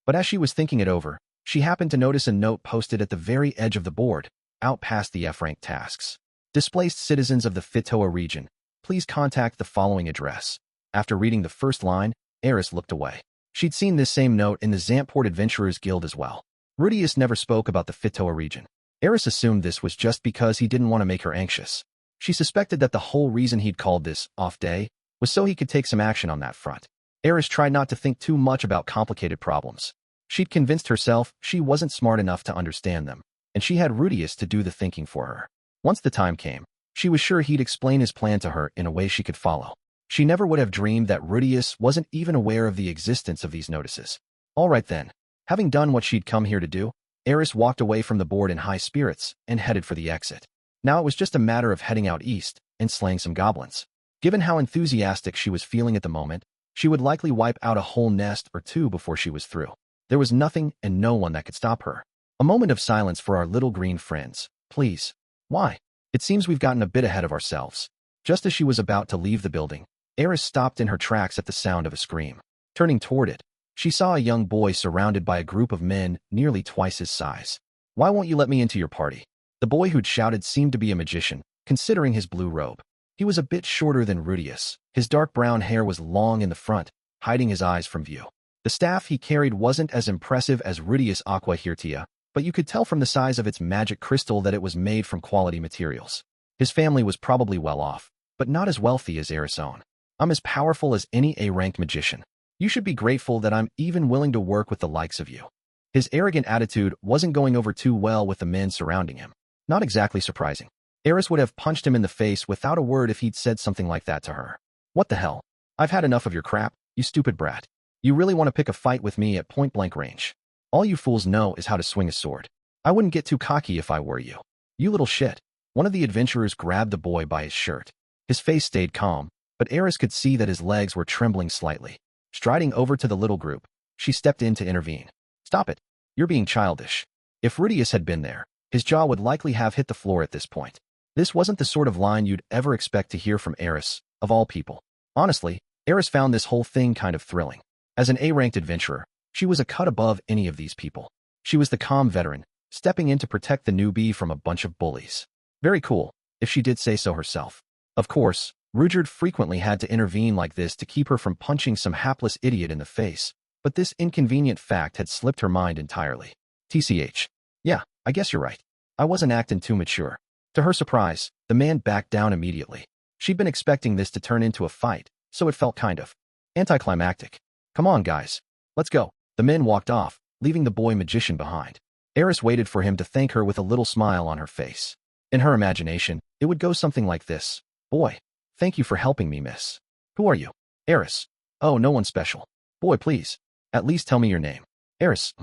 [SPEAKER 1] But as she was thinking it over, she happened to notice a note posted at the very edge of the board, out past the F-rank tasks. Displaced citizens of the Fitoa region, please contact the following address. After reading the first line, Eris looked away. She'd seen this same note in the Zamport Adventurers Guild as well. Rudeus never spoke about the Fitoa region. Eris assumed this was just because he didn't want to make her anxious. She suspected that the whole reason he'd called this off day was so he could take some action on that front. Eris tried not to think too much about complicated problems. She'd convinced herself she wasn't smart enough to understand them, and she had Rudeus to do the thinking for her. Once the time came, she was sure he'd explain his plan to her in a way she could follow. She never would have dreamed that Rudeus wasn't even aware of the existence of these notices. All right then. Having done what she'd come here to do, Eris walked away from the board in high spirits and headed for the exit. Now it was just a matter of heading out east and slaying some goblins. Given how enthusiastic she was feeling at the moment, she would likely wipe out a whole nest or two before she was through. There was nothing and no one that could stop her. A moment of silence for our little green friends, please. Why? It seems we've gotten a bit ahead of ourselves. Just as she was about to leave the building, Eris stopped in her tracks at the sound of a scream. Turning toward it, she saw a young boy surrounded by a group of men nearly twice his size. "Why won't you let me into your party?" The boy who'd shouted seemed to be a magician, considering his blue robe. He was a bit shorter than Rudeus. His dark brown hair was long in the front, hiding his eyes from view. The staff he carried wasn't as impressive as Rudeus' Aqua Hirtia, but you could tell from the size of its magic crystal that it was made from quality materials. His family was probably well off, but not as wealthy as Eris' own. I'm as powerful as any A-ranked magician. You should be grateful that I'm even willing to work with the likes of you. His arrogant attitude wasn't going over too well with the men surrounding him. Not exactly surprising. Eris would have punched him in the face without a word if he'd said something like that to her. What the hell? I've had enough of your crap, you stupid brat. You really want to pick a fight with me at point-blank range? All you fools know is how to swing a sword. I wouldn't get too cocky if I were you. You little shit. One of the adventurers grabbed the boy by his shirt. His face stayed calm, but Eris could see that his legs were trembling slightly. Striding over to the little group, she stepped in to intervene. Stop it. You're being childish. If Rudeus had been there, his jaw would likely have hit the floor at this point. This wasn't the sort of line you'd ever expect to hear from Eris, of all people. Honestly, Eris found this whole thing kind of thrilling. As an A-ranked adventurer, she was a cut above any of these people. She was the calm veteran, stepping in to protect the newbie from a bunch of bullies. Very cool, if she did say so herself. Of course, Rudeus frequently had to intervene like this to keep her from punching some hapless idiot in the face, but this inconvenient fact had slipped her mind entirely. TCH. Yeah, I guess you're right. I wasn't acting too mature. To her surprise, the man backed down immediately. She'd been expecting this to turn into a fight, so it felt kind of anticlimactic. Come on, guys. Let's go. The men walked off, leaving the boy magician behind. Eris waited for him to thank her with a little smile on her face. In her imagination, it would go something like this. Boy, thank you for helping me, miss. Who are you? Eris. Oh, no one special. Boy, please. At least tell me your name. Eris.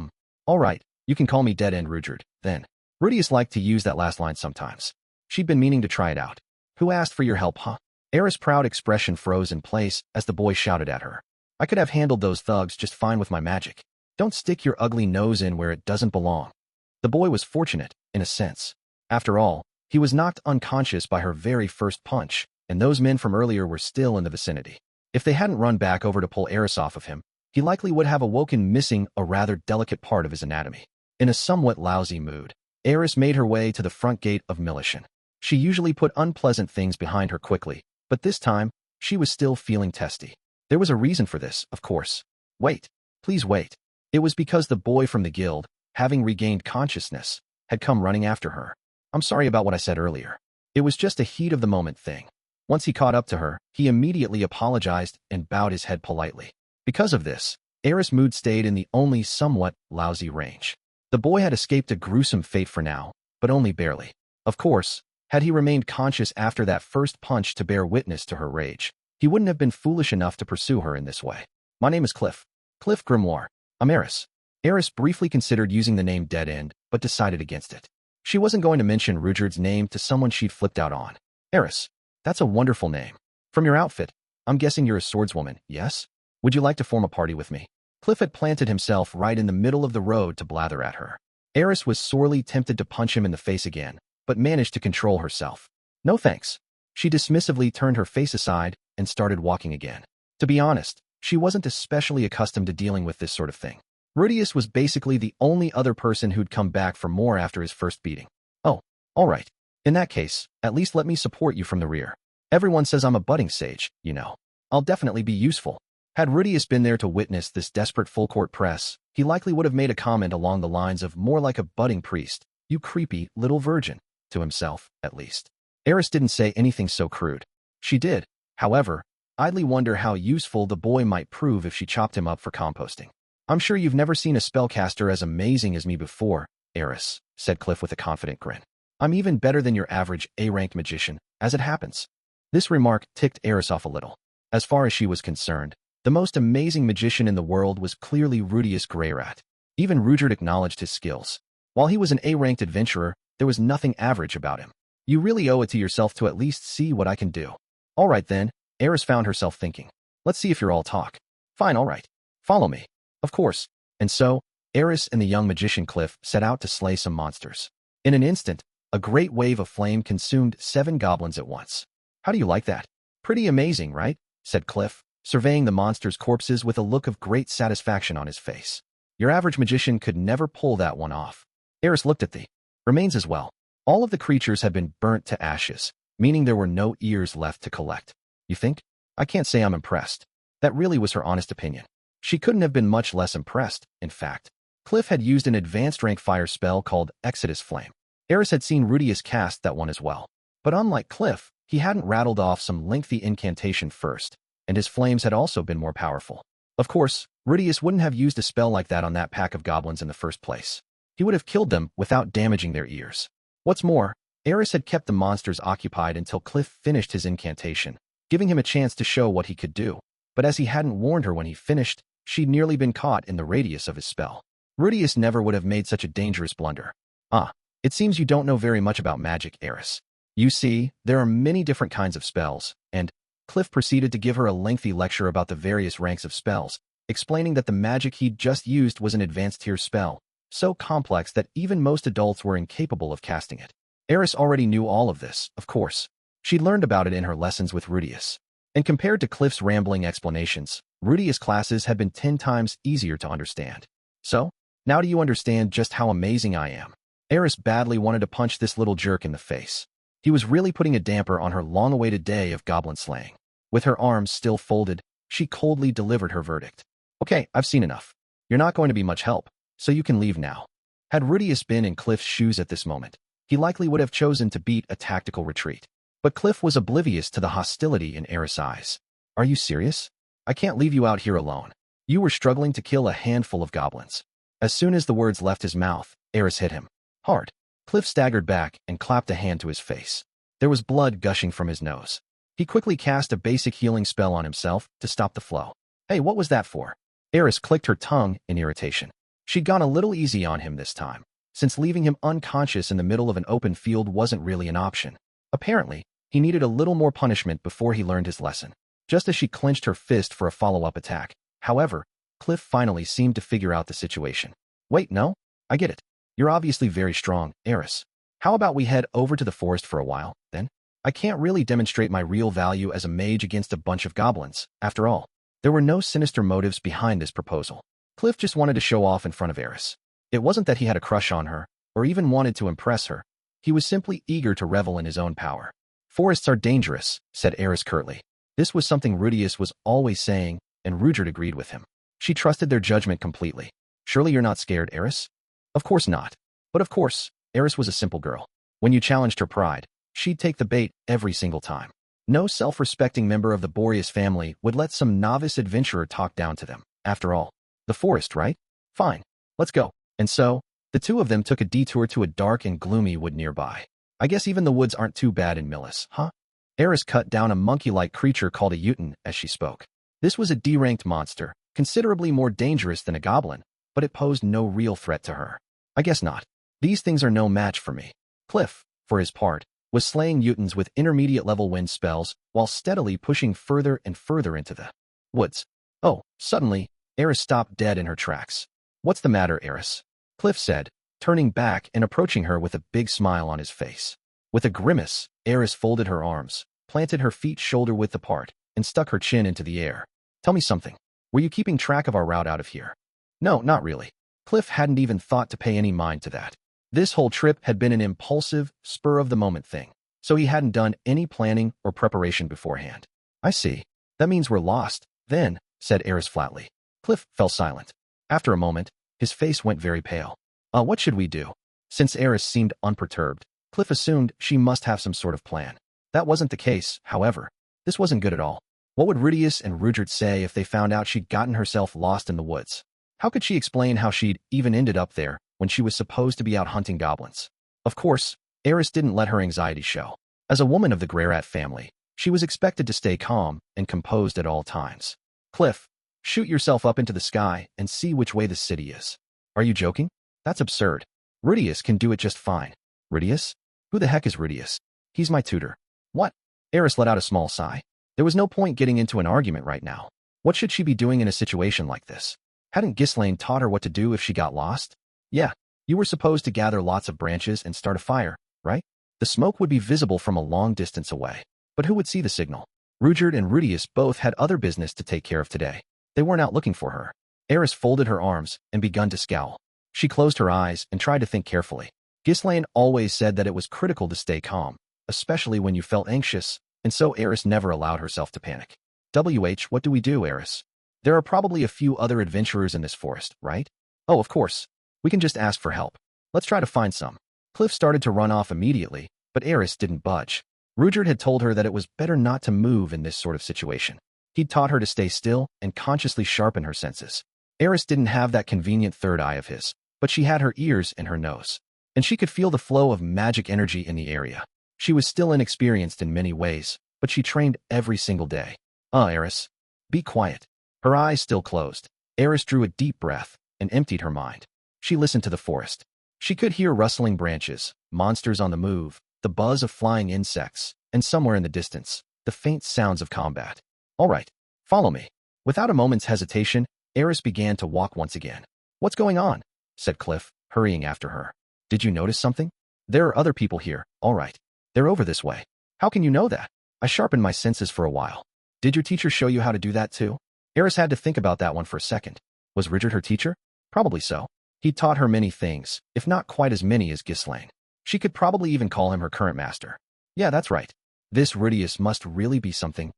[SPEAKER 1] All right, you can call me Dead End Rudeus, then. Rudeus liked to use that last line sometimes. She'd been meaning to try it out. Who asked for your help, huh? Eris' proud expression froze in place as the boy shouted at her. I could have handled those thugs just fine with my magic. Don't stick your ugly nose in where it doesn't belong. The boy was fortunate, in a sense. After all, he was knocked unconscious by her very first punch, and those men from earlier were still in the vicinity. If they hadn't run back over to pull Eris off of him, he likely would have awoken missing a rather delicate part of his anatomy. In a somewhat lousy mood, Eris made her way to the front gate of Millishion. She usually put unpleasant things behind her quickly, but this time, she was still feeling testy. There was a reason for this, of course. Wait. Please wait. It was because the boy from the guild, having regained consciousness, had come running after her. I'm sorry about what I said earlier. It was just a heat-of-the-moment thing. Once he caught up to her, he immediately apologized and bowed his head politely. Because of this, Eris' mood stayed in the only somewhat lousy range. The boy had escaped a gruesome fate for now, but only barely. Of course, had he remained conscious after that first punch to bear witness to her rage, he wouldn't have been foolish enough to pursue her in this way. My name is Cliff. Cliff Grimoire. I'm Eris. Eris briefly considered using the name Dead End, but decided against it. She wasn't going to mention Rudeus' name to someone she'd flipped out on. Eris. That's a wonderful name. From your outfit, I'm guessing you're a swordswoman, yes? Would you like to form a party with me? Cliff had planted himself right in the middle of the road to blather at her. Eris was sorely tempted to punch him in the face again, but managed to control herself. No thanks. She dismissively turned her face aside and started walking again. To be honest, she wasn't especially accustomed to dealing with this sort of thing. Rudeus was basically the only other person who'd come back for more after his first beating. Oh, all right. In that case, at least let me support you from the rear. Everyone says I'm a budding sage, you know. I'll definitely be useful. Had Rudeus been there to witness this desperate full-court press, he likely would have made a comment along the lines of more like a budding priest, you creepy little virgin, to himself, at least. Eris didn't say anything so crude. She did, however, idly wonder how useful the boy might prove if she chopped him up for composting. I'm sure you've never seen a spellcaster as amazing as me before, Eris, said Cliff with a confident grin. I'm even better than your average A-ranked magician, as it happens. This remark ticked Eris off a little. As far as she was concerned, the most amazing magician in the world was clearly Rudeus Greyrat. Even Rudeus acknowledged his skills. While he was an A-ranked adventurer, there was nothing average about him. You really owe it to yourself to at least see what I can do. All right then, Eris found herself thinking. Let's see if you're all talk. Fine, all right. Follow me. Of course. And so, Eris and the young magician Cliff set out to slay some monsters. In an instant, a great wave of flame consumed 7 goblins at once. How do you like that? Pretty amazing, right? Said Cliff, surveying the monsters' corpses with a look of great satisfaction on his face. Your average magician could never pull that one off. Eris looked at the remains as well. All of the creatures had been burnt to ashes, meaning there were no ears left to collect. You think? I can't say I'm impressed. That really was her honest opinion. She couldn't have been much less impressed, in fact. Cliff had used an advanced rank fire spell called Exodus Flame. Eris had seen Rudeus cast that one as well. But unlike Cliff, he hadn't rattled off some lengthy incantation first, and his flames had also been more powerful. Of course, Rudeus wouldn't have used a spell like that on that pack of goblins in the first place. He would have killed them without damaging their ears. What's more, Eris had kept the monsters occupied until Cliff finished his incantation, giving him a chance to show what he could do. But as he hadn't warned her when he finished, she'd nearly been caught in the radius of his spell. Rudeus never would have made such a dangerous blunder. It seems you don't know very much about magic, Eris. You see, there are many different kinds of spells, and Cliff proceeded to give her a lengthy lecture about the various ranks of spells, explaining that the magic he'd just used was an advanced tier spell, so complex that even most adults were incapable of casting it. Eris already knew all of this, of course. She'd learned about it in her lessons with Rudeus. And compared to Cliff's rambling explanations, Rudeus' classes had been 10 times easier to understand. So, now do you understand just how amazing I am? Eris badly wanted to punch this little jerk in the face. He was really putting a damper on her long-awaited day of goblin slaying. With her arms still folded, she coldly delivered her verdict. Okay, I've seen enough. You're not going to be much help, so you can leave now. Had Rudeus been in Cliff's shoes at this moment, he likely would have chosen to beat a tactical retreat. But Cliff was oblivious to the hostility in Eris' eyes. Are you serious? I can't leave you out here alone. You were struggling to kill a handful of goblins. As soon as the words left his mouth, Eris hit him. Hard. Cliff staggered back and clapped a hand to his face. There was blood gushing from his nose. He quickly cast a basic healing spell on himself to stop the flow. Hey, what was that for? Eris clicked her tongue in irritation. She'd gone a little easy on him this time, since leaving him unconscious in the middle of an open field wasn't really an option. Apparently, he needed a little more punishment before he learned his lesson. Just as she clenched her fist for a follow-up attack, however, Cliff finally seemed to figure out the situation. Wait, no? I get it. You're obviously very strong, Eris. How about we head over to the forest for a while, then? I can't really demonstrate my real value as a mage against a bunch of goblins, after all. There were no sinister motives behind this proposal. Cliff just wanted to show off in front of Eris. It wasn't that he had a crush on her, or even wanted to impress her. He was simply eager to revel in his own power. Forests are dangerous, said Eris curtly. This was something Rudeus was always saying, and Rudeus agreed with him. She trusted their judgment completely. Surely you're not scared, Eris? Of course not. But of course, Eris was a simple girl. When you challenged her pride, she'd take the bait every single time. No self-respecting member of the Boreas family would let some novice adventurer talk down to them. After all, the forest, right? Fine. Let's go. And so, the two of them took a detour to a dark and gloomy wood nearby. I guess even the woods aren't too bad in Millis, huh? Eris cut down a monkey-like creature called a Utin as she spoke. This was a D-ranked monster, considerably more dangerous than a goblin, but it posed no real threat to her. I guess not. These things are no match for me. Cliff, for his part, was slaying Utins with intermediate-level wind spells while steadily pushing further and further into the woods. Oh, suddenly, Eris stopped dead in her tracks. What's the matter, Eris? Cliff said, turning back and approaching her with a big smile on his face. With a grimace, Eris folded her arms, planted her feet shoulder-width apart, and stuck her chin into the air. Tell me something. Were you keeping track of our route out of here? No, not really. Cliff hadn't even thought to pay any mind to that. This whole trip had been an impulsive, spur-of-the-moment thing, so he hadn't done any planning or preparation beforehand. I see. That means we're lost, then, said Eris flatly. Cliff fell silent. After a moment, his face went very pale. What should we do? Since Eris seemed unperturbed, Cliff assumed she must have some sort of plan. That wasn't the case, however. This wasn't good at all. What would Rudeus and Rudeus say if they found out she'd gotten herself lost in the woods? How could she explain how she'd even ended up there when she was supposed to be out hunting goblins? Of course, Eris didn't let her anxiety show. As a woman of the Greyrat family, she was expected to stay calm and composed at all times. Cliff, shoot yourself up into the sky and see which way the city is. Are you joking? That's absurd. Rudeus can do it just fine. Rudeus? Who the heck is Rudeus? He's my tutor. What? Eris let out a small sigh. There was no point getting into an argument right now. What should she be doing in a situation like this? Hadn't Ghislaine taught her what to do if she got lost? Yeah, you were supposed to gather lots of branches and start a fire, right? The smoke would be visible from a long distance away. But who would see the signal? Rudeus and Rudeus both had other business to take care of today. They weren't out looking for her. Eris folded her arms and begun to scowl. She closed her eyes and tried to think carefully. Ghislaine always said that it was critical to stay calm, especially when you felt anxious, and so Eris never allowed herself to panic. What do we do, Eris? There are probably a few other adventurers in this forest, right? Oh, of course. We can just ask for help. Let's try to find some. Cliff started to run off immediately, but Eris didn't budge. Rudeus had told her that it was better not to move in this sort of situation. He'd taught her to stay still and consciously sharpen her senses. Eris didn't have that convenient third eye of his, but she had her ears and her nose, and she could feel the flow of magic energy in the area. She was still inexperienced in many ways, but she trained every single day. Eris, be quiet. Her eyes still closed. Eris drew a deep breath and emptied her mind. She listened to the forest. She could hear rustling branches, monsters on the move, the buzz of flying insects, and somewhere in the distance, the faint sounds of combat. All right, follow me. Without a moment's hesitation, Eris began to walk once again. What's going on? Said Cliff, hurrying after her. Did you notice something? There are other people here, all right. They're over this way. How can you know that? I sharpened my senses for a while. Did your teacher show you how to do that too? Eris had to think about that one for a second. Was Rudeus her teacher? Probably so. He taught her many things, if not quite as many as Ghislaine. She could probably even call him her current master. Yeah, that's right. This Rudeus must really be something,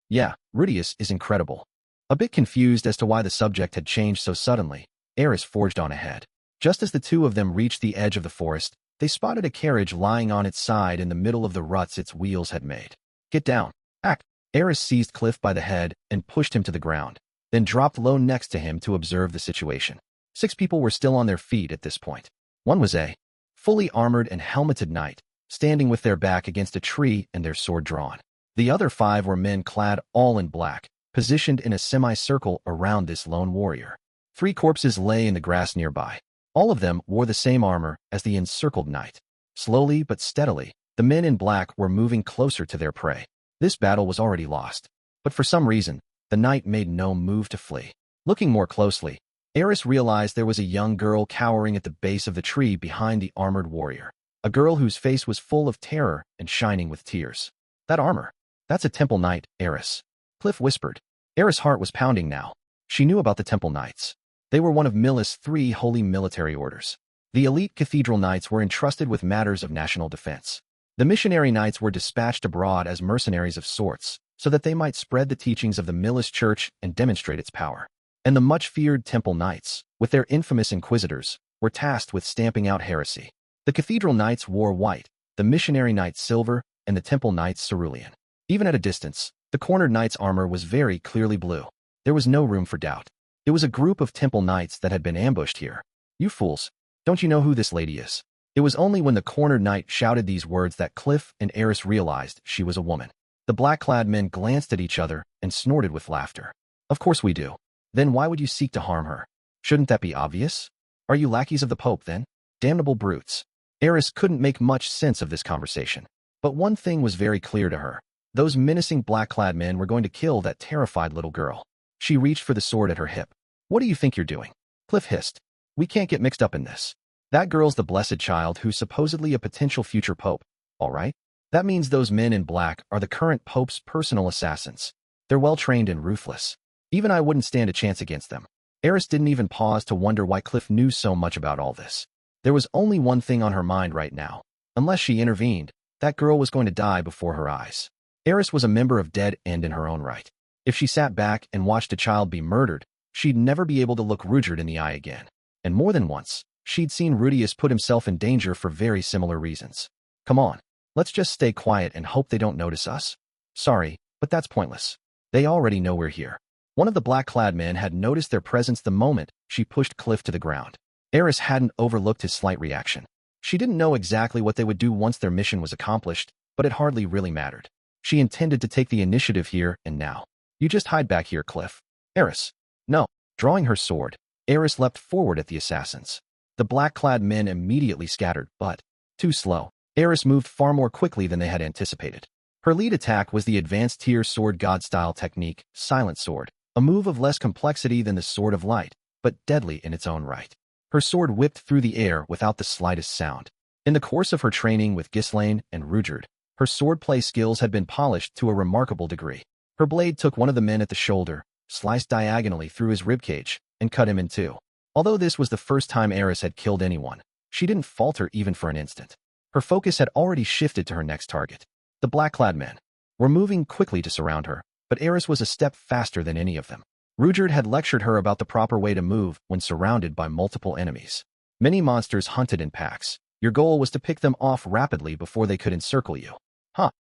[SPEAKER 1] Yeah, Rudeus is incredible. A bit confused as to why the subject had changed so suddenly, Eris forged on ahead. Just as the two of them reached the edge of the forest, they spotted a carriage lying on its side in the middle of the ruts its wheels had made. Get down. Act. Eris seized Cliff by the head and pushed him to the ground, then dropped low next to him to observe the situation. 6 people were still on their feet at this point. One was a fully armored and helmeted knight, standing with their back against a tree and their sword drawn. The other 5 were men clad all in black, positioned in a semicircle around this lone warrior. 3 corpses lay in the grass nearby. All of them wore the same armor as the encircled knight. Slowly but steadily, the men in black were moving closer to their prey. This battle was already lost, but for some reason, the knight made no move to flee. Looking more closely, Eris realized there was a young girl cowering at the base of the tree behind the armored warrior, a girl whose face was full of terror and shining with tears. That armor, that's a temple knight, Eris. Cliff whispered. Eris' heart was pounding now. She knew about the temple knights. They were one of Millis' 3 holy military orders. The elite cathedral knights were entrusted with matters of national defense. The missionary knights were dispatched abroad as mercenaries of sorts, so that they might spread the teachings of the Millis church and demonstrate its power. And the much-feared temple knights, with their infamous inquisitors, were tasked with stamping out heresy. The cathedral knights wore white, the missionary knights silver, and the temple knights cerulean. Even at a distance, the cornered knight's armor was very clearly blue. There was no room for doubt. It was a group of temple knights that had been ambushed here. You fools, don't you know who this lady is? It was only when the cornered knight shouted these words that Cliff and Eris realized she was a woman. The black-clad men glanced at each other and snorted with laughter. Of course we do. Then why would you seek to harm her? Shouldn't that be obvious? Are you lackeys of the Pope, then? Damnable brutes. Eris couldn't make much sense of this conversation. But one thing was very clear to her. Those menacing black-clad men were going to kill that terrified little girl. She reached for the sword at her hip. What do you think you're doing? Cliff hissed. We can't get mixed up in this. That girl's the blessed child who's supposedly a potential future pope, all right? That means those men in black are the current pope's personal assassins. They're well-trained and ruthless. Even I wouldn't stand a chance against them. Eris didn't even pause to wonder why Cliff knew so much about all this. There was only one thing on her mind right now. Unless she intervened, that girl was going to die before her eyes. Eris was a member of Dead End in her own right. If she sat back and watched a child be murdered, she'd never be able to look Rudeus in the eye again. And more than once, she'd seen Rudeus put himself in danger for very similar reasons. Come on, let's just stay quiet and hope they don't notice us. Sorry, but that's pointless. They already know we're here. One of the black-clad men had noticed their presence the moment she pushed Cliff to the ground. Eris hadn't overlooked his slight reaction. She didn't know exactly what they would do once their mission was accomplished, but it hardly really mattered. She intended to take the initiative here and now. You just hide back here, Cliff. Eris. No. Drawing her sword, Eris leapt forward at the assassins. The black-clad men immediately scattered, but, too slow, Eris moved far more quickly than they had anticipated. Her lead attack was the advanced tier sword god-style technique, Silent Sword, a move of less complexity than the Sword of Light, but deadly in its own right. Her sword whipped through the air without the slightest sound. In the course of her training with Ghislaine and Rudeus, her swordplay skills had been polished to a remarkable degree. Her blade took one of the men at the shoulder, sliced diagonally through his ribcage, and cut him in two. Although this was the first time Eris had killed anyone, she didn't falter even for an instant. Her focus had already shifted to her next target. The black-clad men were moving quickly to surround her, but Eris was a step faster than any of them. Rudeus had lectured her about the proper way to move when surrounded by multiple enemies. Many monsters hunted in packs. Your goal was to pick them off rapidly before they could encircle you.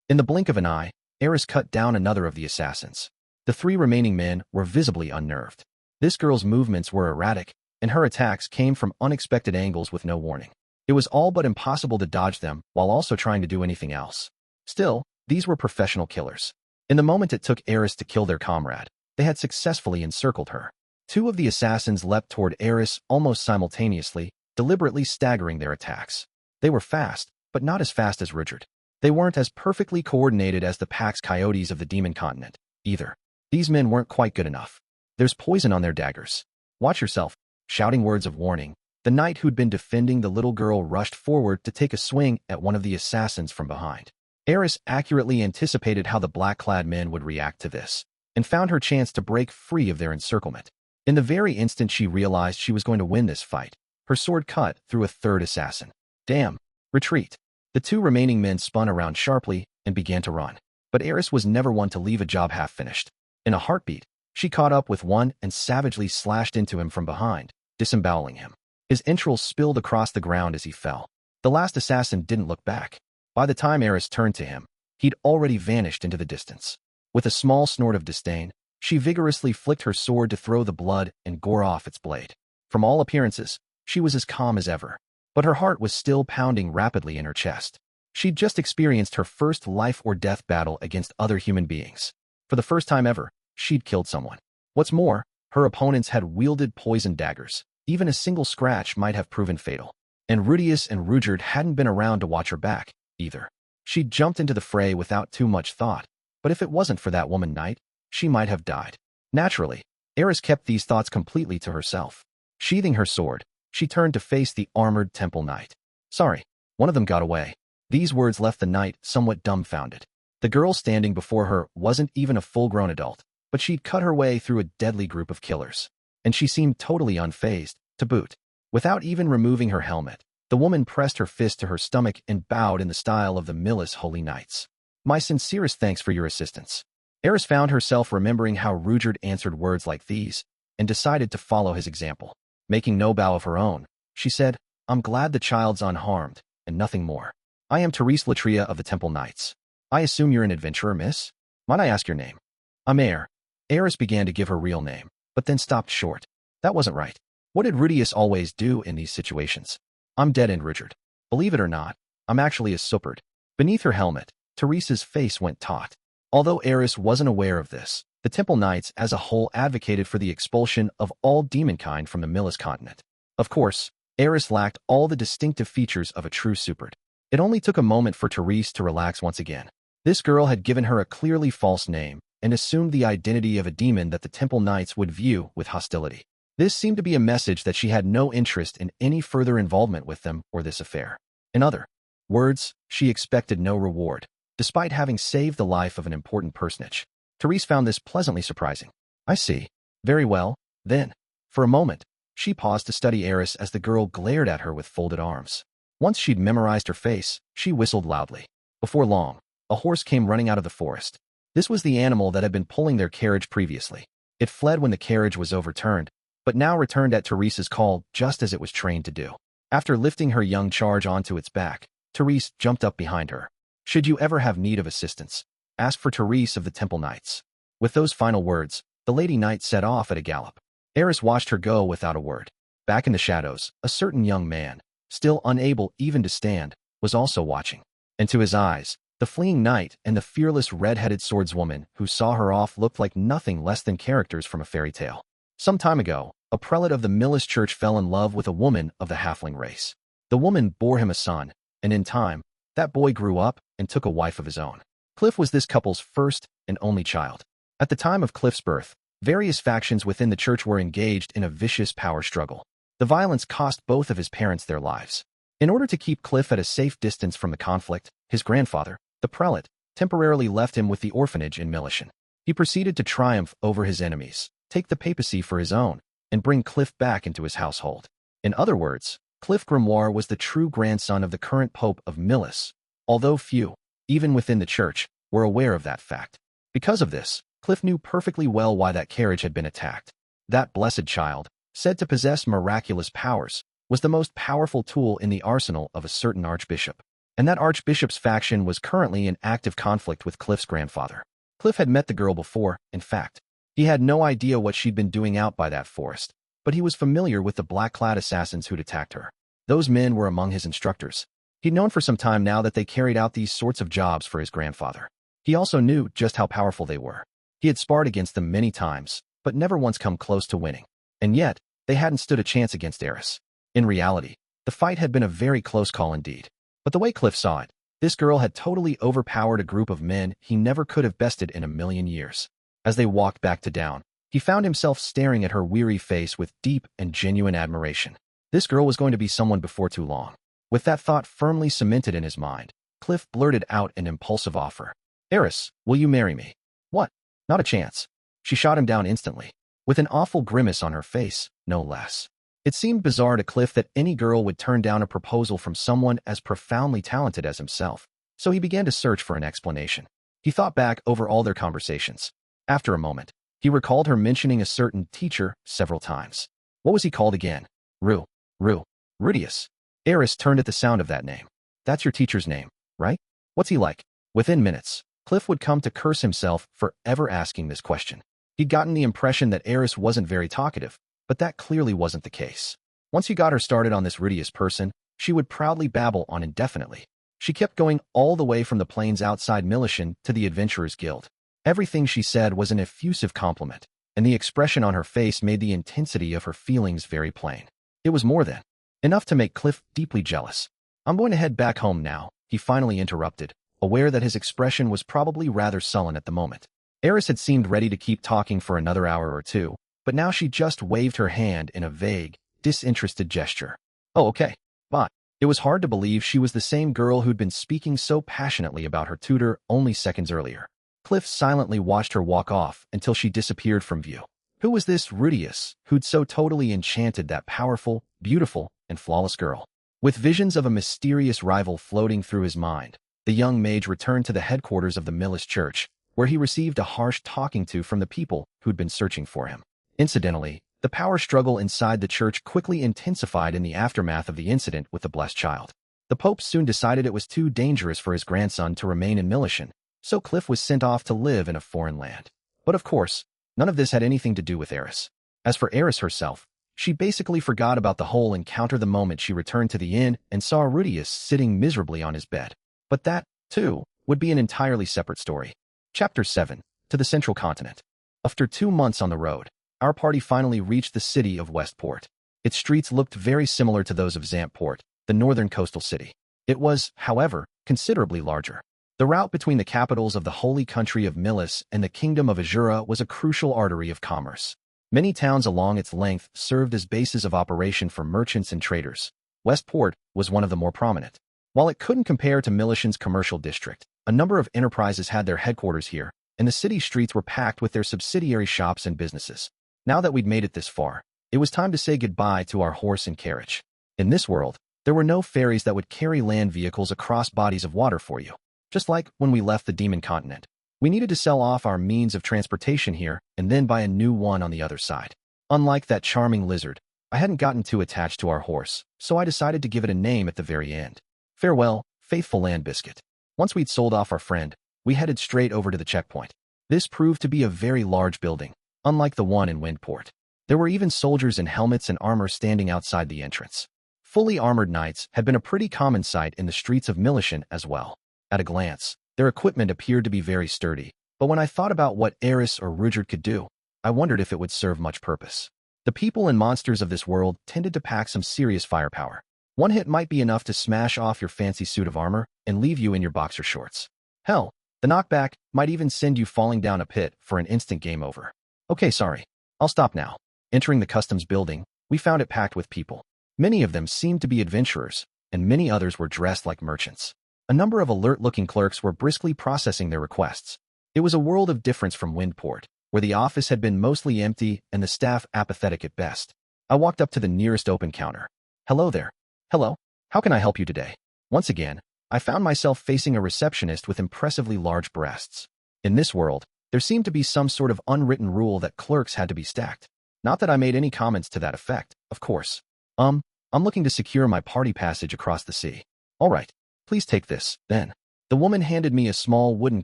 [SPEAKER 1] In the blink of an eye, Eris cut down another of the assassins. The 3 remaining men were visibly unnerved. This girl's movements were erratic, and her attacks came from unexpected angles with no warning. It was all but impossible to dodge them while also trying to do anything else. Still, these were professional killers. In the moment it took Eris to kill their comrade, they had successfully encircled her. 2 of the assassins leapt toward Eris almost simultaneously, deliberately staggering their attacks. They were fast, but not as fast as Rudeus. They weren't as perfectly coordinated as the Pax Coyotes of the Demon Continent, either. These men weren't quite good enough. There's poison on their daggers. Watch yourself. Shouting words of warning, the knight who'd been defending the little girl rushed forward to take a swing at one of the assassins from behind. Eris accurately anticipated how the black-clad men would react to this, and found her chance to break free of their encirclement. In the very instant she realized she was going to win this fight, her sword cut through a 3rd assassin. Damn! Retreat! The 2 remaining men spun around sharply and began to run. But Eris was never one to leave a job half-finished. In a heartbeat, she caught up with one and savagely slashed into him from behind, disemboweling him. His entrails spilled across the ground as he fell. The last assassin didn't look back. By the time Eris turned to him, he'd already vanished into the distance. With a small snort of disdain, she vigorously flicked her sword to throw the blood and gore off its blade. From all appearances, she was as calm as ever. But her heart was still pounding rapidly in her chest. She'd just experienced her first life-or-death battle against other human beings. For the first time ever, she'd killed someone. What's more, her opponents had wielded poison daggers. Even a single scratch might have proven fatal. And Rudeus and Rudeus hadn't been around to watch her back, either. She'd jumped into the fray without too much thought, but if it wasn't for that woman knight, she might have died. Naturally, Eris kept these thoughts completely to herself. Sheathing her sword, she turned to face the armored temple knight. Sorry, one of them got away. These words left the knight somewhat dumbfounded. The girl standing before her wasn't even a full-grown adult, but she'd cut her way through a deadly group of killers. And she seemed totally unfazed, to boot. Without even removing her helmet, the woman pressed her fist to her stomach and bowed in the style of the Millis Holy Knights. My sincerest thanks for your assistance. Eris found herself remembering how Rudeus answered words like these, and decided to follow his example. Making no bow of her own, she said, I'm glad the child's unharmed, and nothing more. I am Therese Latria of the Temple Knights. I assume you're an adventurer, miss? Might I ask your name? I'm Eris began to give her real name, but then stopped short. That wasn't right. What did Rudeus always do in these situations? I'm dead-end Rudeus. Believe it or not, I'm actually a Sylphiette. Beneath her helmet, Therese's face went taut. Although Eris wasn't aware of this, the Temple Knights as a whole advocated for the expulsion of all demonkind from the Millis continent. Of course, Eris lacked all the distinctive features of a true Sylphiette. It only took a moment for Therese to relax once again. This girl had given her a clearly false name and assumed the identity of a demon that the Temple Knights would view with hostility. This seemed to be a message that she had no interest in any further involvement with them or this affair. In other words, she expected no reward, despite having saved the life of an important personage. Therese found this pleasantly surprising. I see. Very well, then. For a moment, she paused to study Eris as the girl glared at her with folded arms. Once she'd memorized her face, she whistled loudly. Before long, a horse came running out of the forest. This was the animal that had been pulling their carriage previously. It fled when the carriage was overturned, but now returned at Therese's call just as it was trained to do. After lifting her young charge onto its back, Therese jumped up behind her. Should you ever have need of assistance, ask for Therese of the Temple Knights. With those final words, the Lady Knight set off at a gallop. Eris watched her go without a word. Back in the shadows, a certain young man, still unable even to stand, was also watching. And to his eyes, the fleeing knight and the fearless red-headed swordswoman who saw her off looked like nothing less than characters from a fairy tale. Some time ago, a prelate of the Millis church fell in love with a woman of the halfling race. The woman bore him a son, and in time, that boy grew up and took a wife of his own. Cliff was this couple's first and only child. At the time of Cliff's birth, various factions within the church were engaged in a vicious power struggle. The violence cost both of his parents their lives. In order to keep Cliff at a safe distance from the conflict, his grandfather, the prelate, temporarily left him with the orphanage in Millishion. He proceeded to triumph over his enemies, take the papacy for his own, and bring Cliff back into his household. In other words, Cliff Grimoire was the true grandson of the current pope of Millis, although few, even within the church, were aware of that fact. Because of this, Cliff knew perfectly well why that carriage had been attacked. That blessed child, said to possess miraculous powers, was the most powerful tool in the arsenal of a certain archbishop. and that Archbishop's faction was currently in active conflict with Cliff's grandfather. Cliff had met the girl before, in fact. He had no idea what she'd been doing out by that forest, but he was familiar with the black-clad assassins who'd attacked her. Those men were among his instructors. He'd known for some time now that they carried out these sorts of jobs for his grandfather. He also knew just how powerful they were. He had sparred against them many times, but never once come close to winning. And yet, they hadn't stood a chance against Eris. In reality, the fight had been a very close call indeed. But the way Cliff saw it, this girl had totally overpowered a group of men he never could have bested in a million years. As they walked back to down, he found himself staring at her weary face with deep and genuine admiration. This girl was going to be someone before too long. With that thought firmly cemented in his mind, Cliff blurted out an impulsive offer. Eris, will you marry me? What? Not a chance. She shot him down instantly, with an awful grimace on her face, no less. It seemed bizarre to Cliff that any girl would turn down a proposal from someone as profoundly talented as himself, so he began to search for an explanation. He thought back over all their conversations. After a moment, he recalled her mentioning a certain teacher several times. What was he called again? Rudeus. Eris turned at the sound of that name. That's your teacher's name, right? What's he like? Within minutes, Cliff would come to curse himself for ever asking this question. He'd gotten the impression that Eris wasn't very talkative, but that clearly wasn't the case. Once you got her started on this Rudeus person, she would proudly babble on indefinitely. She kept going all the way from the plains outside Millishion to the Adventurers Guild. Everything she said was an effusive compliment, and the expression on her face made the intensity of her feelings very plain. It was more than enough to make Cliff deeply jealous. I'm going to head back home now, he finally interrupted, aware that his expression was probably rather sullen at the moment. Eris had seemed ready to keep talking for another hour or two, but now she just waved her hand in a vague, disinterested gesture. Oh, okay. Bye. It was hard to believe she was the same girl who'd been speaking so passionately about her tutor only seconds earlier. Cliff silently watched her walk off until she disappeared from view. Who was this Rudeus who'd so totally enchanted that powerful, beautiful, and flawless girl? With visions of a mysterious rival floating through his mind, the young mage returned to the headquarters of the Millis church, where he received a harsh talking to from the people who'd been searching for him. Incidentally, the power struggle inside the church quickly intensified in the aftermath of the incident with the blessed child. The Pope soon decided it was too dangerous for his grandson to remain in Millishion, so Cliff was sent off to live in a foreign land. But of course, none of this had anything to do with Eris. As for Eris herself, she basically forgot about the whole encounter the moment she returned to the inn and saw Rudeus sitting miserably on his bed. But that, too, would be an entirely separate story. Chapter 7. To the Central Continent. After 2 months on the road, our party finally reached the city of Westport. Its streets looked very similar to those of Zamport, the northern coastal city. It was, however, considerably larger. The route between the capitals of the holy country of Millis and the kingdom of Azura was a crucial artery of commerce. Many towns along its length served as bases of operation for merchants and traders. Westport was one of the more prominent. While it couldn't compare to Millishion's commercial district, a number of enterprises had their headquarters here, and the city streets were packed with their subsidiary shops and businesses. Now that we'd made it this far, it was time to say goodbye to our horse and carriage. In this world, there were no ferries that would carry land vehicles across bodies of water for you. Just like when we left the Demon Continent, we needed to sell off our means of transportation here and then buy a new one on the other side. Unlike that charming lizard, I hadn't gotten too attached to our horse, so I decided to give it a name at the very end. Farewell, faithful land biscuit. Once we'd sold off our friend, we headed straight over to the checkpoint. This proved to be a very large building, unlike the one in Windport. There were even soldiers in helmets and armor standing outside the entrance. Fully armored knights had been a pretty common sight in the streets of Millishion as well. At a glance, their equipment appeared to be very sturdy, but when I thought about what Eris or Rudeus could do, I wondered if it would serve much purpose. The people and monsters of this world tended to pack some serious firepower. One hit might be enough to smash off your fancy suit of armor and leave you in your boxer shorts. Hell, the knockback might even send you falling down a pit for an instant game over. Okay, sorry. I'll stop now. Entering the customs building, we found it packed with people. Many of them seemed to be adventurers, and many others were dressed like merchants. A number of alert-looking clerks were briskly processing their requests. It was a world of difference from Windport, where the office had been mostly empty and the staff apathetic at best. I walked up to the nearest open counter. Hello there. Hello. How can I help you today? Once again, I found myself facing a receptionist with impressively large breasts. In this world, there seemed to be some sort of unwritten rule that clerks had to be stacked. Not that I made any comments to that effect, of course. I'm looking to secure my party passage across the sea. All right. Please take this, then. The woman handed me a small wooden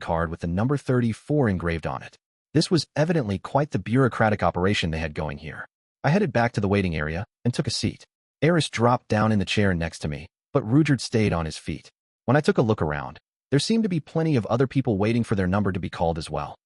[SPEAKER 1] card with the number 34 engraved on it. This was evidently quite the bureaucratic operation they had going here. I headed back to the waiting area and took a seat. Eris dropped down in the chair next to me, but Rudeus stayed on his feet. When I took a look around, there seemed to be plenty of other people waiting for their number to be called as well.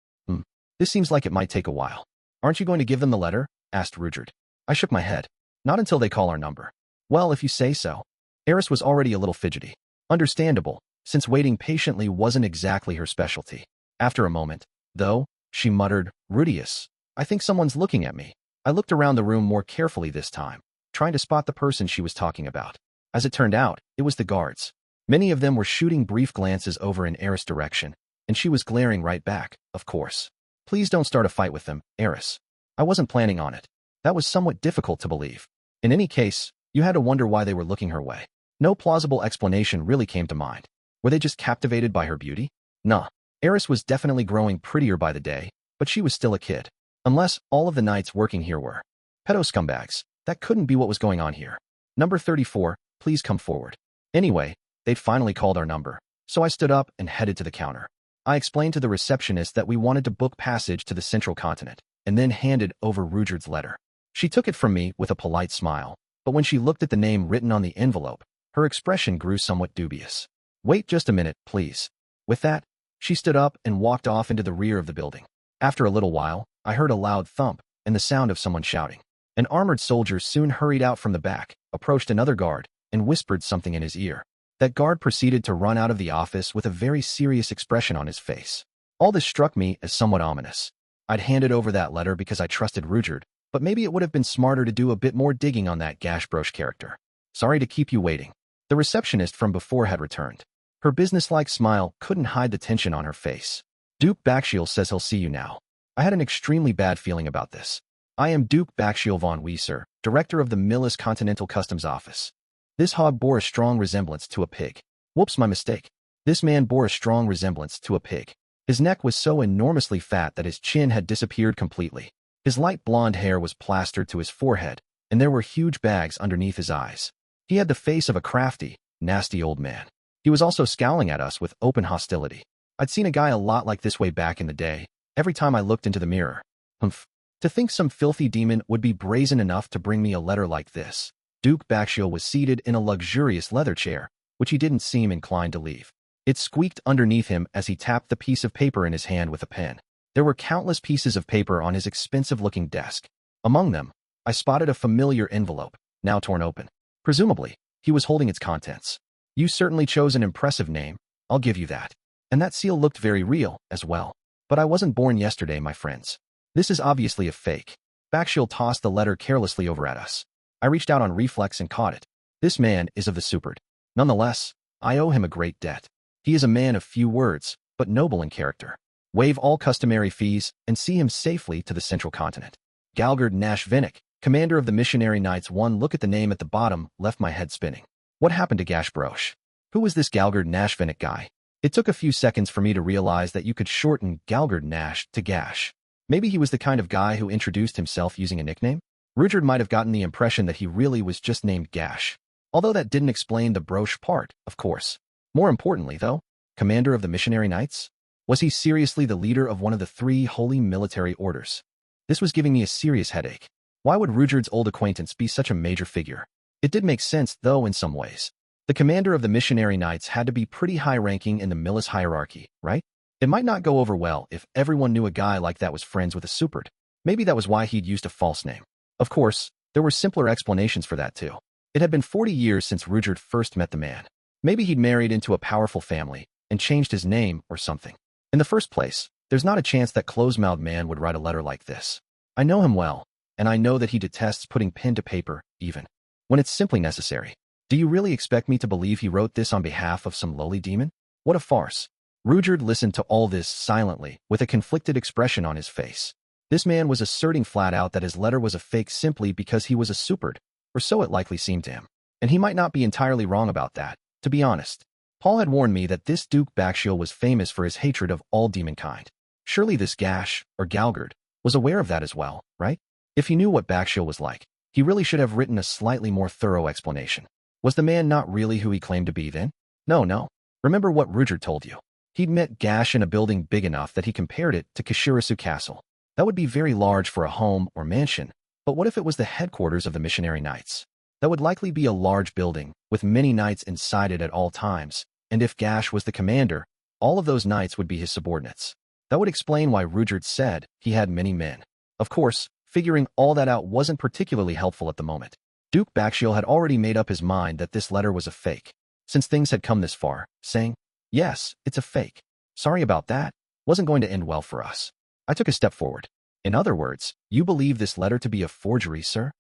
[SPEAKER 1] This seems like it might take a while. Aren't you going to give them the letter? Asked Rudeus. I shook my head. Not until they call our number. Well, if you say so. Eris was already a little fidgety. Understandable, since waiting patiently wasn't exactly her specialty. After a moment, though, she muttered, Rudeus, I think someone's looking at me. I looked around the room more carefully this time, trying to spot the person she was talking about. As it turned out, it was the guards. Many of them were shooting brief glances over in Eris' direction, and she was glaring right back, of course. Please don't start a fight with them, Eris. I wasn't planning on it. That was somewhat difficult to believe. In any case, you had to wonder why they were looking her way. No plausible explanation really came to mind. Were they just captivated by her beauty? Nah. Eris was definitely growing prettier by the day, but she was still a kid. Unless all of the knights working here were pedo scumbags. That couldn't be what was going on here. Number 34, please come forward. Anyway, they'd finally called our number, so I stood up and headed to the counter. I explained to the receptionist that we wanted to book passage to the Central Continent, and then handed over Rudeus' letter. She took it from me with a polite smile, but when she looked at the name written on the envelope, her expression grew somewhat dubious. Wait just a minute, please. With that, she stood up and walked off into the rear of the building. After a little while, I heard a loud thump and the sound of someone shouting. An armored soldier soon hurried out from the back, approached another guard, and whispered something in his ear. That guard proceeded to run out of the office with a very serious expression on his face. All this struck me as somewhat ominous. I'd handed over that letter because I trusted Rudeus, but maybe it would have been smarter to do a bit more digging on that Gashbrosh character. Sorry to keep you waiting. The receptionist from before had returned. Her businesslike smile couldn't hide the tension on her face. Duke Bakshiel says he'll see you now. I had an extremely bad feeling about this. I am Duke Bakshiel von Wieser, director of the Millis Continental Customs Office. This hog bore a strong resemblance to a pig. Whoops, my mistake. This man bore a strong resemblance to a pig. His neck was so enormously fat that his chin had disappeared completely. His light blonde hair was plastered to his forehead, and there were huge bags underneath his eyes. He had the face of a crafty, nasty old man. He was also scowling at us with open hostility. I'd seen a guy a lot like this way back in the day, every time I looked into the mirror. Humph. To think some filthy demon would be brazen enough to bring me a letter like this. Duke Bakshiel was seated in a luxurious leather chair, which he didn't seem inclined to leave. It squeaked underneath him as he tapped the piece of paper in his hand with a pen. There were countless pieces of paper on his expensive-looking desk. Among them, I spotted a familiar envelope, now torn open. Presumably, he was holding its contents. You certainly chose an impressive name, I'll give you that. And that seal looked very real, as well. But I wasn't born yesterday, my friends. This is obviously a fake. Bakshiel tossed the letter carelessly over at us. I reached out on reflex and caught it. This man is of the supered. Nonetheless, I owe him a great debt. He is a man of few words, but noble in character. Waive all customary fees and see him safely to the Central Continent. Galgard Nash Vinnick, commander of the Missionary Knights. One look at the name at the bottom left my head spinning. What happened to Gashbrosh? Who was this Galgard Nash Vinnick guy? It took a few seconds for me to realize that you could shorten Galgard Nash to Gash. Maybe he was the kind of guy who introduced himself using a nickname? Rudeus might have gotten the impression that he really was just named Gash. Although that didn't explain the Brosh part, of course. More importantly, though, commander of the Missionary Knights? Was he seriously the leader of one of the 3 holy military orders? This was giving me a serious headache. Why would Rudeus' old acquaintance be such a major figure? It did make sense, though, in some ways. The commander of the Missionary Knights had to be pretty high-ranking in the Millis hierarchy, right? It might not go over well if everyone knew a guy like that was friends with a supered. Maybe that was why he'd used a false name. Of course, there were simpler explanations for that too. It had been 40 years since Rudeus first met the man. Maybe he'd married into a powerful family and changed his name or something. In the first place, there's not a chance that close-mouthed man would write a letter like this. I know him well, and I know that he detests putting pen to paper, even when it's simply necessary. Do you really expect me to believe he wrote this on behalf of some lowly demon? What a farce. Rudeus listened to all this silently, with a conflicted expression on his face. This man was asserting flat out that his letter was a fake simply because he was a supered, or so it likely seemed to him. And he might not be entirely wrong about that, to be honest. Paul had warned me that this Duke Bakshiel was famous for his hatred of all demonkind. Surely this Gash, or Galgard, was aware of that as well, right? If he knew what Bakshiel was like, he really should have written a slightly more thorough explanation. Was the man not really who he claimed to be then? No. Remember what Rudeus told you. He'd met Gash in a building big enough that he compared it to Kishirasu Castle. That would be very large for a home or mansion, but what if it was the headquarters of the Missionary Knights? That would likely be a large building, with many knights inside it at all times, and if Gash was the commander, all of those knights would be his subordinates. That would explain why Rudeus said he had many men. Of course, figuring all that out wasn't particularly helpful at the moment. Duke Bakshil had already made up his mind that this letter was a fake, since things had come this far, saying, "Yes, it's a fake. Sorry about that. Wasn't going to end well for us." I took a step forward. "In other words, you believe this letter to be a forgery, sir?"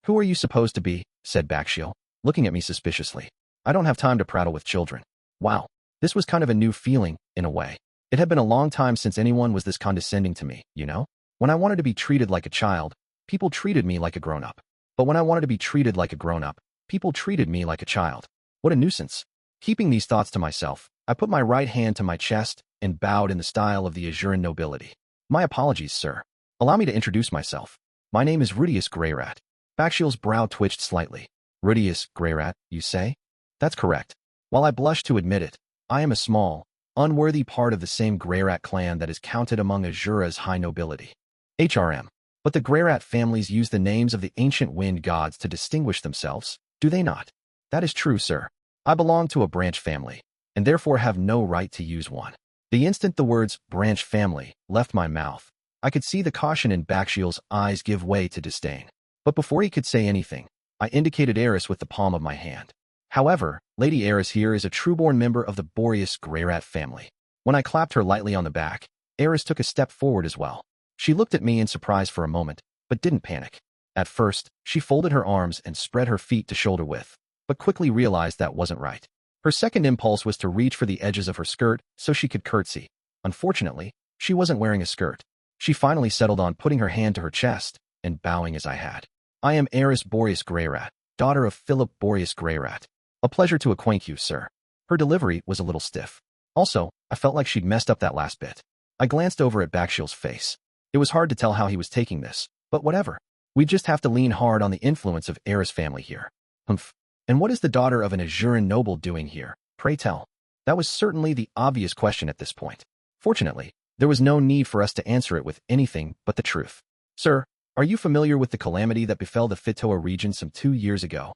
[SPEAKER 1] "Who are you supposed to be?" said Bakshil, looking at me suspiciously. "I don't have time to prattle with children." Wow, this was kind of a new feeling, in a way. It had been a long time since anyone was this condescending to me, you know? When I wanted to be treated like a child, people treated me like a grown-up. But when I wanted to be treated like a grown-up, people treated me like a child. What a nuisance. Keeping these thoughts to myself, I put my right hand to my chest and bowed in the style of the Azuran nobility. "My apologies, sir. Allow me to introduce myself. My name is Rudeus Greyrat." Bakshil's brow twitched slightly. "Rudeus Greyrat, you say?" "That's correct. While I blush to admit it, I am a small, unworthy part of the same Greyrat clan that is counted among Azura's high nobility. HRM. But the Greyrat families use the names of the ancient wind gods to distinguish themselves, do they not?" "That is true, sir. I belong to a branch family, and therefore have no right to use one." The instant the words branch family left my mouth, I could see the caution in Bakshil's eyes give way to disdain. But before he could say anything, I indicated Eris with the palm of my hand. "However, Lady Eris here is a true-born member of the Rudeus Greyrat family." When I clapped her lightly on the back, Eris took a step forward as well. She looked at me in surprise for a moment, but didn't panic. At first, she folded her arms and spread her feet to shoulder width, but quickly realized that wasn't right. Her second impulse was to reach for the edges of her skirt so she could curtsy. Unfortunately, she wasn't wearing a skirt. She finally settled on putting her hand to her chest and bowing as I had. "I am Eris Rudeus Greyrat, daughter of Philip Rudeus Greyrat. A pleasure to acquaint you, sir." Her delivery was a little stiff. Also, I felt like she'd messed up that last bit. I glanced over at Bakshil's face. It was hard to tell how he was taking this, but whatever. We'd just have to lean hard on the influence of Eris' family here. Humph. And what is the daughter of an Azuran noble doing here, pray tell? That was certainly the obvious question at this point. Fortunately, there was no need for us to answer it with anything but the truth. "Sir, are you familiar with the calamity that befell the Fitoa region some 2 years ago?"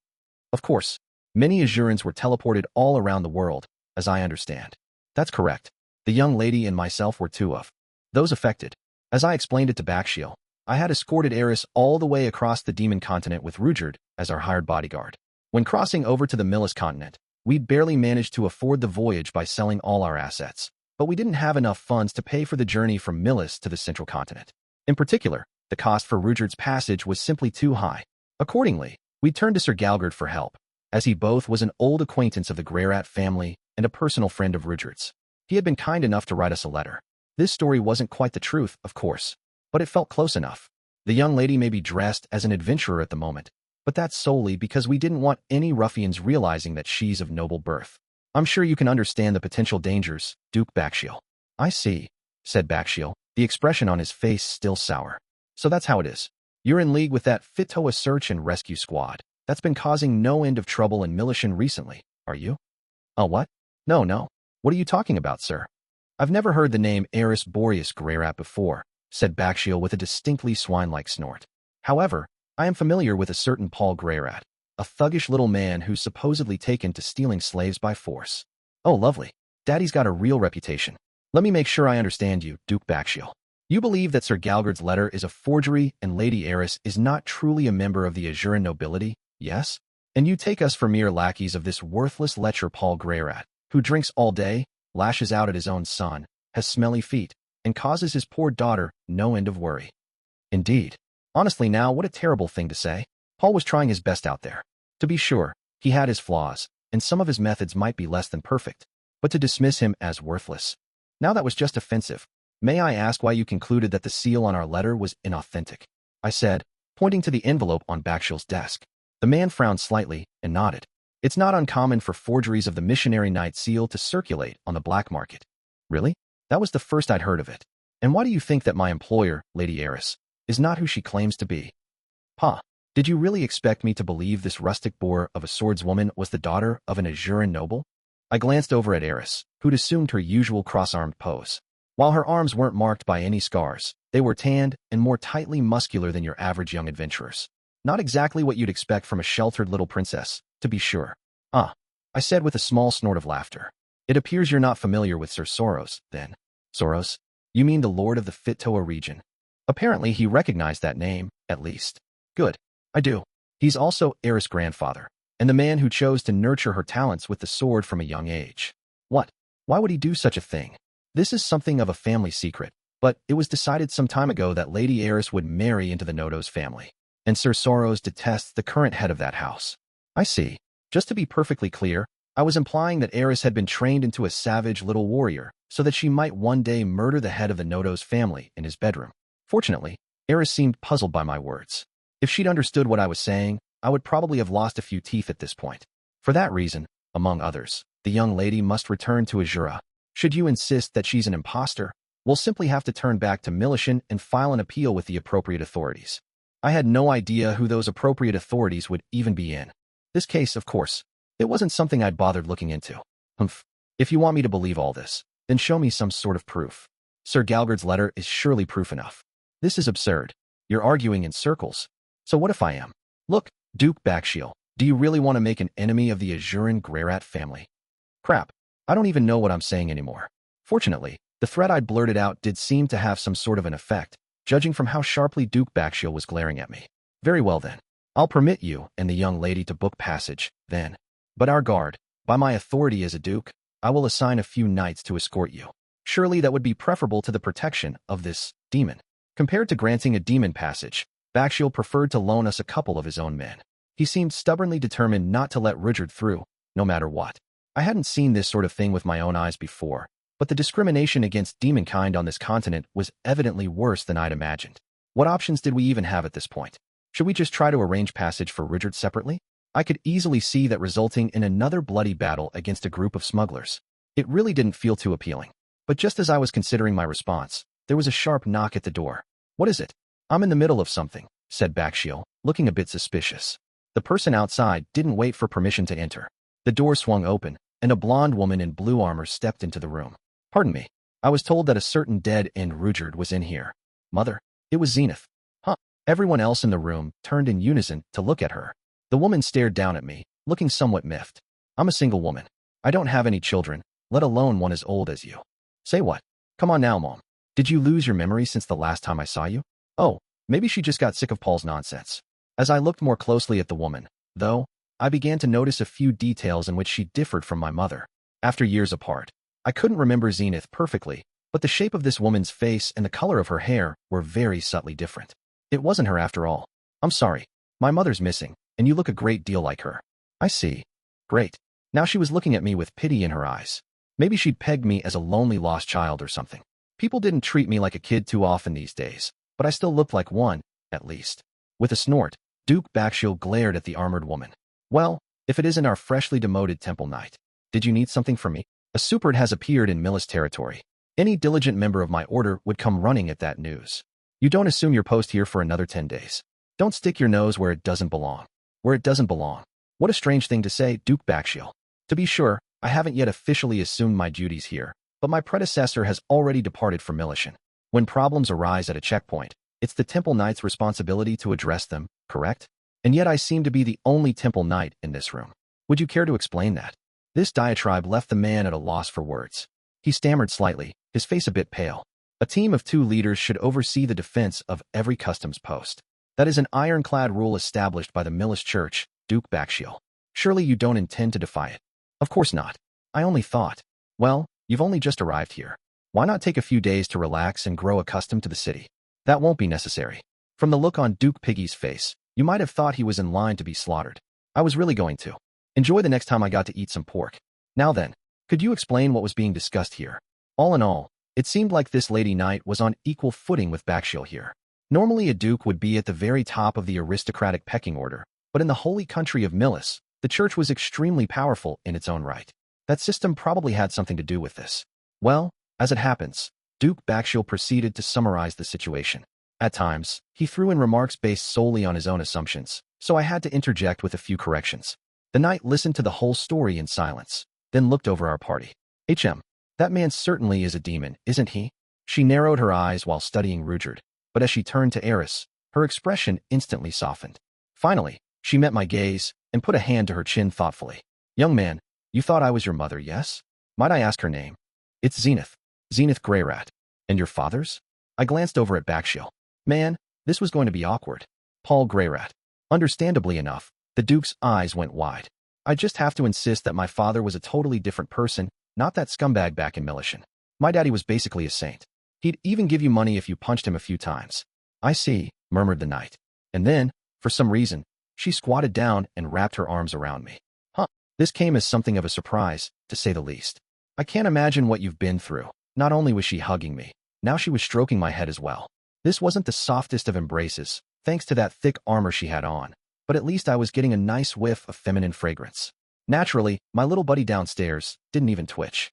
[SPEAKER 1] "Of course. Many Azurans were teleported all around the world, as I understand." "That's correct. The young lady and myself were two of those affected." As I explained it to Bakshil, I had escorted Eris all the way across the demon continent with Rudeus as our hired bodyguard. When crossing over to the Millis continent, we'd barely managed to afford the voyage by selling all our assets, but we didn't have enough funds to pay for the journey from Millis to the central continent. In particular, the cost for Rudeus' passage was simply too high. Accordingly, we turned to Sir Galgard for help, as he both was an old acquaintance of the Greyrat family and a personal friend of Rudeus. He had been kind enough to write us a letter. This story wasn't quite the truth, of course, but it felt close enough. The young lady may be dressed as an adventurer at the moment, but that's solely because we didn't want any ruffians realizing that she's of noble birth. "I'm sure you can understand the potential dangers, Duke Bakshil." "I see," said Bakshil, the expression on his face still sour. "So that's how it is. You're in league with that Fitoa search and rescue squad that's been causing no end of trouble in Millishion recently, are you?" What? No. What are you talking about, sir?" "I've never heard the name Eris Rudeus Greyrat before," said Bakshil with a distinctly swine-like snort. "However, I am familiar with a certain Paul Greyrat, a thuggish little man who's supposedly taken to stealing slaves by force." "Oh, lovely. Daddy's got a real reputation. Let me make sure I understand you, Duke Bakshil. You believe that Sir Galgard's letter is a forgery and Lady Eris is not truly a member of the Azuran nobility, yes? And you take us for mere lackeys of this worthless lecher Paul Greyrat, who drinks all day, lashes out at his own son, has smelly feet, and causes his poor daughter no end of worry." "Indeed. Honestly now, what a terrible thing to say. Paul was trying his best out there. To be sure, he had his flaws, and some of his methods might be less than perfect, but to dismiss him as worthless, now that was just offensive. May I ask why you concluded that the seal on our letter was inauthentic?" I said, pointing to the envelope on Bakshil's desk. The man frowned slightly and nodded. "It's not uncommon for forgeries of the Missionary Knight seal to circulate on the black market." "Really? That was the first I'd heard of it. And why do you think that my employer, Lady Eris, is not who she claims to be?" "Pa, did you really expect me to believe this rustic boor of a swordswoman was the daughter of an Azuran noble?" I glanced over at Eris, who'd assumed her usual cross-armed pose. While her arms weren't marked by any scars, they were tanned and more tightly muscular than your average young adventurers. Not exactly what you'd expect from a sheltered little princess, to be sure. Ah, I said with a small snort of laughter. It appears you're not familiar with Sir Soros, then. Soros? You mean the Lord of the Fit-Toa region? Apparently he recognized that name, at least. Good. I do. He's also Eris' grandfather, and the man who chose to nurture her talents with the sword from a young age. What? Why would he do such a thing? This is something of a family secret, but it was decided some time ago that Lady Eris would marry into the Nodo's family, and Sir Soros detests the current head of that house. I see. Just to be perfectly clear, I was implying that Eris had been trained into a savage little warrior so that she might one day murder the head of the Nodo's family in his bedroom. Fortunately, Eris seemed puzzled by my words. If she'd understood what I was saying, I would probably have lost a few teeth at this point. For that reason, among others, the young lady must return to Azura. Should you insist that she's an imposter, we'll simply have to turn back to Millishion and file an appeal with the appropriate authorities. I had no idea who those appropriate authorities would even be in this case, of course. It wasn't something I'd bothered looking into. Humph. If you want me to believe all this, then show me some sort of proof. Sir Galgard's letter is surely proof enough. This is absurd. You're arguing in circles. So what if I am? Look, Duke Bakshiel, do you really want to make an enemy of the Azuran Greyrat family? Crap. I don't even know what I'm saying anymore. Fortunately, the threat I'd blurted out did seem to have some sort of an effect, judging from how sharply Duke Bakshiel was glaring at me. Very well then. I'll permit you and the young lady to book passage, then. But our guard, by my authority as a duke, I will assign a few knights to escort you. Surely that would be preferable to the protection of this demon. Compared to granting a demon passage, Bakshiel preferred to loan us a couple of his own men. He seemed stubbornly determined not to let Rudeus through, no matter what. I hadn't seen this sort of thing with my own eyes before, but the discrimination against demonkind on this continent was evidently worse than I'd imagined. What options did we even have at this point? Should we just try to arrange passage for Rudeus separately? I could easily see that resulting in another bloody battle against a group of smugglers. It really didn't feel too appealing. But just as I was considering my response, there was a sharp knock at the door. What is it? I'm in the middle of something, said Bakshiel, looking a bit suspicious. The person outside didn't wait for permission to enter. The door swung open, and a blonde woman in blue armor stepped into the room. Pardon me. I was told that a certain dead-end Rudeus was in here. Mother, it was Zenith. Huh. Everyone else in the room turned in unison to look at her. The woman stared down at me, looking somewhat miffed. I'm a single woman. I don't have any children, let alone one as old as you. Say what? Come on now, Mom. Did you lose your memory since the last time I saw you? Oh, maybe she just got sick of Paul's nonsense. As I looked more closely at the woman, though, I began to notice a few details in which she differed from my mother. After years apart, I couldn't remember Zenith perfectly, but the shape of this woman's face and the color of her hair were very subtly different. It wasn't her after all. I'm sorry. My mother's missing, and you look a great deal like her. I see. Great. Now she was looking at me with pity in her eyes. Maybe she'd pegged me as a lonely lost child or something. People didn't treat me like a kid too often these days, but I still looked like one, at least. With a snort, Duke Bakshiel glared at the armored woman. Well, if it isn't our freshly demoted temple knight. Did you need something from me? A support has appeared in Millis territory. Any diligent member of my order would come running at that news. You don't assume your post here for another 10 days. Don't stick your nose where it doesn't belong. Where it doesn't belong. What a strange thing to say, Duke Bakshiel. To be sure, I haven't yet officially assumed my duties here, but my predecessor has already departed from Millishion. When problems arise at a checkpoint, it's the Temple Knight's responsibility to address them, correct? And yet I seem to be the only Temple Knight in this room. Would you care to explain that? This diatribe left the man at a loss for words. He stammered slightly, his face a bit pale. A team of 2 leaders should oversee the defense of every customs post. That is an ironclad rule established by the Millis Church, Duke Bakshiel. Surely you don't intend to defy it. Of course not. I only thought. Well, you've only just arrived here. Why not take a few days to relax and grow accustomed to the city? That won't be necessary. From the look on Duke Piggy's face, you might have thought he was in line to be slaughtered. I was really going to. Enjoy the next time I got to eat some pork. Now then, could you explain what was being discussed here? All in all, it seemed like this Lady Knight was on equal footing with Bakshiel here. Normally a duke would be at the very top of the aristocratic pecking order, but in the holy country of Millis, the church was extremely powerful in its own right. That system probably had something to do with this. Well, as it happens, Duke Bakshiel proceeded to summarize the situation. At times, he threw in remarks based solely on his own assumptions, so I had to interject with a few corrections. The knight listened to the whole story in silence. then looked over our party. That man certainly is a demon, isn't he? She narrowed her eyes while studying Rudeus, but as she turned to Eris, her expression instantly softened. Finally, she met my gaze and put a hand to her chin thoughtfully. Young man, you thought I was your mother, yes? Might I ask her name? It's Zenith Greyrat. And your father's? I glanced over at Bakshiel. Man, this was going to be awkward. Paul Greyrat. Understandably enough, the Duke's eyes went wide. I just have to insist that my father was a totally different person, not that scumbag back in Millishion. My daddy was basically a saint. He'd even give you money if you punched him a few times. I see, murmured the knight. And then, for some reason, she squatted down and wrapped her arms around me. This came as something of a surprise, to say the least. I can't imagine what you've been through. Not only was she hugging me, now she was stroking my head as well. This wasn't the softest of embraces, thanks to that thick armor she had on, but at least I was getting a nice whiff of feminine fragrance. Naturally, my little buddy downstairs didn't even twitch.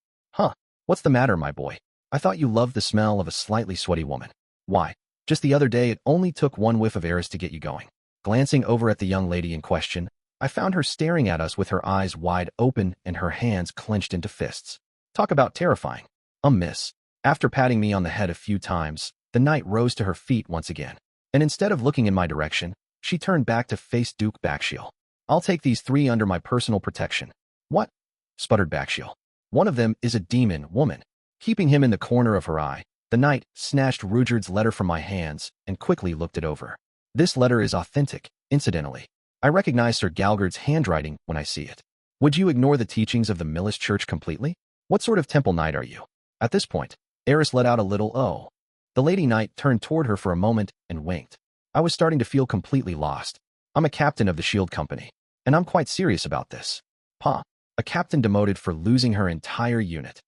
[SPEAKER 1] What's the matter, my boy? I thought you loved the smell of a slightly sweaty woman. Why? Just the other day it only took one whiff of Eris to get you going. Glancing over at the young lady in question, I found her staring at us with her eyes wide open and her hands clenched into fists. Talk about terrifying. Miss. After patting me on the head a few times, the knight rose to her feet once again, and instead of looking in my direction, she turned back to face Duke Bakshiel. I'll take these 3 under my personal protection. What? Sputtered Bakshiel. One of them is a demon woman. Keeping him in the corner of her eye, the knight snatched Rudeus's letter from my hands and quickly looked it over. This letter is authentic, incidentally. I recognize Sir Galgard's handwriting when I see it. Would you ignore the teachings of the Millis Church completely? What sort of temple knight are you? At this point, Eris let out a little oh. The lady knight turned toward her for a moment and winked. I was starting to feel completely lost. I'm a captain of the Shield Company, and I'm quite serious about this. A captain demoted for losing her entire unit.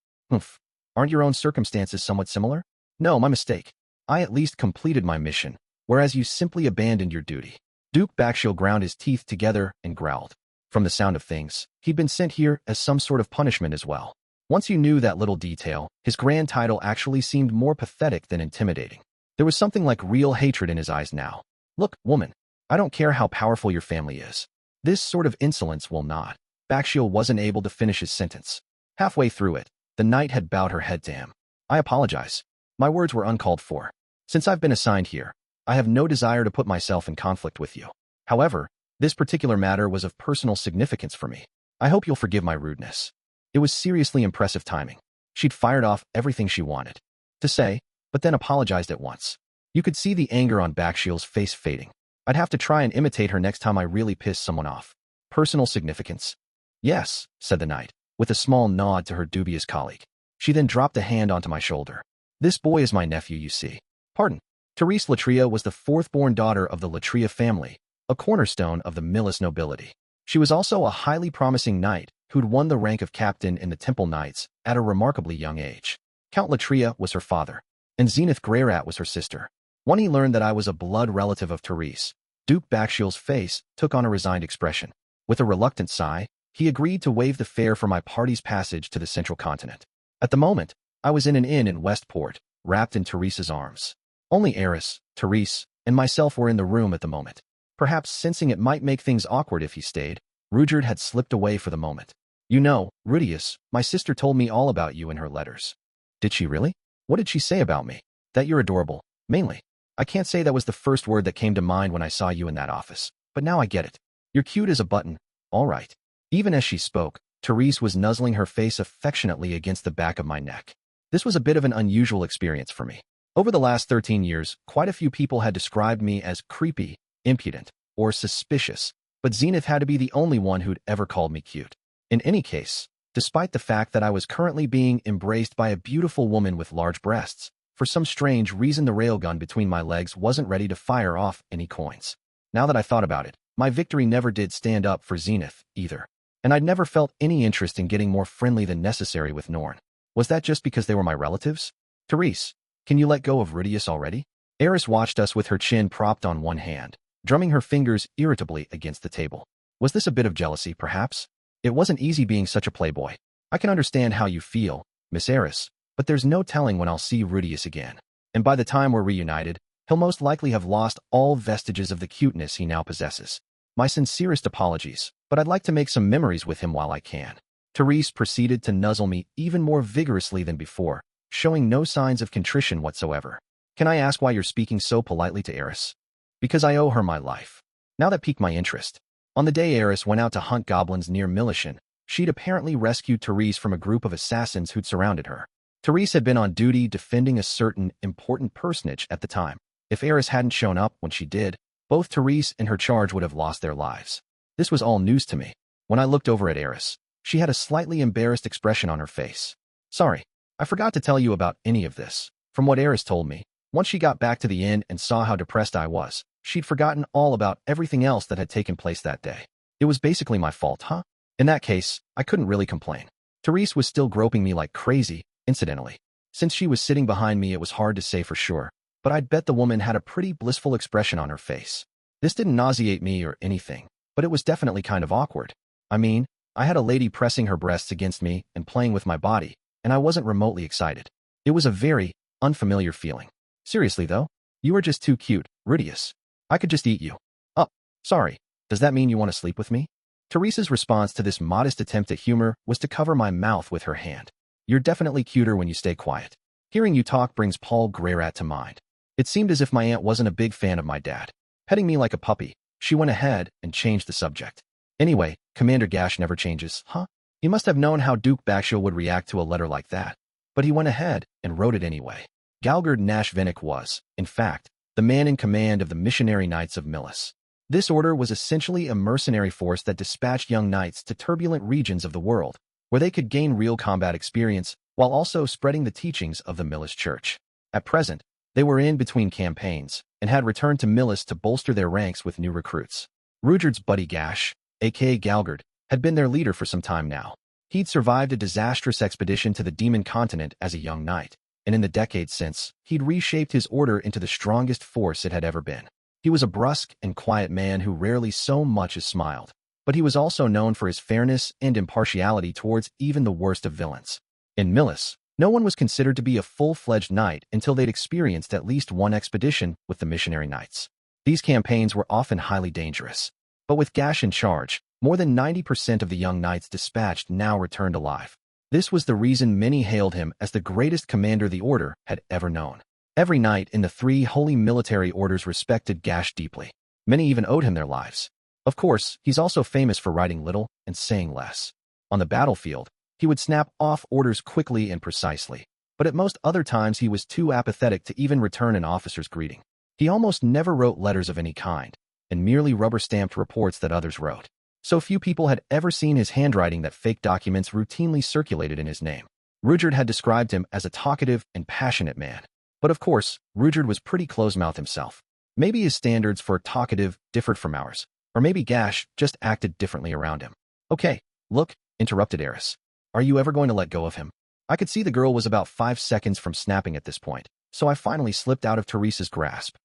[SPEAKER 1] Aren't your own circumstances somewhat similar? No, my mistake. I at least completed my mission, whereas you simply abandoned your duty. Duke Bakshiel ground his teeth together and growled. From the sound of things, he'd been sent here as some sort of punishment as well. Once you knew that little detail, his grand title actually seemed more pathetic than intimidating. There was something like real hatred in his eyes now. Look, woman, I don't care how powerful your family is. This sort of insolence will not. Bakshiel wasn't able to finish his sentence. Halfway through it, the knight had bowed her head to him. I apologize. My words were uncalled for. Since I've been assigned here, I have no desire to put myself in conflict with you. However, this particular matter was of personal significance for me. I hope you'll forgive my rudeness. It was seriously impressive timing. She'd fired off everything she wanted to say, but then apologized at once. You could see the anger on Bakshiel's face fading. I'd have to try and imitate her next time I really piss someone off. Personal significance? Yes, said the knight, with a small nod to her dubious colleague. She then dropped a hand onto my shoulder. This boy is my nephew, you see. Pardon. Therese Latria was the 4th-born daughter of the Latria family, a cornerstone of the Millis nobility. She was also a highly promising knight who'd won the rank of captain in the Temple Knights at a remarkably young age. Count Latria was her father, and Zenith Greyrat was her sister. When he learned that I was a blood relative of Therese, Duke Bakshiel's face took on a resigned expression. With a reluctant sigh, he agreed to waive the fare for my party's passage to the central continent. At the moment, I was in an inn in Westport, wrapped in Therese's arms. Only Eris, Therese, and myself were in the room at the moment. Perhaps sensing it might make things awkward if he stayed, Rudeus had slipped away for the moment. You know, Rudeus, my sister told me all about you in her letters. Did she really? What did she say about me? That you're adorable, mainly. I can't say that was the first word that came to mind when I saw you in that office, but now I get it. You're cute as a button. All right. Even as she spoke, Therese was nuzzling her face affectionately against the back of my neck. This was a bit of an unusual experience for me. Over the last 13 years, quite a few people had described me as creepy, impudent, or suspicious, but Zenith had to be the only one who'd ever called me cute. In any case, despite the fact that I was currently being embraced by a beautiful woman with large breasts, for some strange reason the railgun between my legs wasn't ready to fire off any coins. Now that I thought about it, my victory never did stand up for Zenith, either. And I'd never felt any interest in getting more friendly than necessary with Norn. Was that just because they were my relatives? Therese, can you let go of Rudeus already? Eris watched us with her chin propped on one hand, drumming her fingers irritably against the table. Was this a bit of jealousy, perhaps? It wasn't easy being such a playboy. I can understand how you feel, Miss Eris, but there's no telling when I'll see Rudeus again. And by the time we're reunited, he'll most likely have lost all vestiges of the cuteness he now possesses. My sincerest apologies, but I'd like to make some memories with him while I can. Therese proceeded to nuzzle me even more vigorously than before, showing no signs of contrition whatsoever. Can I ask why you're speaking so politely to Eris? Because I owe her my life. Now that piqued my interest. On the day Eris went out to hunt goblins near Millishion, she'd apparently rescued Therese from a group of assassins who'd surrounded her. Therese had been on duty defending a certain important personage at the time. If Eris hadn't shown up when she did, both Therese and her charge would have lost their lives. This was all news to me. When I looked over at Eris, she had a slightly embarrassed expression on her face. Sorry, I forgot to tell you about any of this. From what Eris told me, once she got back to the inn and saw how depressed I was, she'd forgotten all about everything else that had taken place that day. It was basically my fault, huh? In that case, I couldn't really complain. Therese was still groping me like crazy, incidentally. Since she was sitting behind me, it was hard to say for sure, but I'd bet the woman had a pretty blissful expression on her face. This didn't nauseate me or anything, but it was definitely kind of awkward. I mean, I had a lady pressing her breasts against me and playing with my body, and I wasn't remotely excited. It was a very unfamiliar feeling. Seriously though, you are just too cute, Rudeus. I could just eat you. Oh, sorry. Does that mean you want to sleep with me? Therese's response to this modest attempt at humor was to cover my mouth with her hand. You're definitely cuter when you stay quiet. Hearing you talk brings Paul Greyrat to mind. It seemed as if my aunt wasn't a big fan of my dad. Petting me like a puppy, she went ahead and changed the subject. Anyway, Commander Gash never changes, huh? He must have known how Duke Bakshil would react to a letter like that. But he went ahead and wrote it anyway. Galgard Nashvinik was, in fact, the man in command of the Missionary Knights of Millis. This order was essentially a mercenary force that dispatched young knights to turbulent regions of the world, where they could gain real combat experience while also spreading the teachings of the Millis Church. At present, they were in between campaigns and had returned to Millis to bolster their ranks with new recruits. Rudyard's buddy Gash, aka Galgard, had been their leader for some time now. He'd survived a disastrous expedition to the Demon Continent as a young knight, and in the decades since, he'd reshaped his order into the strongest force it had ever been. He was a brusque and quiet man who rarely so much as smiled, but he was also known for his fairness and impartiality towards even the worst of villains. In Millis, no one was considered to be a full-fledged knight until they'd experienced at least one expedition with the Missionary Knights. These campaigns were often highly dangerous, but with Gash in charge, more than 90% of the young knights dispatched now returned alive. This was the reason many hailed him as the greatest commander the order had ever known. Every knight in the three holy military orders respected Gash deeply. Many even owed him their lives. Of course, he's also famous for writing little and saying less. On the battlefield, he would snap off orders quickly and precisely, but at most other times he was too apathetic to even return an officer's greeting. He almost never wrote letters of any kind, and merely rubber-stamped reports that others wrote. So few people had ever seen his handwriting that fake documents routinely circulated in his name. Rudyard had described him as a talkative and passionate man. But of course, Rudyard was pretty close-mouthed himself. Maybe his standards for talkative differed from ours, or maybe Gash just acted differently around him. Okay, look, interrupted Eris. Are you ever going to let go of him? I could see the girl was about 5 seconds from snapping at this point, so I finally slipped out of Therese's grasp.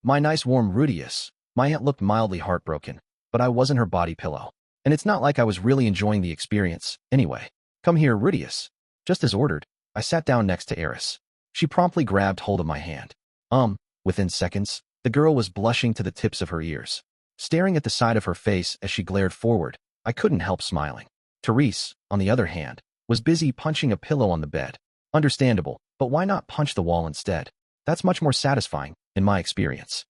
[SPEAKER 1] My nice warm Rudeus. My aunt looked mildly heartbroken, but I wasn't her body pillow. And it's not like I was really enjoying the experience, anyway. Come here, Rudeus. Just as ordered, I sat down next to Eris. She promptly grabbed hold of my hand. Within seconds, the girl was blushing to the tips of her ears. Staring at the side of her face as she glared forward, I couldn't help smiling. Therese, on the other hand, was busy punching a pillow on the bed. Understandable, but why not punch the wall instead? That's much more satisfying, in my experience.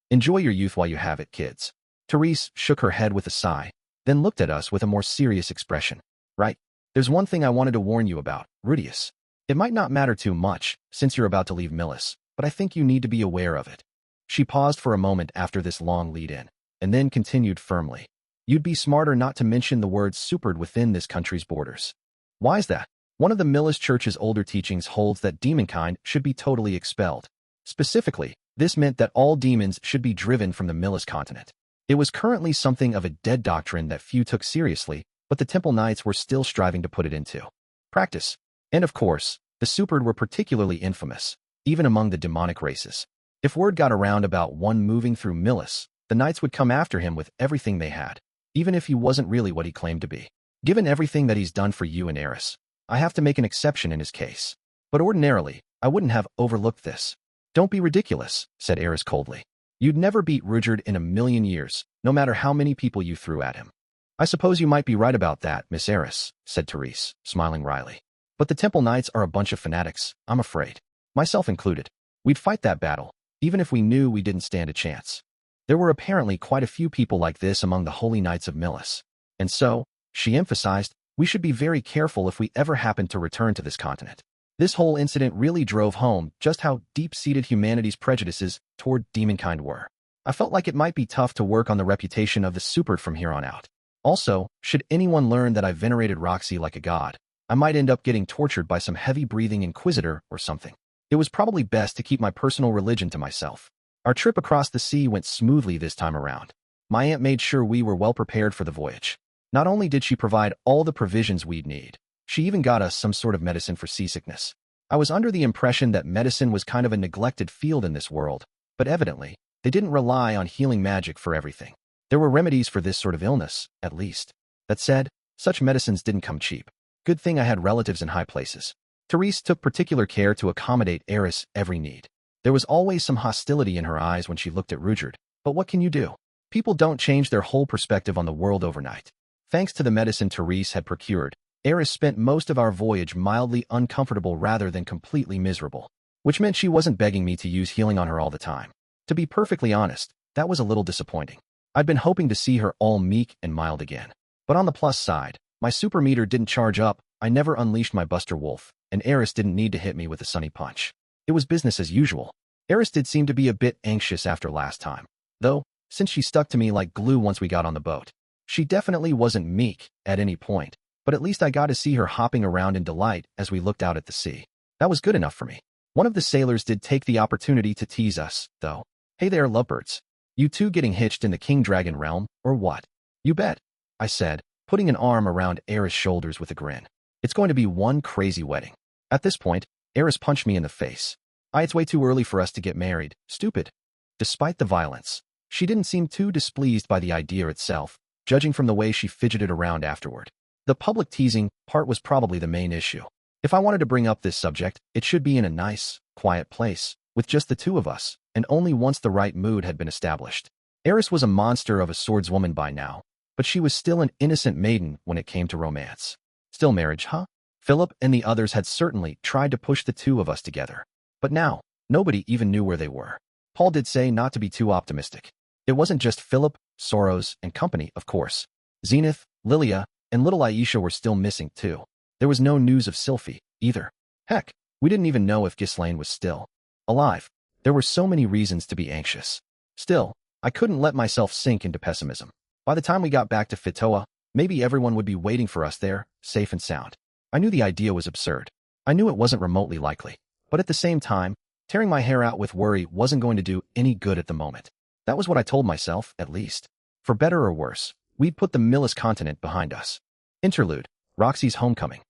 [SPEAKER 1] Enjoy your youth while you have it, kids. Therese shook her head with a sigh, then looked at us with a more serious expression. Right, there's one thing I wanted to warn you about, Rudeus. It might not matter too much, since you're about to leave Millis, but I think you need to be aware of it. She paused for a moment after this long lead-in, and then continued firmly. You'd be smarter not to mention the word supered within this country's borders. Why's that? One of the Millis Church's older teachings holds that demonkind should be totally expelled. Specifically, this meant that all demons should be driven from the Millis continent. It was currently something of a dead doctrine that few took seriously, but the Temple Knights were still striving to put it into practice. And of course, the supered were particularly infamous, even among the demonic races. If word got around about one moving through Millis, the Knights would come after him with everything they had, even if he wasn't really what he claimed to be. Given everything that he's done for you and Eris, I have to make an exception in his case. But ordinarily, I wouldn't have overlooked this. Don't be ridiculous, said Eris coldly. You'd never beat Rudyard in a million years, no matter how many people you threw at him. I suppose you might be right about that, Miss Eris, said Therese, smiling wryly. But the Temple Knights are a bunch of fanatics, I'm afraid. Myself included. We'd fight that battle, even if we knew we didn't stand a chance. There were apparently quite a few people like this among the Holy Knights of Millis. And so, she emphasized, we should be very careful if we ever happen to return to this continent. This whole incident really drove home just how deep-seated humanity's prejudices toward demonkind were. I felt like it might be tough to work on the reputation of the Supert from here on out. Also, should anyone learn that I venerated Roxy like a god, I might end up getting tortured by some heavy-breathing inquisitor or something. It was probably best to keep my personal religion to myself. Our trip across the sea went smoothly this time around. My aunt made sure we were well prepared for the voyage. Not only did she provide all the provisions we'd need, she even got us some sort of medicine for seasickness. I was under the impression that medicine was kind of a neglected field in this world, but evidently, they didn't rely on healing magic for everything. There were remedies for this sort of illness, at least. That said, such medicines didn't come cheap. Good thing I had relatives in high places. Therese took particular care to accommodate Eris' every need. There was always some hostility in her eyes when she looked at Rudeus, but what can you do? People don't change their whole perspective on the world overnight. Thanks to the medicine Therese had procured, Eris spent most of our voyage mildly uncomfortable rather than completely miserable, which meant she wasn't begging me to use healing on her all the time. To be perfectly honest, that was a little disappointing. I'd been hoping to see her all meek and mild again. But on the plus side, my super meter didn't charge up, I never unleashed my Buster Wolf, and Eris didn't need to hit me with a sunny punch. It was business as usual. Eris did seem to be a bit anxious after last time, though, since she stuck to me like glue once we got on the boat. She definitely wasn't meek at any point, but at least I got to see her hopping around in delight as we looked out at the sea. That was good enough for me. One of the sailors did take the opportunity to tease us, though. Hey there, lovebirds. You two getting hitched in the King Dragon realm, or what? You bet, I said, putting an arm around Eris' shoulders with a grin. It's going to be one crazy wedding. At this point, Eris punched me in the face. It's way too early for us to get married, stupid. Despite the violence, she didn't seem too displeased by the idea itself, judging from the way she fidgeted around afterward. The public teasing part was probably the main issue. If I wanted to bring up this subject, it should be in a nice, quiet place, with just the two of us, and only once the right mood had been established. Eris was a monster of a swordswoman by now, but she was still an innocent maiden when it came to romance. Still marriage, huh? Philip and the others had certainly tried to push the two of us together. But now, nobody even knew where they were. Paul did say not to be too optimistic. It wasn't just Philip, Soros, and company, of course. Zenith, Lilia, and little Aisha were still missing, too. There was no news of Sylphiette, either. Heck, we didn't even know if Ghislaine was still alive. There were so many reasons to be anxious. Still, I couldn't let myself sink into pessimism. By the time we got back to Fitoa, maybe everyone would be waiting for us there, safe and sound. I knew the idea was absurd. I knew it wasn't remotely likely. But at the same time, tearing my hair out with worry wasn't going to do any good at the moment. That was what I told myself, at least. For better or worse, we'd put the Millis continent behind us. Interlude, Roxy's homecoming.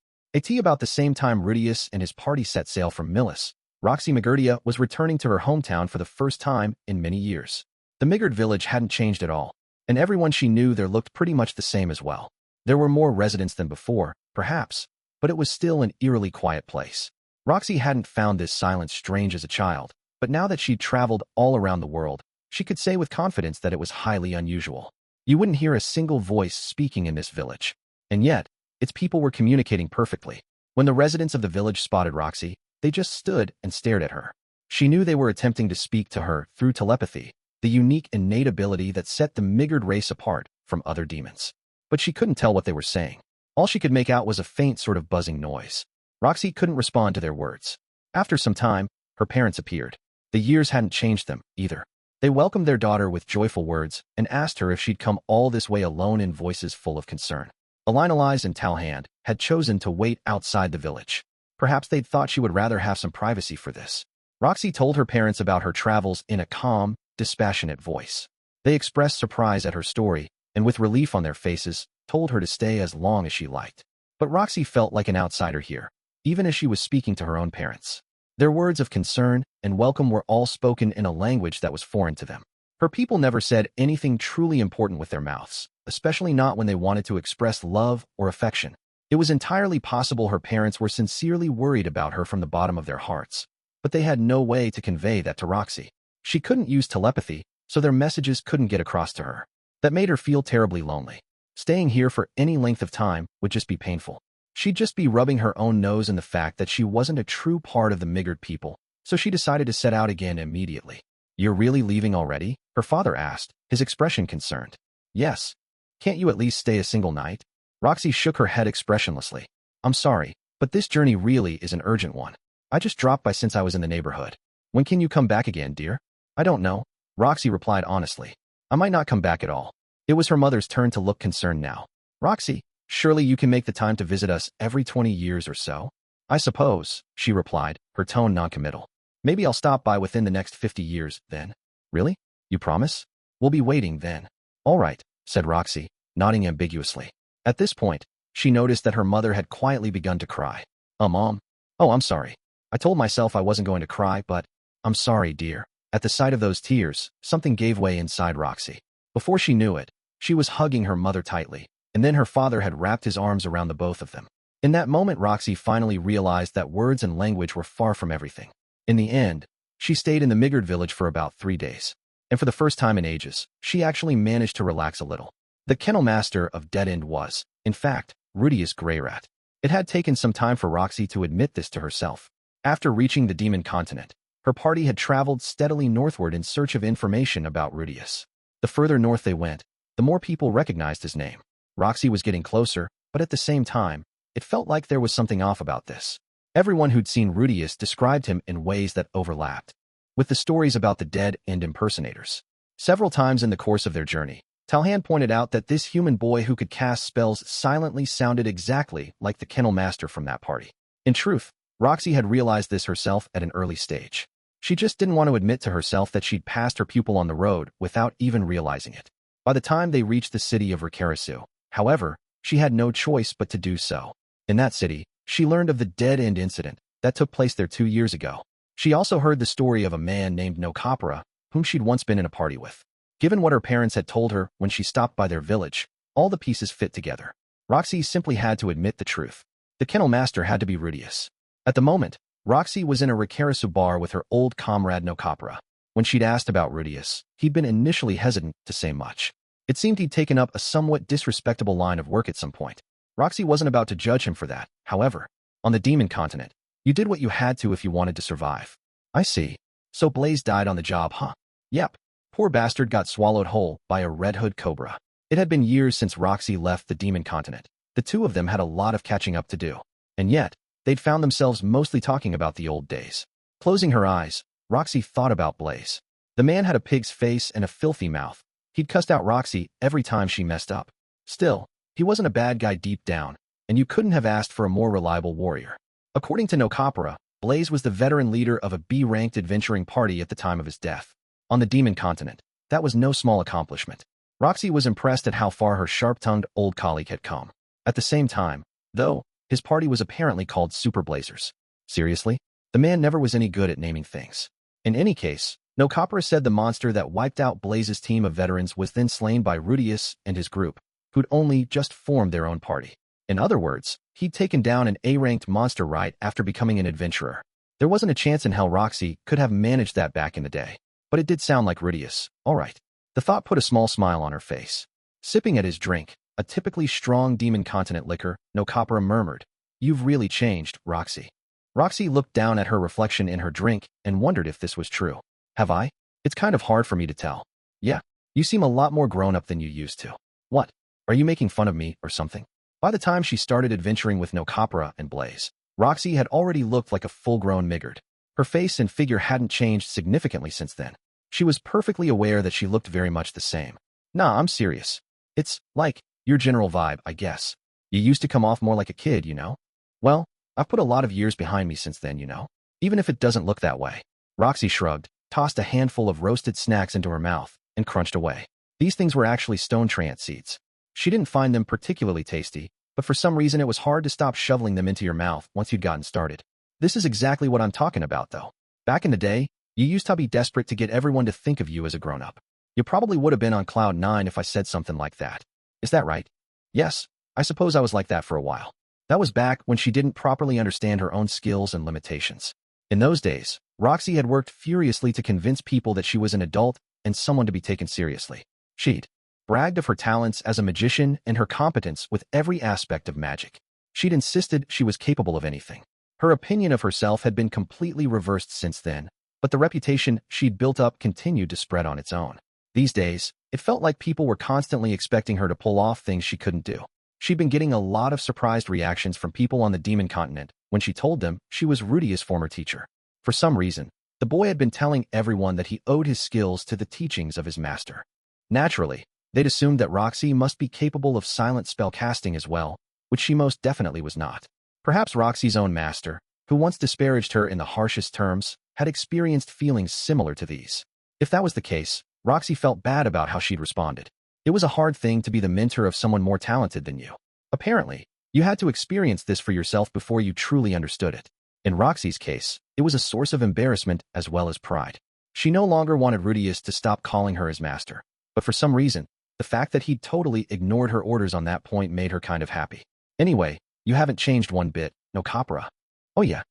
[SPEAKER 1] About the same time Rudeus and his party set sail from Millis, Roxy Migurdia was returning to her hometown for the first time in many years. The Migurd village hadn't changed at all, and everyone she knew there looked pretty much the same as well. There were more residents than before, perhaps, but it was still an eerily quiet place. Roxy hadn't found this silence strange as a child, but now that she'd traveled all around the world, she could say with confidence that it was highly unusual. You wouldn't hear a single voice speaking in this village. And yet, its people were communicating perfectly. When the residents of the village spotted Roxy, they just stood and stared at her. She knew they were attempting to speak to her through telepathy, the unique innate ability that set the Migurd race apart from other demons. But she couldn't tell what they were saying. All she could make out was a faint sort of buzzing noise. Roxy couldn't respond to their words. After some time, her parents appeared. The years hadn't changed them, either. They welcomed their daughter with joyful words and asked her if she'd come all this way alone in voices full of concern. Elinalise and Talhand had chosen to wait outside the village. Perhaps they'd thought she would rather have some privacy for this. Roxy told her parents about her travels in a calm, dispassionate voice. They expressed surprise at her story, and with relief on their faces, told her to stay as long as she liked. But Roxy felt like an outsider here, even as she was speaking to her own parents. Their words of concern and welcome were all spoken in a language that was foreign to them. Her people never said anything truly important with their mouths, especially not when they wanted to express love or affection. It was entirely possible her parents were sincerely worried about her from the bottom of their hearts, but they had no way to convey that to Roxy. She couldn't use telepathy, so their messages couldn't get across to her. That made her feel terribly lonely. Staying here for any length of time would just be painful. She'd just be rubbing her own nose in the fact that she wasn't a true part of the Migurd people, so she decided to set out again immediately. You're really leaving already? Her father asked, his expression concerned. Yes. Can't you at least stay a single night? Roxy shook her head expressionlessly. I'm sorry, but this journey really is an urgent one. I just dropped by since I was in the neighborhood. When can you come back again, dear? I don't know, Roxy replied honestly. I might not come back at all. It was her mother's turn to look concerned now. Roxy, surely you can make the time to visit us every 20 years or so? I suppose, she replied, her tone noncommittal. Maybe I'll stop by within the next 50 years, then. Really? You promise? We'll be waiting then. All right, said Roxy, nodding ambiguously. At this point, she noticed that her mother had quietly begun to cry. Mom? Oh, I'm sorry. I told myself I wasn't going to cry, but I'm sorry, dear. At the sight of those tears, something gave way inside Roxy. Before she knew it, she was hugging her mother tightly, and then her father had wrapped his arms around the both of them. In that moment, Roxy finally realized that words and language were far from everything. In the end, she stayed in the Migurd village for about 3 days. And for the first time in ages, she actually managed to relax a little. The kennel master of Dead End was, in fact, Rudeus Greyrat. It had taken some time for Roxy to admit this to herself. After reaching the demon continent, her party had traveled steadily northward in search of information about Rudeus. The further north they went, the more people recognized his name. Roxy was getting closer, but at the same time, it felt like there was something off about this. Everyone who'd seen Rudeus described him in ways that overlapped with the stories about the Dead End impersonators. Several times in the course of their journey, Talhan pointed out that this human boy who could cast spells silently sounded exactly like the kennel master from that party. In truth, Roxy had realized this herself at an early stage. She just didn't want to admit to herself that she'd passed her pupil on the road without even realizing it. By the time they reached the city of Rikarasu, however, she had no choice but to do so. In that city, she learned of the Dead End incident that took place there 2 years ago. She also heard the story of a man named Nokapura, whom she'd once been in a party with. Given what her parents had told her when she stopped by their village, all the pieces fit together. Roxy simply had to admit the truth. The kennel master had to be Rudeus. At the moment, Roxy was in a Rikarasu bar with her old comrade Nokapura. When she'd asked about Rudeus, he'd been initially hesitant to say much. It seemed he'd taken up a somewhat disrespectable line of work at some point. Roxy wasn't about to judge him for that, however. On the demon continent, you did what you had to if you wanted to survive. I see. So Blaze died on the job, huh? Yep. Poor bastard got swallowed whole by a red hood cobra. It had been years since Roxy left the demon continent. The two of them had a lot of catching up to do. And yet, they'd found themselves mostly talking about the old days. Closing her eyes, Roxy thought about Blaze. The man had a pig's face and a filthy mouth. He'd cussed out Roxy every time she messed up. Still, he wasn't a bad guy deep down, and you couldn't have asked for a more reliable warrior. According to Nokapura, Blaze was the veteran leader of a B-ranked adventuring party at the time of his death. On the demon continent, that was no small accomplishment. Roxy was impressed at how far her sharp-tongued old colleague had come. At the same time, though, his party was apparently called Super Blazers. Seriously? The man never was any good at naming things. In any case, Nokapura said the monster that wiped out Blaze's team of veterans was then slain by Rudeus and his group, who'd only just formed their own party. In other words, he'd taken down an A-ranked monster right after becoming an adventurer. There wasn't a chance in hell Roxy could have managed that back in the day. But it did sound like Rudeus. All right. The thought put a small smile on her face. Sipping at his drink, a typically strong demon continent liquor, Nokapura murmured, "You've really changed, Roxy." Roxy looked down at her reflection in her drink and wondered if this was true. Have I? It's kind of hard for me to tell. Yeah, you seem a lot more grown-up than you used to. What? Are you making fun of me or something? By the time she started adventuring with Nokapura and Blaze, Roxy had already looked like a full-grown Migurd. Her face and figure hadn't changed significantly since then. She was perfectly aware that she looked very much the same. Nah, I'm serious. It's like your general vibe, I guess. You used to come off more like a kid, you know? Well, I've put a lot of years behind me since then, you know? Even if it doesn't look that way. Roxy shrugged, tossed a handful of roasted snacks into her mouth, and crunched away. These things were actually stone treant seeds. She didn't find them particularly tasty, but for some reason it was hard to stop shoveling them into your mouth once you'd gotten started. This is exactly what I'm talking about, though. Back in the day, you used to be desperate to get everyone to think of you as a grown-up. You probably would have been on cloud 9 if I said something like that. Is that right? Yes, I suppose I was like that for a while. That was back when she didn't properly understand her own skills and limitations. In those days, Roxy had worked furiously to convince people that she was an adult and someone to be taken seriously. She'd bragged of her talents as a magician and her competence with every aspect of magic. She'd insisted she was capable of anything. Her opinion of herself had been completely reversed since then, but the reputation she'd built up continued to spread on its own. These days, it felt like people were constantly expecting her to pull off things she couldn't do. She'd been getting a lot of surprised reactions from people on the demon continent when she told them she was Rudeus' former teacher. For some reason, the boy had been telling everyone that he owed his skills to the teachings of his master. Naturally, they'd assumed that Roxy must be capable of silent spell casting as well, which she most definitely was not. Perhaps Roxy's own master, who once disparaged her in the harshest terms, had experienced feelings similar to these. If that was the case, Roxy felt bad about how she'd responded. It was a hard thing to be the mentor of someone more talented than you. Apparently, you had to experience this for yourself before you truly understood it. In Roxy's case, it was a source of embarrassment as well as pride. She no longer wanted Rudeus to stop calling her his master, but for some reason, the fact that he'd totally ignored her orders on that point made her kind of happy. Anyway, you haven't changed one bit, no capra. Oh yeah.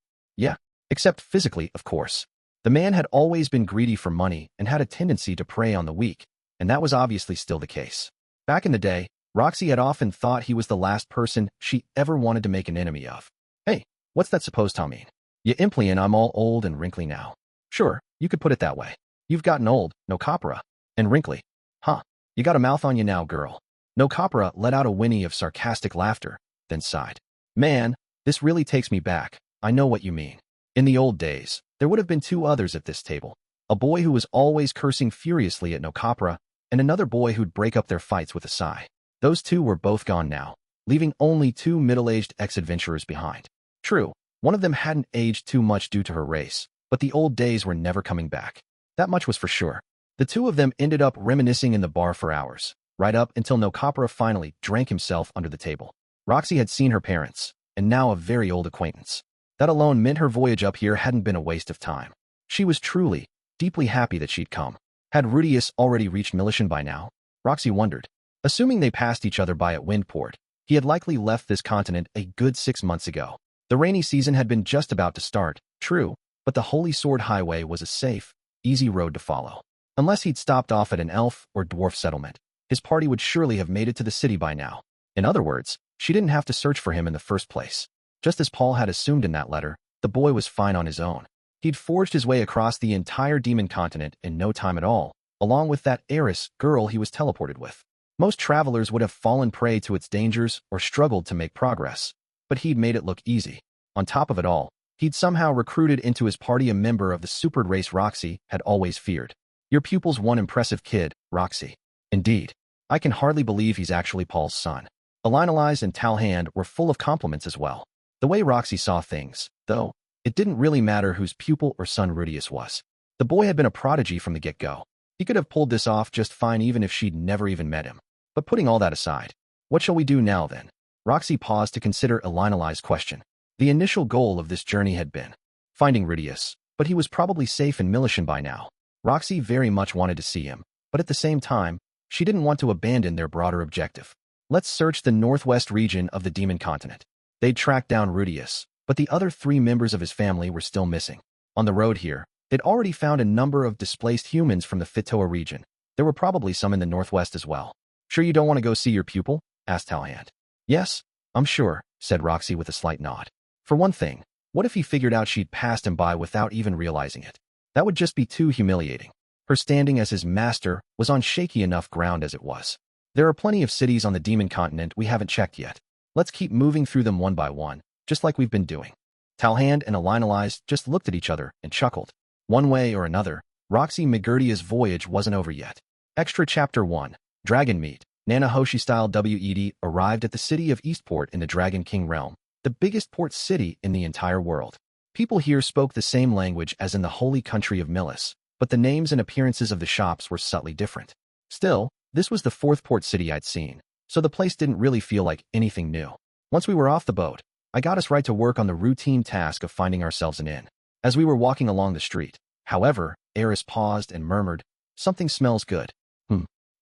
[SPEAKER 1] Except physically, of course. The man had always been greedy for money and had a tendency to prey on the weak, and that was obviously still the case. Back in the day, Roxy had often thought he was the last person she ever wanted to make an enemy of. Hey, what's that supposed to mean? You impliant I'm all old and wrinkly now. Sure, you could put it that way. You've gotten old, no capra. And wrinkly. Huh, you got a mouth on you now, girl. No capra let out a whinny of sarcastic laughter, then sighed. Man, this really takes me back. I know what you mean. In the old days, there would have been two others at this table. A boy who was always cursing furiously at no capra, and another boy who'd break up their fights with a sigh. Those two were both gone now, leaving only two middle-aged ex-adventurers behind. True, one of them hadn't aged too much due to her race, but the old days were never coming back. That much was for sure. The two of them ended up reminiscing in the bar for hours, right up until no capra finally drank himself under the table. Roxy had seen her parents, and now a very old acquaintance. That alone meant her voyage up here hadn't been a waste of time. She was truly, deeply happy that she'd come. Had Rudeus already reached Millishion by now? Roxy wondered. Assuming they passed each other by at Windport, he had likely left this continent a good 6 months ago. The rainy season had been just about to start, true, but the Holy Sword Highway was a safe, easy road to follow. Unless he'd stopped off at an elf or dwarf settlement, his party would surely have made it to the city by now. In other words, she didn't have to search for him in the first place. Just as Paul had assumed in that letter, the boy was fine on his own. He'd forged his way across the entire demon continent in no time at all, along with that Eris girl he was teleported with. Most travelers would have fallen prey to its dangers or struggled to make progress, but he'd made it look easy. On top of it all, he'd somehow recruited into his party a member of the supered race Roxy had always feared. Your pupil's one impressive kid, Roxy. Indeed, I can hardly believe he's actually Paul's son. Elinalize and Talhand were full of compliments as well. The way Roxy saw things, though, it didn't really matter whose pupil or son Rudeus was. The boy had been a prodigy from the get-go. He could have pulled this off just fine even if she'd never even met him. But putting all that aside, what shall we do now then? Roxy paused to consider Elinalize's question. The initial goal of this journey had been finding Rudeus, but he was probably safe in Millishion by now. Roxy very much wanted to see him, but at the same time, she didn't want to abandon their broader objective. Let's search the northwest region of the demon continent. They'd tracked down Rudeus, but the other 3 members of his family were still missing. On the road here, they'd already found a number of displaced humans from the Fitoa region. There were probably some in the northwest as well. Sure you don't want to go see your pupil? Asked Talhand. Yes, I'm sure, said Roxy with a slight nod. For one thing, what if he figured out she'd passed him by without even realizing it? That would just be too humiliating. Her standing as his master was on shaky enough ground as it was. There are plenty of cities on the demon continent we haven't checked yet. Let's keep moving through them one by one, just like we've been doing. Talhand and Elinalize just looked at each other and chuckled. One way or another, Roxy Migurdia's voyage wasn't over yet. Extra Chapter 1, Dragon Meat. Nana Hoshi style WED arrived at the city of Eastport in the Dragon King realm, the biggest port city in the entire world. People here spoke the same language as in the holy country of Millis, but the names and appearances of the shops were subtly different. Still, this was the 4th port city I'd seen, so the place didn't really feel like anything new. Once we were off the boat, I got us right to work on the routine task of finding ourselves an inn. As we were walking along the street, however, Eris paused and murmured, "Something smells good.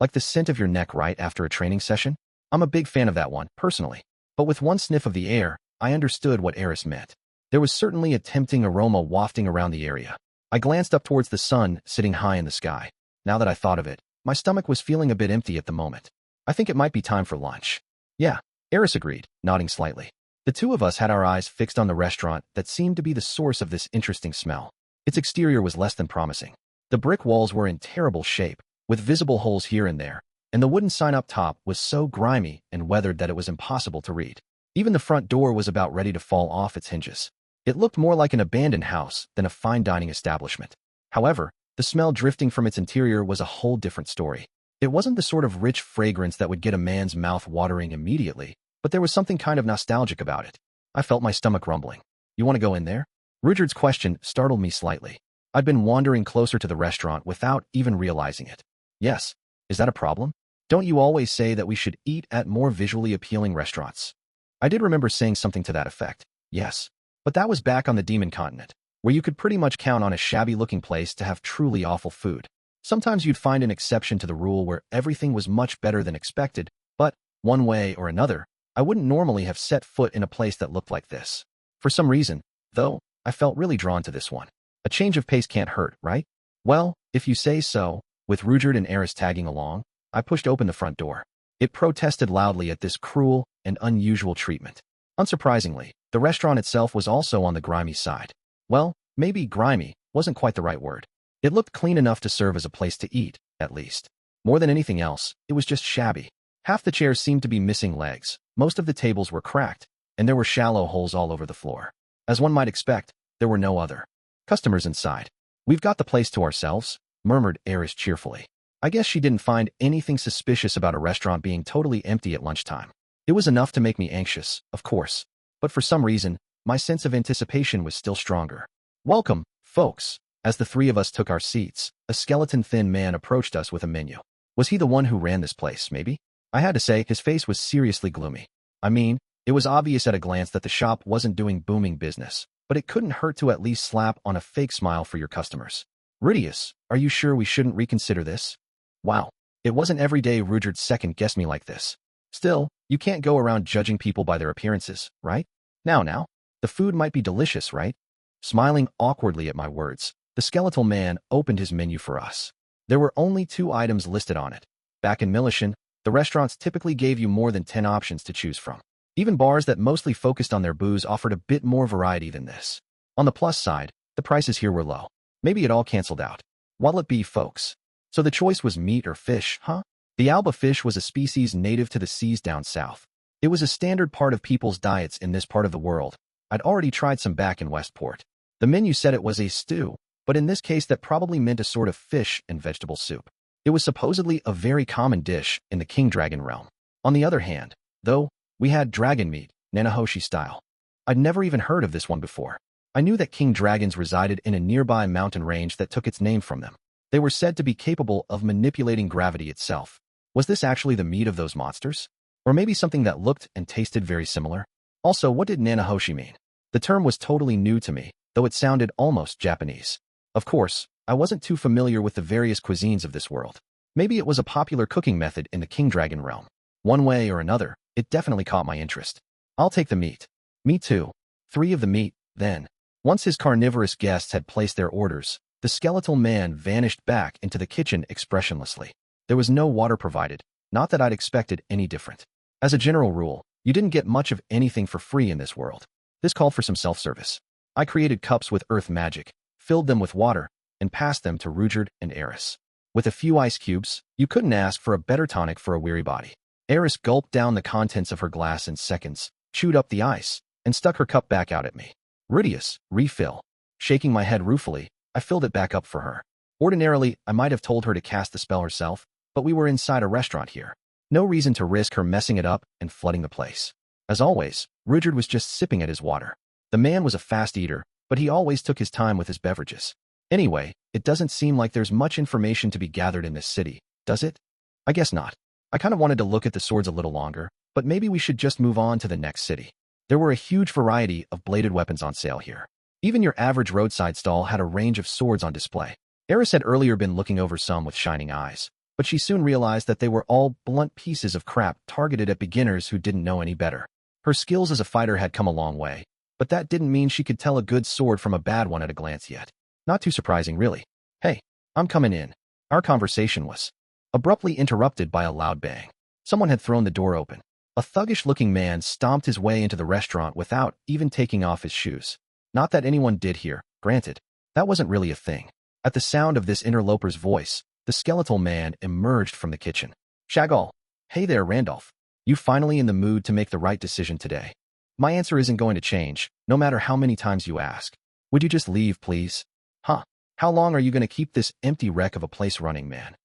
[SPEAKER 1] Like the scent of your neck right after a training session? I'm a big fan of that one, personally." But with one sniff of the air, I understood what Eris meant. There was certainly a tempting aroma wafting around the area. I glanced up towards the sun sitting high in the sky. Now that I thought of it, my stomach was feeling a bit empty at the moment. I think it might be time for lunch. Yeah, Eris agreed, nodding slightly. The two of us had our eyes fixed on the restaurant that seemed to be the source of this interesting smell. Its exterior was less than promising. The brick walls were in terrible shape, with visible holes here and there, and the wooden sign up top was so grimy and weathered that it was impossible to read. Even the front door was about ready to fall off its hinges. It looked more like an abandoned house than a fine dining establishment. However, the smell drifting from its interior was a whole different story. It wasn't the sort of rich fragrance that would get a man's mouth watering immediately, but there was something kind of nostalgic about it. I felt my stomach rumbling. You want to go in there? Rudeus's question startled me slightly. I'd been wandering closer to the restaurant without even realizing it. Yes. Is that a problem? Don't you always say that we should eat at more visually appealing restaurants? I did remember saying something to that effect. Yes. But that was back on the Demon Continent, where you could pretty much count on a shabby-looking place to have truly awful food. Sometimes you'd find an exception to the rule where everything was much better than expected, but, one way or another, I wouldn't normally have set foot in a place that looked like this. For some reason, though, I felt really drawn to this one. A change of pace can't hurt, right? Well, if you say so. With Rudeus and Eris tagging along, I pushed open the front door. It protested loudly at this cruel and unusual treatment. Unsurprisingly, the restaurant itself was also on the grimy side. Well, maybe grimy wasn't quite the right word. It looked clean enough to serve as a place to eat, at least. More than anything else, it was just shabby. Half the chairs seemed to be missing legs, most of the tables were cracked, and there were shallow holes all over the floor. As one might expect, there were no other customers inside. We've got the place to ourselves, murmured Eris cheerfully. I guess she didn't find anything suspicious about a restaurant being totally empty at lunchtime. It was enough to make me anxious, of course, but for some reason, my sense of anticipation was still stronger. Welcome, folks. As the three of us took our seats, a skeleton-thin man approached us with a menu. Was he the one who ran this place, maybe? I had to say, his face was seriously gloomy. I mean, it was obvious at a glance that the shop wasn't doing booming business, but it couldn't hurt to at least slap on a fake smile for your customers. Rudeus, are you sure we shouldn't reconsider this? Wow, it wasn't every day Rudeus second-guessed me like this. Still, you can't go around judging people by their appearances, right? Now, the food might be delicious, right? Smiling awkwardly at my words, the skeletal man opened his menu for us. There were only 2 items listed on it. Back in Millishion, the restaurants typically gave you more than 10 options to choose from. Even bars that mostly focused on their booze offered a bit more variety than this. On the plus side, the prices here were low. Maybe it all canceled out. What'll it be, folks? So the choice was meat or fish, huh? The alba fish was a species native to the seas down south. It was a standard part of people's diets in this part of the world. I'd already tried some back in Westport. The menu said it was a stew, but in this case that probably meant a sort of fish and vegetable soup. It was supposedly a very common dish in the king dragon realm. On the other hand, though, we had dragon meat, Nanahoshi style. I'd never even heard of this one before. I knew that king dragons resided in a nearby mountain range that took its name from them. They were said to be capable of manipulating gravity itself. Was this actually the meat of those monsters? Or maybe something that looked and tasted very similar? Also, what did Nanahoshi mean? The term was totally new to me, though it sounded almost Japanese. Of course, I wasn't too familiar with the various cuisines of this world. Maybe it was a popular cooking method in the king dragon realm. One way or another, it definitely caught my interest. I'll take the meat. Me too. 3 of the meat, then. Once his carnivorous guests had placed their orders, the skeletal man vanished back into the kitchen expressionlessly. There was no water provided, not that I'd expected any different. As a general rule, you didn't get much of anything for free in this world. This called for some self-service. I created cups with earth magic, filled them with water, and passed them to Rudeus and Eris. With a few ice cubes, you couldn't ask for a better tonic for a weary body. Eris gulped down the contents of her glass in seconds, chewed up the ice, and stuck her cup back out at me. Rudeus, refill. Shaking my head ruefully, I filled it back up for her. Ordinarily, I might have told her to cast the spell herself, but we were inside a restaurant here. No reason to risk her messing it up and flooding the place. As always, Rudeus was just sipping at his water. The man was a fast eater, but he always took his time with his beverages. Anyway, it doesn't seem like there's much information to be gathered in this city, does it? I guess not. I kind of wanted to look at the swords a little longer, but maybe we should just move on to the next city. There were a huge variety of bladed weapons on sale here. Even your average roadside stall had a range of swords on display. Eris had earlier been looking over some with shining eyes, but she soon realized that they were all blunt pieces of crap targeted at beginners who didn't know any better. Her skills as a fighter had come a long way, but that didn't mean she could tell a good sword from a bad one at a glance yet. Not too surprising, really. Hey, I'm coming in. Our conversation was abruptly interrupted by a loud bang. Someone had thrown the door open. A thuggish-looking man stomped his way into the restaurant without even taking off his shoes. Not that anyone did here, granted. That wasn't really a thing. At the sound of this interloper's voice, the skeletal man emerged from the kitchen. Shagall. Hey there, Randolph. You finally in the mood to make the right decision today? My answer isn't going to change, no matter how many times you ask. Would you just leave, please? Huh. How long are you going to keep this empty wreck of a place running, man?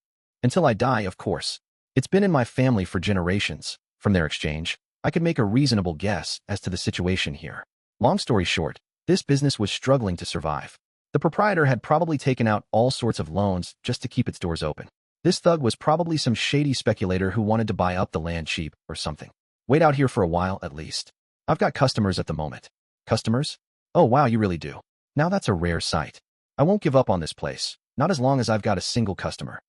[SPEAKER 1] Until I die, of course. It's been in my family for generations. From their exchange, I could make a reasonable guess as to the situation here. Long story short, this business was struggling to survive. The proprietor had probably taken out all sorts of loans just to keep its doors open. This thug was probably some shady speculator who wanted to buy up the land cheap or something. Wait out here for a while, at least. I've got customers at the moment. Customers? Oh wow, you really do. Now that's a rare sight. I won't give up on this place, not as long as I've got a single customer.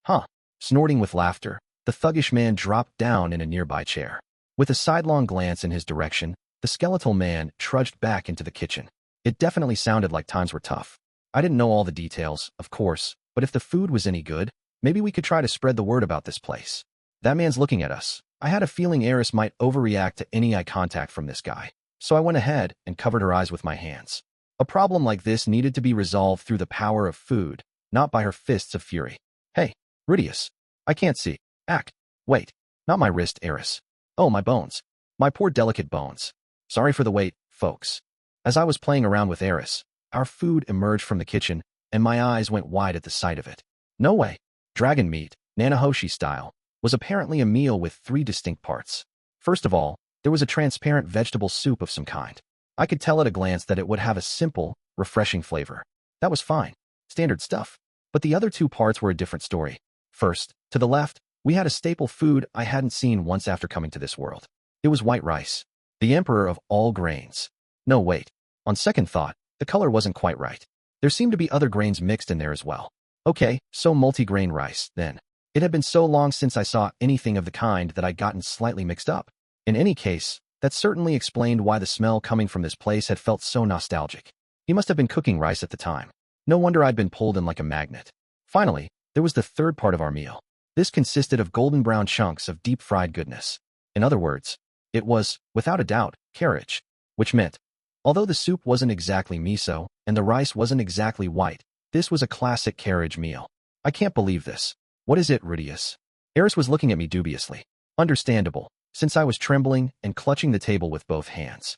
[SPEAKER 1] Huh. Snorting with laughter, the thuggish man dropped down in a nearby chair. With a sidelong glance in his direction, the skeletal man trudged back into the kitchen. It definitely sounded like times were tough. I didn't know all the details, of course, but if the food was any good, maybe we could try to spread the word about this place. That man's looking at us. I had a feeling Eris might overreact to any eye contact from this guy, so I went ahead and covered her eyes with my hands. A problem like this needed to be resolved through the power of food, not by her fists of fury. Hey, Rudeus. I can't see. Act. Wait. Not my wrist, Eris. Oh, my bones. My poor delicate bones. Sorry for the wait, folks. As I was playing around with Eris, our food emerged from the kitchen, and my eyes went wide at the sight of it. No way. Dragon meat, Nanahoshi style, was apparently a meal with 3 distinct parts. First of all, there was a transparent vegetable soup of some kind. I could tell at a glance that it would have a simple, refreshing flavor. That was fine. Standard stuff. But the other 2 parts were a different story. First, to the left, we had a staple food I hadn't seen once after coming to this world. It was white rice, the emperor of all grains. No, wait. On second thought, the color wasn't quite right. There seemed to be other grains mixed in there as well. Okay, so multi-grain rice, then. It had been so long since I saw anything of the kind that I'd gotten slightly mixed up. In any case, that certainly explained why the smell coming from this place had felt so nostalgic. He must have been cooking rice at the time. No wonder I'd been pulled in like a magnet. Finally, there was the third part of our meal. This consisted of golden brown chunks of deep-fried goodness. In other words, it was, without a doubt, carriage, which meant, although the soup wasn't exactly miso and the rice wasn't exactly white, this was a classic carriage meal. I can't believe this. What is it, Rudeus? Eris was looking at me dubiously. Understandable, since I was trembling and clutching the table with both hands.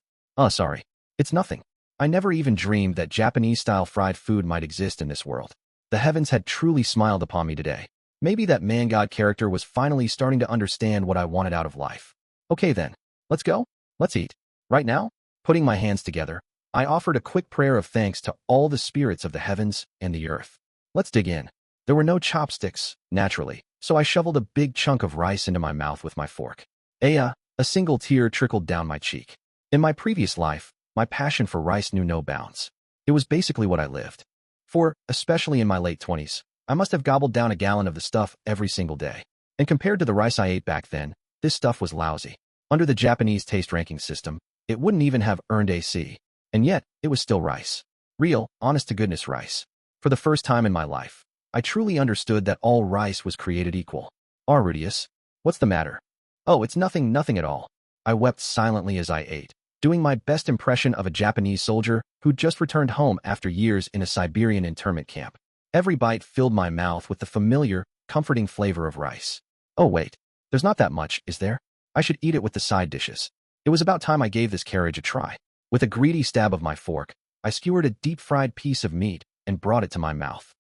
[SPEAKER 1] Sorry. It's nothing. I never even dreamed that Japanese-style fried food might exist in this world. The heavens had truly smiled upon me today. Maybe that man-god character was finally starting to understand what I wanted out of life. Okay then, let's go. Let's eat. Right now? Putting my hands together, I offered a quick prayer of thanks to all the spirits of the heavens and the earth. Let's dig in. There were no chopsticks, naturally, so I shoveled a big chunk of rice into my mouth with my fork. A single tear trickled down my cheek. In my previous life, my passion for rice knew no bounds. It was basically what I lived for, especially in my late 20s. I must have gobbled down a gallon of the stuff every single day. And compared to the rice I ate back then, this stuff was lousy. Under the Japanese taste ranking system, it wouldn't even have earned a C. And yet, it was still rice. Real, honest-to-goodness rice. For the first time in my life, I truly understood that all rice was created equal. Rudeus, what's the matter? Oh, it's nothing at all. I wept silently as I ate, doing my best impression of a Japanese soldier who'd just returned home after years in a Siberian internment camp. Every bite filled my mouth with the familiar, comforting flavor of rice. Oh wait, there's not that much, is there? I should eat it with the side dishes. It was about time I gave this carriage a try. With a greedy stab of my fork, I skewered a deep-fried piece of meat and brought it to my mouth.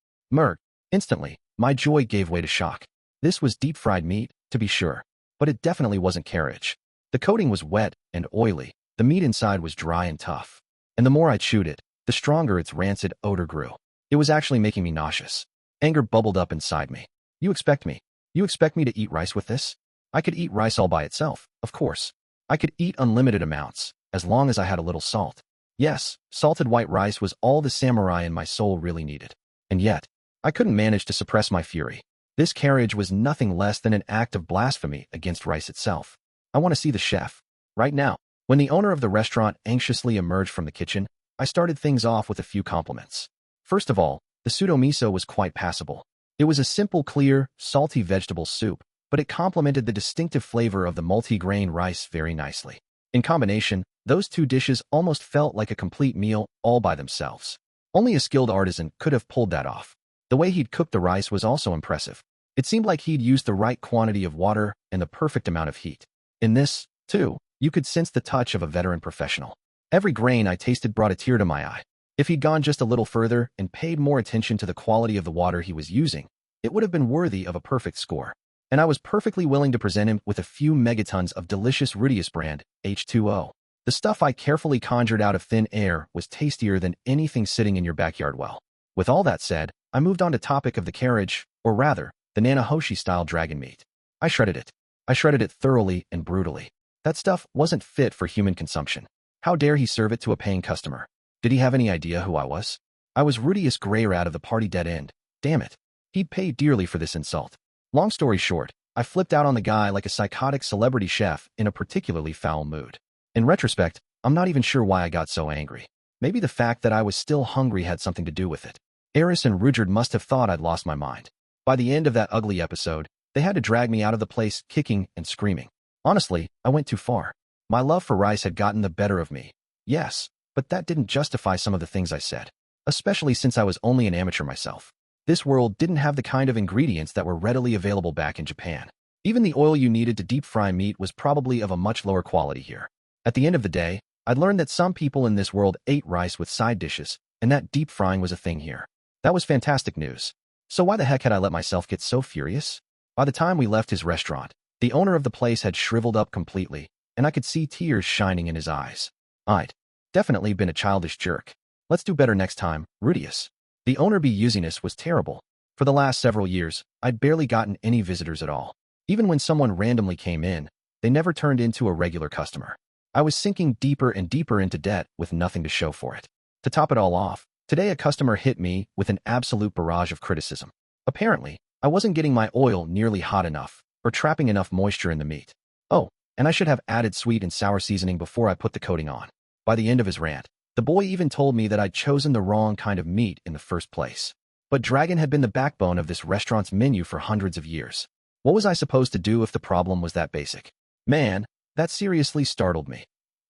[SPEAKER 1] Instantly, my joy gave way to shock. This was deep-fried meat, to be sure, but it definitely wasn't carriage. The coating was wet and oily, the meat inside was dry and tough. And the more I chewed it, the stronger its rancid odor grew. It was actually making me nauseous. Anger bubbled up inside me. You expect me to eat rice with this? I could eat rice all by itself, of course. I could eat unlimited amounts, as long as I had a little salt. Yes, salted white rice was all the samurai in my soul really needed. And yet, I couldn't manage to suppress my fury. This carriage was nothing less than an act of blasphemy against rice itself. I want to see the chef. Right now. When the owner of the restaurant anxiously emerged from the kitchen, I started things off with a few compliments. First of all, the pseudo-miso was quite passable. It was a simple, clear, salty vegetable soup, but it complemented the distinctive flavor of the multi-grain rice very nicely. In combination, those two dishes almost felt like a complete meal all by themselves. Only a skilled artisan could have pulled that off. The way he'd cooked the rice was also impressive. It seemed like he'd used the right quantity of water and the perfect amount of heat. In this, too, you could sense the touch of a veteran professional. Every grain I tasted brought a tear to my eye. If he'd gone just a little further and paid more attention to the quality of the water he was using, it would have been worthy of a perfect score. And I was perfectly willing to present him with a few megatons of delicious Rudeus brand H2O. The stuff I carefully conjured out of thin air was tastier than anything sitting in your backyard well. With all that said, I moved on to topic of the carriage, or rather, the Nanahoshi-style dragon meat. I shredded it. I shredded it thoroughly and brutally. That stuff wasn't fit for human consumption. How dare he serve it to a paying customer? Did he have any idea who I was? I was Rudeus Greyrat of the party dead end. Damn it. He'd pay dearly for this insult. Long story short, I flipped out on the guy like a psychotic celebrity chef in a particularly foul mood. In retrospect, I'm not even sure why I got so angry. Maybe the fact that I was still hungry had something to do with it. Eris and Rudeus must have thought I'd lost my mind. By the end of that ugly episode, they had to drag me out of the place kicking and screaming. Honestly, I went too far. My love for rice had gotten the better of me. Yes, but that didn't justify some of the things I said, especially since I was only an amateur myself. This world didn't have the kind of ingredients that were readily available back in Japan. Even the oil you needed to deep fry meat was probably of a much lower quality here. At the end of the day, I'd learned that some people in this world ate rice with side dishes, and that deep frying was a thing here. That was fantastic news. So why the heck had I let myself get so furious? By the time we left his restaurant, the owner of the place had shriveled up completely, and I could see tears shining in his eyes. I'd definitely been a childish jerk. Let's do better next time, Rudeus. The owner usiness was terrible. For the last several years, I'd barely gotten any visitors at all. Even when someone randomly came in, they never turned into a regular customer. I was sinking deeper and deeper into debt with nothing to show for it. To top it all off, today a customer hit me with an absolute barrage of criticism. Apparently, I wasn't getting my oil nearly hot enough, or trapping enough moisture in the meat. Oh, and I should have added sweet and sour seasoning before I put the coating on. By the end of his rant, the boy even told me that I'd chosen the wrong kind of meat in the first place. But dragon had been the backbone of this restaurant's menu for hundreds of years. What was I supposed to do if the problem was that basic? Man, that seriously startled me.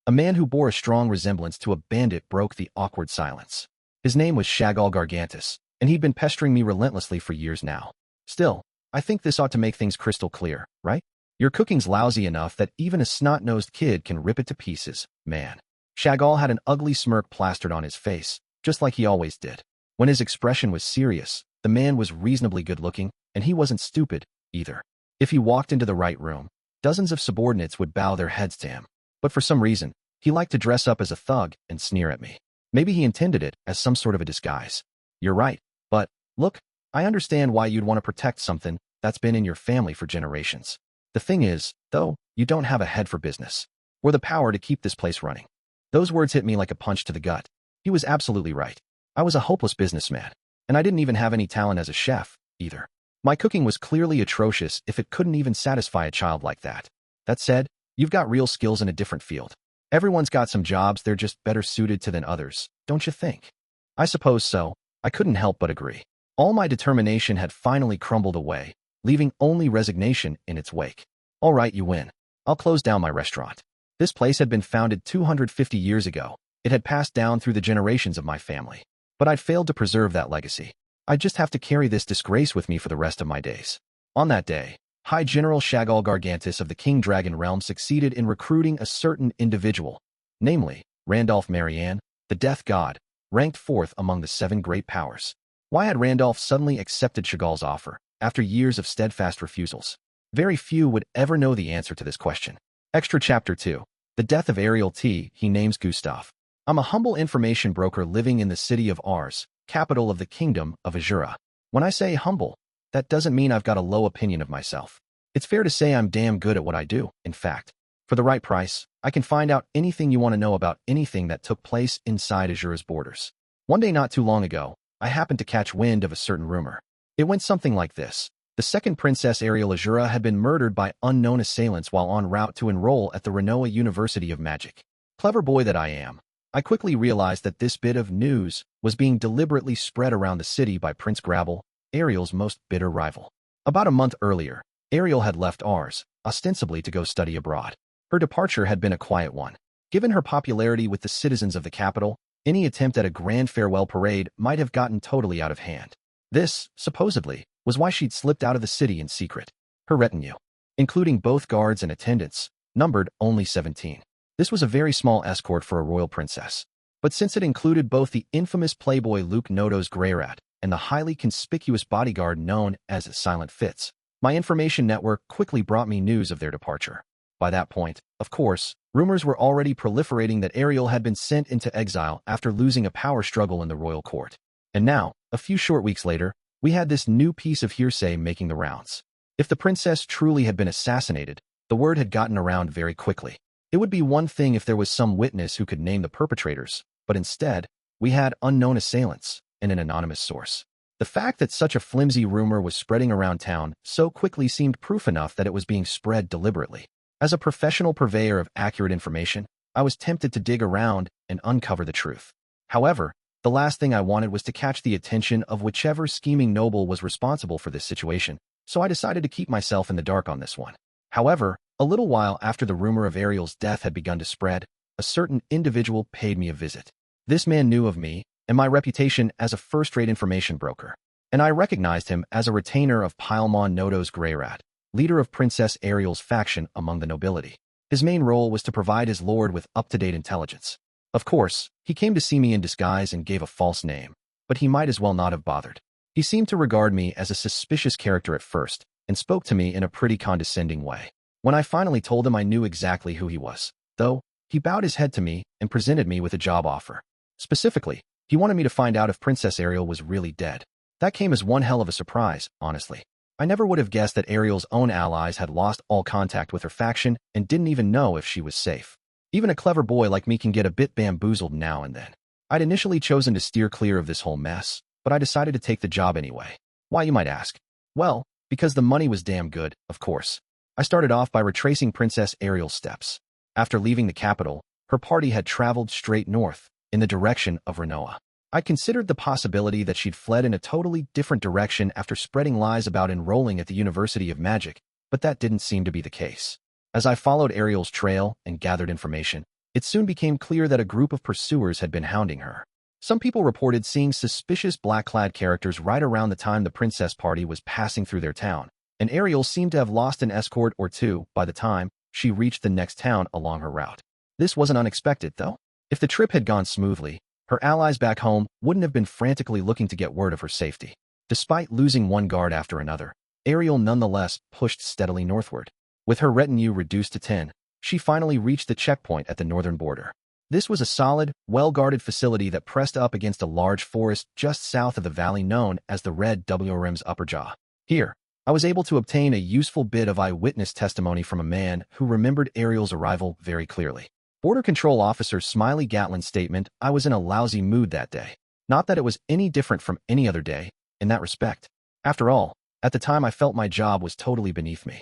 [SPEAKER 1] A man who bore a strong resemblance to a bandit broke the awkward silence. His name was Shagal Gargantus, and he'd been pestering me relentlessly for years now. Still, I think this ought to make things crystal clear, right? Your cooking's lousy enough that even a snot-nosed kid can rip it to pieces, man. Shagal had an ugly smirk plastered on his face, just like he always did. When his expression was serious, the man was reasonably good-looking, and he wasn't stupid, either. If he walked into the right room, dozens of subordinates would bow their heads to him. But for some reason, he liked to dress up as a thug and sneer at me. Maybe he intended it as some sort of a disguise. You're right, but, look, I understand why you'd want to protect something that's been in your family for generations. The thing is, though, you don't have a head for business, or the power to keep this place running. Those words hit me like a punch to the gut. He was absolutely right. I was a hopeless businessman, and I didn't even have any talent as a chef, either. My cooking was clearly atrocious if it couldn't even satisfy a child like that. That said, you've got real skills in a different field. Everyone's got some jobs they're just better suited to than others, don't you think? I suppose so. I couldn't help but agree. All my determination had finally crumbled away, leaving only resignation in its wake. All right, you win. I'll close down my restaurant. This place had been founded 250 years ago. It had passed down through the generations of my family. But I'd failed to preserve that legacy. I'd just have to carry this disgrace with me for the rest of my days. On that day, High General Shagal Gargantus of the King Dragon realm succeeded in recruiting a certain individual, namely, Randolph Marianne, the Death God, ranked fourth among the 7 great powers. Why had Randolph suddenly accepted Shagal's offer, after years of steadfast refusals? Very few would ever know the answer to this question. Extra Chapter 2. The Death of Ariel T. He names Gustav. I'm a humble information broker living in the city of Ars, capital of the Kingdom of Azura. When I say humble, that doesn't mean I've got a low opinion of myself. It's fair to say I'm damn good at what I do, in fact. For the right price, I can find out anything you want to know about anything that took place inside Azura's borders. One day not too long ago, I happened to catch wind of a certain rumor. It went something like this. The second Princess Ariel Azura had been murdered by unknown assailants while en route to enroll at the Renoa University of Magic. Clever boy that I am, I quickly realized that this bit of news was being deliberately spread around the city by Prince Squabble, Ariel's most bitter rival. About a month earlier, Ariel had left ours, ostensibly to go study abroad. Her departure had been a quiet one. Given her popularity with the citizens of the capital, any attempt at a grand farewell parade might have gotten totally out of hand. This, supposedly, was why she'd slipped out of the city in secret. Her retinue, including both guards and attendants, numbered only 17. This was a very small escort for a royal princess. But since it included both the infamous playboy Rudeus Greyrat and the highly conspicuous bodyguard known as Silent Fitz, my information network quickly brought me news of their departure. By that point, of course, rumors were already proliferating that Ariel had been sent into exile after losing a power struggle in the royal court. And now, a few short weeks later, we had this new piece of hearsay making the rounds. If the princess truly had been assassinated, the word had gotten around very quickly. It would be one thing if there was some witness who could name the perpetrators, but instead, we had unknown assailants and an anonymous source. The fact that such a flimsy rumor was spreading around town so quickly seemed proof enough that it was being spread deliberately. As a professional purveyor of accurate information, I was tempted to dig around and uncover the truth. However, the last thing I wanted was to catch the attention of whichever scheming noble was responsible for this situation, so I decided to keep myself in the dark on this one. However, a little while after the rumor of Ariel's death had begun to spread, a certain individual paid me a visit. This man knew of me and my reputation as a first-rate information broker, and I recognized him as a retainer of Paimon Rudeus Greyrat, leader of Princess Ariel's faction among the nobility. His main role was to provide his lord with up-to-date intelligence. Of course, he came to see me in disguise and gave a false name, but he might as well not have bothered. He seemed to regard me as a suspicious character at first, and spoke to me in a pretty condescending way. When I finally told him I knew exactly who he was, though, he bowed his head to me and presented me with a job offer. Specifically, he wanted me to find out if Princess Ariel was really dead. That came as one hell of a surprise, honestly. I never would have guessed that Ariel's own allies had lost all contact with her faction and didn't even know if she was safe. Even a clever boy like me can get a bit bamboozled now and then. I'd initially chosen to steer clear of this whole mess, but I decided to take the job anyway. Why, you might ask? Well, because the money was damn good, of course. I started off by retracing Princess Ariel's steps. After leaving the capital, her party had traveled straight north, in the direction of Renoa. I considered the possibility that she'd fled in a totally different direction after spreading lies about enrolling at the University of Magic, but that didn't seem to be the case. As I followed Ariel's trail and gathered information, it soon became clear that a group of pursuers had been hounding her. Some people reported seeing suspicious black-clad characters right around the time the princess party was passing through their town, and Ariel seemed to have lost an escort or two by the time she reached the next town along her route. This wasn't unexpected, though. If the trip had gone smoothly, her allies back home wouldn't have been frantically looking to get word of her safety. Despite losing one guard after another, Ariel nonetheless pushed steadily northward. With her retinue reduced to 10, she finally reached the checkpoint at the northern border. This was a solid, well-guarded facility that pressed up against a large forest just south of the valley known as the Red Wrm's Upper Jaw. Here, I was able to obtain a useful bit of eyewitness testimony from a man who remembered Ariel's arrival very clearly. Border Control Officer Smiley Gatlin's statement, "I was in a lousy mood that day." Not that it was any different from any other day, in that respect. After all, at the time I felt my job was totally beneath me.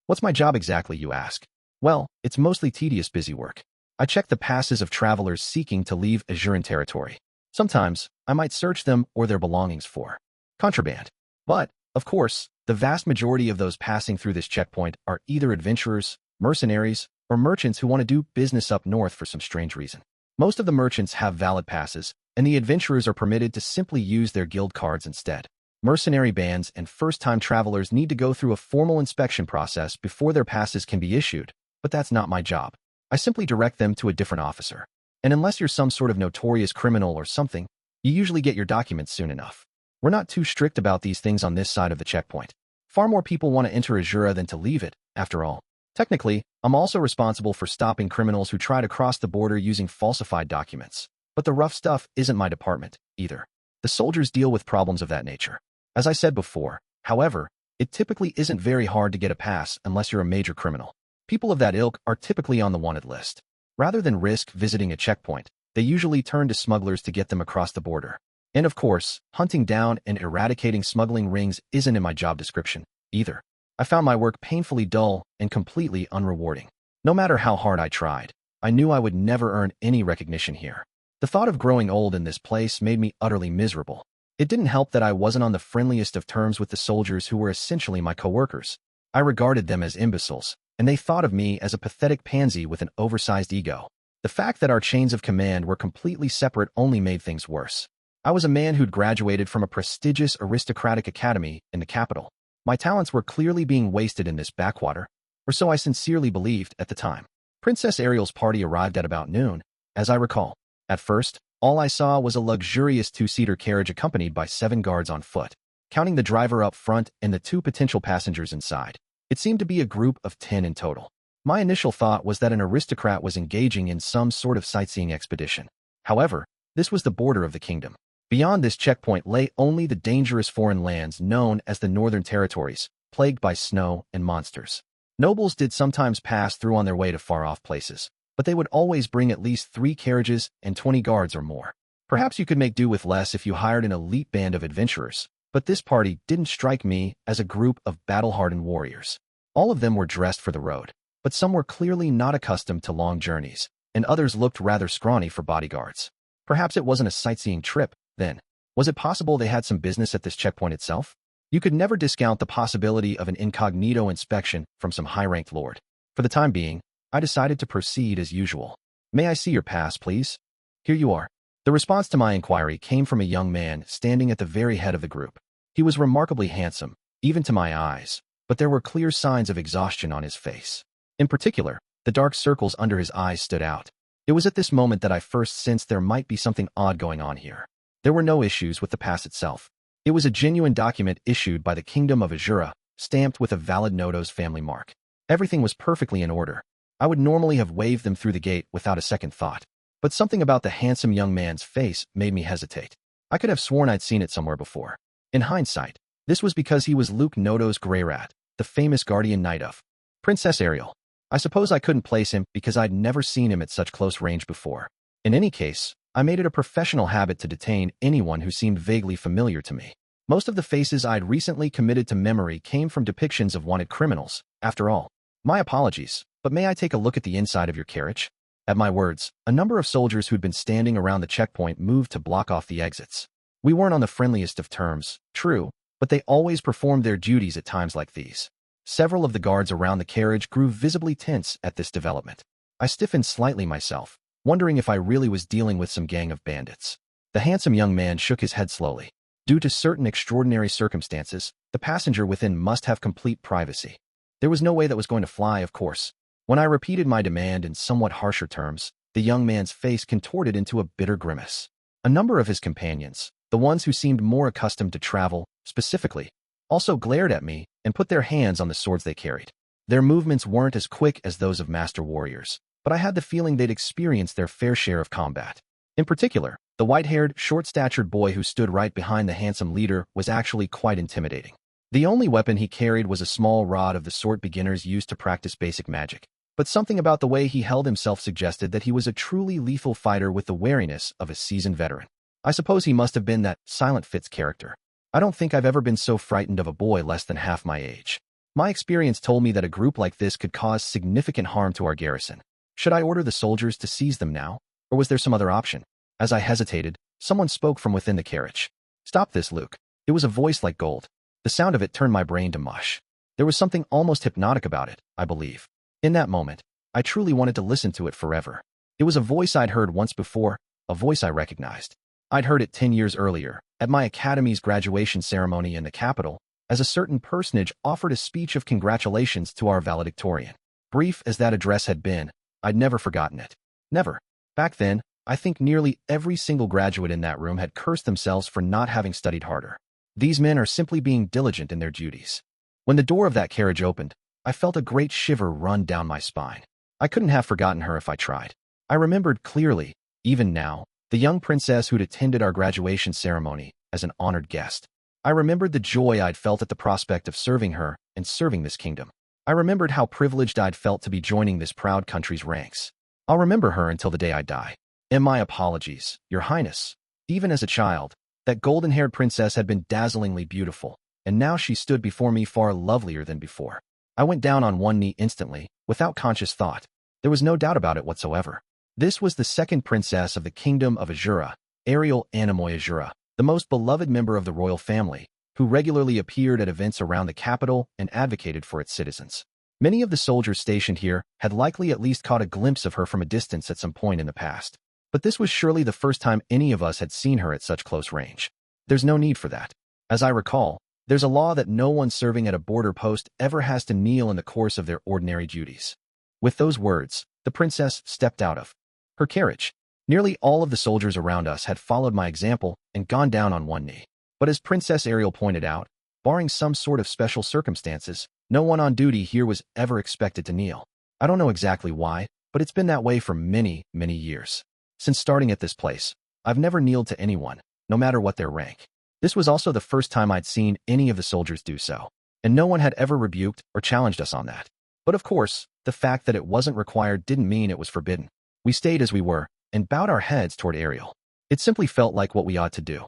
[SPEAKER 1] What's my job exactly, you ask? Well, it's mostly tedious busy work. I check the passes of travelers seeking to leave Azuran territory. Sometimes, I might search them or their belongings for contraband. But, of course, the vast majority of those passing through this checkpoint are either adventurers, mercenaries, or merchants who want to do business up north for some strange reason. Most of the merchants have valid passes, and the adventurers are permitted to simply use their guild cards instead. Mercenary bands and first-time travelers need to go through a formal inspection process before their passes can be issued, but that's not my job. I simply direct them to a different officer. And unless you're some sort of notorious criminal or something, you usually get your documents soon enough. We're not too strict about these things on this side of the checkpoint. Far more people want to enter Azura than to leave it, after all. Technically, I'm also responsible for stopping criminals who try to cross the border using falsified documents. But the rough stuff isn't my department, either. The soldiers deal with problems of that nature. As I said before, however, it typically isn't very hard to get a pass unless you're a major criminal. People of that ilk are typically on the wanted list. Rather than risk visiting a checkpoint, they usually turn to smugglers to get them across the border. And of course, hunting down and eradicating smuggling rings isn't in my job description, either. I found my work painfully dull and completely unrewarding. No matter how hard I tried, I knew I would never earn any recognition here. The thought of growing old in this place made me utterly miserable. It didn't help that I wasn't on the friendliest of terms with the soldiers who were essentially my coworkers. I regarded them as imbeciles, and they thought of me as a pathetic pansy with an oversized ego. The fact that our chains of command were completely separate only made things worse. I was a man who'd graduated from a prestigious aristocratic academy in the capital. My talents were clearly being wasted in this backwater, or so I sincerely believed at the time. Princess Ariel's party arrived at about noon, as I recall. At first, all I saw was a luxurious two-seater carriage accompanied by 7 guards on foot, counting the driver up front and the 2 potential passengers inside. It seemed to be a group of 10 in total. My initial thought was that an aristocrat was engaging in some sort of sightseeing expedition. However, this was the border of the kingdom. Beyond this checkpoint lay only the dangerous foreign lands known as the Northern Territories, plagued by snow and monsters. Nobles did sometimes pass through on their way to far-off places, but they would always bring at least 3 carriages and 20 guards or more. Perhaps you could make do with less if you hired an elite band of adventurers, but this party didn't strike me as a group of battle-hardened warriors. All of them were dressed for the road, but some were clearly not accustomed to long journeys, and others looked rather scrawny for bodyguards. Perhaps it wasn't a sightseeing trip, then. Was it possible they had some business at this checkpoint itself? You could never discount the possibility of an incognito inspection from some high-ranked lord. For the time being, I decided to proceed as usual. "May I see your pass, please?" "Here you are." The response to my inquiry came from a young man standing at the very head of the group. He was remarkably handsome, even to my eyes, but there were clear signs of exhaustion on his face. In particular, the dark circles under his eyes stood out. It was at this moment that I first sensed there might be something odd going on here. There were no issues with the pass itself. It was a genuine document issued by the Kingdom of Azura, stamped with a valid Nodo's family mark. Everything was perfectly in order. I would normally have waved them through the gate without a second thought, but something about the handsome young man's face made me hesitate. I could have sworn I'd seen it somewhere before. In hindsight, this was because he was Rudeus Greyrat, the famous guardian knight of Princess Ariel. I suppose I couldn't place him because I'd never seen him at such close range before. In any case, I made it a professional habit to detain anyone who seemed vaguely familiar to me. Most of the faces I'd recently committed to memory came from depictions of wanted criminals, after all. My apologies, but may I take a look at the inside of your carriage? At my words, a number of soldiers who'd been standing around the checkpoint moved to block off the exits. We weren't on the friendliest of terms, true, but they always performed their duties at times like these. Several of the guards around the carriage grew visibly tense at this development. I stiffened slightly myself, wondering if I really was dealing with some gang of bandits. The handsome young man shook his head slowly. Due to certain extraordinary circumstances, the passenger within must have complete privacy. There was no way that was going to fly, of course. When I repeated my demand in somewhat harsher terms, the young man's face contorted into a bitter grimace. A number of his companions, the ones who seemed more accustomed to travel, specifically, also glared at me and put their hands on the swords they carried. Their movements weren't as quick as those of master warriors, but I had the feeling they'd experienced their fair share of combat. In particular, the white-haired, short-statured boy who stood right behind the handsome leader was actually quite intimidating. The only weapon he carried was a small rod of the sort beginners use to practice basic magic, but something about the way he held himself suggested that he was a truly lethal fighter with the wariness of a seasoned veteran. I suppose he must have been that Silent Fitz character. I don't think I've ever been so frightened of a boy less than half my age. My experience told me that a group like this could cause significant harm to our garrison. Should I order the soldiers to seize them now, or was there some other option? As I hesitated, someone spoke from within the carriage. "Stop this, Luke." It was a voice like gold. The sound of it turned my brain to mush. There was something almost hypnotic about it, I believe. In that moment, I truly wanted to listen to it forever. It was a voice I'd heard once before, a voice I recognized. I'd heard it 10 years earlier, at my academy's graduation ceremony in the capital, as a certain personage offered a speech of congratulations to our valedictorian. Brief as that address had been, I'd never forgotten it. Never. Back then, I think nearly every single graduate in that room had cursed themselves for not having studied harder. These men are simply being diligent in their duties. When the door of that carriage opened, I felt a great shiver run down my spine. I couldn't have forgotten her if I tried. I remembered clearly, even now, the young princess who'd attended our graduation ceremony as an honored guest. I remembered the joy I'd felt at the prospect of serving her and serving this kingdom. I remembered how privileged I'd felt to be joining this proud country's ranks. I'll remember her until the day I die. And my apologies, Your Highness. Even as a child, that golden-haired princess had been dazzlingly beautiful, and now she stood before me far lovelier than before. I went down on one knee instantly, without conscious thought. There was no doubt about it whatsoever. This was the second princess of the Kingdom of Azura, Ariel Anemoy Azura. the most beloved member of the royal family, who regularly appeared at events around the capital and advocated for its citizens. Many of the soldiers stationed here had likely at least caught a glimpse of her from a distance at some point in the past. But this was surely the first time any of us had seen her at such close range. There's no need for that. As I recall, there's a law that no one serving at a border post ever has to kneel in the course of their ordinary duties. With those words, the princess stepped out of her carriage. Nearly all of the soldiers around us had followed my example and gone down on one knee. But as Princess Ariel pointed out, barring some sort of special circumstances, no one on duty here was ever expected to kneel. I don't know exactly why, but it's been that way for many, many years. Since starting at this place, I've never kneeled to anyone, no matter what their rank. This was also the first time I'd seen any of the soldiers do so, and no one had ever rebuked or challenged us on that. But of course, the fact that it wasn't required didn't mean it was forbidden. We stayed as we were, and bowed our heads toward Ariel. It simply felt like what we ought to do.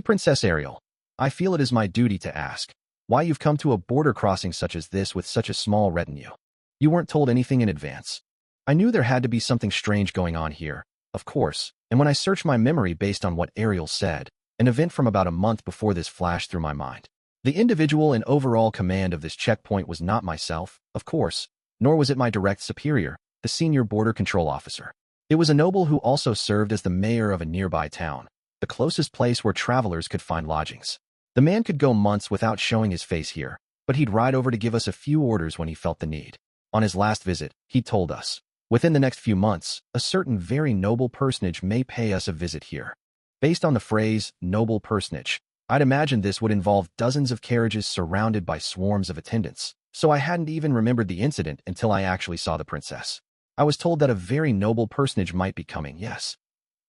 [SPEAKER 1] Princess Ariel, I feel it is my duty to ask why you've come to a border crossing such as this with such a small retinue. You weren't told anything in advance. I knew there had to be something strange going on here, of course, and when I searched my memory based on what Ariel said, an event from about a month before this flashed through my mind. The individual in overall command of this checkpoint was not myself, of course, nor was it my direct superior, the senior border control officer. It was a noble who also served as the mayor of a nearby town, the closest place where travelers could find lodgings. The man could go months without showing his face here, but he'd ride over to give us a few orders when he felt the need. On his last visit, he told us, within the next few months, a certain very noble personage may pay us a visit here. Based on the phrase, noble personage, I'd imagined this would involve dozens of carriages surrounded by swarms of attendants, so I hadn't even remembered the incident until I actually saw the princess. I was told that a very noble personage might be coming, yes.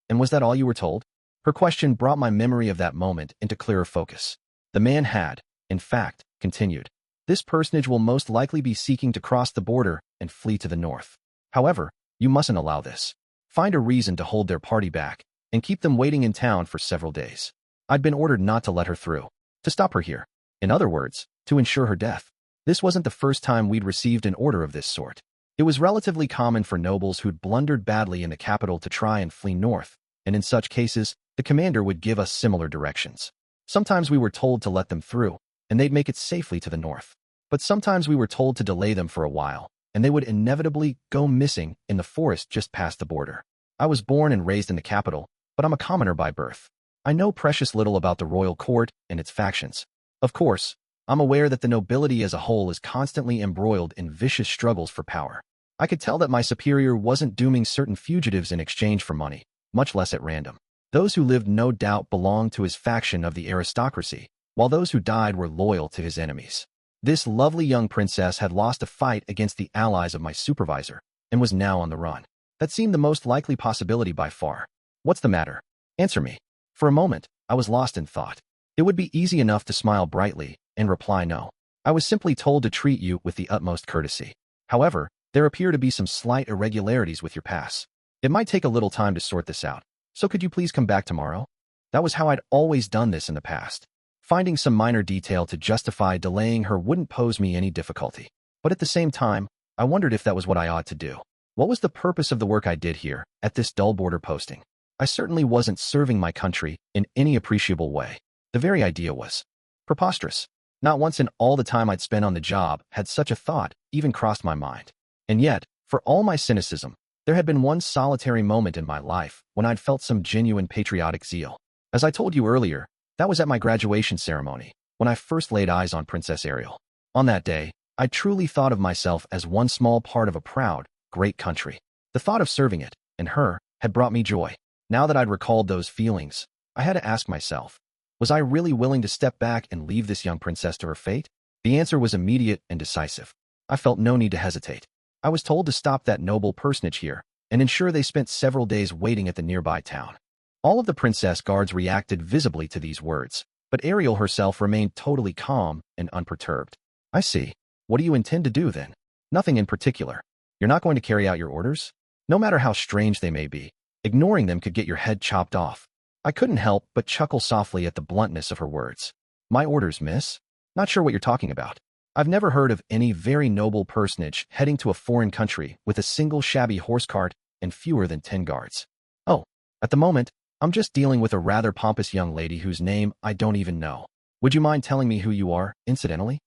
[SPEAKER 1] And was that all you were told? Her question brought my memory of that moment into clearer focus. The man had, in fact, continued. This personage will most likely be seeking to cross the border and flee to the north. However, you mustn't allow this. Find a reason to hold their party back and keep them waiting in town for several days. I'd been ordered not to let her through, to stop her here. In other words, to ensure her death. This wasn't the first time we'd received an order of this sort. It was relatively common for nobles who'd blundered badly in the capital to try and flee north, and in such cases, the commander would give us similar directions. Sometimes we were told to let them through, and they'd make it safely to the north. But sometimes we were told to delay them for a while, and they would inevitably go missing in the forest just past the border. I was born and raised in the capital, but I'm a commoner by birth. I know precious little about the royal court and its factions. Of course, I'm aware that the nobility as a whole is constantly embroiled in vicious struggles for power. I could tell that my superior wasn't dooming certain fugitives in exchange for money, much less at random. Those who lived no doubt belonged to his faction of the aristocracy, while those who died were loyal to his enemies. This lovely young princess had lost a fight against the allies of my supervisor, and was now on the run. That seemed the most likely possibility by far. What's the matter? Answer me. For a moment, I was lost in thought. It would be easy enough to smile brightly and reply no. I was simply told to treat you with the utmost courtesy. However, there appear to be some slight irregularities with your pass. It might take a little time to sort this out, so could you please come back tomorrow? That was how I'd always done this in the past. Finding some minor detail to justify delaying her wouldn't pose me any difficulty. But at the same time, I wondered if that was what I ought to do. What was the purpose of the work I did here, at this dull border posting? I certainly wasn't serving my country in any appreciable way. The very idea was preposterous. Not once in all the time I'd spent on the job had such a thought even crossed my mind. And yet, for all my cynicism, there had been one solitary moment in my life when I'd felt some genuine patriotic zeal. As I told you earlier, that was at my graduation ceremony, when I first laid eyes on Princess Ariel. On that day, I truly thought of myself as one small part of a proud, great country. The thought of serving it, and her, had brought me joy. Now that I'd recalled those feelings, I had to ask myself, was I really willing to step back and leave this young princess to her fate? The answer was immediate and decisive. I felt no need to hesitate. I was told to stop that noble personage here, and ensure they spent several days waiting at the nearby town. All of the princess guards reacted visibly to these words, but Ariel herself remained totally calm and unperturbed. I see. What do you intend to do then? Nothing in particular. You're not going to carry out your orders? No matter how strange they may be, ignoring them could get your head chopped off. I couldn't help but chuckle softly at the bluntness of her words. My orders, miss? Not sure what you're talking about. I've never heard of any very noble personage heading to a foreign country with a single shabby horse cart and fewer than 10 guards. Oh, at the moment, I'm just dealing with a rather pompous young lady whose name I don't even know. Would you mind telling me who you are, incidentally?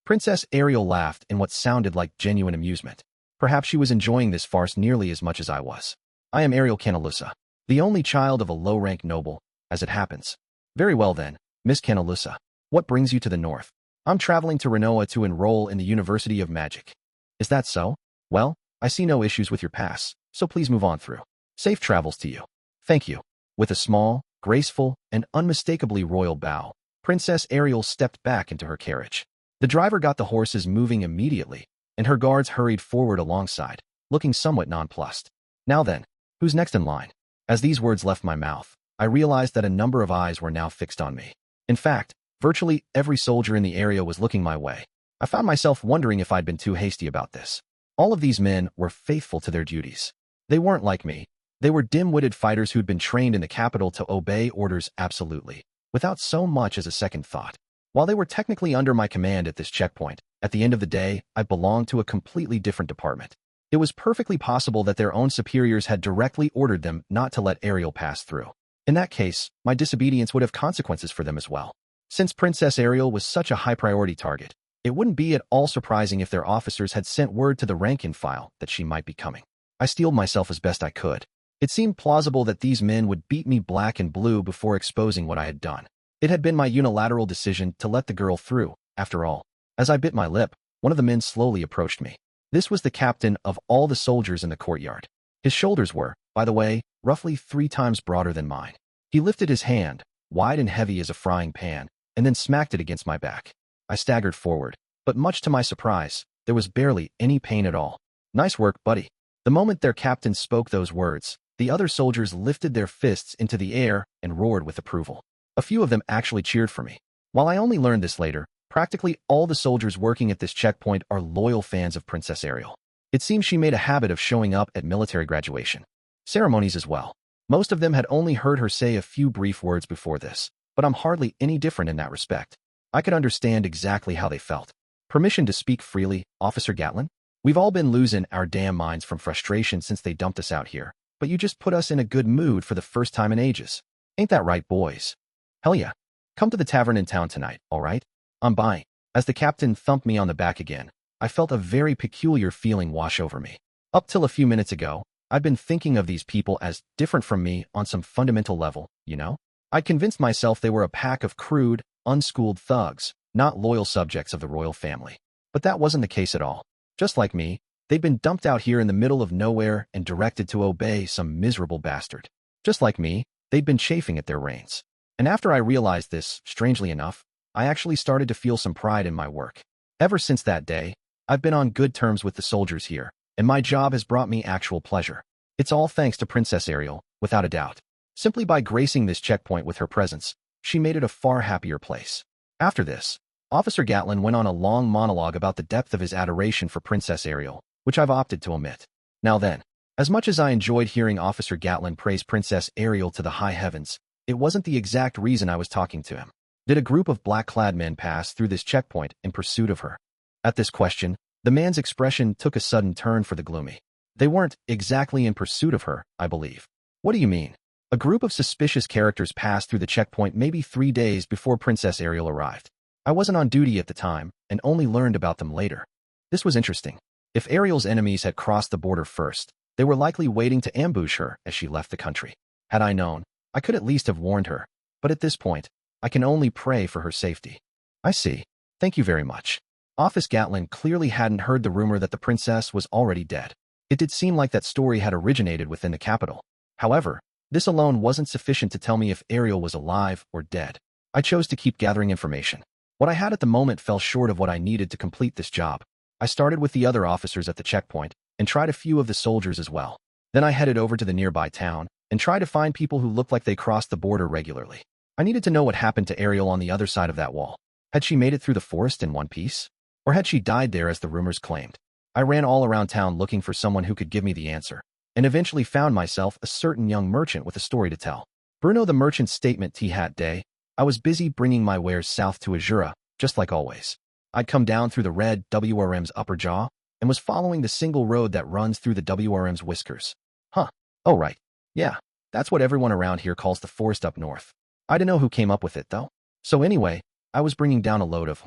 [SPEAKER 1] Princess Ariel laughed in what sounded like genuine amusement. Perhaps she was enjoying this farce nearly as much as I was. I am Ariel Canalusa, the only child of a low-rank noble, as it happens. Very well then, Miss Canalusa. What brings you to the north? I'm traveling to Renoa to enroll in the University of Magic. Is that so? Well, I see no issues with your pass, so please move on through. Safe travels to you. Thank you. With a small, graceful, and unmistakably royal bow, Princess Ariel stepped back into her carriage. The driver got the horses moving immediately, and her guards hurried forward alongside, looking somewhat nonplussed. Now then, who's next in line? As these words left my mouth, I realized that a number of eyes were now fixed on me. In fact, virtually every soldier in the area was looking my way. I found myself wondering if I'd been too hasty about this. All of these men were faithful to their duties. They weren't like me. They were dim-witted fighters who'd been trained in the capital to obey orders absolutely, without so much as a second thought. While they were technically under my command at this checkpoint, at the end of the day, I belonged to a completely different department. It was perfectly possible that their own superiors had directly ordered them not to let Ariel pass through. In that case, my disobedience would have consequences for them as well. Since Princess Ariel was such a high-priority target, it wouldn't be at all surprising if their officers had sent word to the rank-and-file that she might be coming. I steeled myself as best I could. It seemed plausible that these men would beat me black and blue before exposing what I had done. It had been my unilateral decision to let the girl through, after all. As I bit my lip, one of the men slowly approached me. This was the captain of all the soldiers in the courtyard. His shoulders were, by the way, roughly 3 times broader than mine. He lifted his hand, wide and heavy as a frying pan, and then smacked it against my back. I staggered forward, but much to my surprise, there was barely any pain at all. Nice work, buddy. The moment their captain spoke those words, the other soldiers lifted their fists into the air and roared with approval. A few of them actually cheered for me. While I only learned this later, practically all the soldiers working at this checkpoint are loyal fans of Princess Ariel. It seems she made a habit of showing up at military graduation ceremonies as well. Most of them had only heard her say a few brief words before this, but I'm hardly any different in that respect. I could understand exactly how they felt. Permission to speak freely, Officer Gatlin? We've all been losing our damn minds from frustration since they dumped us out here, but you just put us in a good mood for the first time in ages. Ain't that right, boys? Hell yeah. Come to the tavern in town tonight, all right? I'm buying. As the captain thumped me on the back again, I felt a very peculiar feeling wash over me. Up till a few minutes ago, I'd been thinking of these people as different from me on some fundamental level, you know? I'd convinced myself they were a pack of crude, unschooled thugs, not loyal subjects of the royal family. But that wasn't the case at all. Just like me, they'd been dumped out here in the middle of nowhere and directed to obey some miserable bastard. Just like me, they'd been chafing at their reins. And after I realized this, strangely enough, I actually started to feel some pride in my work. Ever since that day, I've been on good terms with the soldiers here, and my job has brought me actual pleasure. It's all thanks to Princess Ariel, without a doubt. Simply by gracing this checkpoint with her presence, she made it a far happier place. After this, Officer Gatlin went on a long monologue about the depth of his adoration for Princess Ariel, which I've opted to omit. Now then, as much as I enjoyed hearing Officer Gatlin praise Princess Ariel to the high heavens, it wasn't the exact reason I was talking to him. Did a group of black-clad men pass through this checkpoint in pursuit of her? At this question, the man's expression took a sudden turn for the gloomy. They weren't exactly in pursuit of her, I believe. What do you mean? A group of suspicious characters passed through the checkpoint maybe 3 days before Princess Ariel arrived. I wasn't on duty at the time and only learned about them later. This was interesting. If Ariel's enemies had crossed the border first, they were likely waiting to ambush her as she left the country. Had I known, I could at least have warned her, but at this point, I can only pray for her safety. I see. Thank you very much. Officer Gatlin clearly hadn't heard the rumor that the princess was already dead. It did seem like that story had originated within the capital. However, this alone wasn't sufficient to tell me if Ariel was alive or dead. I chose to keep gathering information. What I had at the moment fell short of what I needed to complete this job. I started with the other officers at the checkpoint and tried a few of the soldiers as well. Then I headed over to the nearby town and tried to find people who looked like they crossed the border regularly. I needed to know what happened to Ariel on the other side of that wall. Had she made it through the forest in one piece? Or had she died there as the rumors claimed? I ran all around town looking for someone who could give me the answer, and eventually found myself a certain young merchant with a story to tell. Bruno the merchant's statement T-hat day. I was busy bringing my wares south to Azura, just like always. I'd come down through the red WRM's upper jaw and was following the single road that runs through the WRM's whiskers. Huh. Oh right. Yeah. That's what everyone around here calls the forest up north. I don't know who came up with it, though. So anyway, I was bringing down a load of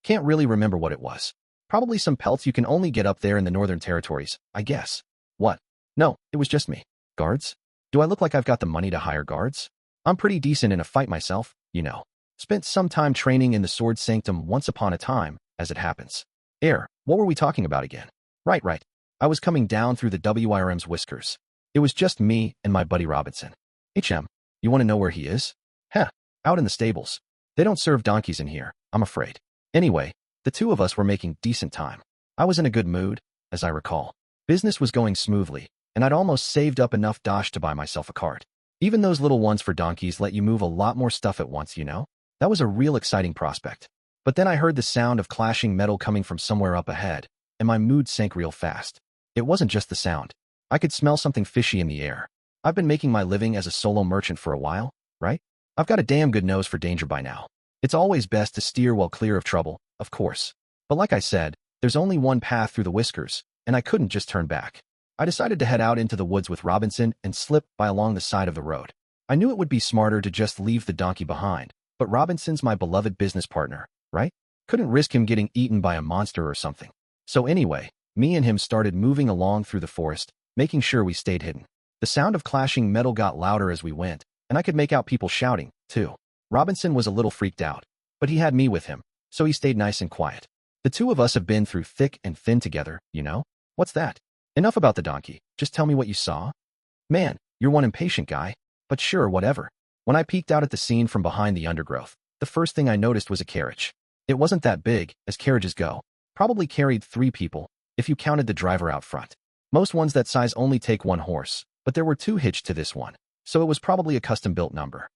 [SPEAKER 1] Can't really remember what it was. Probably some pelts you can only get up there in the northern territories, I guess. What? No, it was just me. Guards? Do I look like I've got the money to hire guards? I'm pretty decent in a fight myself, you know. Spent some time training in the sword sanctum once upon a time, as it happens. What were we talking about again? Right. I was coming down through the WIRM's whiskers. It was just me and my buddy Robinson. You want to know where he is? Out in the stables. They don't serve donkeys in here, I'm afraid. Anyway, the two of us were making decent time. I was in a good mood, as I recall. Business was going smoothly, and I'd almost saved up enough dosh to buy myself a cart. Even those little ones for donkeys let you move a lot more stuff at once, you know? That was a real exciting prospect. But then I heard the sound of clashing metal coming from somewhere up ahead, and my mood sank real fast. It wasn't just the sound. I could smell something fishy in the air. I've been making my living as a solo merchant for a while, right? I've got a damn good nose for danger by now. It's always best to steer well clear of trouble, of course. But like I said, there's only one path through the whiskers, and I couldn't just turn back. I decided to head out into the woods with Robinson and slip by along the side of the road. I knew it would be smarter to just leave the donkey behind, but Robinson's my beloved business partner, right? Couldn't risk him getting eaten by a monster or something. So anyway, me and him started moving along through the forest, making sure we stayed hidden. The sound of clashing metal got louder as we went, and I could make out people shouting, too. Robinson was a little freaked out, but he had me with him, so he stayed nice and quiet. The two of us have been through thick and thin together, you know? What's that? Enough about the donkey, just tell me what you saw. Man, you're one impatient guy, but sure, whatever. When I peeked out at the scene from behind the undergrowth, the first thing I noticed was a carriage. It wasn't that big, as carriages go. Probably carried 3 people, if you counted the driver out front. Most ones that size only take 1 horse, but there were 2 hitched to this one, so it was probably a custom-built number.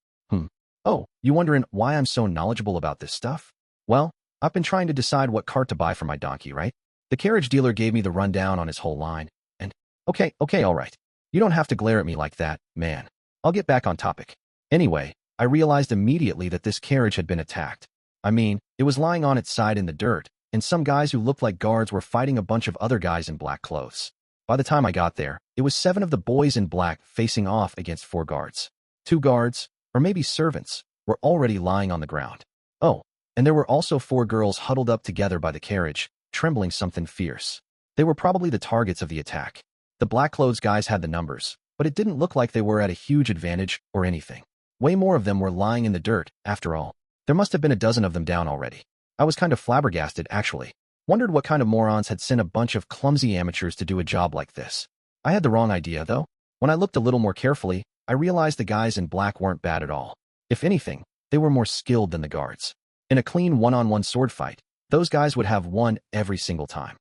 [SPEAKER 1] Oh, you wondering why I'm so knowledgeable about this stuff? Well, I've been trying to decide what cart to buy for my donkey, right? The carriage dealer gave me the rundown on his whole line, and okay, all right. You don't have to glare at me like that, man. I'll get back on topic. Anyway, I realized immediately that this carriage had been attacked. I mean, it was lying on its side in the dirt, and some guys who looked like guards were fighting a bunch of other guys in black clothes. By the time I got there, it was 7 of the boys in black facing off against 4 guards. 2 guards, or maybe servants, were already lying on the ground. Oh, and there were also 4 girls huddled up together by the carriage, trembling something fierce. They were probably the targets of the attack. The black clothes guys had the numbers, but it didn't look like they were at a huge advantage or anything. Way more of them were lying in the dirt, after all. There must have been a dozen of them down already. I was kind of flabbergasted, actually. Wondered what kind of morons had sent a bunch of clumsy amateurs to do a job like this. I had the wrong idea, though. When I looked a little more carefully, I realized the guys in black weren't bad at all. If anything, they were more skilled than the guards. In a clean one-on-one sword fight, those guys would have won every single time.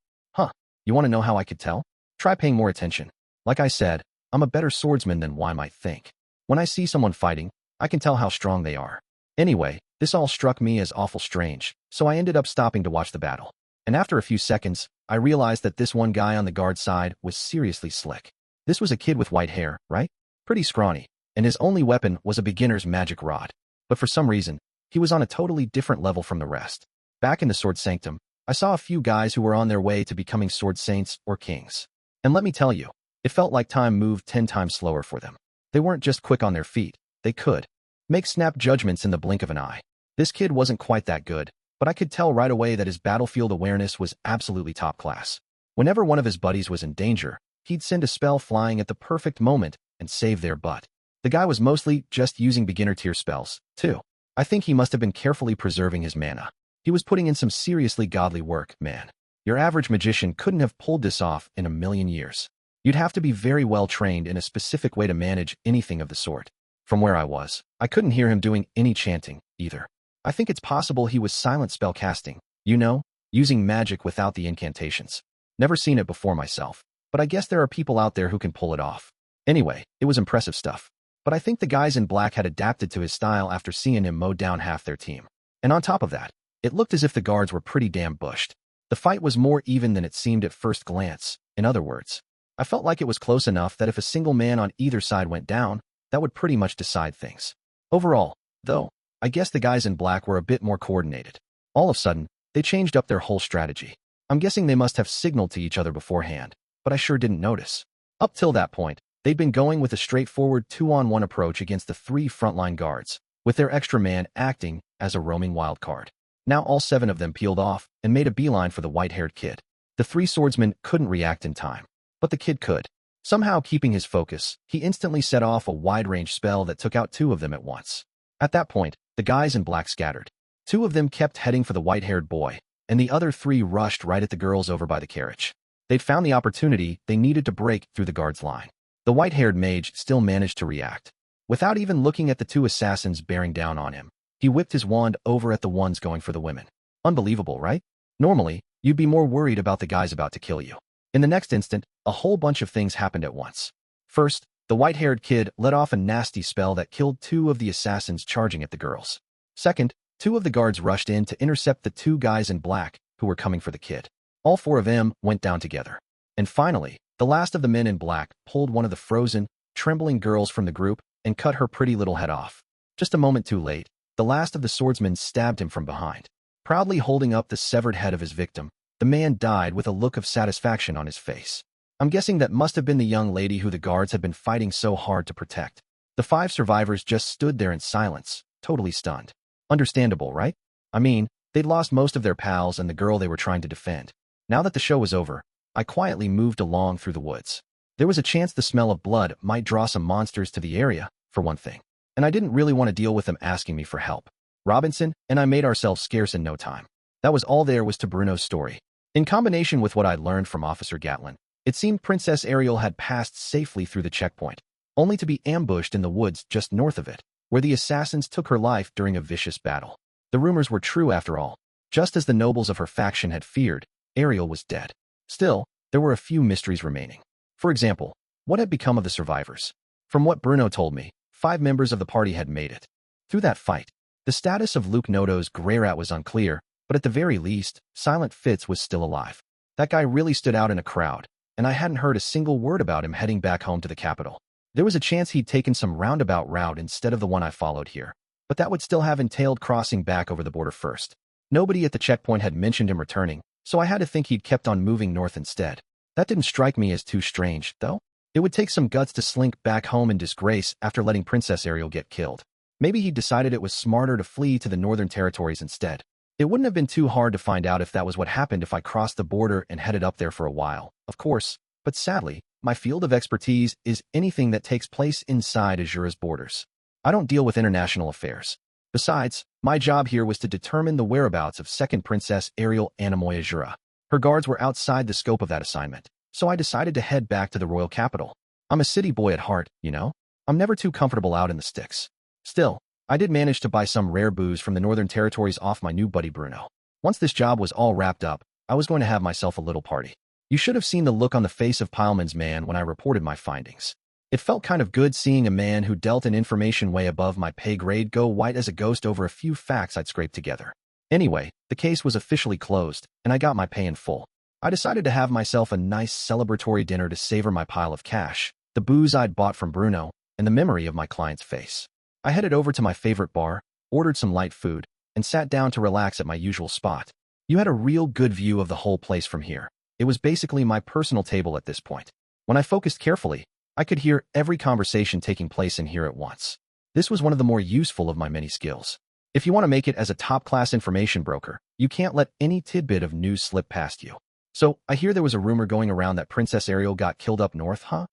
[SPEAKER 1] You want to know how I could tell? Try paying more attention. Like I said, I'm a better swordsman than one might think. When I see someone fighting, I can tell how strong they are. Anyway, this all struck me as awful strange, so I ended up stopping to watch the battle. And after a few seconds, I realized that this one guy on the guard side was seriously slick. This was a kid with white hair, right? Pretty scrawny, and his only weapon was a beginner's magic rod. But for some reason, he was on a totally different level from the rest. Back in the Sword Sanctum, I saw a few guys who were on their way to becoming sword saints or kings. And let me tell you, it felt like time moved 10 times slower for them. They weren't just quick on their feet, they could make snap judgments in the blink of an eye. This kid wasn't quite that good, but I could tell right away that his battlefield awareness was absolutely top class. Whenever one of his buddies was in danger, he'd send a spell flying at the perfect moment and save their butt. The guy was mostly just using beginner-tier spells, too. I think he must have been carefully preserving his mana. He was putting in some seriously godly work, man. Your average magician couldn't have pulled this off in a million years. You'd have to be very well trained in a specific way to manage anything of the sort. From where I was, I couldn't hear him doing any chanting, either. I think it's possible he was silent spell casting, you know, using magic without the incantations. Never seen it before myself, but I guess there are people out there who can pull it off. Anyway, it was impressive stuff. But I think the guys in black had adapted to his style after seeing him mow down half their team. And on top of that, it looked as if the guards were pretty damn bushed. The fight was more even than it seemed at first glance. In other words, I felt like it was close enough that if a single man on either side went down, that would pretty much decide things. Overall, though, I guess the guys in black were a bit more coordinated. All of a sudden, they changed up their whole strategy. I'm guessing they must have signaled to each other beforehand, but I sure didn't notice. Up till that point, They'd been going with a straightforward 2-on-1 approach against the 3 frontline guards, with their extra man acting as a roaming wild card. Now all 7 of them peeled off and made a beeline for the white-haired kid. The 3 swordsmen couldn't react in time, but the kid could. Somehow keeping his focus, he instantly set off a wide-range spell that took out 2 of them at once. At that point, the guys in black scattered. 2 of them kept heading for the white-haired boy, and the other 3 rushed right at the girls over by the carriage. They'd found the opportunity they needed to break through the guard's line. The white-haired mage still managed to react. Without even looking at the 2 assassins bearing down on him, he whipped his wand over at the ones going for the women. Unbelievable, right? Normally, you'd be more worried about the guys about to kill you. In the next instant, a whole bunch of things happened at once. First, the white-haired kid let off a nasty spell that killed 2 of the assassins charging at the girls. Second, 2 of the guards rushed in to intercept the 2 guys in black who were coming for the kid. All 4 of them went down together. And finally, the last of the men in black pulled one of the frozen, trembling girls from the group and cut her pretty little head off. Just a moment too late, the last of the swordsmen stabbed him from behind. Proudly holding up the severed head of his victim, the man died with a look of satisfaction on his face. I'm guessing that must have been the young lady who the guards had been fighting so hard to protect. The 5 survivors just stood there in silence, totally stunned. Understandable, right? I mean, they'd lost most of their pals and the girl they were trying to defend. Now that the show was over, I quietly moved along through the woods. There was a chance the smell of blood might draw some monsters to the area, for one thing. And I didn't really want to deal with them asking me for help. Robinson and I made ourselves scarce in no time. That was all there was to Bruno's story. In combination with what I'd learned from Officer Gatlin, it seemed Princess Ariel had passed safely through the checkpoint, only to be ambushed in the woods just north of it, where the assassins took her life during a vicious battle. The rumors were true after all. Just as the nobles of her faction had feared, Ariel was dead. Still, there were a few mysteries remaining. For example, what had become of the survivors? From what Bruno told me, 5 members of the party had made it through that fight. The status of Rudeus Greyrat was unclear, but at the very least, Silent Fitz was still alive. That guy really stood out in a crowd, and I hadn't heard a single word about him heading back home to the capital. There was a chance he'd taken some roundabout route instead of the one I followed here, but that would still have entailed crossing back over the border first. Nobody at the checkpoint had mentioned him returning, so I had to think he'd kept on moving north instead. That didn't strike me as too strange, though. It would take some guts to slink back home in disgrace after letting Princess Ariel get killed. Maybe he decided it was smarter to flee to the northern territories instead. It wouldn't have been too hard to find out if that was what happened if I crossed the border and headed up there for a while, of course, but sadly, my field of expertise is anything that takes place inside Azura's borders. I don't deal with international affairs. Besides, my job here was to determine the whereabouts of second Princess Ariel Anemoy Azura. Her guards were outside the scope of that assignment, so I decided to head back to the royal capital. I'm a city boy at heart, you know? I'm never too comfortable out in the sticks. Still, I did manage to buy some rare booze from the northern territories off my new buddy Bruno. Once this job was all wrapped up, I was going to have myself a little party. You should have seen the look on the face of Pileman's man when I reported my findings. It felt kind of good seeing a man who dealt in information way above my pay grade go white as a ghost over a few facts I'd scraped together. Anyway, the case was officially closed, and I got my pay in full. I decided to have myself a nice celebratory dinner to savor my pile of cash, the booze I'd bought from Bruno, and the memory of my client's face. I headed over to my favorite bar, ordered some light food, and sat down to relax at my usual spot. You had a real good view of the whole place from here. It was basically my personal table at this point. When I focused carefully, I could hear every conversation taking place in here at once. This was one of the more useful of my many skills. If you want to make it as a top-class information broker, you can't let any tidbit of news slip past you. So, I hear there was a rumor going around that Princess Ariel got killed up north, huh?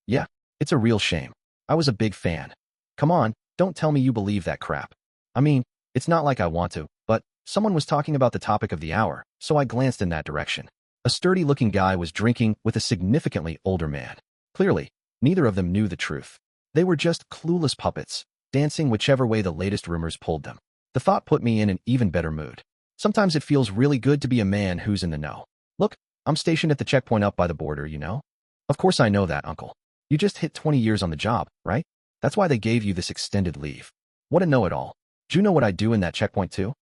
[SPEAKER 1] Yeah, it's a real shame. I was a big fan. Come on, don't tell me you believe that crap. I mean, it's not like I want to, but someone was talking about the topic of the hour, so I glanced in that direction. A sturdy-looking guy was drinking with a significantly older man. Clearly, neither of them knew the truth. They were just clueless puppets, dancing whichever way the latest rumors pulled them. The thought put me in an even better mood. Sometimes it feels really good to be a man who's in the know. Look, I'm stationed at the checkpoint up by the border, you know? Of course I know that, uncle. You just hit 20 years on the job, right? That's why they gave you this extended leave. What a know-it-all. Do you know what I do in that checkpoint too?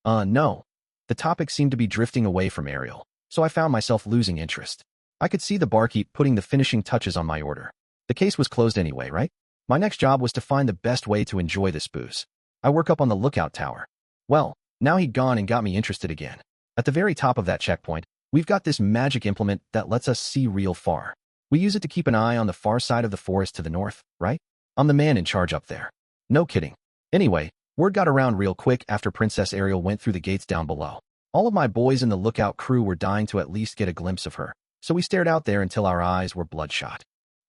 [SPEAKER 1] No. The topic seemed to be drifting away from Ariel, so I found myself losing interest. I could see the barkeep putting the finishing touches on my order. The case was closed anyway, right? My next job was to find the best way to enjoy this booze. I work up on the lookout tower. Well, now he'd gone and got me interested again. At the very top of that checkpoint, we've got this magic implement that lets us see real far. We use it to keep an eye on the far side of the forest to the north, right? I'm the man in charge up there. No kidding. Anyway, word got around real quick after Princess Ariel went through the gates down below. All of my boys in the lookout crew were dying to at least get a glimpse of her, so we stared out there until our eyes were bloodshot.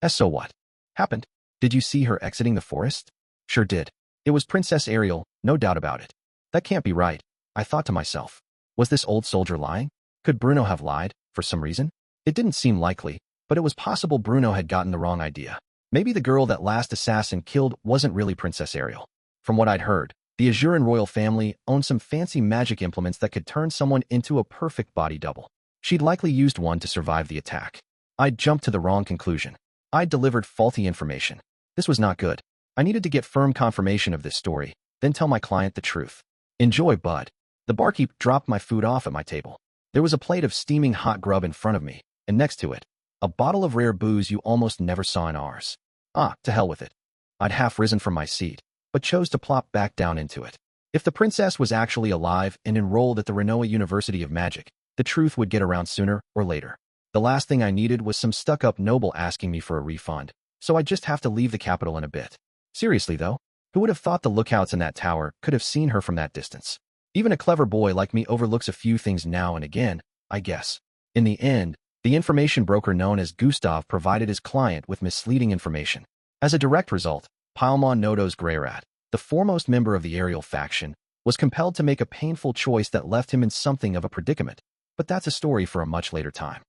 [SPEAKER 1] So what happened? Did you see her exiting the forest? Sure did. It was Princess Ariel, no doubt about it. That can't be right, I thought to myself. Was this old soldier lying? Could Bruno have lied, for some reason? It didn't seem likely, but it was possible Bruno had gotten the wrong idea. Maybe the girl that last assassin killed wasn't really Princess Ariel. From what I'd heard, the Azuran royal family owned some fancy magic implements that could turn someone into a perfect body double. She'd likely used one to survive the attack. I'd jumped to the wrong conclusion. I'd delivered faulty information. This was not good. I needed to get firm confirmation of this story, then tell my client the truth. Enjoy, bud. The barkeep dropped my food off at my table. There was a plate of steaming hot grub in front of me, and next to it, a bottle of rare booze you almost never saw in ours. To hell with it. I'd half risen from my seat, but chose to plop back down into it. If the princess was actually alive and enrolled at the Renoa University of Magic, the truth would get around sooner or later. The last thing I needed was some stuck-up noble asking me for a refund, so I'd just have to leave the capital in a bit. Seriously though, who would have thought the lookouts in that tower could have seen her from that distance? Even a clever boy like me overlooks a few things now and again, I guess. In the end, the information broker known as Gustav provided his client with misleading information. As a direct result, Paimon Nodo's Greyrat, the foremost member of the Ariel faction, was compelled to make a painful choice that left him in something of a predicament. But that's a story for a much later time.